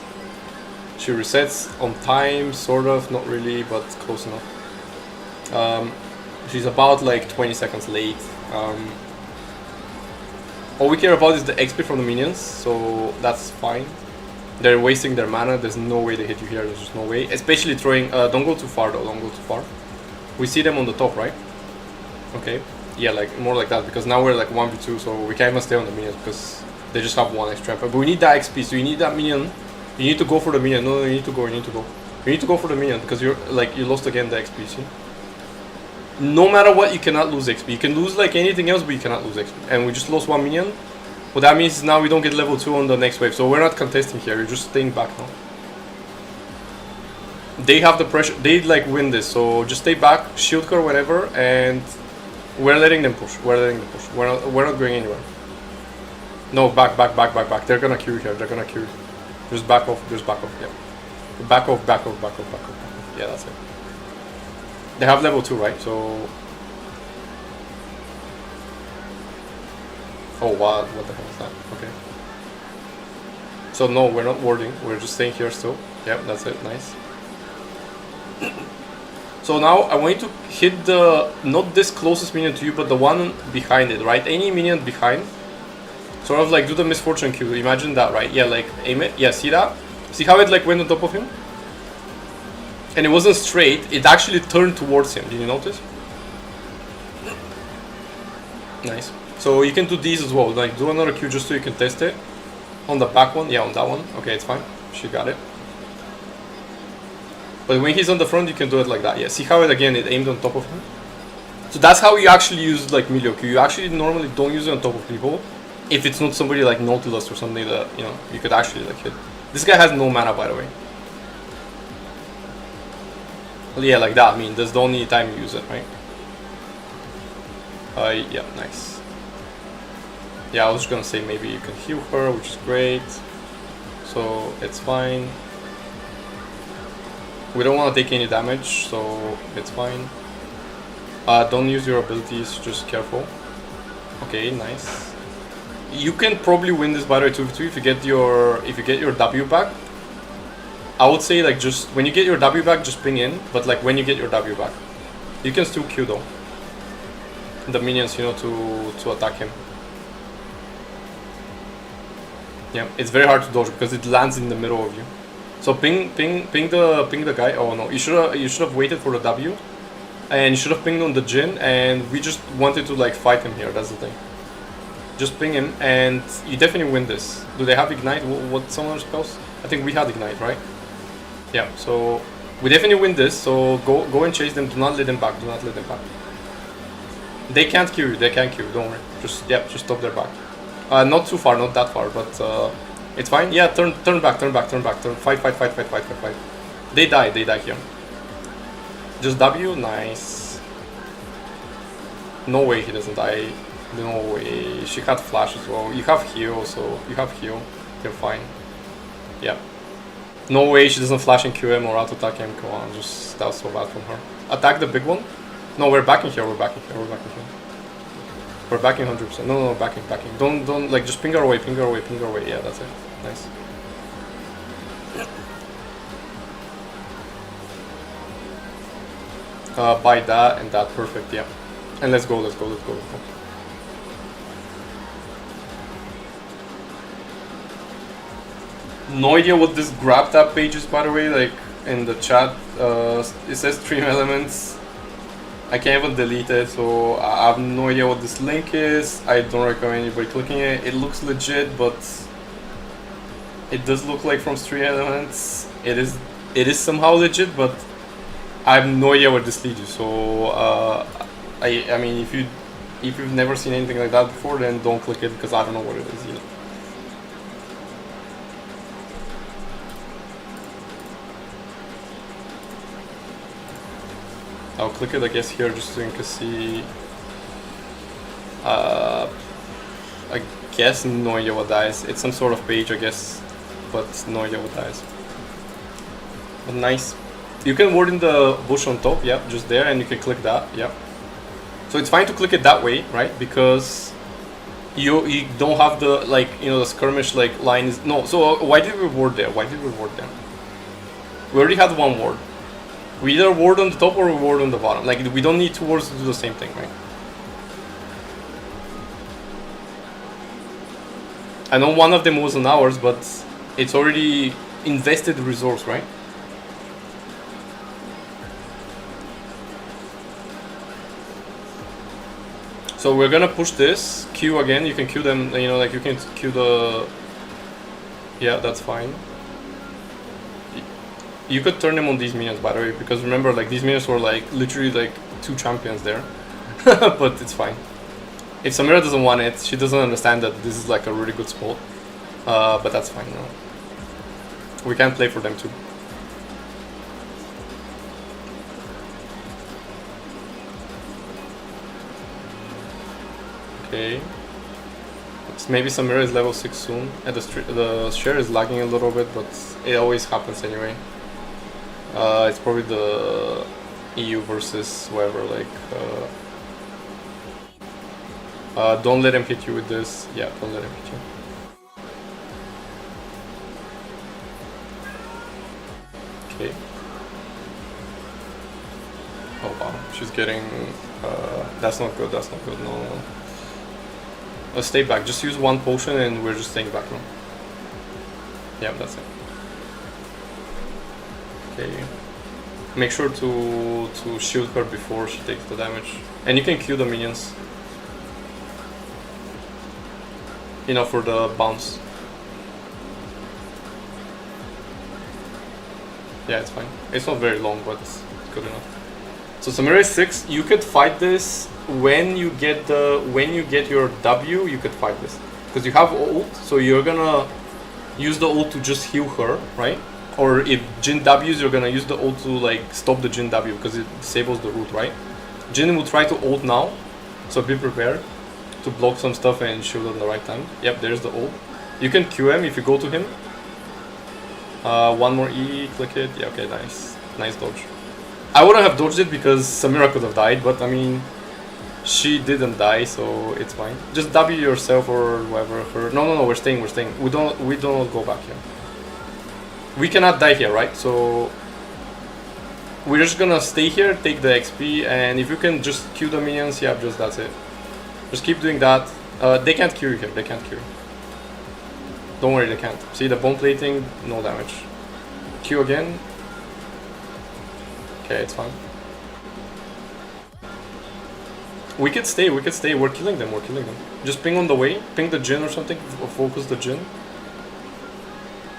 She resets on time, sort of, not really, but close enough. She's about like 20 seconds late. All we care about is the XP from the minions, so that's fine. They're wasting their mana, there's no way they hit you here, there's just no way. Especially throwing, don't go too far though, don't go too far. We see them on the top, right? Okay, yeah, like more like that, because now we're like 1v2, so we can't even stay on the minions because they just have one extra. But we need that XP, so you need that minion. You need to go for the minion, no, you need to go. You need to go for the minion, because you're like, you lost again the XP, see? No matter what, you cannot lose XP. You can lose like anything else, but you cannot lose XP. And we just lost one minion. What that means is now we don't get level 2 on the next wave. So we're not contesting here, we're just staying back now. They have the pressure, they like win this, so just stay back, shield core whenever, and we're letting them push. We're not going anywhere. No, back. They're gonna queue here, Just back off, yeah. Back off. Yeah, that's it. They have level 2, right? So... Oh, wow, what the hell is that? Okay. So no, we're not warding, we're just staying here still. Yep, that's it, nice. So now I want you to hit the, not this closest minion to you, but the one behind it, right? Any minion behind. Sort of like do the misfortune Q, imagine that, right? Yeah, like aim it, yeah, see that? See how it like went on top of him? And it wasn't straight, it actually turned towards him, did you notice? Nice. So you can do these as well, like do another Q just so you can test it. On the back one, yeah, on that one. Okay, it's fine, she got it. But when he's on the front, you can do it like that, yeah. See how it again, it aimed on top of him? So that's how you actually use like melee Q. You actually normally don't use it on top of people. If it's not somebody like Nautilus or something that, you know, you could actually like hit. This guy has no mana, by the way. Well, yeah, like that, I mean, that's the only time you use it, right? Yeah, nice. Yeah, I was just gonna say maybe you can heal her, which is great. So, it's fine. We don't want to take any damage, so it's fine. Don't use your abilities, just careful. Okay, nice. You can probably win this by the way 2v2 if you get your W back. I would say like just when you get your W back, just ping in. But like when you get your W back, you can still Q though. The minions, you know, to attack him. Yeah, it's very hard to dodge because it lands in the middle of you. So ping the guy. Oh no, you should have waited for the W, and you should have pinged on the Jin. And we just wanted to like fight him here. That's the thing. Just ping him, and you definitely win this. Do they have ignite? What some other spells? I think we had ignite, right? Yeah. So we definitely win this. So go and chase them. Do not let them back. Do not let them back. They can't kill you. They can't kill you. Don't worry. Just stop their back. Not too far, not that far, but it's fine. Yeah, turn back. Fight. They die here. Just W, nice. No way he doesn't die. No way. She had flash as well. You have heal, so you have heal. You're fine. Yeah. No way she doesn't flash and QM or auto attack him. Come on, just that was so bad from her. Attack the big one. No, we're backing here. We're backing 100%. No, backing. Don't like just ping her away. Yeah, that's it. Nice. Buy that and that. Perfect. Yeah. And let's go. No idea what this grab tab page is, by the way. Like in the chat, it says stream elements. I can't even delete it, so I have no idea what this link is. I don't recommend anybody clicking it. It looks legit, but it does look like from Stream Elements. It is somehow legit, but I have no idea where this leads you. So I mean, if you've never seen anything like that before, then don't click it because I don't know what it is either. I'll click it, I guess, here just so you can see. I guess no idea what that is. It's some sort of page, I guess, but no idea what that is. But nice. You can ward in the bush on top, yeah, just there, and you can click that, yeah. So it's fine to click it that way, right? Because you don't have the, like, you know, the skirmish like line is no. So why did we ward there? We already had one ward. We either ward on the top or we ward on the bottom. Like, we don't need two wards to do the same thing, right? I know one of them was on ours, but it's already invested resource, right? So we're gonna push this. Q again, you can Q them, you know, like you can Q the... Yeah, that's fine. You could turn them on these minions, by the way, because remember, like, these minions were like literally like 2 champions there. But it's fine. If Samira doesn't want it, she doesn't understand that this is like a really good spot. But that's fine, you know. We can play for them too. Okay. Maybe Samira is level 6 soon. And the share is lagging a little bit, but it always happens anyway. It's probably the EU versus whoever, like... don't let him hit you with this. Yeah, don't let him hit you. Okay. Oh wow, she's getting... that's not good, no. Let's stay back, just use one potion and we're just staying back now. Yeah, that's it. Okay. Make sure to shield her before she takes the damage. And you can Q the minions. You know, for the bounce. Yeah, it's fine. It's not very long, but it's good enough. So Samira is 6. You could fight this when you get your W. You could fight this because you have ult, so you're gonna use the ult to just heal her, right? Or if Jin W's, you're gonna use the ult to like stop the Jin W because it disables the root, right? Jin will try to ult now, so be prepared to block some stuff and shoot at the right time. Yep, there's the ult. You can QM if you go to him. One more E, click it. Yeah, okay, nice dodge. I wouldn't have dodged it because Samira could have died, but I mean, she didn't die, so it's fine. Just W yourself or whoever. Her. No, we're staying. We don't go back here. We cannot die here, right? So we're just gonna stay here, take the XP, and if you can just Q the minions, yeah, just that's it. Just keep doing that. They can't Q you here. Don't worry, they can't. See the bone plating, no damage. Q again. Okay, it's fine. We could stay, we're killing them, Just ping on the way, ping the Jhin or something, focus the Jhin.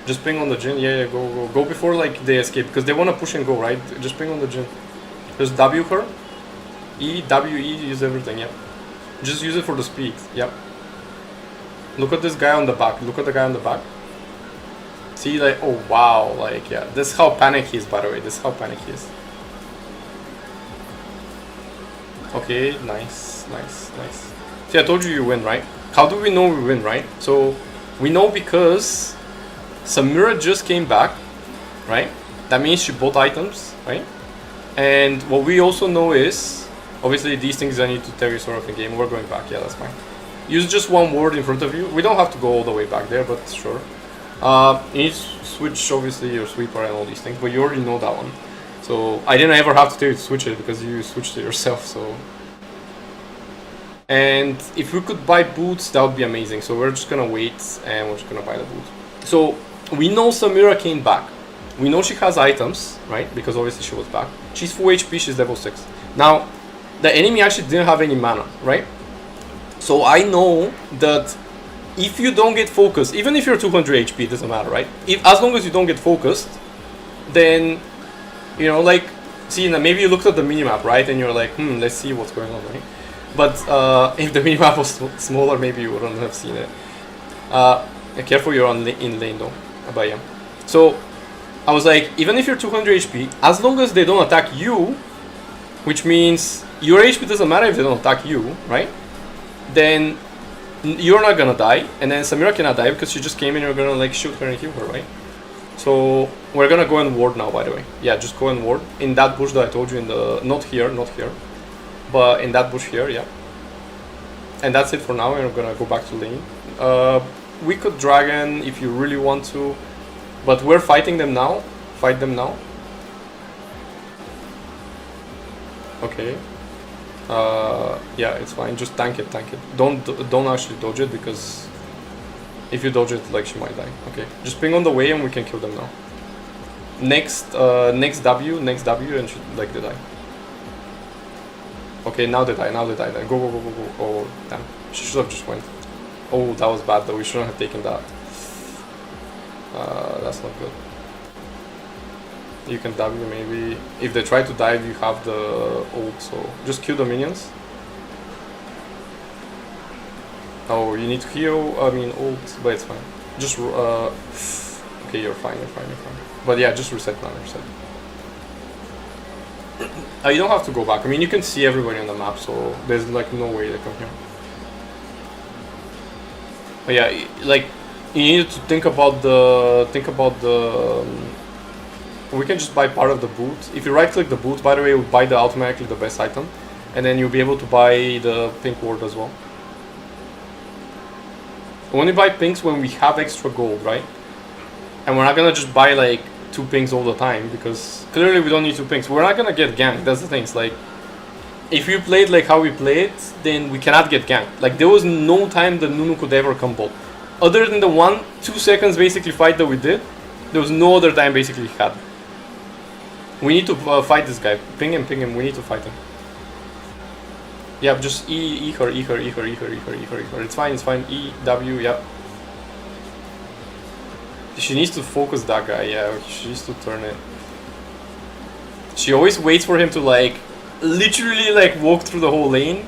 Just ping on the Jhin, yeah, go before like they escape, because they want to push and go, right? Just ping on the Jhin. Just W her. E, W, E, use everything, yeah. Just use it for the speed, yep. Look at this guy on the back, look at the guy on the back. See, like, oh wow, like, yeah. This is how panic he is, by the way, this is how panic he is. Okay, nice. See, I told you win, right? How do we know we win, right? So, we know because Samira just came back, right? That means she bought items, right? And what we also know is, obviously these things I need to tell you sort of in game. We're going back, yeah, that's fine. Use just one ward in front of you. We don't have to go all the way back there, but sure. You need to switch, obviously, your sweeper and all these things, but you already know that one. So I didn't ever have to tell you to switch it because you switched it yourself, so. And if we could buy boots, that would be amazing. So we're just gonna wait and we're just gonna buy the boots. So we know Samira came back. We know she has items, right? Because obviously she was back. She's full HP, she's level 6. Now, the enemy actually didn't have any mana, right? So I know that if you don't get focused, even if you're 200 HP, it doesn't matter, right? As long as you don't get focused, then, you know, like, see, maybe you looked at the minimap, right? And you're like, let's see what's going on, right? But if the minimap was smaller, maybe you wouldn't have seen it. Careful, you're in lane though. But yeah. So I was like, even if you're 200 HP, as long as they don't attack you, which means your HP doesn't matter if they don't attack you, right? Then you're not gonna die, and then Samira cannot die because she just came in and you're gonna like shoot her and kill her, right? So we're gonna go and ward now, by the way. Yeah, just go and ward in that bush that I told you in the not here, but in that bush here, yeah. And that's it for now, and we're gonna go back to lane. We could dragon if you really want to, but we're fighting them now. Fight them now. Okay. Yeah, it's fine. Just tank it. Don't actually dodge it, because if you dodge it, like, she might die. Okay, just ping on the way and we can kill them now. Next W, and she, like, they die. Okay, now they die. Go. Oh, damn. She should have just went. Oh, that was bad though. We shouldn't have taken that. That's not good. You can W maybe. If they try to dive, you have the ult, so just kill the minions. Oh, you need to heal, I mean ult, but it's fine. Just, okay, you're fine. But yeah, just reset now, you don't have to go back. I mean, you can see everybody on the map, so there's like no way they come here. But yeah, like, you need to think about the, we can just buy part of the boot. If you right click the boot, by the way, it will buy automatically the best item, and then you'll be able to buy the pink ward as well. We only buy pinks when we have extra gold, right? And we're not gonna just buy like 2 pinks all the time, because clearly we don't need 2 pinks. We're not gonna get ganked. That's the thing. It's like, if you played like how we played, then we cannot get ganked. Like, there was no time that Nunu could ever come bot. Other than the 1-2 seconds basically fight that we did, there was no other time basically he had. We need to fight this guy. Ping him. We need to fight him. Yeah, just E her. It's fine. E, W, yeah. She needs to focus that guy, yeah. She needs to turn it. She always waits for him to like, literally like walk through the whole lane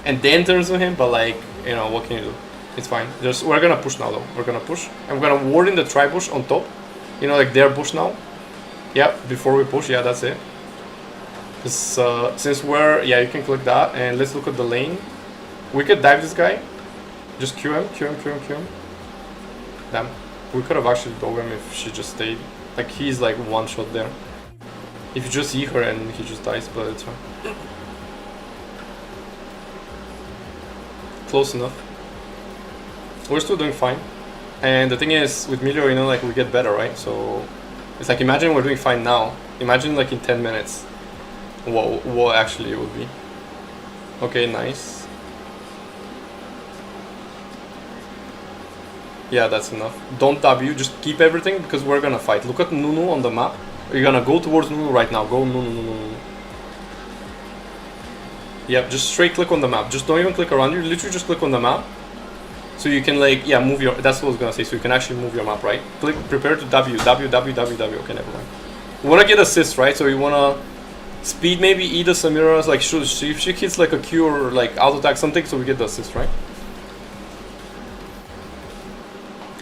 and then turns on him, but like, you know, what can you do? It's fine. We're gonna push now though. We're gonna push. And we're gonna ward in the tri-bush on top. You know, like their bush now. Yeah, before we push, yeah, that's it. Since we're, yeah, you can click that, and let's look at the lane. We could dive this guy. Just Q him. Damn. We could have actually dove him if she just stayed. Like, he's like one shot there. If you just see her and he just dies, but it's fine. Close enough. We're still doing fine. And the thing is, with Milio, you know, like, we get better, right? So it's like, imagine we're doing fine now. Imagine like in 10 minutes what actually it would be. Okay, nice. Yeah, that's enough. Don't W, just keep everything because we're gonna fight. Look at Nunu on the map. You're gonna go towards Nunu right now. Go Nunu, Nunu, Nunu. Yep, just straight click on the map. Just don't even click around you. Literally just click on the map. So you can like, yeah, move your, that's what I was gonna say. So you can actually move your map, right? Click, prepare to W, W, W, W, W. Okay, never mind. You wanna get assists, right? So you wanna speed maybe E the Samira's, like if she hits like a Q or like auto attack something, so we get the assist, right?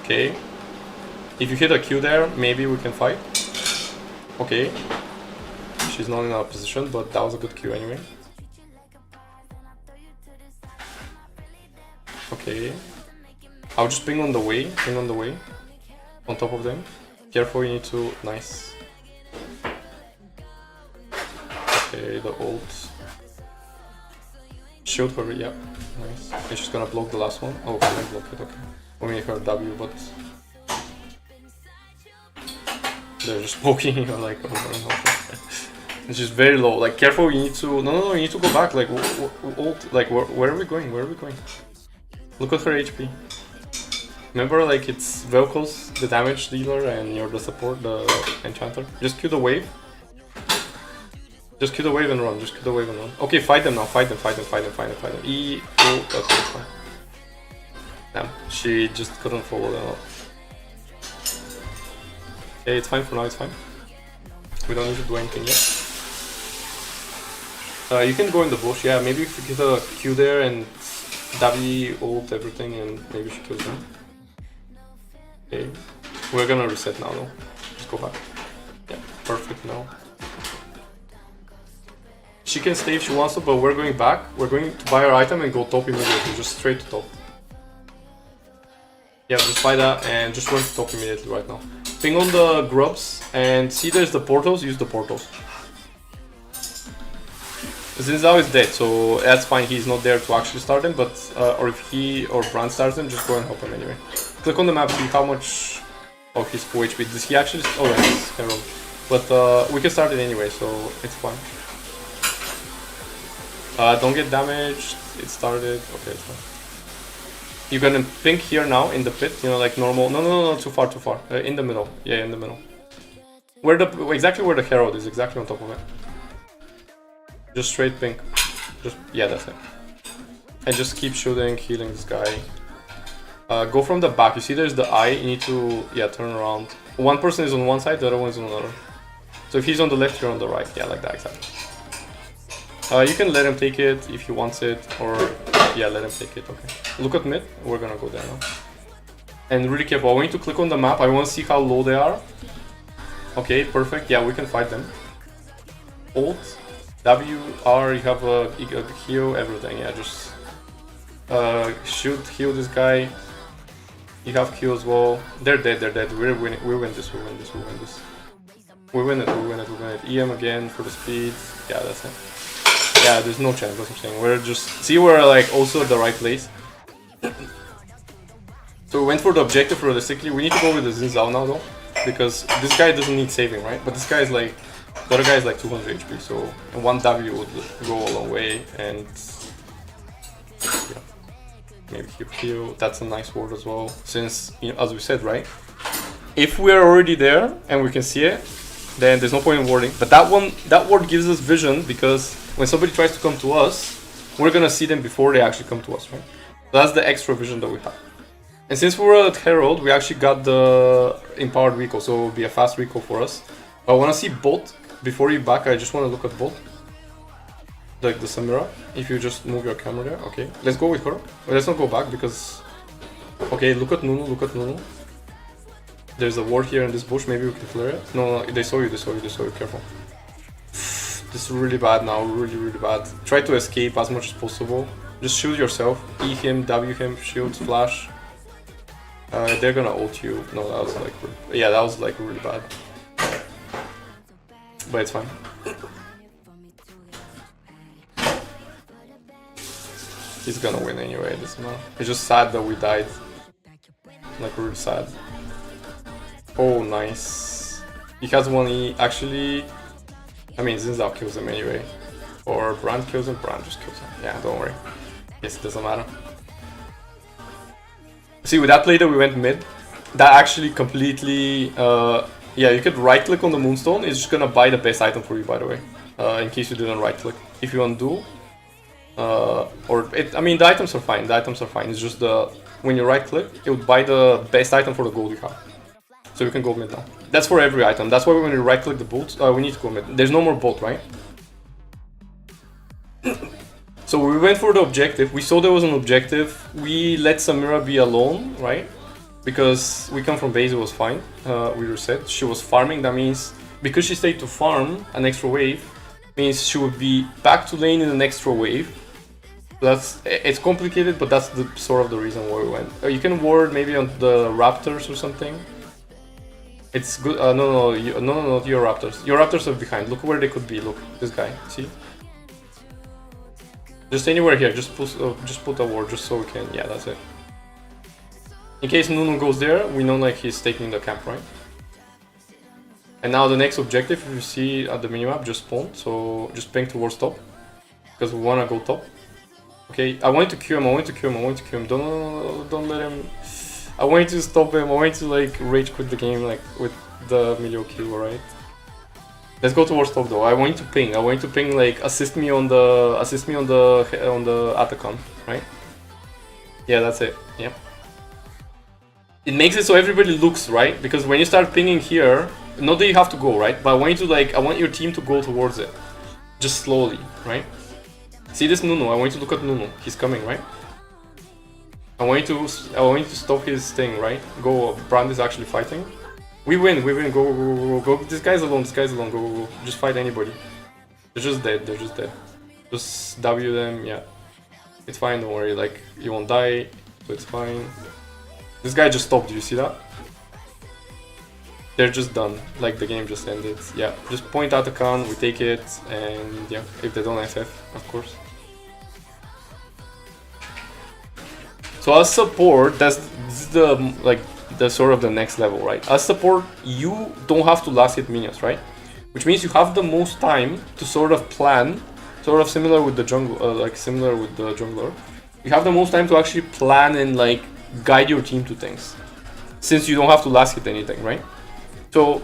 Okay. If you hit a Q there, maybe we can fight. Okay. She's not in our position, but that was a good Q anyway. Okay. I'll just ping on the way, on top of them. Careful, you need to, nice. Okay, the ult. Shield for it, yeah, nice. Okay, she's gonna block the last one. Oh, can I block it? Okay. Only her W, but they're just poking you like over and over. It's just very low. Like, careful, you need to, no, you need to go back. Like, ult, like, where are we going? Where are we going? Look at her HP. Remember, like, it's Velko's the damage dealer and you're the support, the enchanter. Just Q the wave. Just Q the wave and run. Just Q the wave and run. Okay, fight them now. Fight them. E, O, okay, fine. Damn, she just couldn't follow them up. Okay, it's fine for now, it's fine. We don't need to do anything yet. You can go in the bush, yeah, maybe if you get a Q there and W ult everything and maybe she kills them. Okay, we're gonna reset now though. Just go back. Yeah, perfect now. She can stay if she wants to, but we're going back. We're going to buy our item and go top immediately, just straight to top. Yeah, just buy that and just run to top immediately right now. Ping on the grubs and see there's the portals, use the portals. Zinzao is dead, so that's fine, he's not there to actually start him, but or if he or Brand starts him, just go and help him anyway. Click on the map, see how much of his full HP. Does he actually? Oh yeah, it's Herald. But we can start it anyway, so it's fine. Don't get damaged, it started, okay, it's fine. You're gonna ping here now in the pit, you know, like normal. No, too far. In the middle, yeah, in the middle. Where the exactly where the Herald is, exactly on top of it. Just straight ping. Just yeah, that's it. And just keep shooting, healing this guy. Go from the back. You see, there's the eye. You need to turn around. One person is on one side, the other one is on the other. So if he's on the left, you're on the right. Yeah, like that exactly. You can let him take it if he wants it, or yeah, let him take it. Okay. Look at mid. We're gonna go there now. And really careful. I want you to click on the map. I want to see how low they are. Okay, perfect. Yeah, we can fight them. Ult, W, R. You have a heal, everything. Yeah, just shoot, heal this guy. You have Q as well. They're dead. We're winning. We win this. We win it. EM again for the speed. Yeah, that's it. Yeah, there's no chance, that's what I'm saying. We're just... See, we're like also at the right place. So we went for the objective realistically. We need to go with the Zinzao now though. Because this guy doesn't need saving, right? But this guy is like... The other guy is like 200 HP, so... one W would go a long way, and... Yeah. Maybe heal. That's a nice ward as well. Since, you know, as we said, right? If we're already there, and we can see it, then there's no point in warding. But that ward gives us vision, because when somebody tries to come to us, we're gonna see them before they actually come to us, right? So that's the extra vision that we have. And since we were at Herald, we actually got the empowered recall, so it will be a fast recall for us. I wanna see bot before you back. I just wanna look at bot, like the Samira. If you just move your camera there, okay. Let's go with her. But let's not go back because, okay, look at Nunu. There's a ward here in this bush, maybe we can flare it. No, they saw you, careful. This is really bad now, really bad. Try to escape as much as possible. Just shield yourself, E him, W him, shield, flash. They're gonna ult you. No, that was like, yeah, that was like really bad. But it's fine. He's gonna win anyway, this man. It's just sad that we died. Like, really sad. Oh, nice. He has 1E. Actually, I mean, Zinzao kills him anyway. Or Brand kills him, Brand just kills him. Yeah, don't worry. Yes, it doesn't matter. See, with that play that we went mid, that actually completely... yeah, you could right-click on the Moonstone. It's just gonna buy the best item for you, by the way. In case you didn't right-click. If you undo... I mean, the items are fine. The items are fine. It's just the... When you right-click, it would buy the best item for the gold you have. So you can go mid now. That's for every item. That's why when you right-click the bolt, we need to go mid. There's no more bolt, right? So we went for the objective. We saw there was an objective. We let Samira be alone, right? Because we come from base, it was fine. We reset. She was farming. That means because she stayed to farm an extra wave, means she would be back to lane in an extra wave. It's complicated, but that's the sort of the reason why we went. You can ward maybe on the Raptors or something. It's good. No, not your Raptors. Your Raptors are behind. Look where they could be. Look, this guy. See? Just anywhere here. Just put a ward, just so we can. Yeah, that's it. In case Nunu goes there, we know like he's taking the camp, right? And now the next objective, if you see at the minimap, just spawn. So just ping towards top, because we wanna go top. Okay, I want to Q him. I want to Q him. I want to Q him. Don't let him. I want to stop him. I want to like rage quit the game like with the Milio Q, alright? Let's go towards top though. I want to ping. I want to ping like assist me on the Atacon, right? Yeah, that's it. Yep. It makes it so everybody looks right, because when you start pinging here, not that you have to go, right? But I want you to like, I want your team to go towards it, just slowly, right? See this Nunu? I want you to look at Nunu. He's coming, right? I want you to stop his thing, right? Go. Brand is actually fighting. We win. Go. This guy's alone. Go. Just fight anybody. They're just dead. Just W them. Yeah, it's fine. Don't worry. Like you won't die, so it's fine. This guy just stopped. Do you see that? They're just done. Like the game just ended. Yeah. Just point out the con. We take it, and yeah, if they don't SF, of course. So as support, this is the sort of the next level, right? As support, you don't have to last hit minions, right? Which means you have the most time to sort of plan, sort of similar with the jungle, jungler. You have the most time to actually plan and like guide your team to things, since you don't have to last hit anything, right? So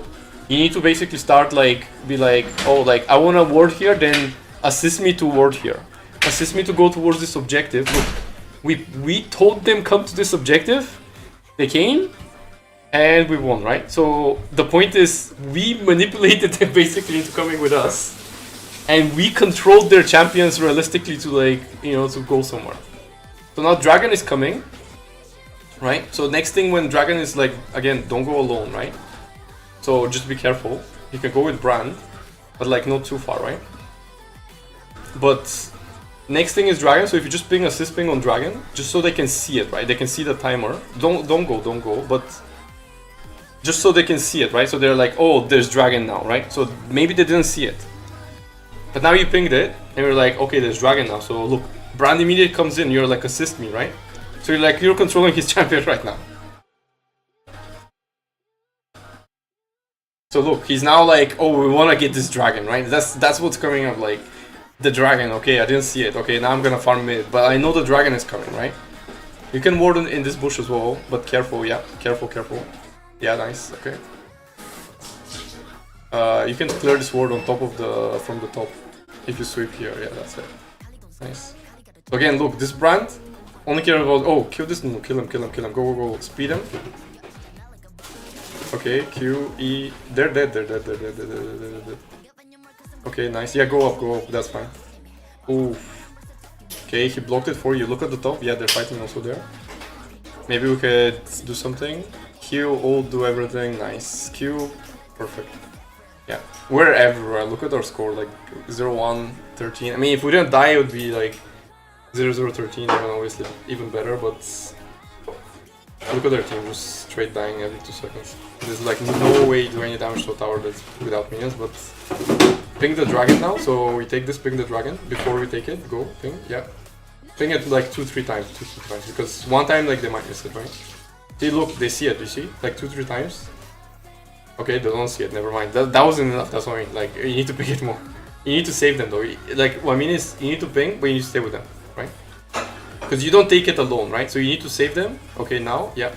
you need to basically start like be like, oh, like I want to ward here, then assist me to ward here, assist me to go towards this objective. Look, we told them come to this objective, they came, and we won, right? So the point is we manipulated them basically into coming with us, and we controlled their champions realistically to like, you know, to go somewhere. So now Dragon is coming, right? So next thing when Dragon is like, again, don't go alone, right? So just be careful. You can go with Brand, but like not too far, right? But next thing is Dragon, so if you just ping assist ping on Dragon, just so they can see it, right? They can see the timer. Don't go, but just so they can see it, right? So they're like, oh, there's Dragon now, right? So maybe they didn't see it. But now you pinged it, and you're like, okay, there's Dragon now. So look, Brand immediately comes in, you're like, assist me, right? So you're like, you're controlling his champion right now. So look, he's now like, oh, we wanna get this Dragon, right? That's what's coming up, like, the Dragon, okay, I didn't see it, okay, now I'm gonna farm mid, but I know the Dragon is coming, right? You can ward in this bush as well, but careful, yeah, careful. Yeah, nice, okay. You can clear this ward on top of from the top, if you sweep here, yeah, that's it. Nice. So again, look, this Brand only care about, oh, kill this, no, kill him, go, speed him. Okay, Q, E, they're dead. Okay, nice. Yeah, go up, that's fine. Oof. Okay, he blocked it for you. Look at the top. Yeah, they're fighting also there. Maybe we could do something. Q, ult, do everything. Nice. Q, perfect. Yeah, we're everywhere. Look at our score, like 0-1, 13. I mean, if we didn't die, it would be like 0-0, 13, even obviously even better, but look at their team, just straight dying every 2 seconds. There's like no way to do any damage to a tower that's without minions, but ping the Dragon now, so we take this, ping the Dragon, before we take it, go, ping, yeah. Ping it like 2-3 times, because one time like they might miss it, right? See, look, they see it, you see? Like 2-3 times. Okay, they don't see it, never mind. That wasn't enough, that's what I mean, like, you need to ping it more. You need to save them though, like, what I mean is, you need to ping, but you need to stay with them, right? Because you don't take it alone, right? So you need to save them. Okay, now, yeah.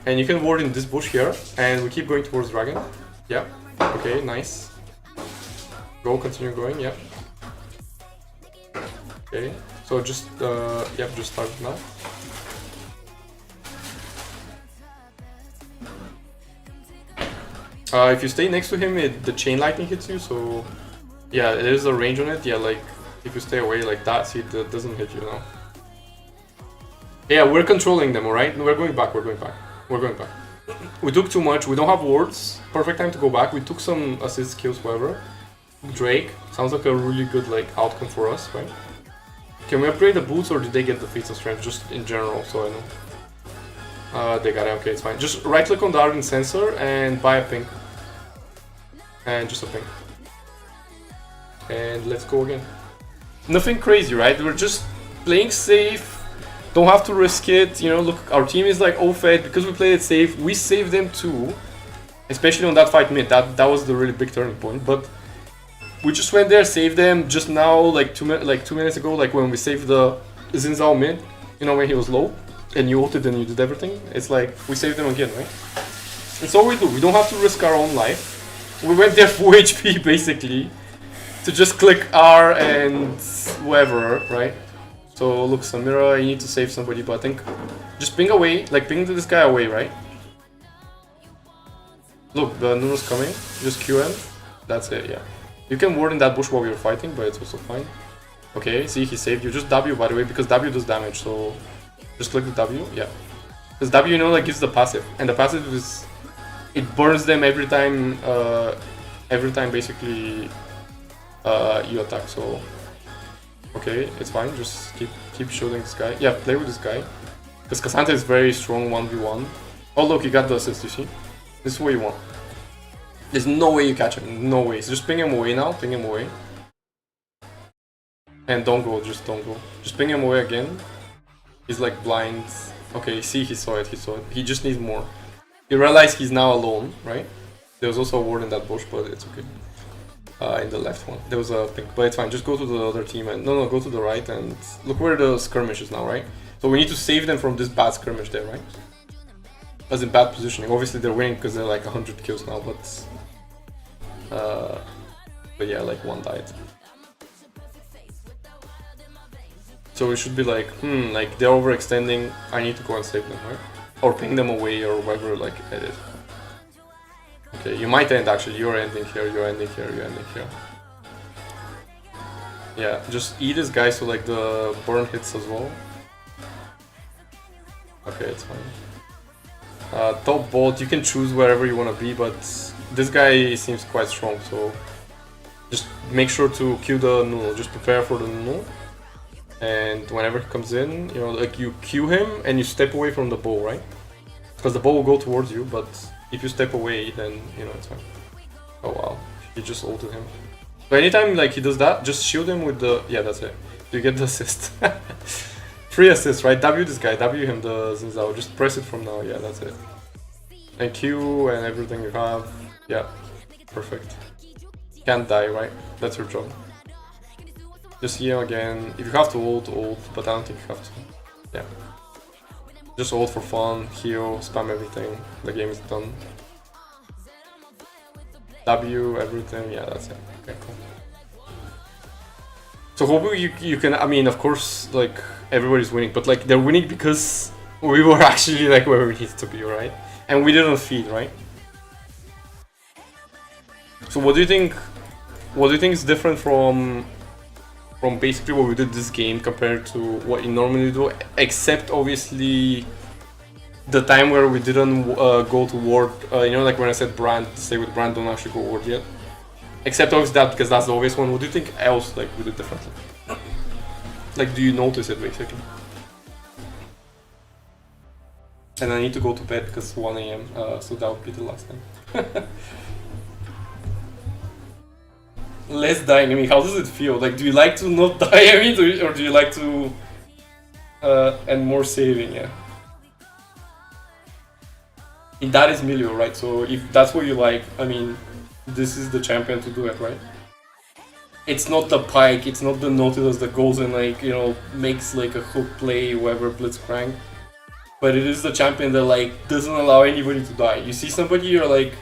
And you can ward in this bush here, and we keep going towards dragon. Yeah. Okay, nice. Go, continue going. Yeah. Okay. So just yep, just start now. If you stay next to him, the chain lightning hits you. So yeah, there's a range on it. Yeah, like if you stay away like that, see it doesn't hit you now. Yeah, we're controlling them, alright? We're going back, we're going back. We're going back. We took too much, we don't have wards. Perfect time to go back. We took some assist kills, whatever. Drake, sounds like a really good like outcome for us, right? Can we upgrade the boots or did they get the feats of strength? Just in general, so I know. They got it, okay, it's fine. Just right click on the Arden sensor and buy a pink. And just a pink. And let's go again. Nothing crazy, right? We're just playing safe. Don't have to risk it, you know, look, our team is like all-fed because we played it safe. We saved them too, especially on that fight mid, that was the really big turning point, but we just went there, saved them just now, like 2 minutes ago, like when we saved the Xin Zhao mid, you know, when he was low, and you ulted and you did everything, it's like, we saved them again, right? That's all we do, we don't have to risk our own life. We went there full HP, basically, to just click R and whatever, right? So look, Samira, you need to save somebody, but I think just ping away, like ping this guy away, right? Look, the Nuno's coming, just Q him, that's it, yeah. You can ward in that bush while you're fighting, but it's also fine. Okay, see, he saved you, just W by the way, because W does damage, so just click the W, yeah. Because W, you know, like gives the passive, and the passive is, it burns them every time basically you attack, so. Okay, it's fine, just keep shooting this guy. Yeah, play with this guy. Because Cassandra is very strong 1v1. Oh look, you got the assist, you see? This is what you want. There's no way you catch him, no way. So just ping him away now, ping him away. And don't go, just don't go. Just ping him away again. He's like blind. Okay, see, he saw it, he saw it. He just needs more. You realize he's now alone, right? There was also a ward in that bush, but it's okay. In the left one. There was a pink, but it's fine. Just go to the other team and no, go to the right and look where the skirmish is now, right? So we need to save them from this bad skirmish there, right? As in bad positioning. Obviously they're winning because they're like 100 kills now, but yeah, like one died. So we should be like, like they're overextending. I need to go and save them, right? Or ping them away or whatever, like it is. Okay, you might end actually, you're ending here, you're ending here, you're ending here. Yeah, just eat this guy so like the burn hits as well. Okay, it's fine. Top bot, you can choose wherever you want to be, but this guy seems quite strong, so just make sure to Q the Null, just prepare for the Null. And whenever he comes in, you know, like you Q him and you step away from the bow, right? Because the bow will go towards you, but if you step away, then, you know, it's fine. Oh wow, he just ulted him. So anytime like he does that, just shield him with the... Yeah, that's it. You get the assist. Free assist, right? W this guy, W him the Xin Zhao. Just press it from now, yeah, that's it. And Q and everything you have. Yeah, perfect. Can't die, right? That's your job. Just see him again. If you have to ult, but I don't think you have to. Yeah. Just ult for fun, heal, spam everything. The game is done. W, everything, yeah, that's it. Okay, cool. So hopefully you can, I mean, of course, like, everybody's winning, but like, they're winning because we were actually like where we needed to be, right? And we didn't feed, right? So what do you think is different from basically what we did this game compared to what you normally do, except obviously the time where we didn't go to ward, you know, like when I said Brand, stay with Brand, don't actually go ward yet. Except obviously that, because that's the obvious one. What do you think else like we did differently? Like, do you notice it basically? And I need to go to bed because 1 AM, so that would be the last time. Less dying, I mean, how does it feel? Like, do you like to not die, I mean, or do you like to... and more saving, yeah. And that is Milio, right? So if that's what you like, I mean, this is the champion to do it, right? it's not the Pike, it's not the Nautilus that goes and like, you know, makes like a hook play, whoever Blitzcrank. But it is the champion that like doesn't allow anybody to die. You see somebody, you're like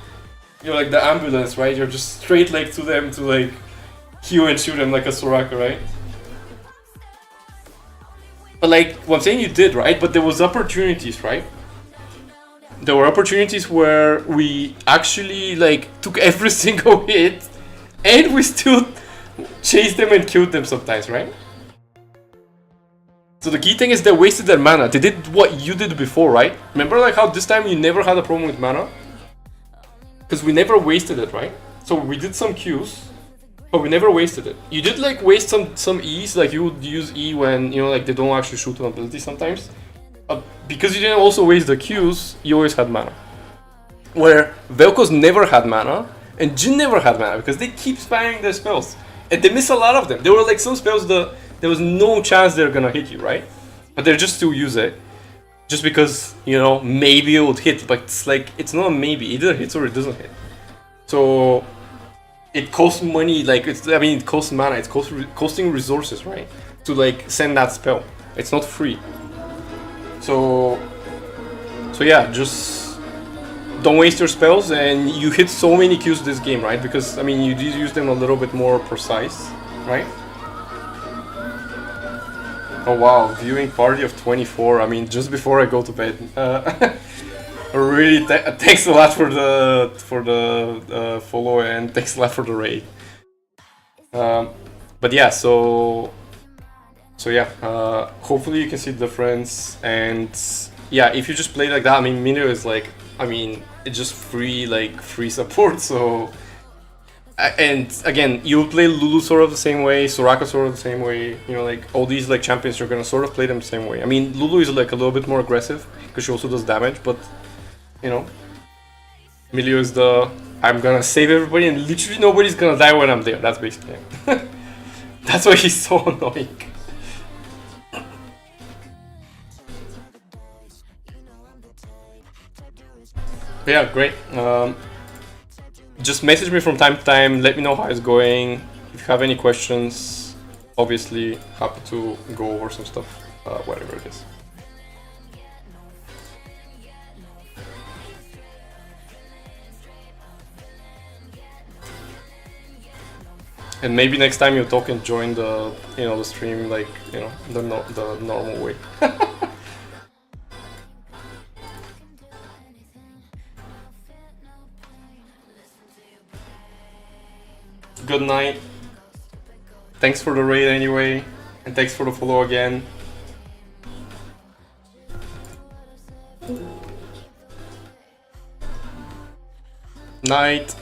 the ambulance, right? You're just straight like to them to like heal and shoot them like a Soraka, right? But like what I'm saying, you did, right? But there was opportunities, right? There were opportunities where we actually like took every single hit, and we still chased them and killed them sometimes, right? So the key thing is they wasted their mana. They did what you did before, right? Remember like how this time you never had a problem with mana? Because we never wasted it, right? So we did some Qs, but we never wasted it. You did like waste some E's, like you would use E when, you know, like they don't actually shoot an ability sometimes. Because you didn't also waste the Qs, you always had mana. Where Vel'Koz never had mana, and Jhin never had mana, because they keep spamming their spells. And they miss a lot of them. There were like some spells that there was no chance they're gonna hit you, right? But they just still use it. Just because, you know, maybe it would hit, but it's like, it's not a maybe. Either it hits or it doesn't hit. So, it costs money, like, it costs mana, it's costing resources, right? To like, send that spell. It's not free. So yeah, just don't waste your spells, and you hit so many Qs this game, right? Because, I mean, you did use them a little bit more precise, right? Oh wow, viewing party of 24, I mean, just before I go to bed. Really, thanks a lot for the follow, and thanks a lot for the raid. But yeah, so yeah, hopefully you can see the difference, and yeah, if you just play like that, I mean, Minio is like, I mean, it's just free support, so... And again, you'll play Lulu sort of the same way, Soraka sort of the same way, you know, like, all these like champions, you're gonna sort of play them the same way. I mean, Lulu is like a little bit more aggressive, because she also does damage, but, you know, Milio is the, I'm gonna save everybody and literally nobody's gonna die when I'm there, that's basically it. That's why he's so annoying. Yeah, great. Just message me from time to time, let me know how it's going. If you have any questions, obviously happy to go over some stuff, whatever it is. And maybe next time you talk and join the, you know, the stream, like, you know, the normal way. Good night. Thanks for the raid anyway, and thanks for the follow again. Night.